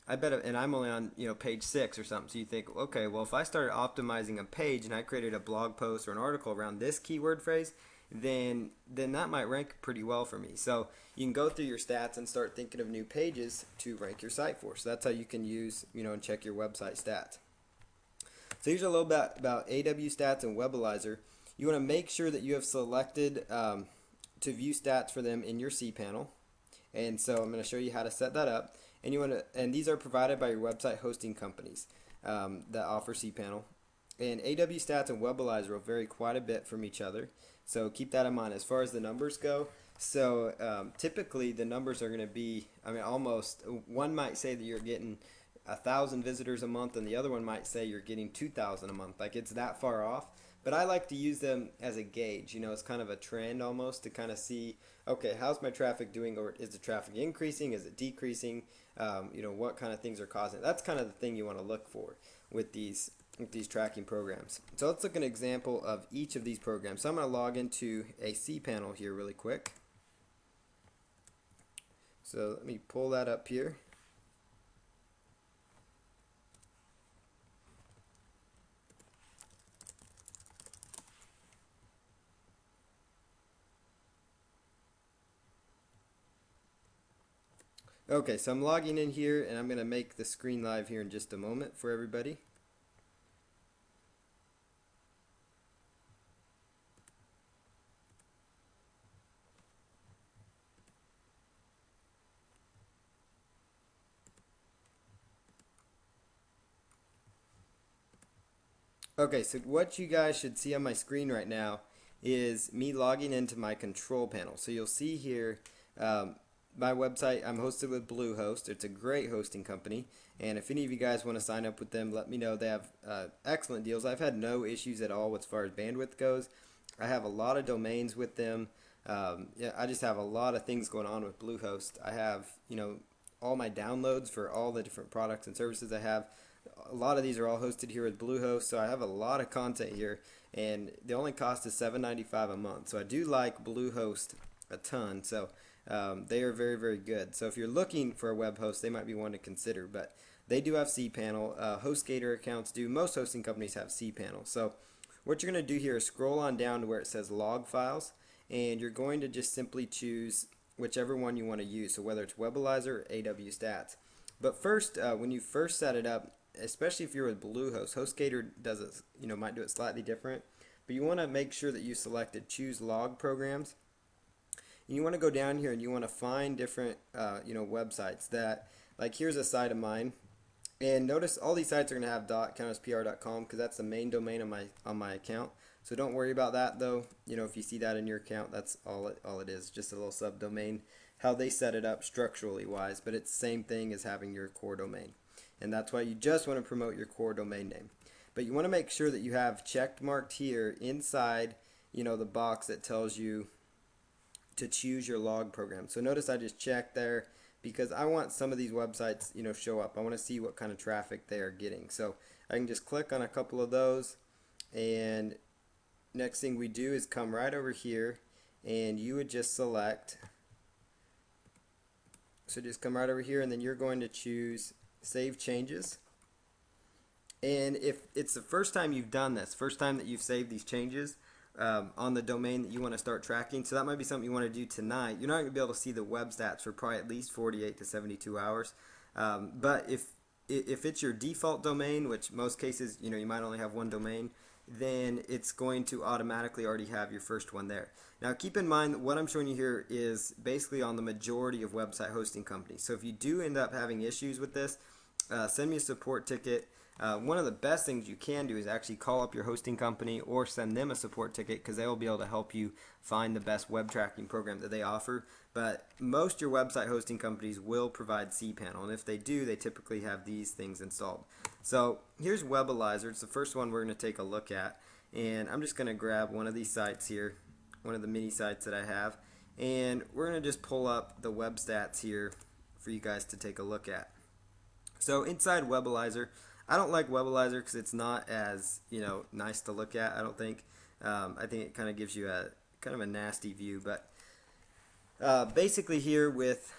I bet, and I'm only on page 6 or something. So you think, okay, well, if I started optimizing a page and I created a blog post or an article around this keyword phrase, then that might rank pretty well for me. So you can go through your stats and start thinking of new pages to rank your site for. So that's how you can use and check your website stats. So here's a little bit about AW Stats and Webalizer. You want to make sure that you have selected to view stats for them in your cPanel. And so I'm going to show you how to set that up. And these are provided by your website hosting companies that offer cPanel. And AW Stats and Webalizer will vary quite a bit from each other, so keep that in mind as far as the numbers go. So typically the numbers are going to be, almost, one might say that you're getting 1,000 visitors a month, and the other one might say you're getting 2,000 a month. Like, it's that far off. But I like to use them as a gauge. It's kind of a trend almost, to kind of see, okay, how's my traffic doing, or is the traffic increasing, is it decreasing? What kind of things are causing it. That's kind of the thing you want to look for with these tracking programs. So let's look at an example of each of these programs. So I'm going to log into a cPanel here really quick. So let me pull that up here. Okay, so I'm logging in here, and I'm going to make the screen live here in just a moment for everybody. Okay, so what you guys should see on my screen right now is me logging into my control panel. So you'll see here my website. I'm hosted with Bluehost. It's a great hosting company, and if any of you guys want to sign up with them, let me know. They have excellent deals. I've had no issues at all as far as bandwidth goes. I have a lot of domains with them. Yeah, I just have a lot of things going on with Bluehost. I have all my downloads for all the different products and services I have. A lot of these are all hosted here with Bluehost, so I have a lot of content here, and the only cost is $7.95 a month. So I do like Bluehost a ton. So they are very, very good. So if you're looking for a web host, they might be one to consider. But they do have cPanel. HostGator accounts do. Most hosting companies have cPanel. So what you're going to do here is scroll on down to where it says log files, and you're going to just simply choose whichever one you want to use. So whether it's Webalizer or AW Stats. But first, when you first set it up, especially if you're with Bluehost, HostGator does it, might do it slightly different. But you want to make sure that you selected choose log programs. You want to go down here and you want to find different, websites that, like here's a site of mine. And notice all these sites are going to have .countesspr.com because that's the main domain on my account. So don't worry about that though. If you see that in your account, that's all it is, just a little subdomain. How they set it up structurally wise, but it's the same thing as having your core domain. And that's why you just want to promote your core domain name. But you want to make sure that you have checked marked here inside, the box that tells you to choose your log program. So notice I just checked there because I want some of these websites, show up. I want to see what kind of traffic they are getting. So I can just click on a couple of those, and next thing we do is come right over here and you would just select, so just come right over here and then you're going to choose save changes. And if it's the first time you've done this, first time that you've saved these changes on the domain that you want to start tracking, so that might be something you want to do tonight. You're not going to be able to see the web stats for probably at least 48 to 72 hours. But if it's your default domain, which most cases, you might only have one domain, then it's going to automatically already have your first one there. Now keep in mind that what I'm showing you here is basically on the majority of website hosting companies. So if you do end up having issues with this, send me a support ticket. One of the best things you can do is actually call up your hosting company or send them a support ticket because they will be able to help you find the best web tracking program that they offer. But most your website hosting companies will provide cPanel, and if they do, they typically have these things installed. So here's Webalizer. It's the first one we're going to take a look at, and I'm just going to grab one of these sites here, one of the mini sites that I have, and we're going to just pull up the web stats here for you guys to take a look at. So inside Webalizer, I don't like Webalizer because it's not as nice to look at. I don't think. I think it kind of gives you a kind of a nasty view. But basically here with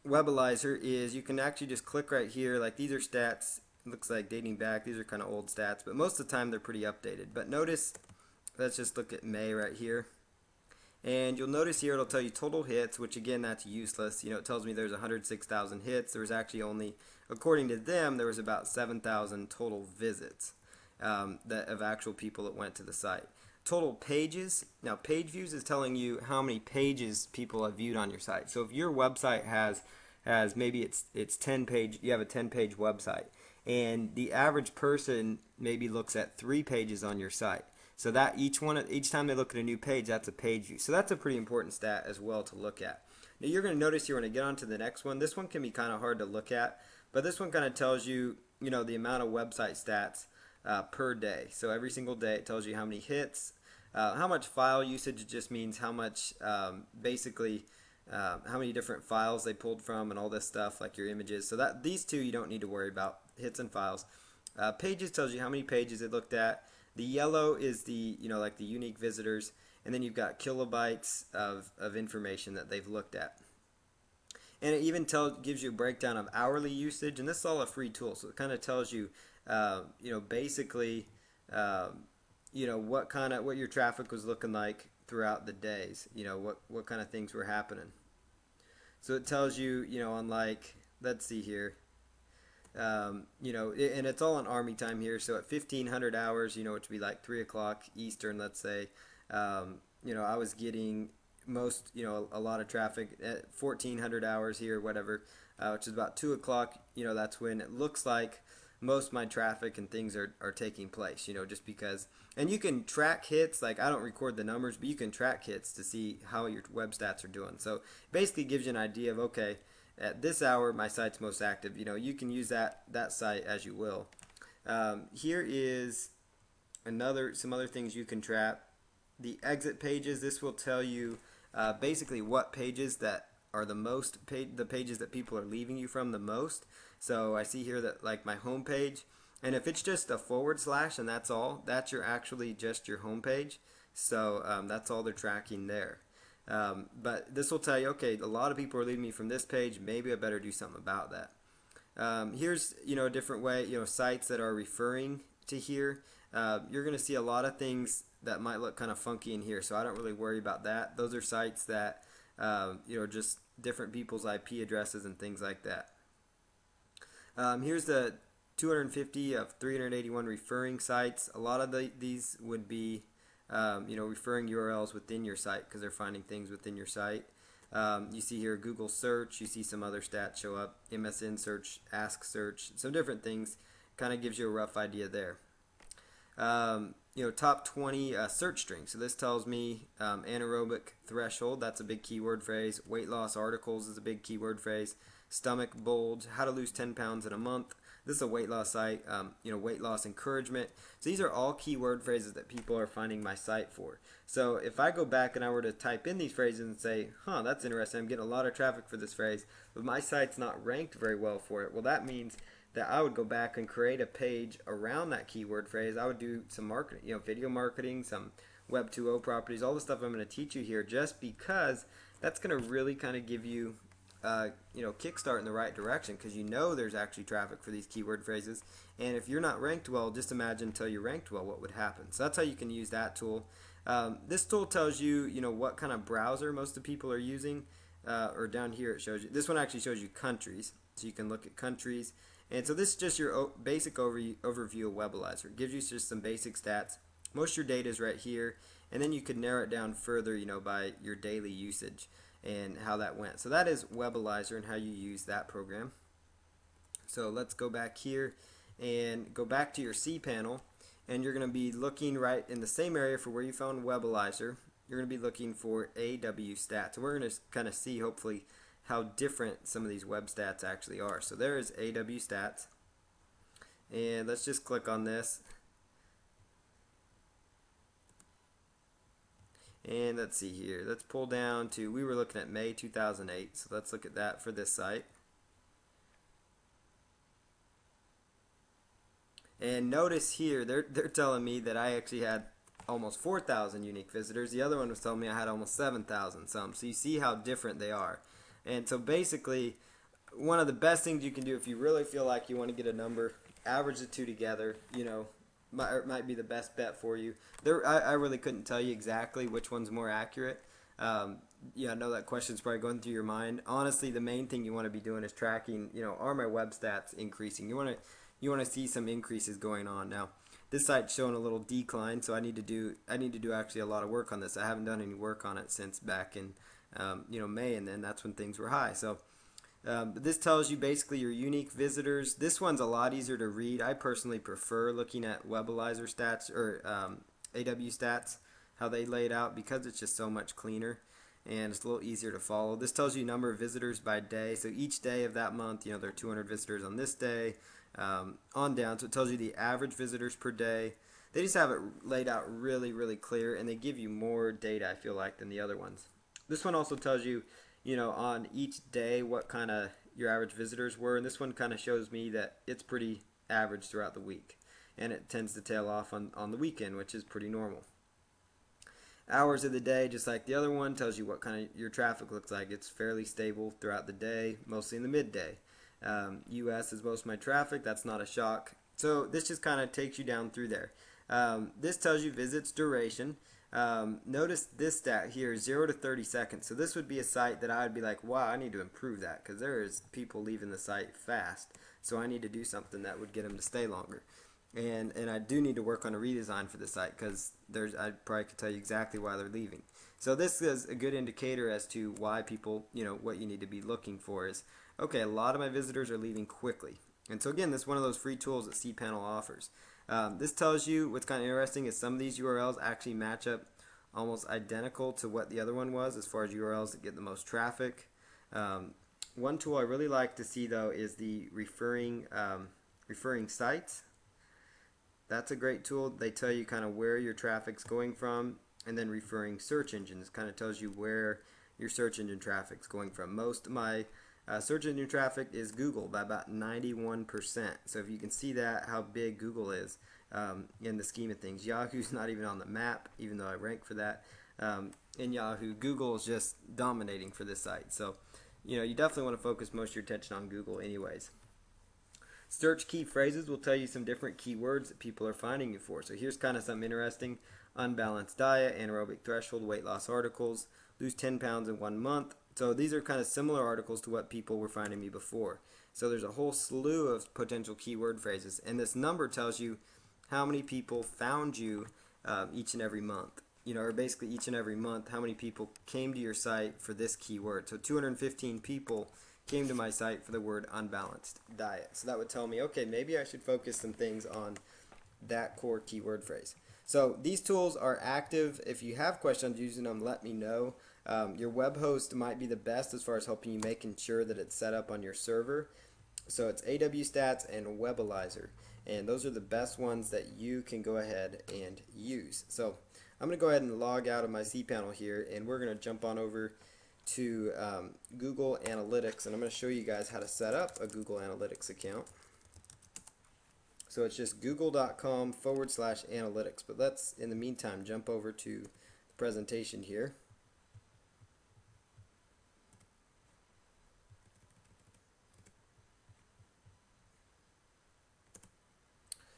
Webalizer is you can actually just click right here. Like these are stats. It looks like dating back. These are kind of old stats, but most of the time they're pretty updated. But notice, let's just look at May right here. And you'll notice here it'll tell you total hits, which again, that's useless. It tells me there's 106,000 hits. There was actually only, according to them, there was about 7,000 total visits of actual people that went to the site. Total pages. Now, page views is telling you how many pages people have viewed on your site. So if your website has maybe it's 10 page, you have a 10-page website, and the average person maybe looks at 3 pages on your site. So that each time they look at a new page, that's a page view. So that's a pretty important stat as well to look at. Now you're going to notice here when I get on to the next one, this one can be kind of hard to look at, but this one kind of tells you, the amount of website stats per day. So every single day it tells you how many hits, how much file usage. It just means how much, basically, how many different files they pulled from and all this stuff, like your images. So that these two you don't need to worry about, hits and files. Pages tells you how many pages it looked at. The yellow is the, like the unique visitors, and then you've got kilobytes of information that they've looked at. And it even gives you a breakdown of hourly usage, and this is all a free tool, so it kind of tells you, basically, what your traffic was looking like throughout the days, what kind of things were happening. So it tells you, on like, let's see here, and it's all on Army time here. So at 1500 hours, which would be like 3 o'clock Eastern, let's say, I was getting a lot of traffic at 1400 hours here, whatever, which is about 2 o'clock. That's when it looks like most of my traffic and things are taking place, just because. And you can track hits. Like, I don't record the numbers, but you can track hits to see how your web stats are doing. So basically gives you an idea of, okay, at this hour my site's most active. You can use that site as you will. Here is some other things you can track. The exit pages. This will tell you basically what pages that are the pages that people are leaving you from the most. So I see here that like my home page, and if it's just a / and that's all, that's actually just your home page. So that's all they're tracking there. But this will tell you, okay, a lot of people are leaving me from this page. Maybe I better do something about that. Here's a different way, sites that are referring to here. You're going to see a lot of things that might look kind of funky in here, so I don't really worry about that. Those are sites that just different people's IP addresses and things like that. Here's the 250 of 381 referring sites. A lot of these would be referring URLs within your site because they're finding things within your site. You see here Google search, you see some other stats show up, MSN search, Ask search, some different things. Kind of gives you a rough idea there. Top 20 search strings. So this tells me anaerobic threshold, that's a big keyword phrase. Weight loss articles is a big keyword phrase. Stomach bulge, how to lose 10 pounds in a month. This is a weight loss site. Weight loss encouragement. So these are all keyword phrases that people are finding my site for. So if I go back and I were to type in these phrases and say, that's interesting, I'm getting a lot of traffic for this phrase, but my site's not ranked very well for it. Well, that means that I would go back and create a page around that keyword phrase. I would do some marketing, video marketing, some Web 2.0 properties, all the stuff I'm going to teach you here, just because that's going to really kind of give you, kickstart in the right direction, because there's actually traffic for these keyword phrases. And if you're not ranked well, just imagine until you're ranked well what would happen. So that's how you can use that tool. This tool tells you, what kind of browser most of the people are using. Or down here it shows you. This one actually shows you countries, so you can look at countries. And so this is just your basic overview of Webalizer. It gives you just some basic stats. Most of your data is right here, and then you could narrow it down further, by your daily usage and how that went. So that is Webalizer and how you use that program. So let's go back here and go back to your cPanel, and you're going to be looking right in the same area for where you found Webalizer. You're going to be looking for AW stats. So we're going to kind of see, hopefully, how different some of these web stats actually are. So there is AW stats, and let's just click on this, and let's see here, let's pull down to, we were looking at May 2008, so let's look at that for this site. And notice here they're telling me that I actually had almost 4,000 unique visitors. The other one was telling me I had almost 7,000 some. So you see how different they are. And so basically, one of the best things you can do if you really feel like you want to get a number, average the two together, might be the best bet for you. I really couldn't tell you exactly which one's more accurate. I know that question's probably going through your mind. Honestly, the main thing you want to be doing is tracking, are my web stats increasing? You want to see some increases going on. Now, this site's showing a little decline, so I need to do actually a lot of work on this. I haven't done any work on it since back in May, and then that's when things were high. So but this tells you basically your unique visitors. This one's a lot easier to read. I personally prefer looking at Webalizer stats or AW stats, how they lay it out, because it's just so much cleaner and it's a little easier to follow. This tells you number of visitors by day. So each day of that month, there are 200 visitors on this day, on down. So it tells you the average visitors per day. They just have it laid out really, really clear, and they give you more data, I feel like, than the other ones. This one also tells you, on each day what kind of your average visitors were, and this one kind of shows me that it's pretty average throughout the week, and it tends to tail off on the weekend, which is pretty normal. Hours of the day, just like the other one, tells you what kind of your traffic looks like. It's fairly stable throughout the day, mostly in the midday. US is most of my traffic. That's not a shock. So this just kind of takes you down through there. This tells you visits duration. Notice this stat here, 0 to 30 seconds. So this would be a site that I would be like, wow, I need to improve that, because there is people leaving the site fast. So I need to do something that would get them to stay longer. And I do need to work on a redesign for the site, because I probably could tell you exactly why they're leaving. So this is a good indicator as to why people, what you need to be looking for is, okay, a lot of my visitors are leaving quickly. And so again, this is one of those free tools that cPanel offers. This tells you what's kind of interesting is some of these URLs actually match up almost identical to what the other one was as far as URLs that get the most traffic. One tool I really like to see though is the referring sites. That's a great tool. They tell you kind of where your traffic's going from, and then referring search engines kind of tells you where your search engine traffic's going from. Most of my search engine traffic is Google by about 91%. So if you can see that, how big Google is in the scheme of things. Yahoo's not even on the map, even though I rank for that. In Yahoo, Google is just dominating for this site. So you definitely want to focus most of your attention on Google anyways. Search key phrases will tell you some different keywords that people are finding you for. So here's kind of some interesting: unbalanced diet, anaerobic threshold, weight loss articles, lose 10 pounds in 1 month. So these are kind of similar articles to what people were finding me before. So there's a whole slew of potential keyword phrases, and this number tells you how many people found you each and every month. Or basically each and every month, how many people came to your site for this keyword. So 215 people came to my site for the word unbalanced diet. So that would tell me, okay, maybe I should focus some things on that core keyword phrase. So these tools are active. If you have questions using them, let me know. Your web host might be the best as far as helping you making sure that it's set up on your server. So it's AW Stats and Webalizer, and those are the best ones that you can go ahead and use. So I'm going to go ahead and log out of my cPanel here, and we're going to jump on over to Google Analytics, and I'm going to show you guys how to set up a Google Analytics account. So it's just google.com/analytics. But let's, in the meantime, jump over to the presentation here.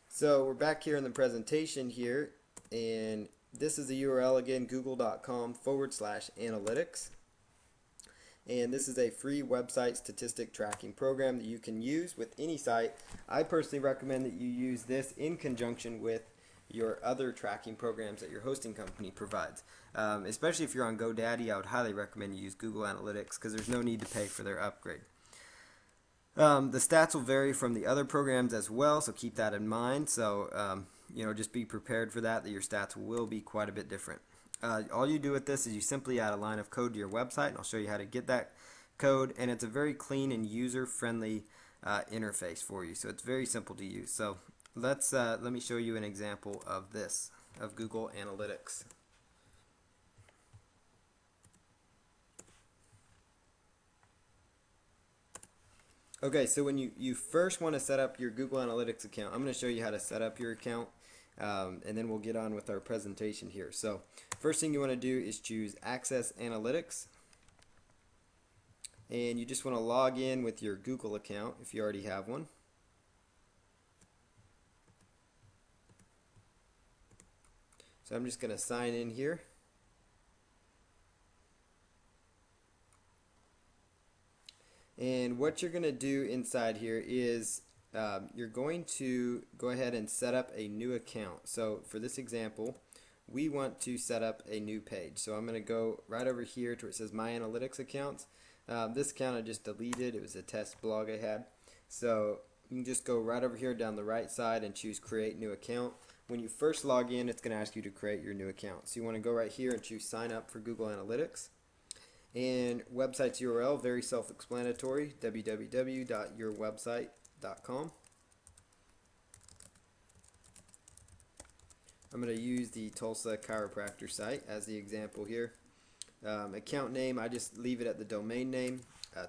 So we're back here in the presentation here, and this is the URL again, google.com/analytics. And this is a free website statistic tracking program that you can use with any site. I personally recommend that you use this in conjunction with your other tracking programs that your hosting company provides. Especially if you're on GoDaddy, I would highly recommend you use Google Analytics because there's no need to pay for their upgrade. The stats will vary from the other programs as well, so keep that in mind. So just be prepared for that your stats will be quite a bit different. All you do with this is you simply add a line of code to your website, and I'll show you how to get that code, and it's a very clean and user-friendly interface for you, so it's very simple to use. So let me show you an example of this, of Google Analytics. Okay, so when you first want to set up your Google Analytics account, I'm going to show you how to set up your account, and then we'll get on with our presentation here. So first thing you want to do is choose Access Analytics, and you just want to log in with your Google account if you already have one. So I'm just going to sign in here. And what you're going to do inside here is you're going to go ahead and set up a new account. So for this example, we want to set up a new page. So I'm going to go right over here to where it says My Analytics Accounts. This account I just deleted. It was a test blog I had. So you can just go right over here down the right side and choose Create New Account. When you first log in, it's going to ask you to create your new account. So you want to go right here and choose Sign Up for Google Analytics. And website's URL, very self-explanatory, www.yourwebsite.com. I'm going to use the Tulsa Chiropractor site as the example here. Account name, I just leave it at the domain name.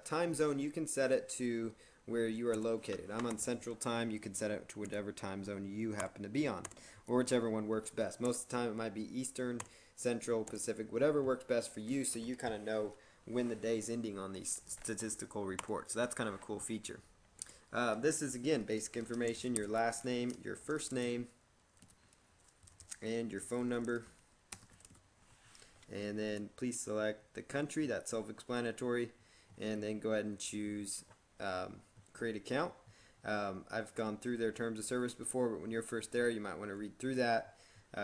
Time zone, you can set it to where you are located. I'm on Central Time. You can set it to whatever time zone you happen to be on, or whichever one works best. Most of the time it might be Eastern, Central, Pacific, whatever works best for you, so you kind of know when the day's ending on these statistical reports. So that's kind of a cool feature. This is, again, basic information: your last name, your first name, and your phone number. And then please select the country. That's self-explanatory. And then go ahead and choose Create Account. I've gone through their terms of service before, but when you're first there, you might want to read through that.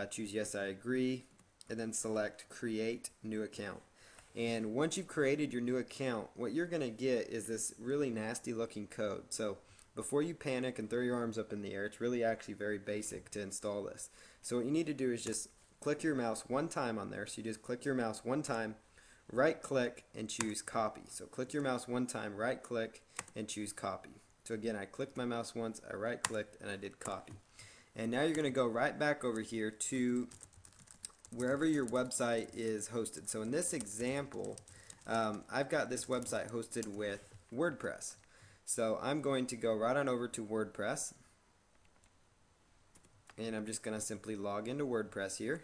Choose Yes, I agree, and then select Create New Account. And once you've created your new account, what you're going to get is this really nasty looking code. So before you panic and throw your arms up in the air, it's really actually very basic to install this. So what you need to do is just click your mouse one time on there. So you just click your mouse one time, right click, and choose Copy. So click your mouse one time, right click, and choose Copy. So again, I clicked my mouse once, I right clicked, and I did Copy. And now you're going to go right back over here to wherever your website is hosted. So in this example, I've got this website hosted with WordPress. So I'm going to go right on over to WordPress, and I'm just going to simply log into WordPress here.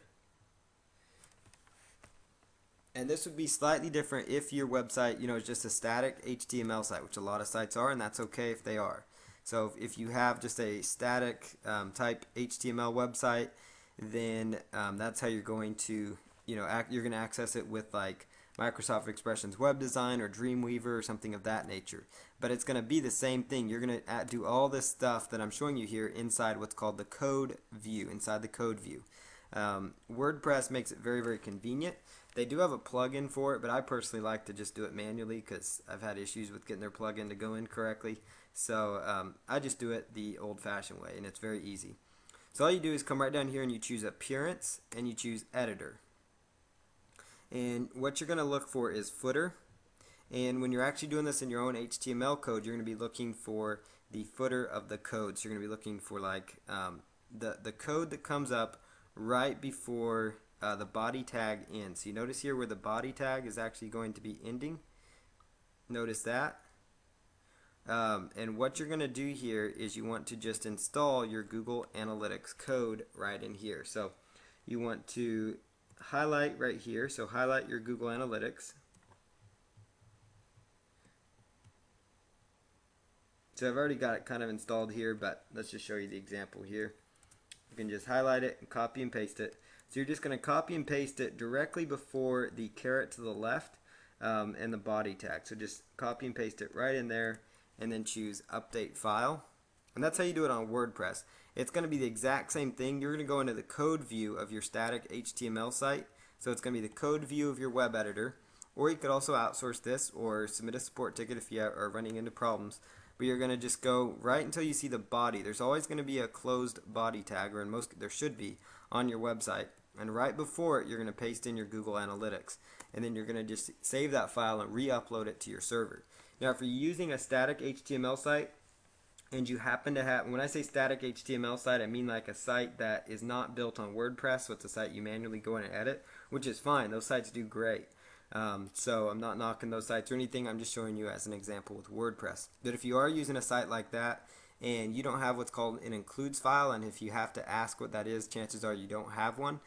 And this would be slightly different if your website, is just a static HTML site, which a lot of sites are, and that's okay if they are. So if you have just a static type HTML website, then that's how you're going to, you're going to access it with like Microsoft Expressions Web Design or Dreamweaver or something of that nature. But it's going to be the same thing. You're going to do all this stuff that I'm showing you here inside what's called the code view, inside the code view. WordPress makes it very, very convenient. They do have a plugin for it, but I personally like to just do it manually because I've had issues with getting their plugin to go in correctly. So I just do it the old-fashioned way, and it's very easy. So all you do is come right down here and you choose Appearance and you choose Editor. And what you're going to look for is footer. And when you're actually doing this in your own HTML code, you're going to be looking for the footer of the code. So you're going to be looking for like the code that comes up right before the body tag ends. So you notice here where the body tag is actually going to be ending. Notice that. And what you're going to do here is you want to just install your Google Analytics code right in here. So you want to highlight right here. So highlight your Google Analytics. So I've already got it kind of installed here, but let's just show you the example here. You can just highlight it and copy and paste it. So you're just going to copy and paste it directly before the caret to the left and the body tag. So just copy and paste it right in there and then choose Update File. And that's how you do it on WordPress. It's going to be the exact same thing. You're going to go into the code view of your static HTML site. So it's going to be the code view of your web editor. Or you could also outsource this or submit a support ticket if you are running into problems. But you're going to just go right until you see the body. There's always going to be a closed body tag, or in most there should be, on your website. And right before it, you're going to paste in your Google Analytics. And then you're going to just save that file and re-upload it to your server. Now, if you're using a static HTML site, and you happen to have, when I say static HTML site, I mean like a site that is not built on WordPress, so it's a site you manually go in and edit, which is fine. Those sites do great. So I'm not knocking those sites or anything. I'm just showing you as an example with WordPress. But if you are using a site like that and you don't have what's called an includes file, and if you have to ask what that is, chances are you don't have one.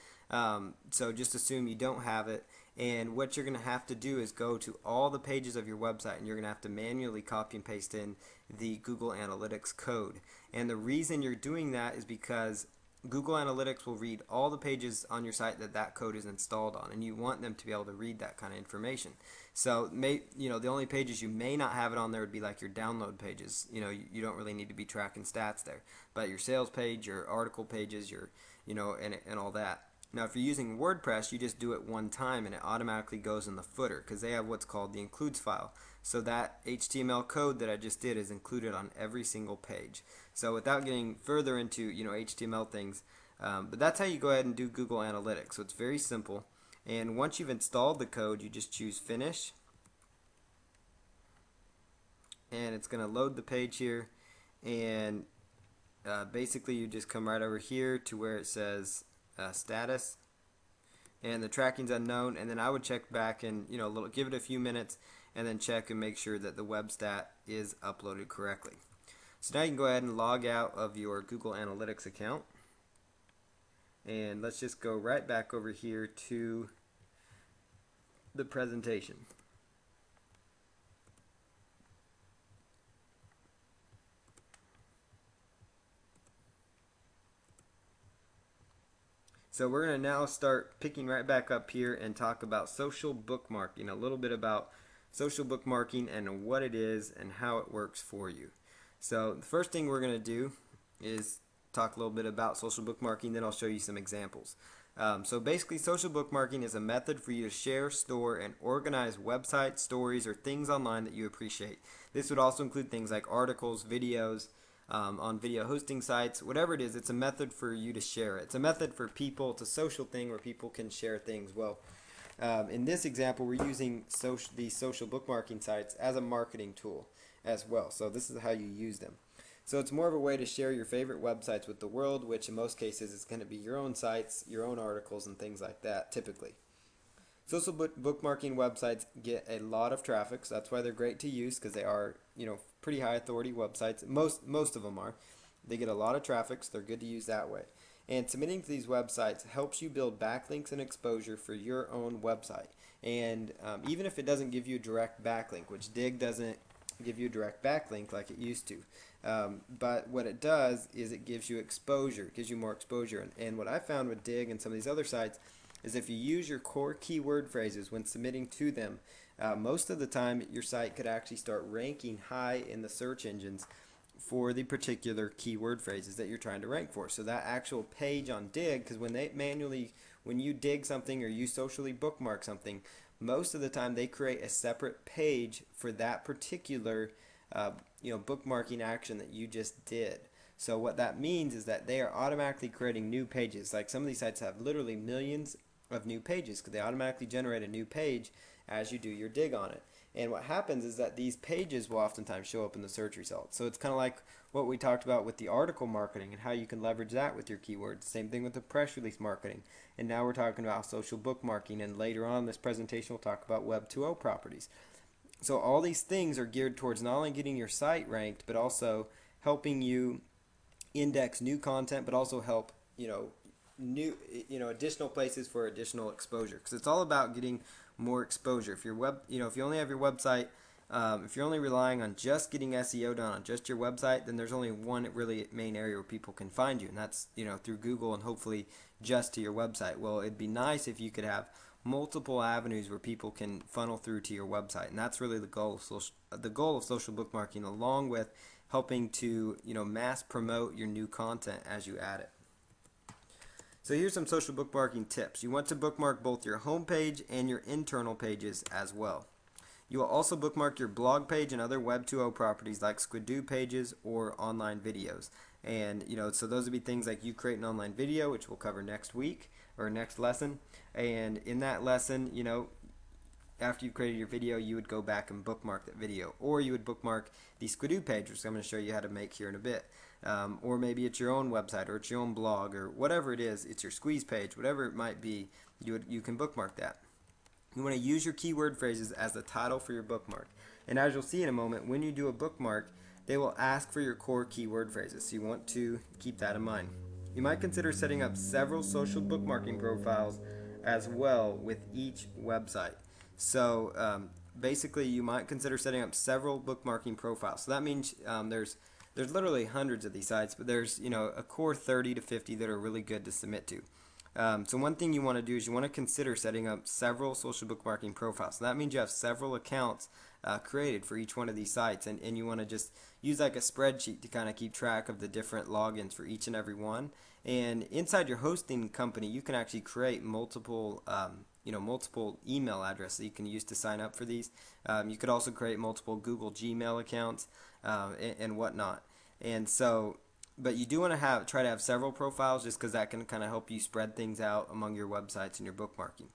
So just assume you don't have it. And what you're going to have to do is go to all the pages of your website, and you're going to have to manually copy and paste in the Google Analytics code. And the reason you're doing that is because Google Analytics will read all the pages on your site that code is installed on, and you want them to be able to read that kind of information. So, the only pages you may not have it on there would be like your download pages. You don't really need to be tracking stats there, but your sales page, your article pages, and all that. Now, if you're using WordPress, you just do it one time and it automatically goes in the footer because they have what's called the includes file. So that HTML code that I just did is included on every single page. So without getting further into HTML things, but that's how you go ahead and do Google Analytics. So it's very simple. And once you've installed the code, you just choose Finish. And it's going to load the page here. And basically you just come right over here to where it says status, and the tracking's unknown, and then I would check back and give it a few minutes and then check and make sure that the web stat is uploaded correctly. So now you can go ahead and log out of your Google Analytics account, and let's just go right back over here to the presentation. So we're going to now start picking right back up here and talk about social bookmarking, a little bit about social bookmarking and what it is and how it works for you. So the first thing we're going to do is talk a little bit about social bookmarking, then I'll show you some examples. So basically, social bookmarking is a method for you to share, store, and organize websites, stories, or things online that you appreciate. This would also include things like articles, videos, on video hosting sites, whatever it is. It's a method for you to share it. It's a method for people. It's a social thing where people can share things. Well, in this example, we're using these social bookmarking sites as a marketing tool as well. So this is how you use them. So it's more of a way to share your favorite websites with the world, which in most cases is going to be your own sites, your own articles, and things like that, typically. Social bookmarking websites get a lot of traffic, so that's why they're great to use, because they are, pretty high authority websites. Most of them are. They get a lot of traffic, so they're good to use that way. And submitting to these websites helps you build backlinks and exposure for your own website. And even if it doesn't give you a direct backlink, which Digg doesn't give you a direct backlink like it used to. But what it does is it gives you exposure, it gives you more exposure. And what I found with Dig and some of these other sites is if you use your core keyword phrases when submitting to them, most of the time your site could actually start ranking high in the search engines for the particular keyword phrases that you're trying to rank for. So that actual page on Dig, because when you dig something or you socially bookmark something, most of the time they create a separate page for that particular bookmarking action that you just did. So what that means is that they are automatically creating new pages. Like some of these sites have literally millions of new pages because they automatically generate a new page as you do your dig on it. And what happens is that these pages will oftentimes show up in the search results. So it's kind of like what we talked about with the article marketing and how you can leverage that with your keywords. Same thing with the press release marketing. And now we're talking about social bookmarking, and later on in this presentation we'll talk about Web 2.0 properties. So all these things are geared towards not only getting your site ranked, but also helping you index new content, but also help new additional places for additional exposure, because it's all about getting more exposure. If your if you only have your website, if you're only relying on just getting SEO done on just your website, then there's only one really main area where people can find you, and that's through Google and hopefully just to your website. Well, it'd be nice if you could have multiple avenues where people can funnel through to your website, and that's really the goal of social bookmarking, along with helping to mass promote your new content as you add it. So here's some social bookmarking tips. You want to bookmark both your home page and your internal pages as well. You will also bookmark your blog page and other Web 2.0 properties like Squidoo pages or online videos. And so those would be things like you create an online video, which we'll cover next week or next lesson. And in that lesson, after you've created your video, you would go back and bookmark that video, or you would bookmark the Squidoo page, which I'm going to show you how to make here in a bit. Or maybe it's your own website, or it's your own blog, or whatever it is. It's your squeeze page, whatever it might be. You can bookmark that. You want to use your keyword phrases as the title for your bookmark. And as you'll see in a moment, when you do a bookmark, they will ask for your core keyword phrases. So you want to keep that in mind. You might consider setting up several social bookmarking profiles as well with each website. So basically, you might consider setting up several bookmarking profiles. So that means there's literally hundreds of these sites, but there's a core 30 to 50 that are really good to submit to. So one thing you want to do is you want to consider setting up several social bookmarking profiles. So that means you have several accounts created for each one of these sites, and you want to just use like a spreadsheet to kind of keep track of the different logins for each and every one. And inside your hosting company, you can actually create multiple multiple email addresses you can use to sign up for these. You could also create multiple Google Gmail accounts and whatnot. And so, but you do want to try to have several profiles, just because that can kind of help you spread things out among your websites and your bookmarking.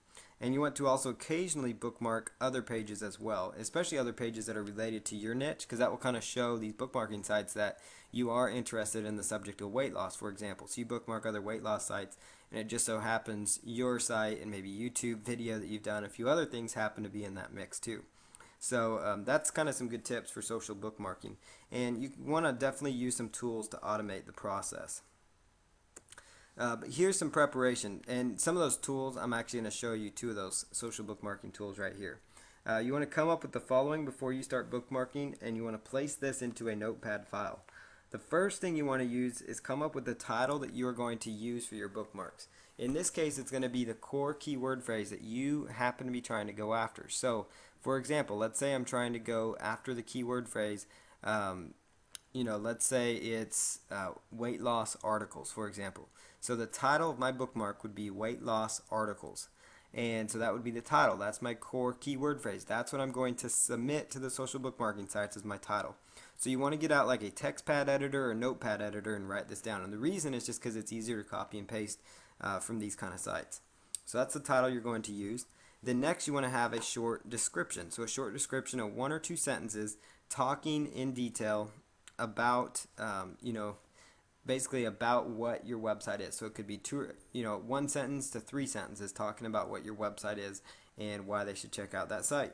And you want to also occasionally bookmark other pages as well, especially other pages that are related to your niche, because that will kind of show these bookmarking sites that you are interested in the subject of weight loss, for example. So you bookmark other weight loss sites, and it just so happens your site and maybe YouTube video that you've done, a few other things happen to be in that mix too. So that's kind of some good tips for social bookmarking. And you want to definitely use some tools to automate the process. But here's some preparation, and some of those tools, I'm actually going to show you two of those social bookmarking tools right here. You want to come up with the following before you start bookmarking, and you want to place this into a notepad file. The first thing you want to use is come up with the title that you are going to use for your bookmarks. In this case, it's going to be the core keyword phrase that you happen to be trying to go after. So, for example, let's say I'm trying to go after the keyword phrase, let's say it's weight loss articles, for example. So the title of my bookmark would be weight loss articles. And so that would be the title. That's my core keyword phrase. That's what I'm going to submit to the social bookmarking sites as my title. So you want to get out like a TextPad editor or Notepad editor and write this down. And the reason is just because it's easier to copy and paste from these kind of sites. So that's the title you're going to use. Then next you want to have a short description. So a short description of 1 or 2 sentences talking in detail about, basically about what your website is. So it could be 1 sentence to 3 sentences talking about what your website is and why they should check out that site.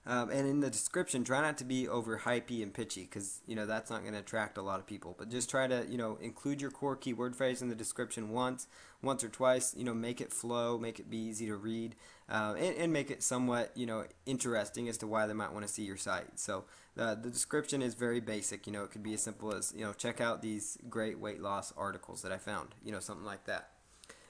And in the description, try not to be over hypey and pitchy because that's not going to attract a lot of people. But just try to include your core keyword phrase in the description once or twice. Make it flow, make it be easy to read, and make it somewhat interesting as to why they might want to see your site. So the description is very basic. It could be as simple as check out these great weight loss articles that I found. Something like that.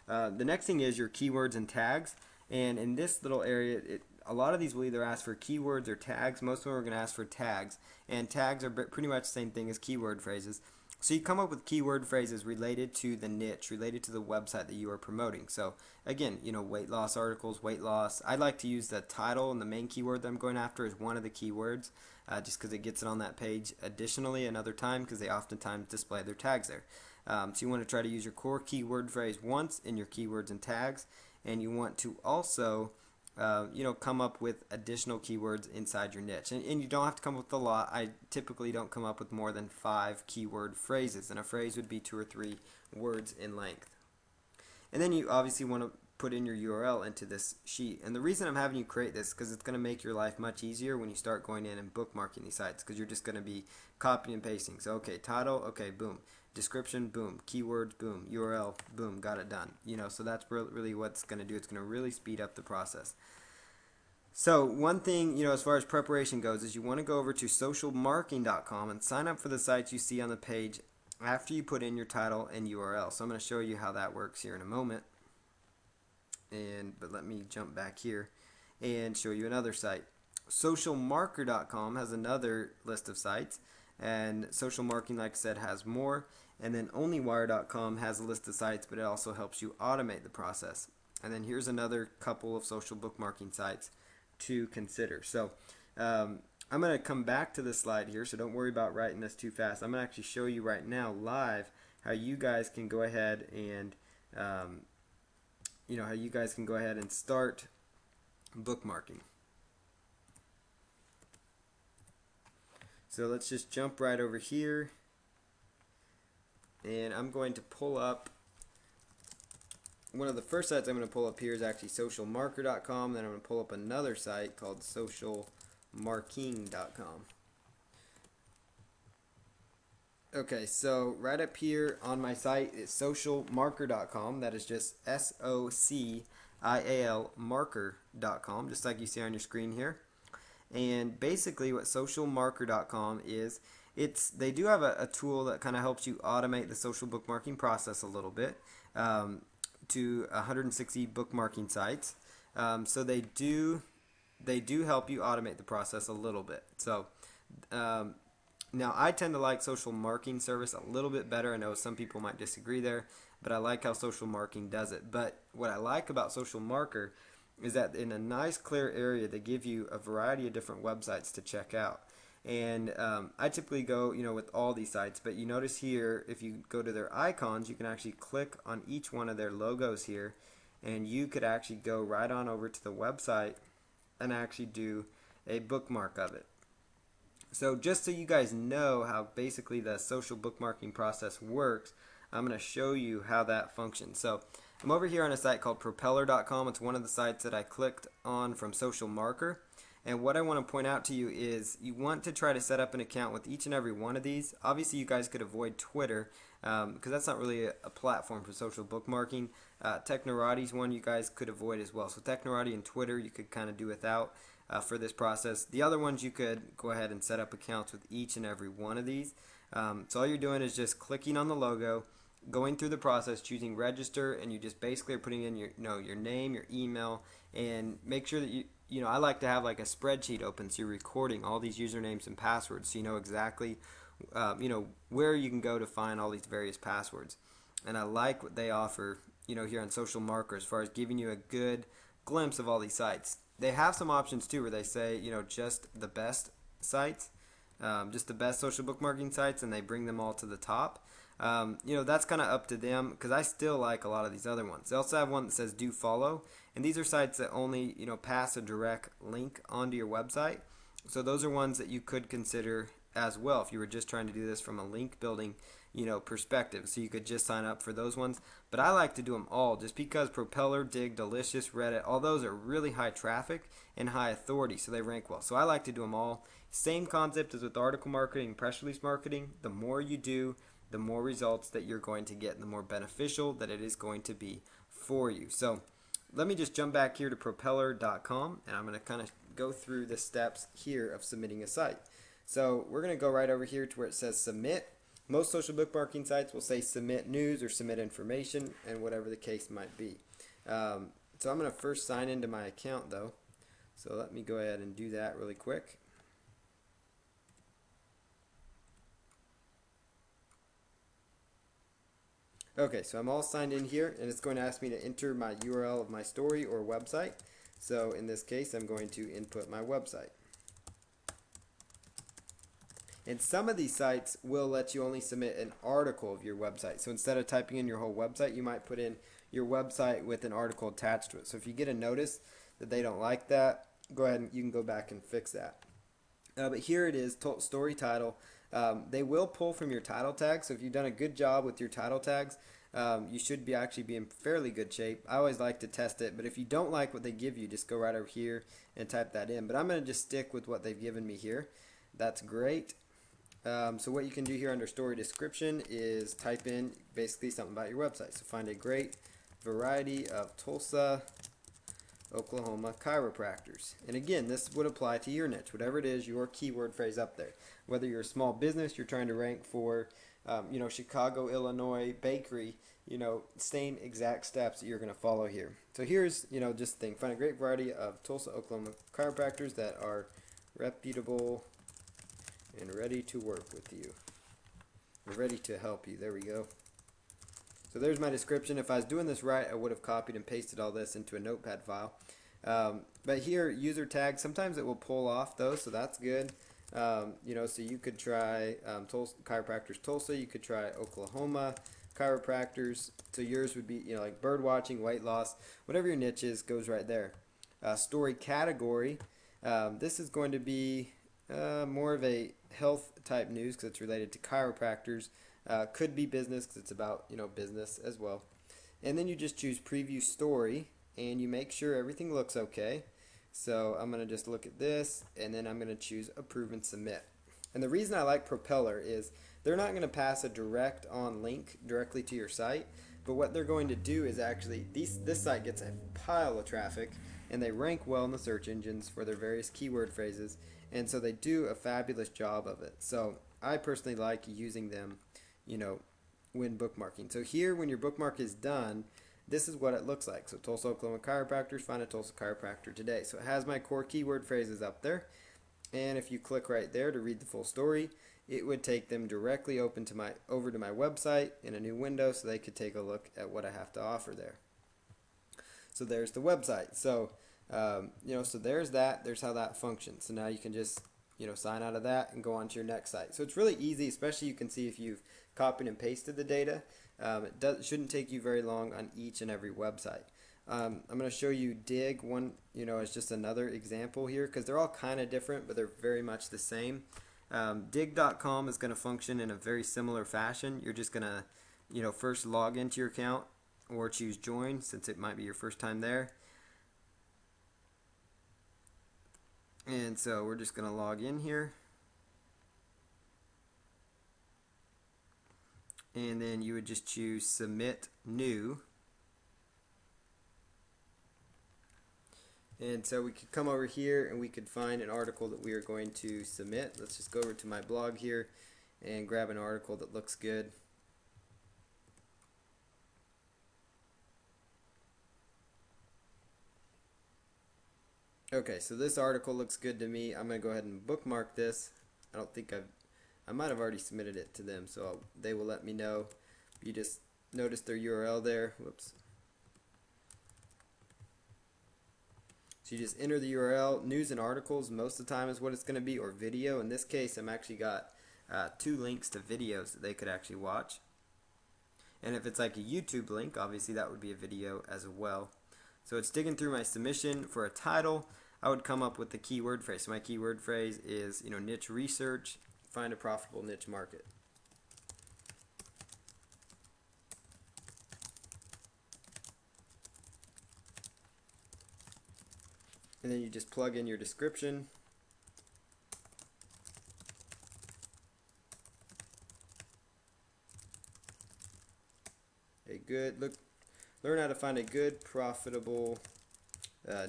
The next thing is your keywords and tags. And in this little area, a lot of these will either ask for keywords or tags. Most of them are going to ask for tags. And tags are pretty much the same thing as keyword phrases. So you come up with keyword phrases related to the niche, related to the website that you are promoting. So again, weight loss articles, weight loss. I like to use the title and the main keyword that I'm going after as one of the keywords, just because it gets it on that page additionally another time, because they oftentimes display their tags there. So you want to try to use your core keyword phrase once in your keywords and tags, and you want to also come up with additional keywords inside your niche. And you don't have to come up with a lot. I typically don't come up with more than 5 keyword phrases, and a phrase would be 2 or 3 words in length. And then you obviously want to put in your URL into this sheet. And the reason I'm having you create this is because it's going to make your life much easier when you start going in and bookmarking these sites, because you're just going to be copying and pasting. So okay, title, okay, boom. Description, boom. Keywords, boom. URL, boom. Got it done. So that's really what it's going to do. It's going to really speed up the process. So one thing, as far as preparation goes, is you want to go over to socialmarketing.com and sign up for the sites you see on the page after you put in your title and URL. So I'm going to show you how that works here in a moment. But let me jump back here and show you another site. Socialmarker.com has another list of sites, and Social Marketing, like I said, has more. And then onlywire.com has a list of sites, but it also helps you automate the process. And then here's another couple of social bookmarking sites to consider. So I'm going to come back to this slide here, so don't worry about writing this too fast. I'm going to actually show you right now live how you guys can go ahead and start bookmarking. So let's just jump right over here, and I'm going to pull up one of the first sites I'm going to pull up here is actually socialmarker.com. Then I'm going to pull up another site called socialmarketing.com. Okay, so right up here on my site is socialmarker.com. That is just SOCIAL marker.com, just like you see on your screen here. And basically what socialmarker.com is, they do have a tool that kind of helps you automate the social bookmarking process a little bit to 160 bookmarking sites. So they do help you automate the process a little bit. So now I tend to like Social Marketing Service a little bit better. I know some people might disagree there, but I like how Social Marketing does it. But what I like about Social Marker is that in a nice clear area they give you a variety of different websites to check out. And I typically go with all these sites, but you notice here if you go to their icons, you can actually click on each one of their logos here, and you could actually go right on over to the website and actually do a bookmark of it. So just so you guys know how basically the social bookmarking process works, I'm going to show you how that functions. So I'm over here on a site called propeller.com. It's one of the sites that I clicked on from Social Marker. And what I want to point out to you is you want to try to set up an account with each and every one of these. Obviously, you guys could avoid Twitter because that's not really a platform for social bookmarking. Technorati's one you guys could avoid as well. So Technorati and Twitter you could kind of do without for this process. The other ones you could go ahead and set up accounts with each and every one of these. So all you're doing is just clicking on the logo, going through the process, choosing register, and you just basically are putting in your name, your email, and make sure that I like to have like a spreadsheet open so you're recording all these usernames and passwords so you know exactly where you can go to find all these various passwords. And I like what they offer here on Social Marker as far as giving you a good glimpse of all these sites. They have some options too where they say just the best sites, just the best social bookmarking sites, and they bring them all to the top. That's kind of up to them because I still like a lot of these other ones. They also have one that says do follow, and these are sites that only pass a direct link onto your website. So those are ones that you could consider as well if you were just trying to do this from a link building, perspective. So you could just sign up for those ones. But I like to do them all just because Propeller, Dig, Delicious, Reddit, all those are really high traffic and high authority, so they rank well. So I like to do them all. Same concept as with article marketing and press release marketing. The more you do, the more results that you're going to get and the more beneficial that it is going to be for you. So let me just jump back here to propeller.com and I'm going to kind of go through the steps here of submitting a site. So we're going to go right over here to where it says submit. Most social bookmarking sites will say submit news or submit information and whatever the case might be. So I'm going to first sign into my account though. So let me go ahead and do that really quick. Okay, so I'm all signed in here and it's going to ask me to enter my URL of my story or website. So in this case, I'm going to input my website. And some of these sites will let you only submit an article of your website. So instead of typing in your whole website, you might put in your website with an article attached to it. So if you get a notice that they don't like that, go ahead and you can go back and fix that. But here it is, story title. They will pull from your title tags. So if you've done a good job with your title tags, you should actually be in fairly good shape. I always like to test it, but if you don't like what they give you, just go right over here and type that in. But I'm going to just stick with what they've given me here. That's great. So what you can do here under story description is type in basically something about your website. So find a great variety of Tulsa, Oklahoma chiropractors. And again, this would apply to your niche, whatever it is, your keyword phrase up there. Whether you're a small business, you're trying to rank for, Chicago, Illinois bakery, same exact steps that you're going to follow here. So here's, just the thing. Find a great variety of Tulsa, Oklahoma chiropractors that are reputable and ready to work with you. We're ready to help you. There we go. So there's my description. If I was doing this right, I would have copied and pasted all this into a notepad file. But here, user tags, sometimes it will pull off those, so that's good. So you could try chiropractors Tulsa, you could try Oklahoma chiropractors. So yours would be, like bird watching, weight loss, whatever your niche is, goes right there. Story category. This is going to be more of a health type news because it's related to chiropractors. Could be business because it's about business as well. And then you just choose preview story and you make sure everything looks okay. So I'm going to just look at this and then I'm going to choose approve and submit. And the reason I like Propeller is they're not going to pass a direct on link directly to your site, but what they're going to do is actually this site gets a pile of traffic and they rank well in the search engines for their various keyword phrases, and so they do a fabulous job of it. So I personally like using them, when bookmarking. So here, when your bookmark is done, this is what it looks like. So Tulsa, Oklahoma chiropractors, find a Tulsa chiropractor today. So it has my core keyword phrases up there. And if you click right there to read the full story, it would take them directly over to my website in a new window so they could take a look at what I have to offer there. So there's the website. So, so there's that. There's how that functions. So now you can just, sign out of that and go on to your next site. So it's really easy, especially you can see if you've copied and pasted the data. Shouldn't take you very long on each and every website. I'm going to show you Dig one, as just another example here because they're all kind of different, but they're very much the same. Dig.com is going to function in a very similar fashion. You're just going to, first log into your account or choose join since it might be your first time there. And so we're just going to log in here. And then you would just choose submit new. And so we could come over here and we could find an article that we are going to submit. Let's just go over to my blog here and grab an article that looks good. Okay, so this article looks good to me. I'm going to go ahead and bookmark this. I don't think I might have already submitted it to them, so they will let me know. You just notice their URL there. Whoops. So you just enter the URL. News and articles most of the time is what it's going to be, or video. In this case, I'm actually got 2 links to videos that they could actually watch. And if it's like a YouTube link, obviously that would be a video as well. So it's digging through my submission for a title. I would come up with the keyword phrase. So my keyword phrase is, niche research, find a profitable niche market. And then you just plug in your description. Learn how to find a good, profitable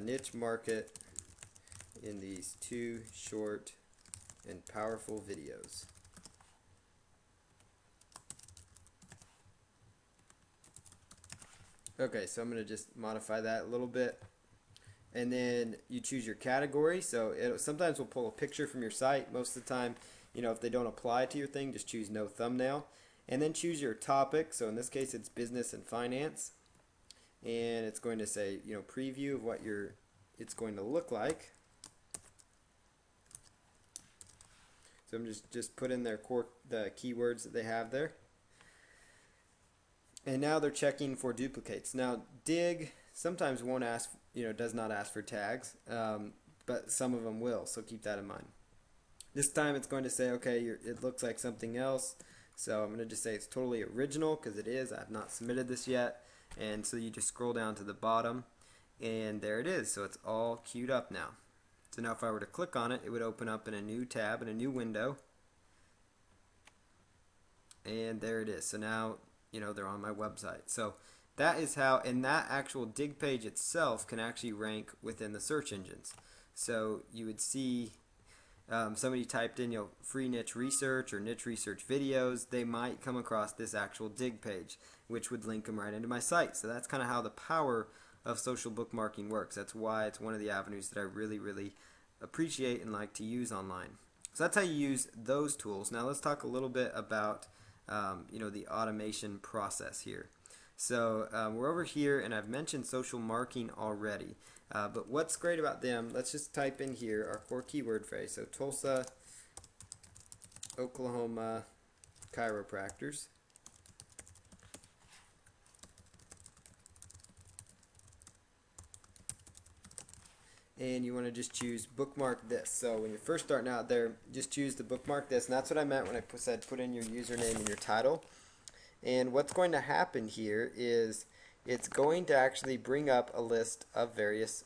niche market in these 2 short and powerful videos. Okay, so I'm going to just modify that a little bit. And then you choose your category. So it sometimes will pull a picture from your site. Most of the time, if they don't apply to your thing, just choose no thumbnail. And then choose your topic. So in this case, it's business and finance. And it's going to say, preview of what it's going to look like. So I'm just put in the keywords that they have there. And now they're checking for duplicates. Now Digg sometimes won't ask, does not ask for tags, but some of them will, so keep that in mind. This time it's going to say, okay, it looks like something else, so I'm going to just say it's totally original, because it is. I have not submitted this yet. And so you just scroll down to the bottom, and there it is. So it's all queued up now. So now if I were to click on it, it would open up in a new tab, in a new window. And there it is. So now, they're on my website. So that is how, and that actual Digg page itself can actually rank within the search engines. So you would see somebody typed in, free niche research or niche research videos, they might come across this actual Digg page, which would link them right into my site. So that's kind of how the power of social bookmarking works. That's why it's one of the avenues that I really, really appreciate and like to use online. So that's how you use those tools. Now let's talk a little bit about the automation process here. So we're over here, and I've mentioned social marking already. But what's great about them, let's just type in here our core keyword phrase. So Tulsa, Oklahoma chiropractors. And you want to just choose bookmark this. So when you're first starting out there, just choose to bookmark this. And that's what I meant when I said put in your username and your title. And what's going to happen here is it's going to actually bring up a list of various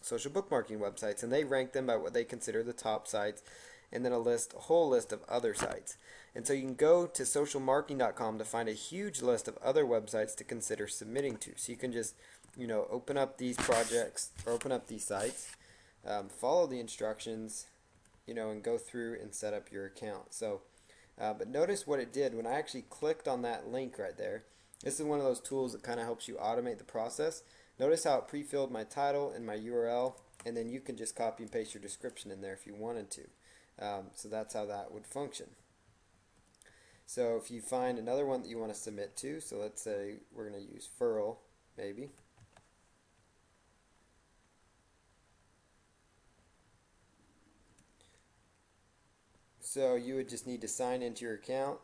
social bookmarking websites, and they rank them by what they consider the top sites, and then a whole list of other sites. And so you can go to socialmarking.com to find a huge list of other websites to consider submitting to. So you can just open up these projects or open up these sites, follow the instructions, and go through and set up your account. So but notice what it did when I actually clicked on that link right there. This is one of those tools that kind of helps you automate the process. Notice how it pre-filled my title and my URL, and then you can just copy and paste your description in there if you wanted to. So that's how that would function. So if you find another one that you want to submit to, so let's say we're going to use Furl, maybe. So you would just need to sign into your account.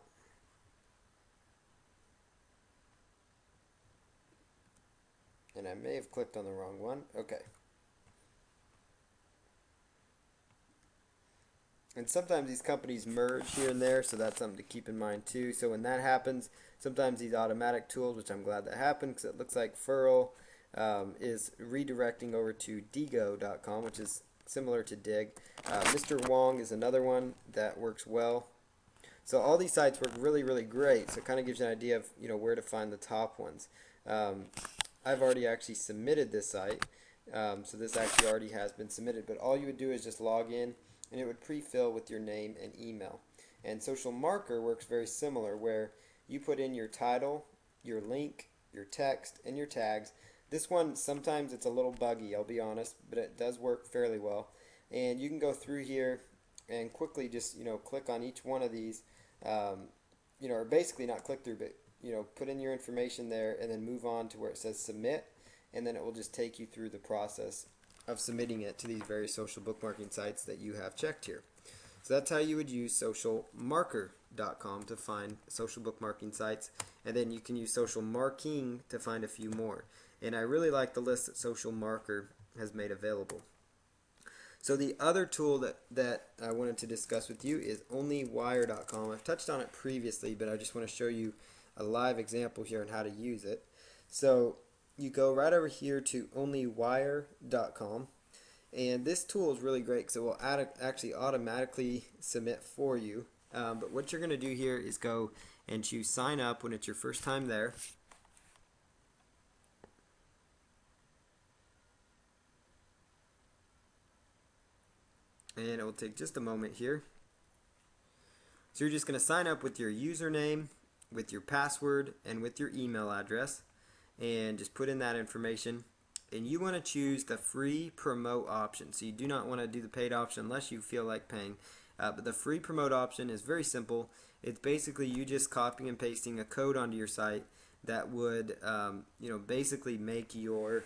And I may have clicked on the wrong one. Okay. And sometimes these companies merge here and there, so that's something to keep in mind too. So when that happens, sometimes these automatic tools, which I'm glad that happened because it looks like Furl is redirecting over to Diigo.com, which is similar to Digg. Mr. Wong is another one that works well. So all these sites work really, really great. So it kind of gives you an idea of where to find the top ones. I've already actually submitted this site, so this actually already has been submitted. But all you would do is just log in, and it would pre-fill with your name and email. And Social Marker works very similar, where you put in your title, your link, your text, and your tags. This one, sometimes it's a little buggy, I'll be honest, but it does work fairly well. And you can go through here and quickly just click on each one of these, or basically not click through, but put in your information there, and then move on to where it says submit, and then it will just take you through the process of submitting it to these various social bookmarking sites that you have checked here. So that's how you would use socialmarker.com to find social bookmarking sites, and then you can use social marking to find a few more. And I really like the list that Social Marker has made available. So the other tool that I wanted to discuss with you is onlywire.com. I've touched on it previously, but I just want to show you a live example here on how to use it. So you go right over here to onlywire.com, and this tool is really great because it will actually automatically submit for you. But what you're going to do here is go and choose sign up when it's your first time there. And it will take just a moment here. So you're just going to sign up with your username, with your password, and with your email address, and just put in that information. And you want to choose the free promote option. So you do not want to do the paid option unless you feel like paying. But the free promote option is very simple. It's basically you just copying and pasting a code onto your site that would, basically make your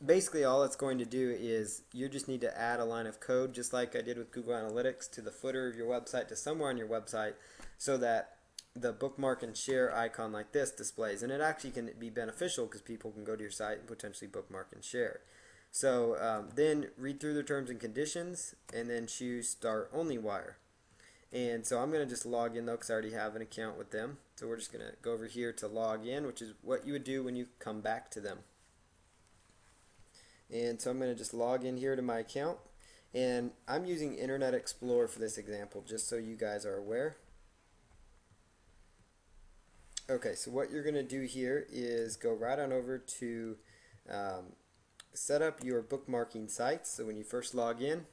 basically all it's going to do is you just need to add a line of code, just like I did with Google Analytics, to the footer of your website, to somewhere on your website, so that the bookmark and share icon like this displays. And it actually can be beneficial because people can go to your site and potentially bookmark and share. So then read through the terms and conditions and then choose Start OnlyWire. And so I'm going to just log in though because I already have an account with them. So we're just going to go over here to log in, which is what you would do when you come back to them. And so I'm going to just log in here to my account, and I'm using Internet Explorer for this example just so you guys are aware. Okay, so what you're going to do here is go right on over to set up your bookmarking sites. So when you first log in,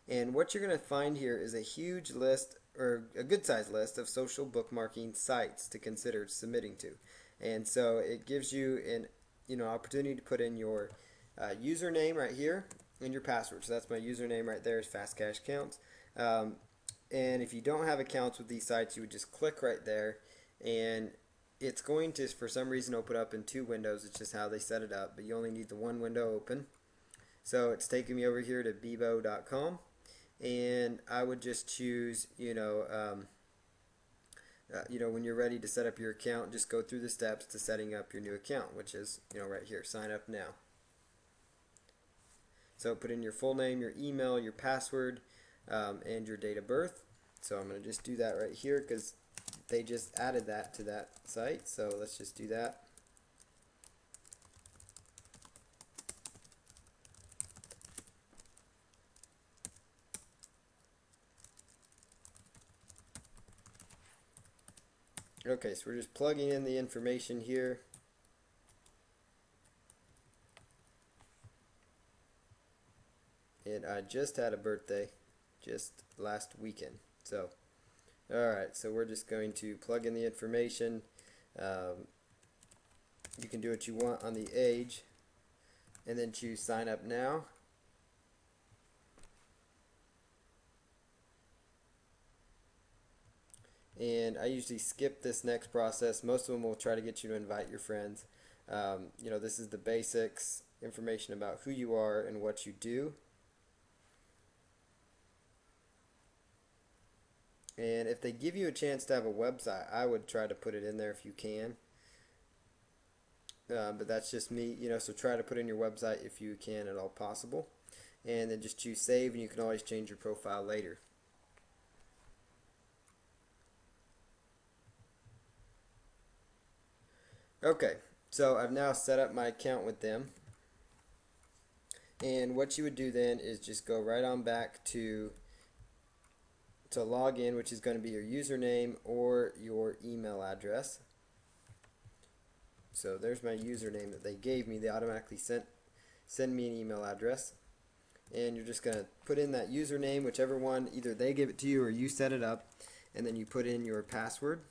and what you're going to find here is a huge list, or a good sized list, of social bookmarking sites to consider submitting to. And so it gives you an opportunity to put in your username right here and your password. So that's my username right there, is Fast Cash Counts. And if you don't have accounts with these sites, you would just click right there, and it's going to, for some reason, open up in two windows. It's just how they set it up, but you only need the one window open. So it's taking me over here to Bebo.com, and I would just choose, when you're ready to set up your account, just go through the steps to setting up your new account, which is, right here, sign up now. So put in your full name, your email, your password, and your date of birth. So I'm going to just do that right here because they just added that to that site. So let's just do that. Okay, so we're just plugging in the information here. And I just had a birthday just last weekend. So, alright, so we're just going to plug in the information. You can do what you want on the age, and then choose sign up now. And I usually skip this next process. Most of them will try to get you to invite your friends. This is the basics, information about who you are and what you do. And if they give you a chance to have a website, I would try to put it in there if you can. But that's just me, so try to put in your website if you can at all possible. And then just choose save, and you can always change your profile later. Okay, so I've now set up my account with them. And what you would do then is just go right on back to log in, which is going to be your username or your email address. So there's my username that they gave me. They automatically send me an email address. And you're just going to put in that username, whichever one, either they give it to you or you set it up, and then you put in your password.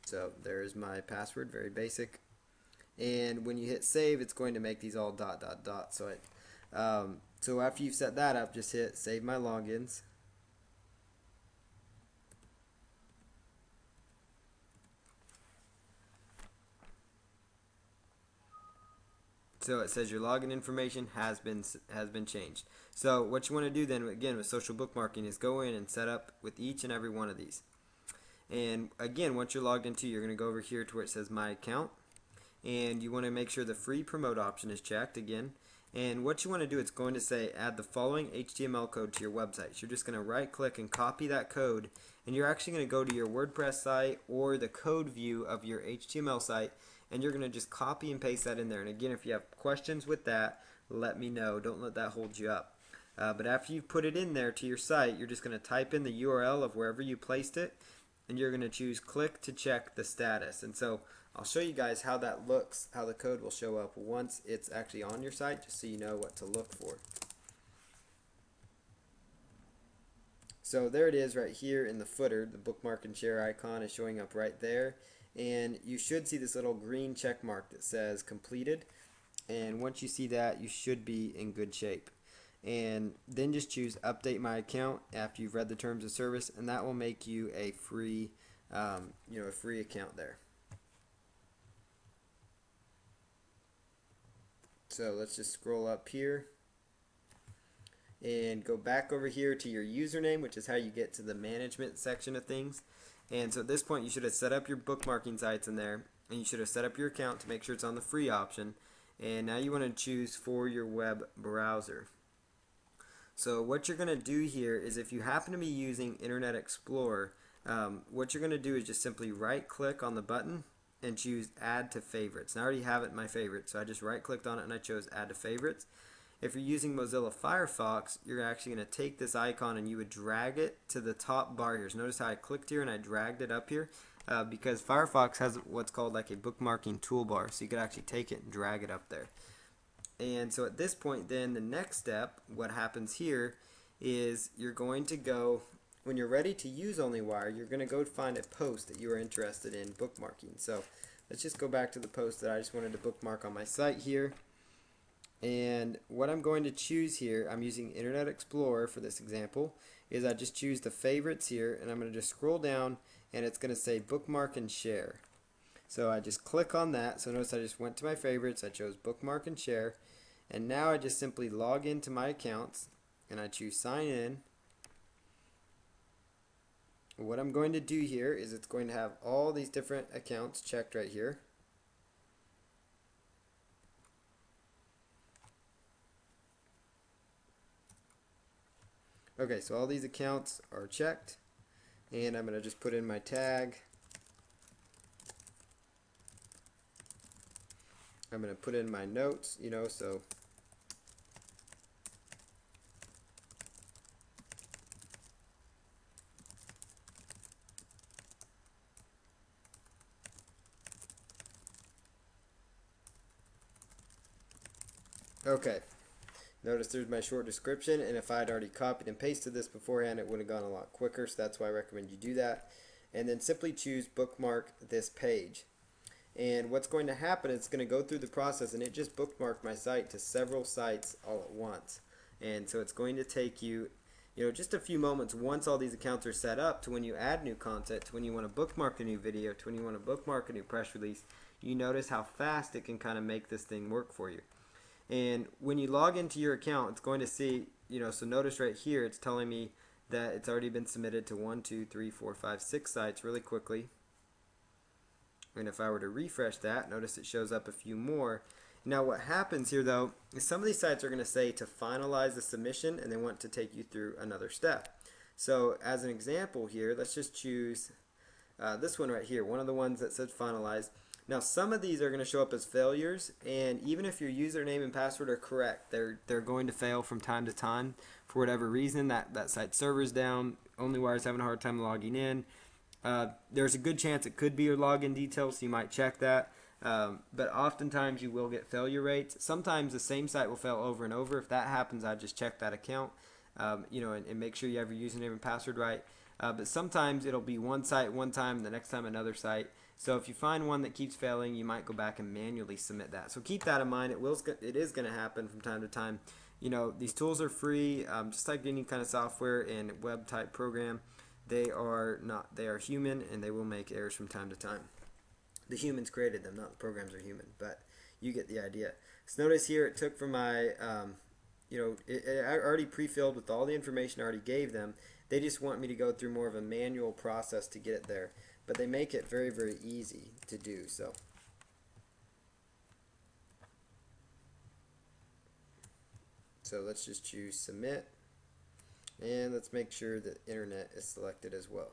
So there's my password, very basic. And when you hit save, it's going to make these all ... So after you've set that up, just hit save my logins. So it says your login information has been changed. So what you want to do then, again, with social bookmarking, is go in and set up with each and every one of these. And again, once you're logged into, you're going to go over here to where it says my account, and you want to make sure the free promote option is checked again, And what you want to do, it's going to say add the following HTML code to your website. So you're just going to right click and copy that code, and you're actually going to go to your WordPress site or the code view of your HTML site, and you're going to just copy and paste that in there. And again, if you have questions with that, let me know. Don't let that hold you up. But after you've put it in there to your site, you're just going to type in the URL of wherever you placed it, and you're going to choose click to check the status. And so I'll show you guys how that looks, how the code will show up once it's actually on your site, just so you know what to look for. So there it is right here in the footer. The bookmark and share icon is showing up right there, and you should see this little green check mark that says completed. And once you see that, you should be in good shape. And then just choose update my account after you've read the terms of service, and that will make you a free a free account there. So let's just scroll up here and go back over here to your username, which is how you get to the management section of things. And so at this point, you should have set up your bookmarking sites in there, and you should have set up your account to make sure it's on the free option. And now you want to choose for your web browser. So what you're going to do here is, if you happen to be using Internet Explorer, what you're going to do is just simply right click on the button and choose add to favorites. Now I already have it in my favorites, so I just right clicked on it and I chose add to favorites. If you're using Mozilla Firefox, you're actually going to take this icon and you would drag it to the top bar here. So notice how I clicked here and I dragged it up here, because Firefox has what's called like a bookmarking toolbar, so you could actually take it and drag it up there. And so at this point, then the next step, what happens here is you're going to go, when you're ready to use OnlyWire, you're going to go find a post that you are interested in bookmarking. So let's just go back to the post that I just wanted to bookmark on my site here. And what I'm going to choose here, I'm using Internet Explorer for this example, is I just choose the favorites here, and I'm going to just scroll down, and it's going to say bookmark and share. So I just click on that. So notice I just went to my favorites, I chose bookmark and share, and now I just simply log into my accounts and I choose sign in. What I'm going to do here is it's going to have all these different accounts checked right here. Okay, so all these accounts are checked, and I'm going to just put in my tag. I'm going to put in my notes, so okay. Notice there's my short description, and if I had already copied and pasted this beforehand, it would have gone a lot quicker, so that's why I recommend you do that. And then simply choose bookmark this page. And what's going to happen is it's going to go through the process, and it just bookmarked my site to several sites all at once. And so it's going to take you, just a few moments once all these accounts are set up, to when you add new content, to when you want to bookmark a new video, to when you want to bookmark a new press release. You notice how fast it can kind of make this thing work for you. And when you log into your account, it's going to see, so notice right here, it's telling me that it's already been submitted to 1, 2, 3, 4, 5, 6 sites really quickly. And if I were to refresh that, notice it shows up a few more. Now what happens here though is some of these sites are going to say to finalize the submission, and they want to take you through another step. So as an example here, let's just choose this one right here, one of the ones that says finalize. Now some of these are going to show up as failures, and even if your username and password are correct, they're going to fail from time to time for whatever reason. That site server's down, OnlyWire's having a hard time logging in. There's a good chance it could be your login details, so you might check that. But oftentimes you will get failure rates. Sometimes the same site will fail over and over. If that happens, I just check that account, and make sure you have your username and password right. But sometimes it'll be one site one time, and the next time another site. So if you find one that keeps failing, you might go back and manually submit that. So keep that in mind. It is going to happen from time to time. These tools are free, just like any kind of software and web type program. They are human, and they will make errors from time to time. The humans created them, not the programs are human, but you get the idea. So notice here it took from my, it already pre-filled with all the information I already gave them. They just want me to go through more of a manual process to get it there, but they make it very, very easy to do. So So let's just choose submit, and let's make sure that internet is selected as well.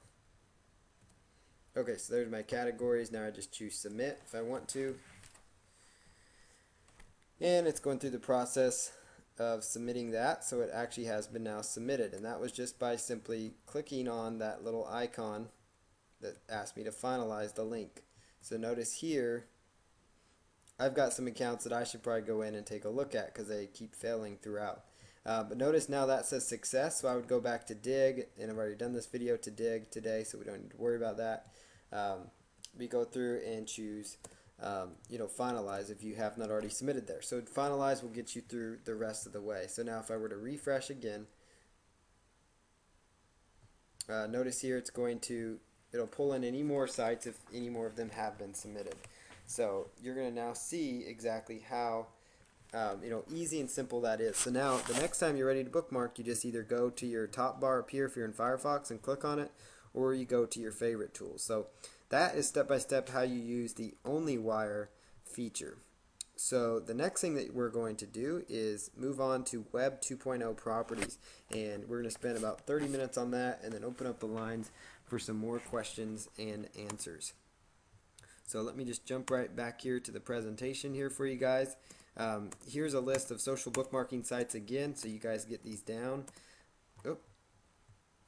Okay, so there's my categories. Now I just choose submit if I want to, and it's going through the process of submitting that, so it actually has been now submitted, and that was just by simply clicking on that little icon that asked me to finalize the link. So notice here I've got some accounts that I should probably go in and take a look at because they keep failing throughout. But notice now that says success, so I would go back to Digg, and I've already done this video to Digg today, so we don't need to worry about that. We go through and choose finalize if you have not already submitted there. So finalize will get you through the rest of the way. So now if I were to refresh again, notice here it'll pull in any more sites if any more of them have been submitted. So you're going to now see exactly how easy and simple that is. So now the next time you're ready to bookmark, you just either go to your top bar up here if you're in Firefox and click on it, or you go to your favorite tools. So that is step by step how you use the OnlyWire feature. So the next thing that we're going to do is move on to Web 2.0 properties, and we're going to spend about 30 minutes on that and then open up the lines for some more questions and answers. So let me just jump right back here to the presentation here for you guys. Here's a list of social bookmarking sites again, so you guys get these down. Oh,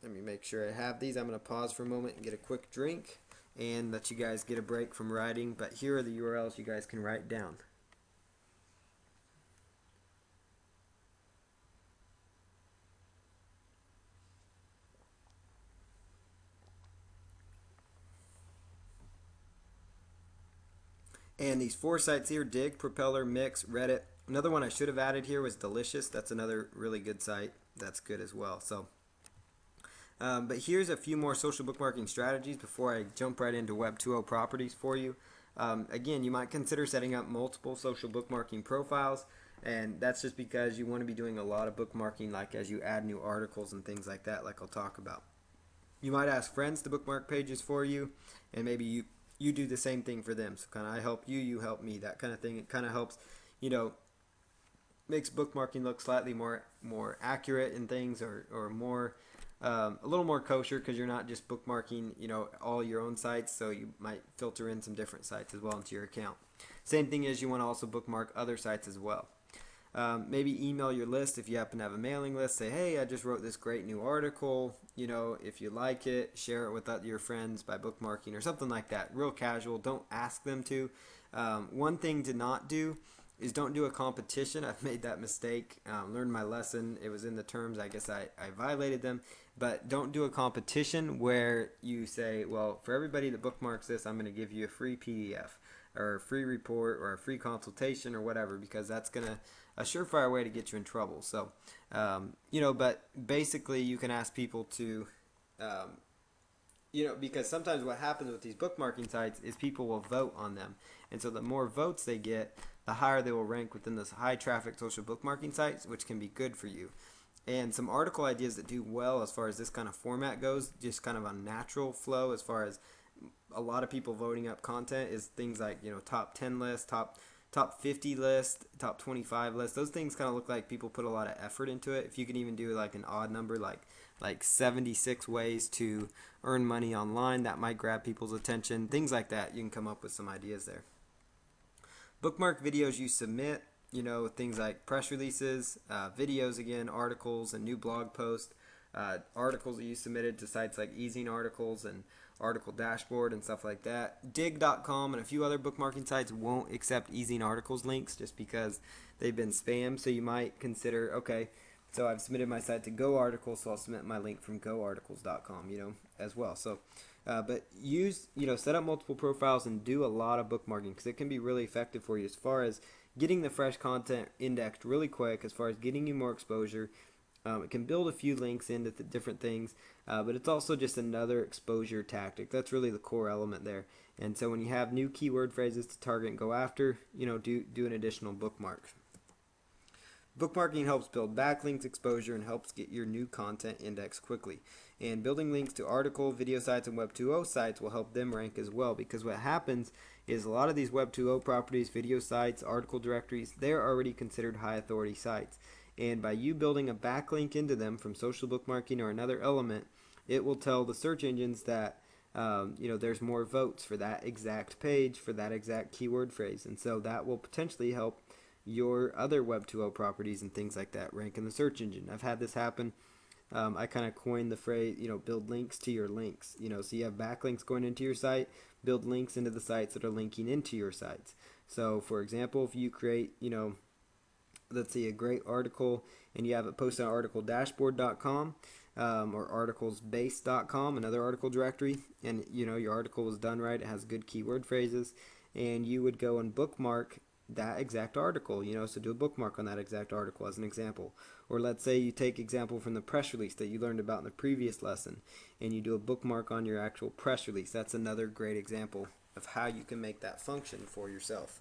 let me make sure I have these. I'm going to pause for a moment and get a quick drink and let you guys get a break from writing, but here are the URLs you guys can write down. And these 4 sites here: Digg, Propeller, Mix, Reddit. Another one I should have added here was Delicious. That's another really good site. That's good as well. So, but here's a few more social bookmarking strategies before I jump right into Web 2.0 properties for you. Again, you might consider setting up multiple social bookmarking profiles, and that's just because you want to be doing a lot of bookmarking, like as you add new articles and things like that, like I'll talk about. You might ask friends to bookmark pages for you, and maybe you do the same thing for them. So kind of I help you, you help me, that kind of thing. It kind of helps, makes bookmarking look slightly more accurate in things, or more a little more kosher, because you're not just bookmarking all your own sites. So you might filter in some different sites as well into your account. Same thing is you want to also bookmark other sites as well. Maybe email your list if you happen to have a mailing list. Say, hey, I just wrote this great new article. If you like it, share it with your friends by bookmarking or something like that. Real casual. Don't ask them to. One thing to not do is don't do a competition. I've made that mistake. Learned my lesson. It was in the terms. I guess I violated them. But don't do a competition where you say, well, for everybody that bookmarks this, I'm going to give you a free PDF or a free report or a free consultation or whatever, because that's going to a surefire way to get you in trouble. So, but basically you can ask people to, because sometimes what happens with these bookmarking sites is people will vote on them. And so the more votes they get, the higher they will rank within those high traffic social bookmarking sites, which can be good for you. And some article ideas that do well as far as this kind of format goes, just kind of a natural flow as far as a lot of people voting up content, is things like top 10 list, top 50 list, top 25 list. Those things kind of look like people put a lot of effort into it. If you can even do like an odd number, like 76 ways to earn money online, that might grab people's attention. Things like that, you can come up with some ideas there. Bookmark videos you submit, things like press releases, videos again, articles, and new blog posts. Articles that you submitted to sites like Ezine Articles and Article Dashboard and stuff like that. Digg.com and a few other bookmarking sites won't accept Ezine Articles links just because they've been spammed. So you might consider, okay, so I've submitted my site to Go Articles, so I'll submit my link from goarticles.com, as well. So, but set up multiple profiles and do a lot of bookmarking, because it can be really effective for you as far as getting the fresh content indexed really quick, as far as getting you more exposure. It can build a few links into different things, but it's also just another exposure tactic. That's really the core element there. And so when you have new keyword phrases to target and go after, do an additional bookmark. Bookmarking helps build backlinks, exposure, and helps get your new content indexed quickly. And building links to article, video sites, and Web 2.0 sites will help them rank as well, because what happens is a lot of these Web 2.0 properties, video sites, article directories, they're already considered high authority sites. And by you building a backlink into them from social bookmarking or another element, it will tell the search engines that there's more votes for that exact page for that exact keyword phrase, and so that will potentially help your other Web 2.0 properties and things like that rank in the search engine. I've had this happen. I kind of coined the phrase, build links to your links. So you have backlinks going into your site, build links into the sites that are linking into your sites. So, for example, if you create, let's see, a great article and you have it posted on articledashboard.com or articlesbase.com, another article directory, and your article was done right, it has good keyword phrases, and you would go and bookmark that exact article, so do a bookmark on that exact article as an example. Or let's say you take example from the press release that you learned about in the previous lesson and you do a bookmark on your actual press release. That's another great example of how you can make that function for yourself.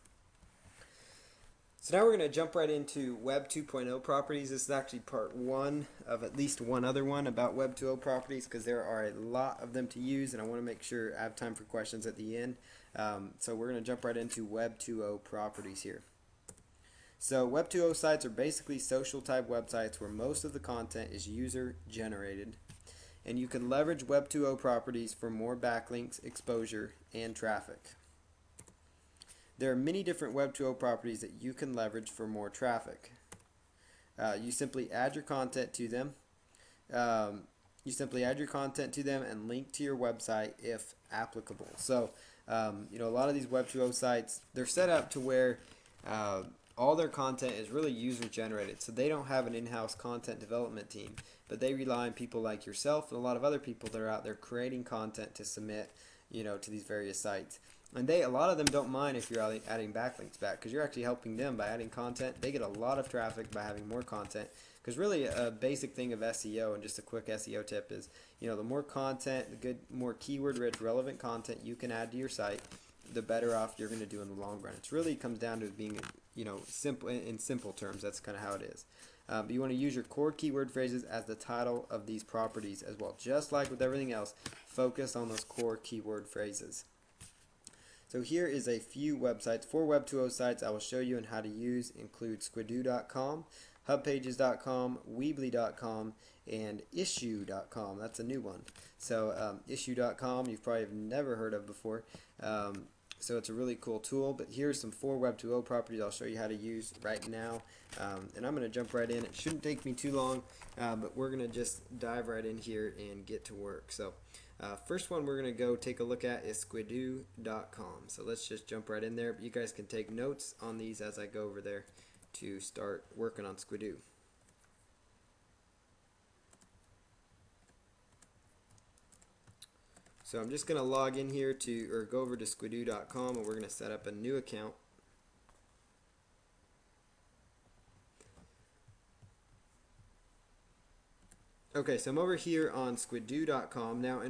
So now we're going to jump right into Web 2.0 properties. This is actually part one of at least one other one about Web 2.0 properties, because there are a lot of them to use, and I want to make sure I have time for questions at the end. So we're going to jump right into Web 2.0 properties here. So Web 2.0 sites are basically social type websites where most of the content is user generated, and you can leverage Web 2.0 properties for more backlinks, exposure, and traffic. There are many different Web 2.0 properties that you can leverage for more traffic. You simply add your content to them. And link to your website if applicable. So, a lot of these Web 2.0 sites, they're set up to where all their content is really user generated. So they don't have an in-house content development team, but they rely on people like yourself and a lot of other people that are out there creating content to submit, to these various sites. And a lot of them don't mind if you're adding backlinks back, because you're actually helping them by adding content. They get a lot of traffic by having more content, because really a basic thing of SEO, and just a quick SEO tip is, the more content, more keyword-rich, relevant content you can add to your site, the better off you're going to do in the long run. It really comes down to being, simple in simple terms. That's kind of how it is. But you want to use your core keyword phrases as the title of these properties as well. Just like with everything else, focus on those core keyword phrases. So here is a few websites. 4 Web 2.0 sites I will show you and how to use include squidoo.com, hubpages.com, weebly.com, and issuu.com. That's a new one. So issuu.com you've probably never heard of before. So it's a really cool tool. But here's some 4 Web 2.0 properties I'll show you how to use right now. And I'm going to jump right in. It shouldn't take me too long, but we're going to just dive right in here and get to work. So first one we're going to go take a look at is squidoo.com. So let's just jump right in there. But you guys can take notes on these as I go over there to start working on Squidoo. So I'm just going to log in here or go over to squidoo.com, and we're going to set up a new account. Okay, so I'm over here on squidoo.com. Now,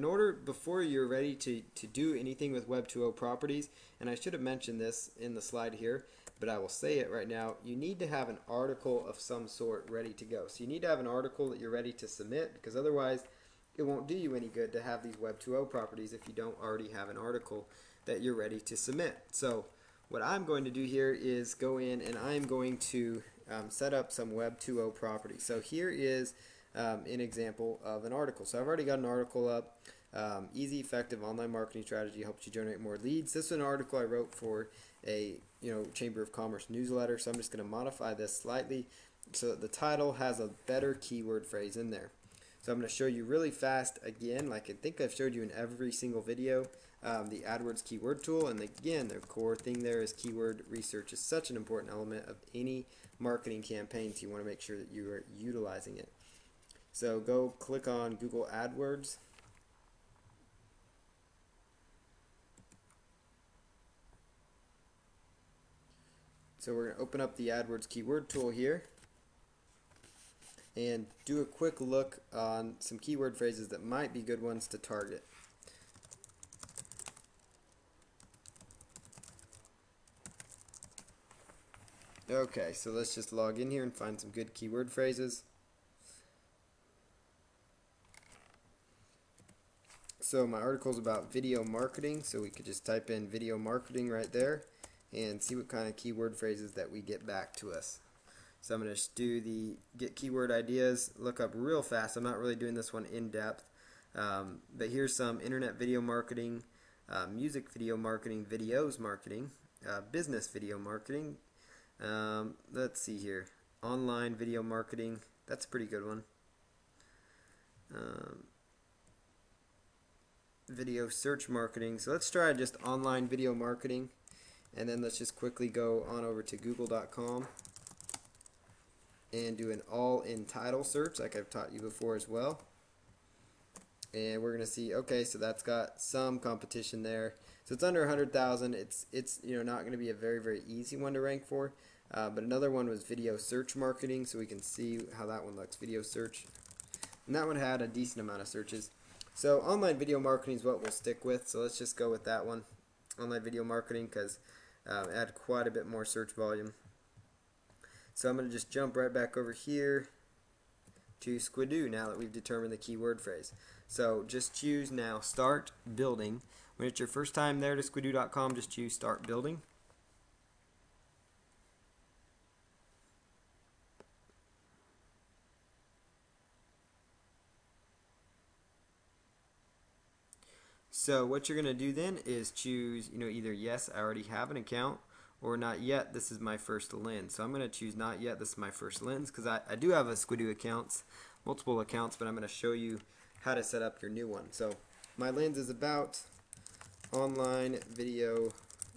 before you're ready to do anything with Web 2.0 properties, and I should have mentioned this in the slide here, but I will say it right now, you need to have an article of some sort ready to go. So you need to have an article that you're ready to submit, because otherwise it won't do you any good to have these Web 2.0 properties if you don't already have an article that you're ready to submit. So what I'm going to do here is go in and I'm going to set up some Web 2.0 properties. So here is an example of an article. So I've already got an article up. Easy, effective online marketing strategy helps you generate more leads. This is an article I wrote for a Chamber of Commerce newsletter. So I'm just going to modify this slightly so that the title has a better keyword phrase in there. So I'm going to show you really fast again, like I think I've showed you in every single video, the AdWords keyword tool. And again, the core thing there is keyword research is such an important element of any marketing campaign, so you want to make sure that you are utilizing it. So go click on Google AdWords. So we're going to open up the AdWords keyword tool here and do a quick look on some keyword phrases that might be good ones to target. Okay, so let's just log in here and find some good keyword phrases. So my article is about video marketing, so we could just type in video marketing right there and see what kind of keyword phrases that we get back to us. So I'm going to just do the get keyword ideas, look up real fast. I'm not really doing this one in depth. But here's some internet video marketing, music video marketing, videos marketing, business video marketing. Let's see here. Online video marketing. That's a pretty good one. Video search marketing. So let's try just online video marketing. And then let's just quickly go on over to google.com and do an all-in title search like I've taught you before as well. And we're going to see, okay, so that's got some competition there. So it's under 100,000. It's not going to be a very easy one to rank for. But another one was video search marketing, so we can see how that one looks, video search. And that one had a decent amount of searches. So online video marketing is what we'll stick with. So let's just go with that one, online video marketing, because it had quite a bit more search volume. So I'm going to just jump right back over here to Squidoo now that we've determined the keyword phrase. So just choose now start building. When it's your first time there to squidoo.com, just choose start building. So what you're going to do then is choose, either yes, I already have an account, or not yet, this is my first lens. So I'm going to choose not yet, this is my first lens, because I do have a Squidoo accounts, multiple accounts, but I'm going to show you how to set up your new one. So my lens is about online video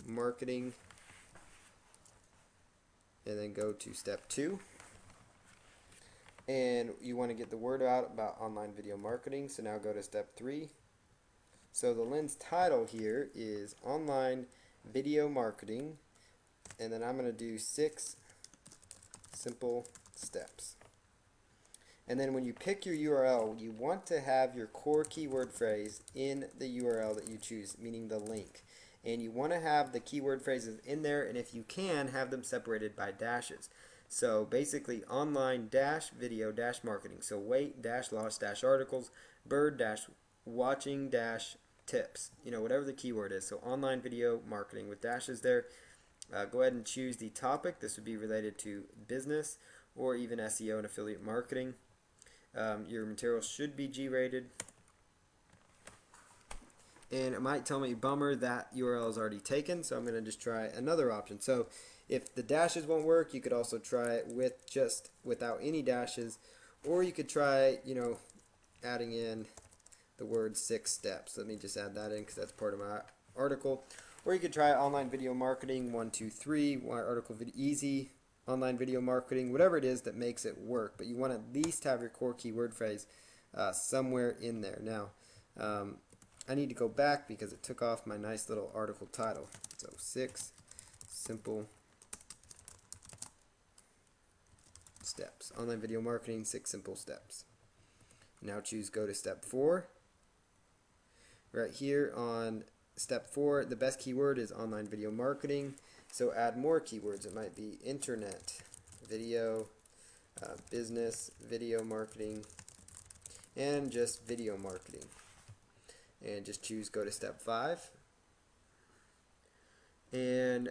marketing, and then go to step 2. And you want to get the word out about online video marketing, so now go to step 3. So the lens title here is online video marketing, and then I'm going to do 6 simple steps. And then when you pick your URL, you want to have your core keyword phrase in the URL that you choose, meaning the link. And you want to have the keyword phrases in there, and if you can, have them separated by dashes. So basically online dash video dash marketing. So weight dash loss dash articles, bird dash watching dash tips, whatever the keyword is. So online video marketing with dashes there. Go ahead and choose the topic. This would be related to business or even SEO and affiliate marketing. Your material should be G-rated. And it might tell me, bummer, that URL is already taken, so I'm going to just try another option. So if the dashes won't work, you could also try it with just without any dashes, or you could try, adding in the word 6 steps. Let me just add that in because that's part of my article. Or you could try online video marketing 1, 2, 3, article video easy, online video marketing, whatever it is that makes it work. But you want to at least have your core keyword phrase somewhere in there. Now, I need to go back because it took off my nice little article title. So 6 simple steps. Online video marketing, 6 simple steps. Now choose go to step 4. Right here on step 4, the best keyword is online video marketing. So add more keywords. It might be internet, video, business, video marketing, and just video marketing. And just choose go to step 5. And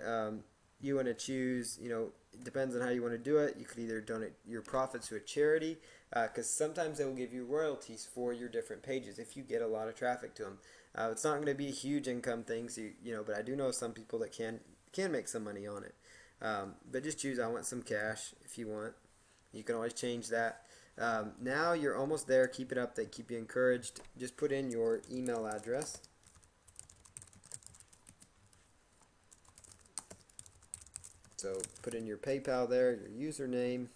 you want to choose, it depends on how you want to do it. You could either donate your profits to a charity, because sometimes they will give you royalties for your different pages if you get a lot of traffic to them. It's not going to be a huge income thing, so but I do know some people that can make some money on it. But just choose I want some cash if you want. You can always change that. Now you're almost there. Keep it up. They keep you encouraged. Just put in your email address. So put in your PayPal there, your username.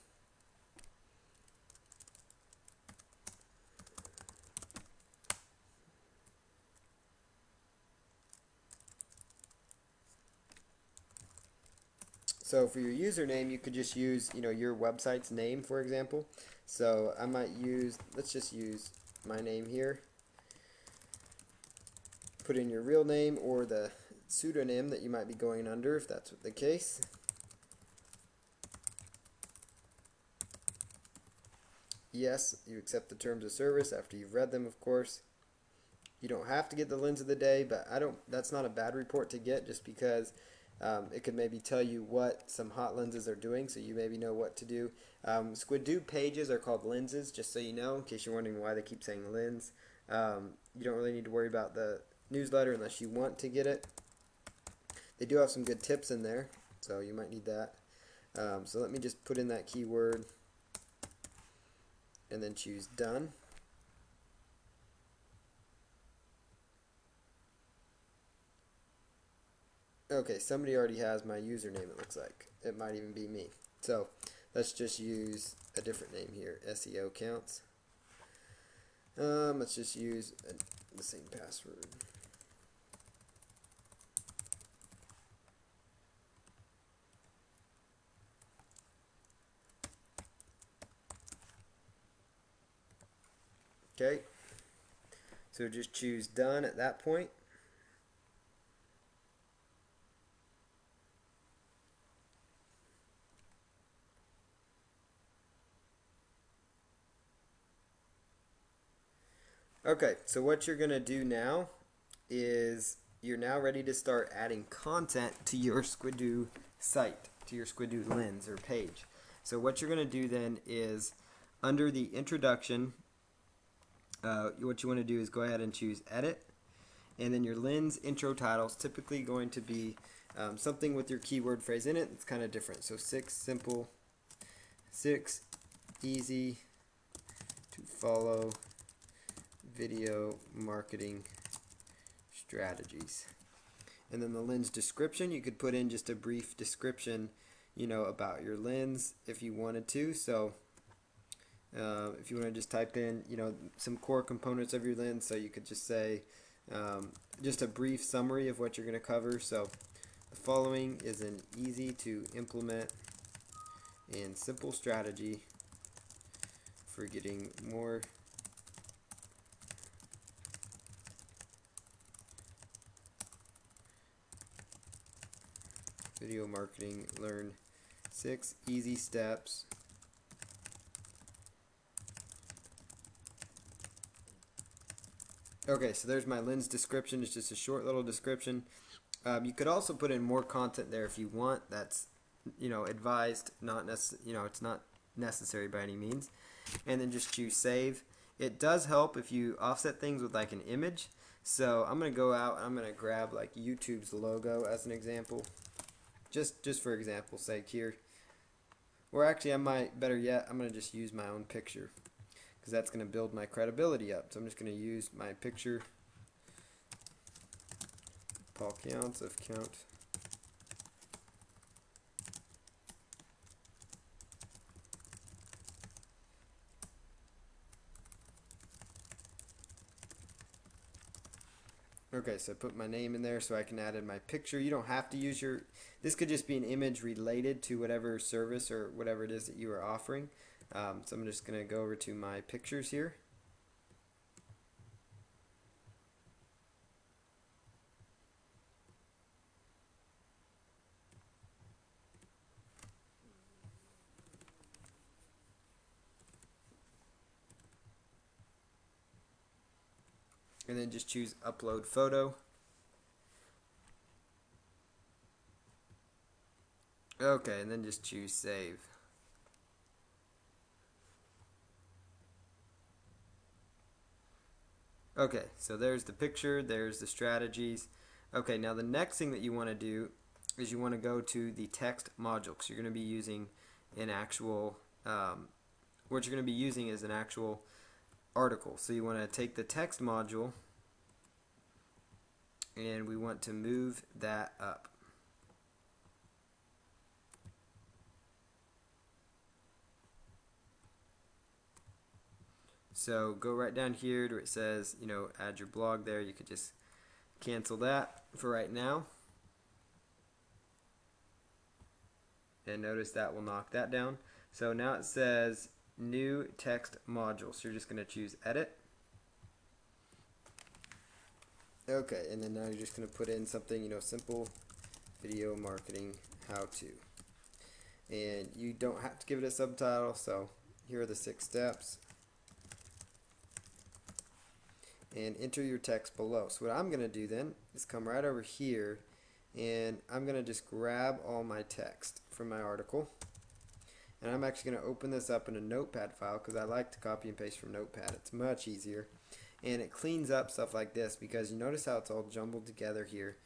So for your username, you could just use, your website's name, for example. So I might use, let's just use my name here. Put in your real name or the pseudonym that you might be going under, if that's the case. Yes, you accept the terms of service after you've read them, of course. You don't have to get the lens of the day, but that's not a bad report to get just because It could maybe tell you what some hot lenses are doing, so you maybe know what to do. Squidoo pages are called lenses, just so you know, in case you're wondering why they keep saying lens. You don't really need to worry about the newsletter unless you want to get it. They do have some good tips in there, so you might need that. So let me just put in that keyword and then choose done. Okay, somebody already has my username, it looks like. It might even be me. So let's just use a different name here, SEO counts. Let's just use the same password. Okay, so just choose done at that point. Okay, so what you're going to do now is you're now ready to start adding content to your Squidoo site, to your Squidoo lens or page. So what you're going to do then is under the introduction, what you want to do is go ahead and choose edit, and then your lens intro title is typically going to be something with your keyword phrase in it. It's kind of different. So 6 easy to follow video marketing strategies. And then the lens description, you could put in just a brief description, about your lens if you wanted to. So if you want to just type in, some core components of your lens, so you could just say just a brief summary of what you're going to cover. So the following is an easy to implement and simple strategy for getting more video marketing. Learn 6 easy steps Okay, so there's my lens description. It's just a short little description. You could also put in more content there if you want. That's advised, not it's not necessary by any means. And then just choose save. It does help if you offset things with like an image. So I'm gonna go out and I'm gonna grab like YouTube's logo as an example. Just for example's sake here. Or actually I might, better yet, I'm gonna just use my own picture, because that's going to build my credibility up. So I'm just going to use my picture, Paul Counts of Count. Okay, so I put my name in there so I can add in my picture. You don't have to use this could just be an image related to whatever service or whatever it is that you are offering. So I'm just going to go over to my pictures here. And then just choose upload photo. Okay, and then just choose save. Okay, so there's the picture, there's the strategies. Okay, now the next thing that you want to do is you want to go to the text module, because you're going to be using an actual, what you're going to be using is an actual article. So you want to take the text module and we want to move that up. So go right down here to where it says, add your blog there. You could just cancel that for right now. And notice that will knock that down. So now it says new text module. So you're just going to choose edit. Okay, and then now you're just going to put in something, simple video marketing how to. And you don't have to give it a subtitle, so here are the 6 steps. And enter your text below. So what I'm going to do then is come right over here And I'm going to just grab all my text from my article. And I'm actually going to open this up in a notepad file because I like to copy and paste from notepad. It's much easier. And it cleans up stuff like this because you notice how it's all jumbled together here.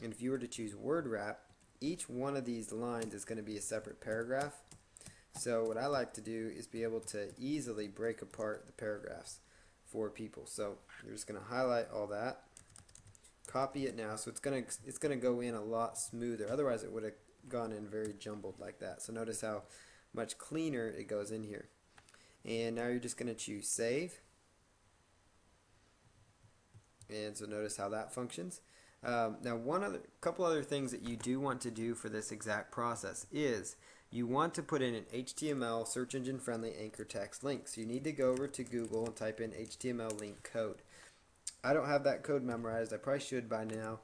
And if you were to choose word wrap, each one of these lines is going to be a separate paragraph. So what I like to do is be able to easily break apart the paragraphs for people. So you're just going to highlight all that, copy it now, so it's gonna go in a lot smoother. Otherwise it would have gone in very jumbled like that. So notice how much cleaner it goes in here. And now you're just going to choose save. And so notice how that functions. Now couple other things that you do want to do for this exact process is you want to put in an HTML search engine friendly anchor text link. So you need to go over to Google and type in HTML link code. I don't have that code memorized. I probably should by now.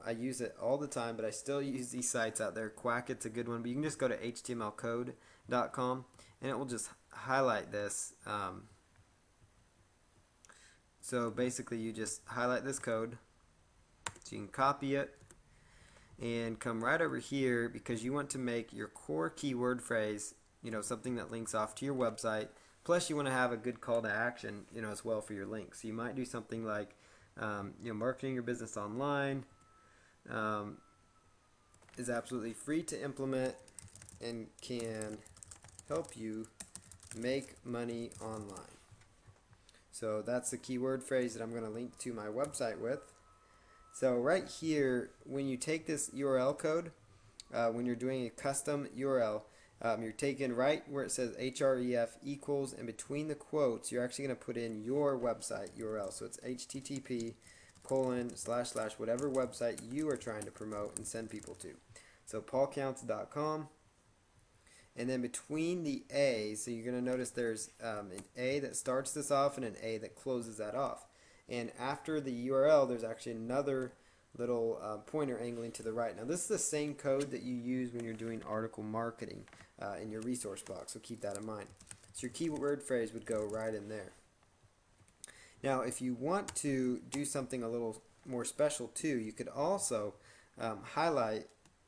I use it all the time, but I still use these sites out there. Quack, it's a good one, but you can just go to htmlcode.com and it will just highlight this. So basically you just highlight this code, so you can copy it and come right over here because you want to make your core keyword phrase, something that links off to your website. Plus you want to have a good call to action, as well for your links. So you might do something like, marketing your business online is absolutely free to implement and can help you make money online. So that's the keyword phrase that I'm going to link to my website with. So right here, when you take this URL code, when you're doing a custom URL, you're taking right where it says href equals, and between the quotes, you're actually going to put in your website URL. So it's http:// whatever website you are trying to promote and send people to. So paulcounts.com. And then between the A, so you're going to notice there's an A that starts this off and an A that closes that off. And after the URL, there's actually another little pointer angling to the right. Now this is the same code that you use when you're doing article marketing in your resource box, so keep that in mind. So your keyword phrase would go right in there. Now if you want to do something a little more special too, you could also highlight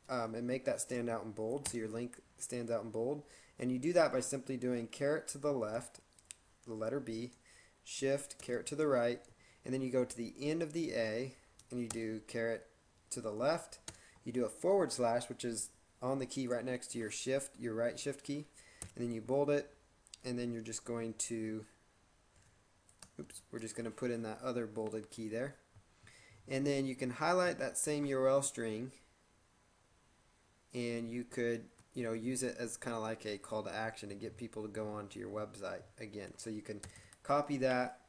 and make that stand out in bold, so your link stands out in bold. And you do that by simply doing caret to the left, the letter B, shift, caret to the right, and then you go to the end of the A and you do caret to the left. You do a /, which is on the key right next to your shift, your right shift key, and then you bold it, and then you're just going to, we're just going to put in that other bolded key there. And then you can highlight that same URL string, and you could use it as kind of like a call to action to get people to go onto your website again. So you can copy that,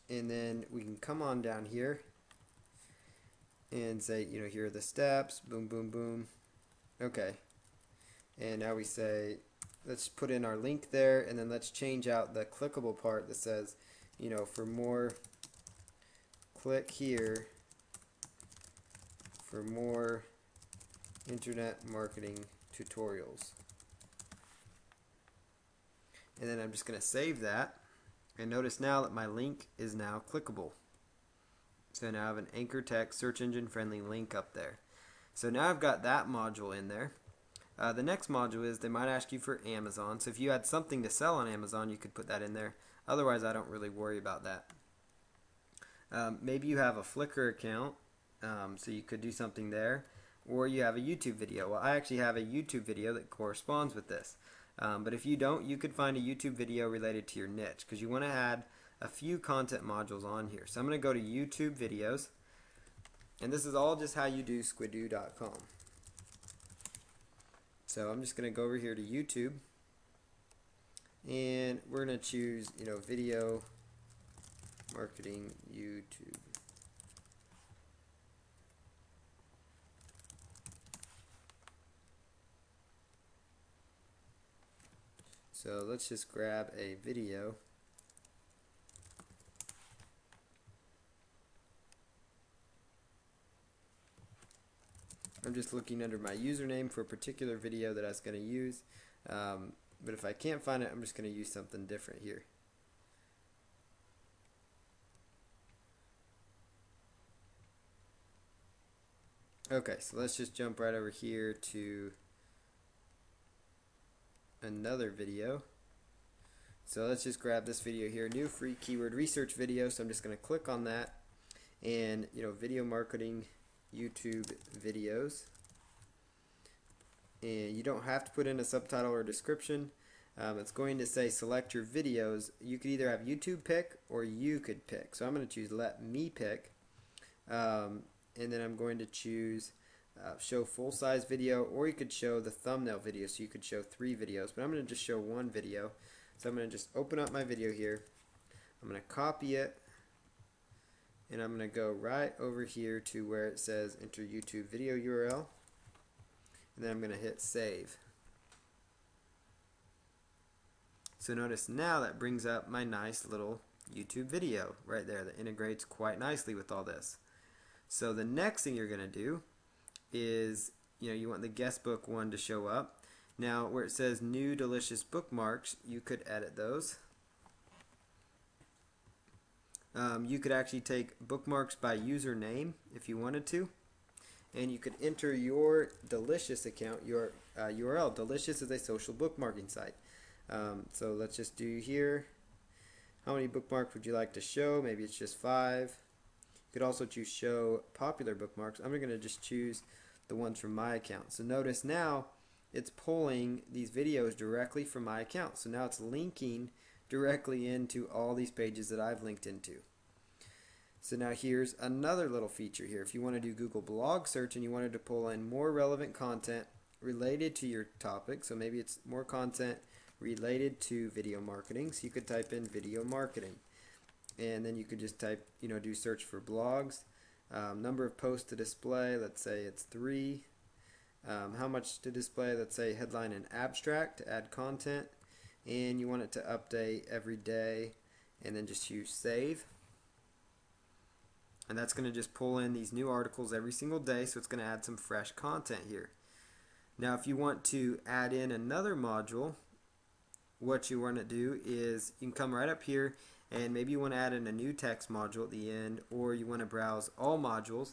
and then we can come on down here and say, here are the steps, boom, boom, boom. Okay. And now we say, let's put in our link there, and then let's change out the clickable part that says, for more, click here for more internet marketing tutorials. And then I'm just going to save that, and notice now that my link is now clickable. So now I have an anchor text search engine friendly link up there. So now I've got that module in there. The next module is they might ask you for Amazon. So if you had something to sell on Amazon, you could put that in there. Otherwise, I don't really worry about that. Maybe you have a Flickr account, so you could do something there. Or you have a YouTube video. Well, I actually have a YouTube video that corresponds with this. But if you don't, you could find a YouTube video related to your niche, because you want to add a few content modules on here. So I'm going to go to YouTube videos, and this is all just how you do squidoo.com. So I'm just going to go over here to YouTube, and we're going to choose, video marketing YouTube. So let's just grab a video. I'm just looking under my username for a particular video that I was going to use. But if I can't find it, I'm just going to use something different here. Okay, so let's just jump right over here to another video. So let's just grab this video here, new free keyword research video. So I'm just going to click on that, and video marketing YouTube videos. And you don't have to put in a subtitle or description. It's going to say select your videos. You could either have YouTube pick or you could pick. So I'm going to choose let me pick. And then I'm going to choose show full size video, or you could show the thumbnail video, so you could show 3 videos, but I'm going to just show 1 video. So I'm going to just open up my video here. I'm going to copy it, and I'm going to go right over here to where it says enter YouTube video URL, and then I'm going to hit save. So notice now that brings up my nice little YouTube video right there that integrates quite nicely with all this. So the next thing you're going to do is, you want the guest book one to show up. Now where it says new delicious bookmarks, you could edit those. You could actually take bookmarks by username if you wanted to, and you could enter your Delicious account, your URL. Delicious is a social bookmarking site. So let's just do here, how many bookmarks would you like to show? Maybe it's just 5. You could also choose show popular bookmarks. I'm going to just choose the ones from my account. So notice now it's pulling these videos directly from my account. So now it's linking directly into all these pages that I've linked into. So now here's another little feature here. If you want to do Google blog search and you wanted to pull in more relevant content related to your topic, so maybe it's more content related to video marketing, so you could type in video marketing. And then you could just type, do search for blogs. Number of posts to display, let's say it's 3. How much to display, let's say headline and abstract to add content. And you want it to update every day, and then just choose save. And that's going to just pull in these new articles every single day, so it's going to add some fresh content here. Now if you want to add in another module, what you want to do is you can come right up here, and maybe you want to add in a new text module at the end, or you want to browse all modules.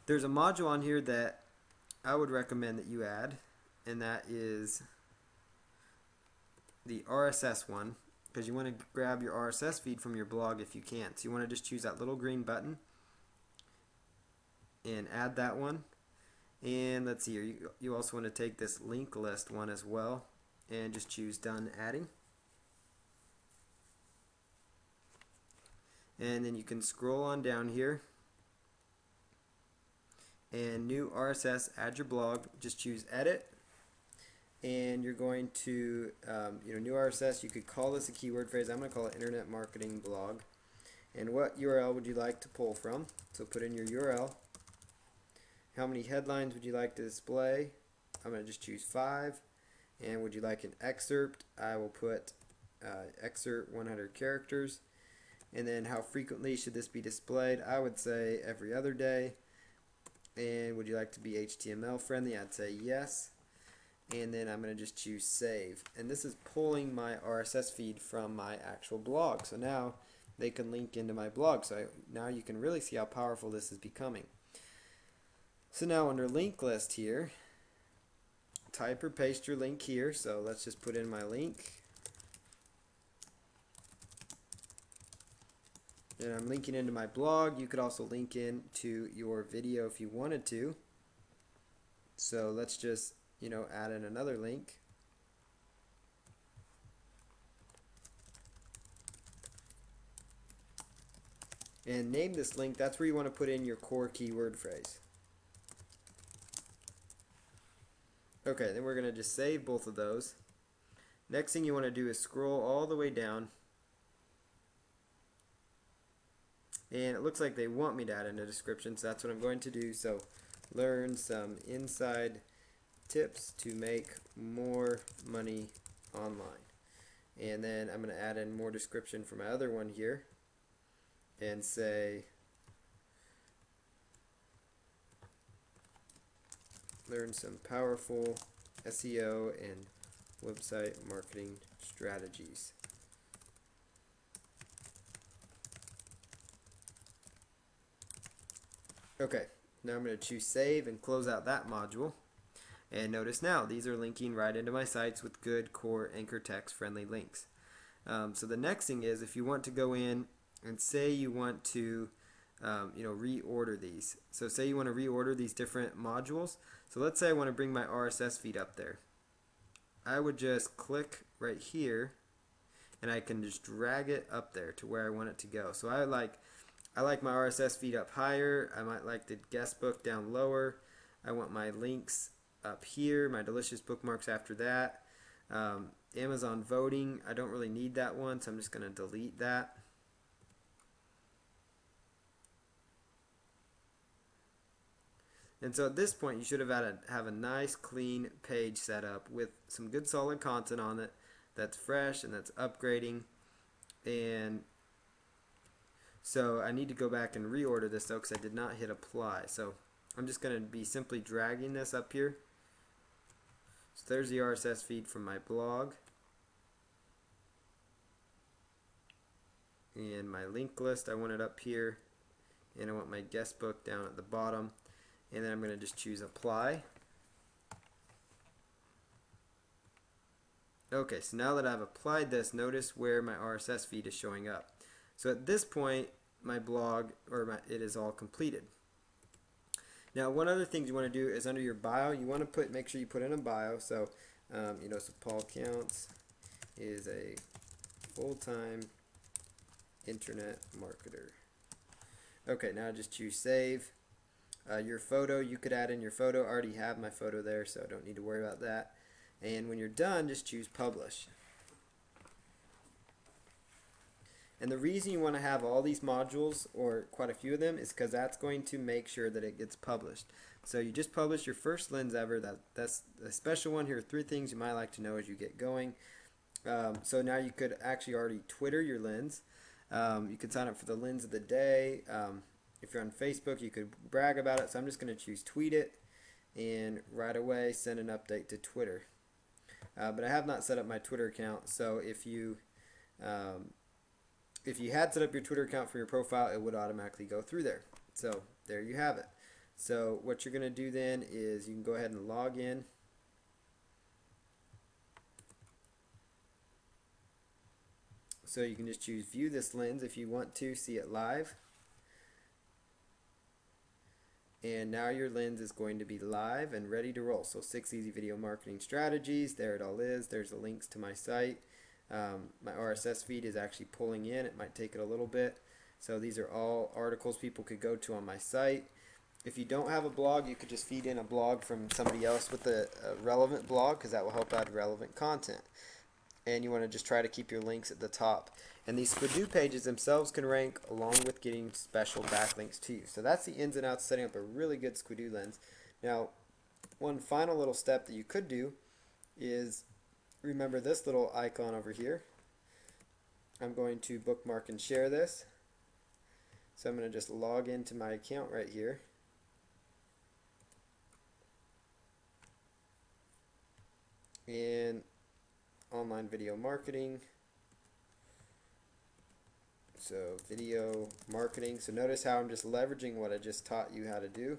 There's a module on here that I would recommend that you add, and that is the RSS one, because you want to grab your RSS feed from your blog if you can. So you want to just choose that little green button and add that one. And let's see here, you also want to take this link list one as well, and just choose done adding. And then you can scroll on down here, and new RSS, add your blog, just choose edit, and you're going to new RSS, you could call this a keyword phrase. I'm going to call it internet marketing blog. And what URL would you like to pull from? So put in your URL. How many headlines would you like to display? I'm going to just choose 5. And would you like an excerpt? I will put excerpt 100 characters. And then how frequently should this be displayed? I would say every other day. And would you like to be HTML friendly? I'd say yes. And then I'm going to just choose save. And this is pulling my RSS feed from my actual blog. So now they can link into my blog. So now you can really see how powerful this is becoming. So now under link list here, type or paste your link here. So let's just put in my link. And I'm linking into my blog. You could also link in to your video if you wanted to. So let's just, add in another link. And name this link. That's where you want to put in your core keyword phrase. Okay, then we're going to just save both of those. Next thing you want to do is scroll all the way down. And it looks like they want me to add in a description, so that's what I'm going to do. So learn some inside tips to make more money online. And then I'm going to add in more description for my other one here and say learn some powerful SEO and website marketing strategies. Okay, Now I'm going to choose save and close out that module. And notice now these are linking right into my sites with good core anchor text friendly links. So the next thing is, if you want to go in and say you want to reorder these. So say you want to reorder these different modules. So let's say I want to bring my RSS feed up there. I would just click right here and I can just drag it up there to where I want it to go. So I like my RSS feed up higher. I might like the guest book down lower. I want my links up here, my delicious bookmarks after that. Amazon voting, I don't really need that one, so I'm just going to delete that. And so at this point, you should have a nice clean page set up with some good solid content on it that's fresh and that's upgrading. And so I need to go back and reorder this though, because I did not hit apply. So I'm just going to be simply dragging this up here. So there's the RSS feed from my blog. And my link list, I want it up here. And I want my guest book down at the bottom. And then I'm going to just choose apply. Okay, so now that I've applied this, notice where my RSS feed is showing up. So at this point, my blog, it is all completed. Now, one other thing you want to do is under your bio, you want to make sure you put in a bio. So, so Paul Counts is a full-time internet marketer. Okay, now just choose save. Your photo, you could add in your photo. I already have my photo there, so I don't need to worry about that. And when you're done, just choose publish. And the reason you want to have all these modules, or quite a few of them, is because that's going to make sure that it gets published. So you just publish your first lens ever. That's a special one. Here are 3 things you might like to know as you get going. So now you could actually already Twitter your lens. You could sign up for the lens of the day. If you're on Facebook, you could brag about it. So I'm just going to choose tweet it, and right away send an update to Twitter. But I have not set up my Twitter account, so if you had set up your Twitter account for your profile, it would automatically go through there. So there you have it. So what you're going to do then is you can go ahead and log in. So you can just choose view this lens if you want to see it live. And now your lens is going to be live and ready to roll. So 6 easy video marketing strategies. There it all is. There's the links to my site. My RSS feed is actually pulling in. It might take it a little bit. So these are all articles people could go to on my site. If you don't have a blog, you could just feed in a blog from somebody else with a relevant blog, because that will help add relevant content. And you want to just try to keep your links at the top. And these Squidoo pages themselves can rank along with getting special backlinks to you. So that's the ins and outs of setting up a really good Squidoo lens. Now, one final little step that you could do is remember this little icon over here. I'm going to bookmark and share this. So I'm going to just log into my account right here. And online video marketing. So video marketing. So notice how I'm just leveraging what I just taught you how to do.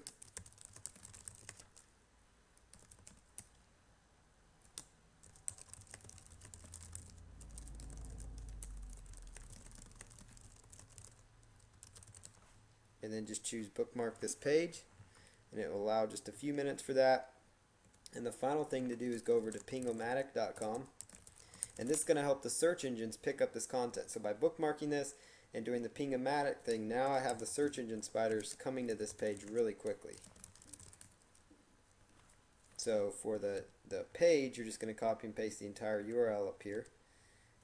And then just choose bookmark this page, and it will allow just a few minutes for that. And the final thing to do is go over to pingomatic.com, and this is going to help the search engines pick up this content. So by bookmarking this and doing the Pingomatic thing, now I have the search engine spiders coming to this page really quickly. So for the page, you're just going to copy and paste the entire URL up here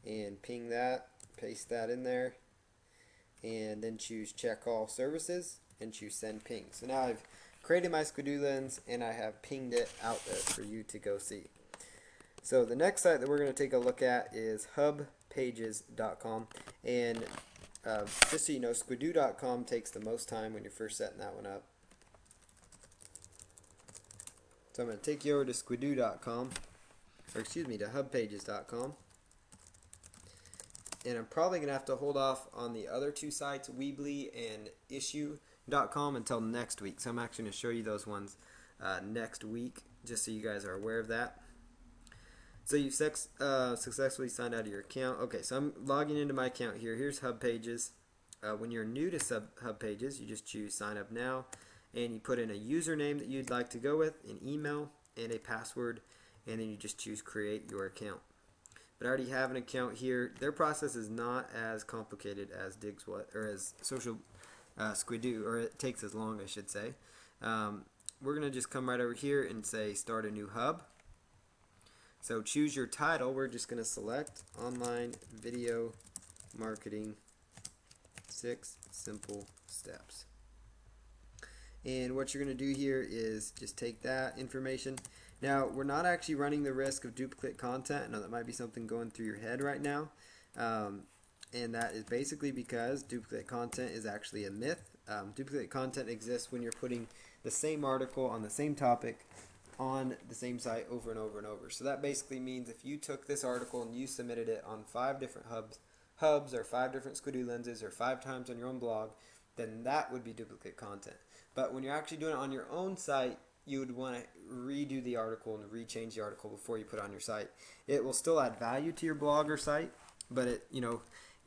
and ping that, paste that in there, and then choose check all services and choose send ping. So now I've created my Squidoo lens and I have pinged it out there for you to go see. So the next site that we're going to take a look at is hubpages.com, and just so you know, Squidoo.com takes the most time when you're first setting that one up. So I'm going to take you over to Squidoo.com, or excuse me, to hubpages.com. And I'm probably going to have to hold off on the other 2 sites, Weebly and Issue, searchengineoptimization.com until next week. So I'm actually going to show you those ones next week, just so you guys are aware of that. So you've successfully signed out of your account. Okay, so I'm logging into my account here. Here's Hub Pages. When you're new to Hub Pages, you just choose Sign Up Now, and you put in a username that you'd like to go with, an email, and a password, and then you just choose Create Your Account. But I already have an account here. Their process is not as complicated as Digswhat or as Social Squidoo, or it takes as long, I should say. We're going to just come right over here and say Start a New Hub. So choose your title. We're just going to select Online Video Marketing 6 Simple Steps. And what you're going to do here is just take that information. Now, we're not actually running the risk of duplicate content. I know that might be something going through your head right now. And that is basically because duplicate content is actually a myth. Duplicate content exists when you're putting the same article on the same topic on the same site over and over and over. So that basically means if you took this article and you submitted it on 5 different hubs or 5 different Squidoo lenses or 5 times on your own blog, then that would be duplicate content. But when you're actually doing it on your own site, you would want to redo the article and rechange the article before you put it on your site. It will still add value to your blog or site, but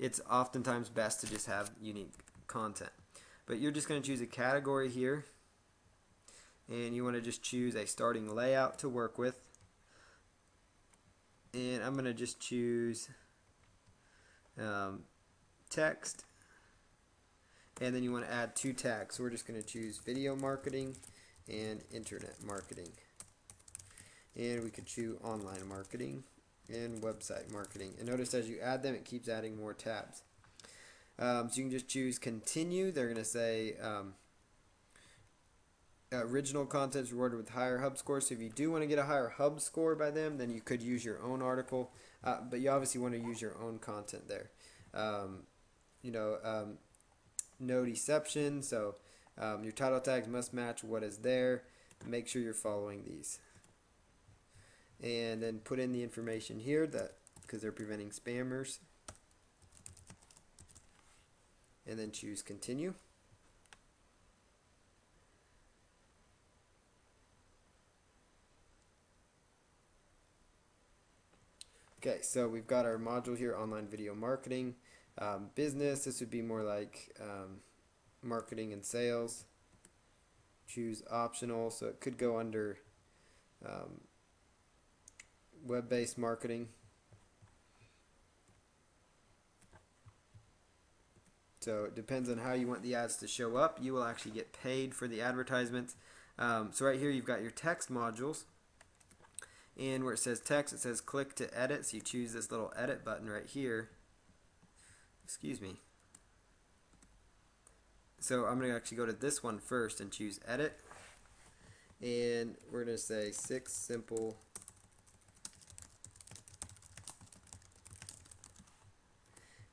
it's oftentimes best to just have unique content. But you're just going to choose a category here, and you want to just choose a starting layout to work with. And I'm going to just choose text, and then you want to add 2 tags. So we're just going to choose video marketing and internet marketing, and we could choose online marketing and website marketing. And notice as you add them, it keeps adding more tabs. So you can just choose continue. They're going to say original content is rewarded with higher hub score. So if you do want to get a higher hub score by them, then you could use your own article, but you obviously want to use your own content there. No deception. So your title tags must match what is there. Make sure you're following these, and then put in the information here that because they're preventing spammers, and then choose continue. Okay, so we've got our module here, online video marketing. Business, this would be more like marketing and sales. Choose optional, so it could go under web-based marketing. So it depends on how you want the ads to show up. You will actually get paid for the advertisements. So right here you've got your text modules. And where it says text, it says click to edit. So you choose this little edit button right here. Excuse me. So I'm going to actually go to this one first and choose edit. And we're going to say 6 simple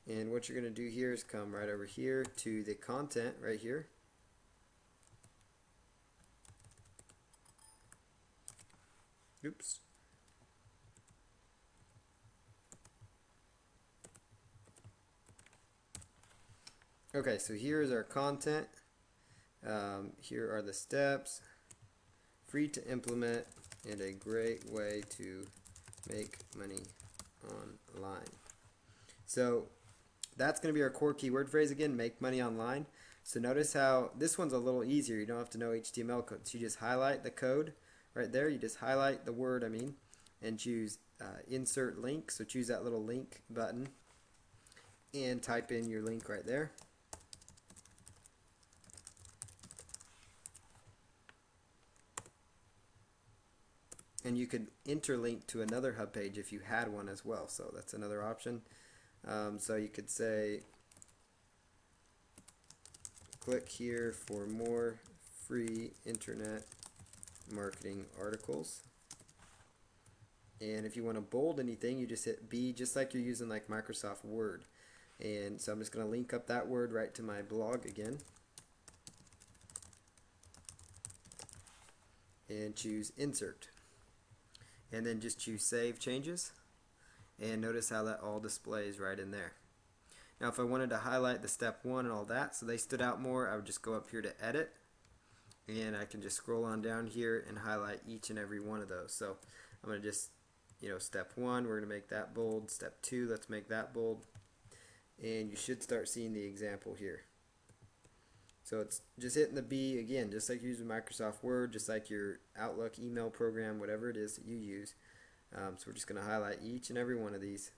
and what you're going to do here is come right over here to the content right here. Oops. Okay, so here is our content. Here are the steps. Free to implement and a great way to make money online. So that's going to be our core keyword phrase again, make money online. So notice how this one's a little easier. You don't have to know HTML code. So you just highlight the code right there. You just highlight the word, and choose insert link. So choose that little link button and type in your link right there. And you could interlink to another hub page if you had one as well. So that's another option. So you could say, click here for more free internet marketing articles. And if you want to bold anything, you just hit B, just like you're using like Microsoft Word. And so I'm just going to link up that word right to my blog again. And choose insert. And then just choose save changes. And notice how that all displays right in there. Now if I wanted to highlight the step 1 and all that so they stood out more, I would just go up here to edit, and I can just scroll on down here and highlight each and every one of those. So I'm going to just, step 1, we're going to make that bold. Step 2, let's make that bold. And you should start seeing the example here. So it's just hitting the B again, just like you're using Microsoft Word, just like your Outlook email program, whatever it is that you use. So we're just going to highlight each and every one of these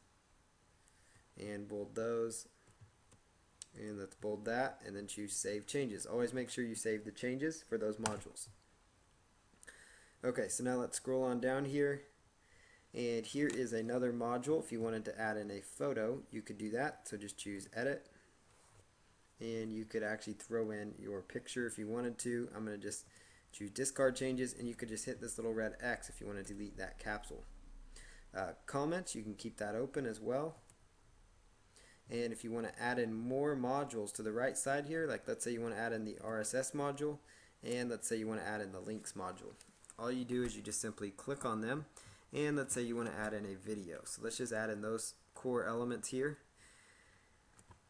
and bold those. And let's bold that, and then choose Save Changes. Always make sure you save the changes for those modules. Okay, so now let's scroll on down here. And here is another module. If you wanted to add in a photo, you could do that. So just choose Edit. And you could actually throw in your picture if you wanted to. I'm going to just choose Discard Changes, and you could just hit this little red X if you want to delete that capsule. Comments, you can keep that open as well. And if you want to add in more modules to the right side here, like let's say you want to add in the RSS module, and let's say you want to add in the links module. All you do is you just simply click on them, and let's say you want to add in a video. So let's just add in those core elements here.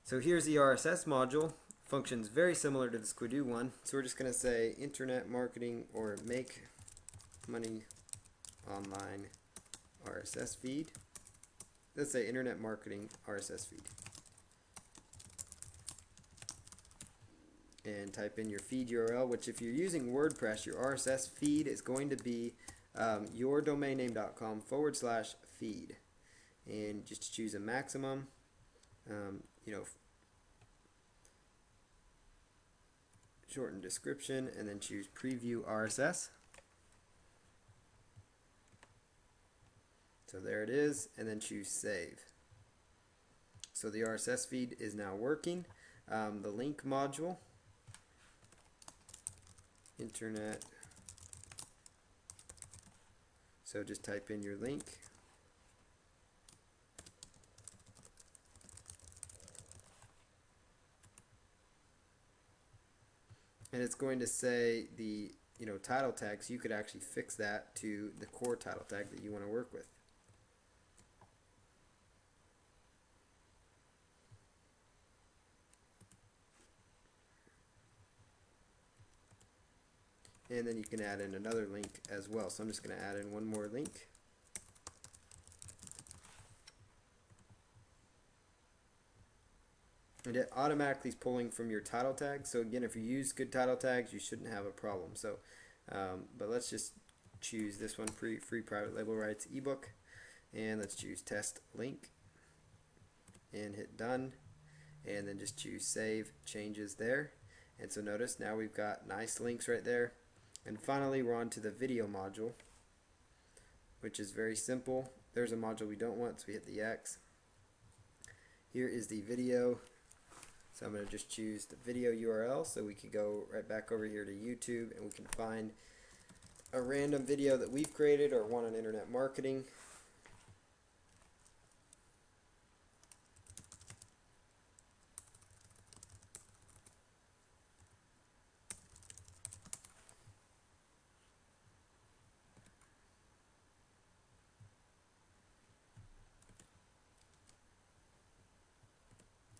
So here's the RSS module. Functions very similar to the Squidoo one. So we're just going to say internet marketing or make money online RSS feed. Let's say internet marketing RSS feed. And type in your feed URL, which if you're using WordPress, your RSS feed is going to be yourdomainname.com/feed. And just choose a maximum. Shorten description, and then choose preview RSS. So there it is, and then choose save. So the RSS feed is now working. The link module, internet. So just type in your link. And it's going to say the title tag, so you could actually fix that to the core title tag that you want to work with. And then you can add in another link as well. So I'm just going to add in one more link. And it automatically is pulling from your title tag. So again, if you use good title tags, you shouldn't have a problem. So, but let's just choose this one, free private label rights ebook, and let's choose test link, and hit done, and then just choose save changes there. And so notice now we've got nice links right there. And finally, we're on to the video module, which is very simple. There's a module we don't want, so we hit the X. Here is the video. So I'm going to just choose the video URL, so we could go right back over here to YouTube, and we can find a random video that we've created or one on internet marketing.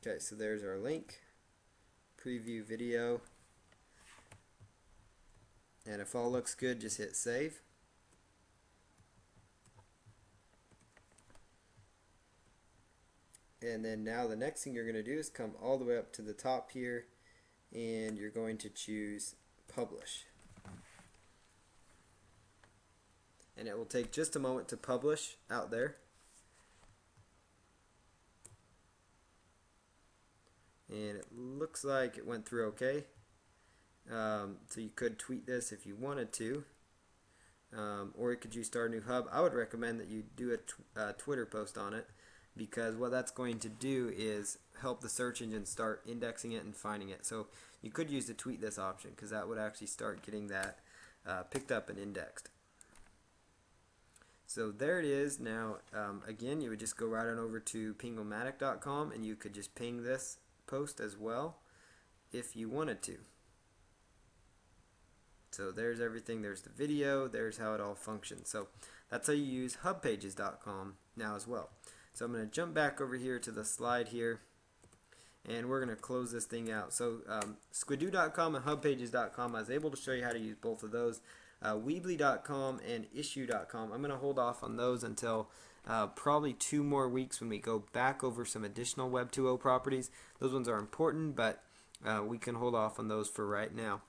Okay, so there's our link, preview video, and if all looks good, just hit save. And then now the next thing you're going to do is come all the way up to the top here, and you're going to choose publish. And it will take just a moment to publish out there. And it looks like it went through okay. So you could tweet this if you wanted to, or you could use Start a New Hub. I would recommend that you do a Twitter post on it, because what that's going to do is help the search engine start indexing it and finding it. So you could use the tweet this option, because that would actually start getting that picked up and indexed. So there it is. Now again, you would just go right on over to pingomatic.com, and you could just ping this post as well if you wanted to. So there's everything. There's the video. There's how it all functions. So that's how you use hubpages.com now as well. So I'm going to jump back over here to the slide here, and we're going to close this thing out. So Squidoo.com and HubPages.com, I was able to show you how to use both of those. Weebly.com and Issue.com, I'm going to hold off on those until probably 2 more weeks when we go back over some additional Web 2.0 properties. Those ones are important, but we can hold off on those for right now.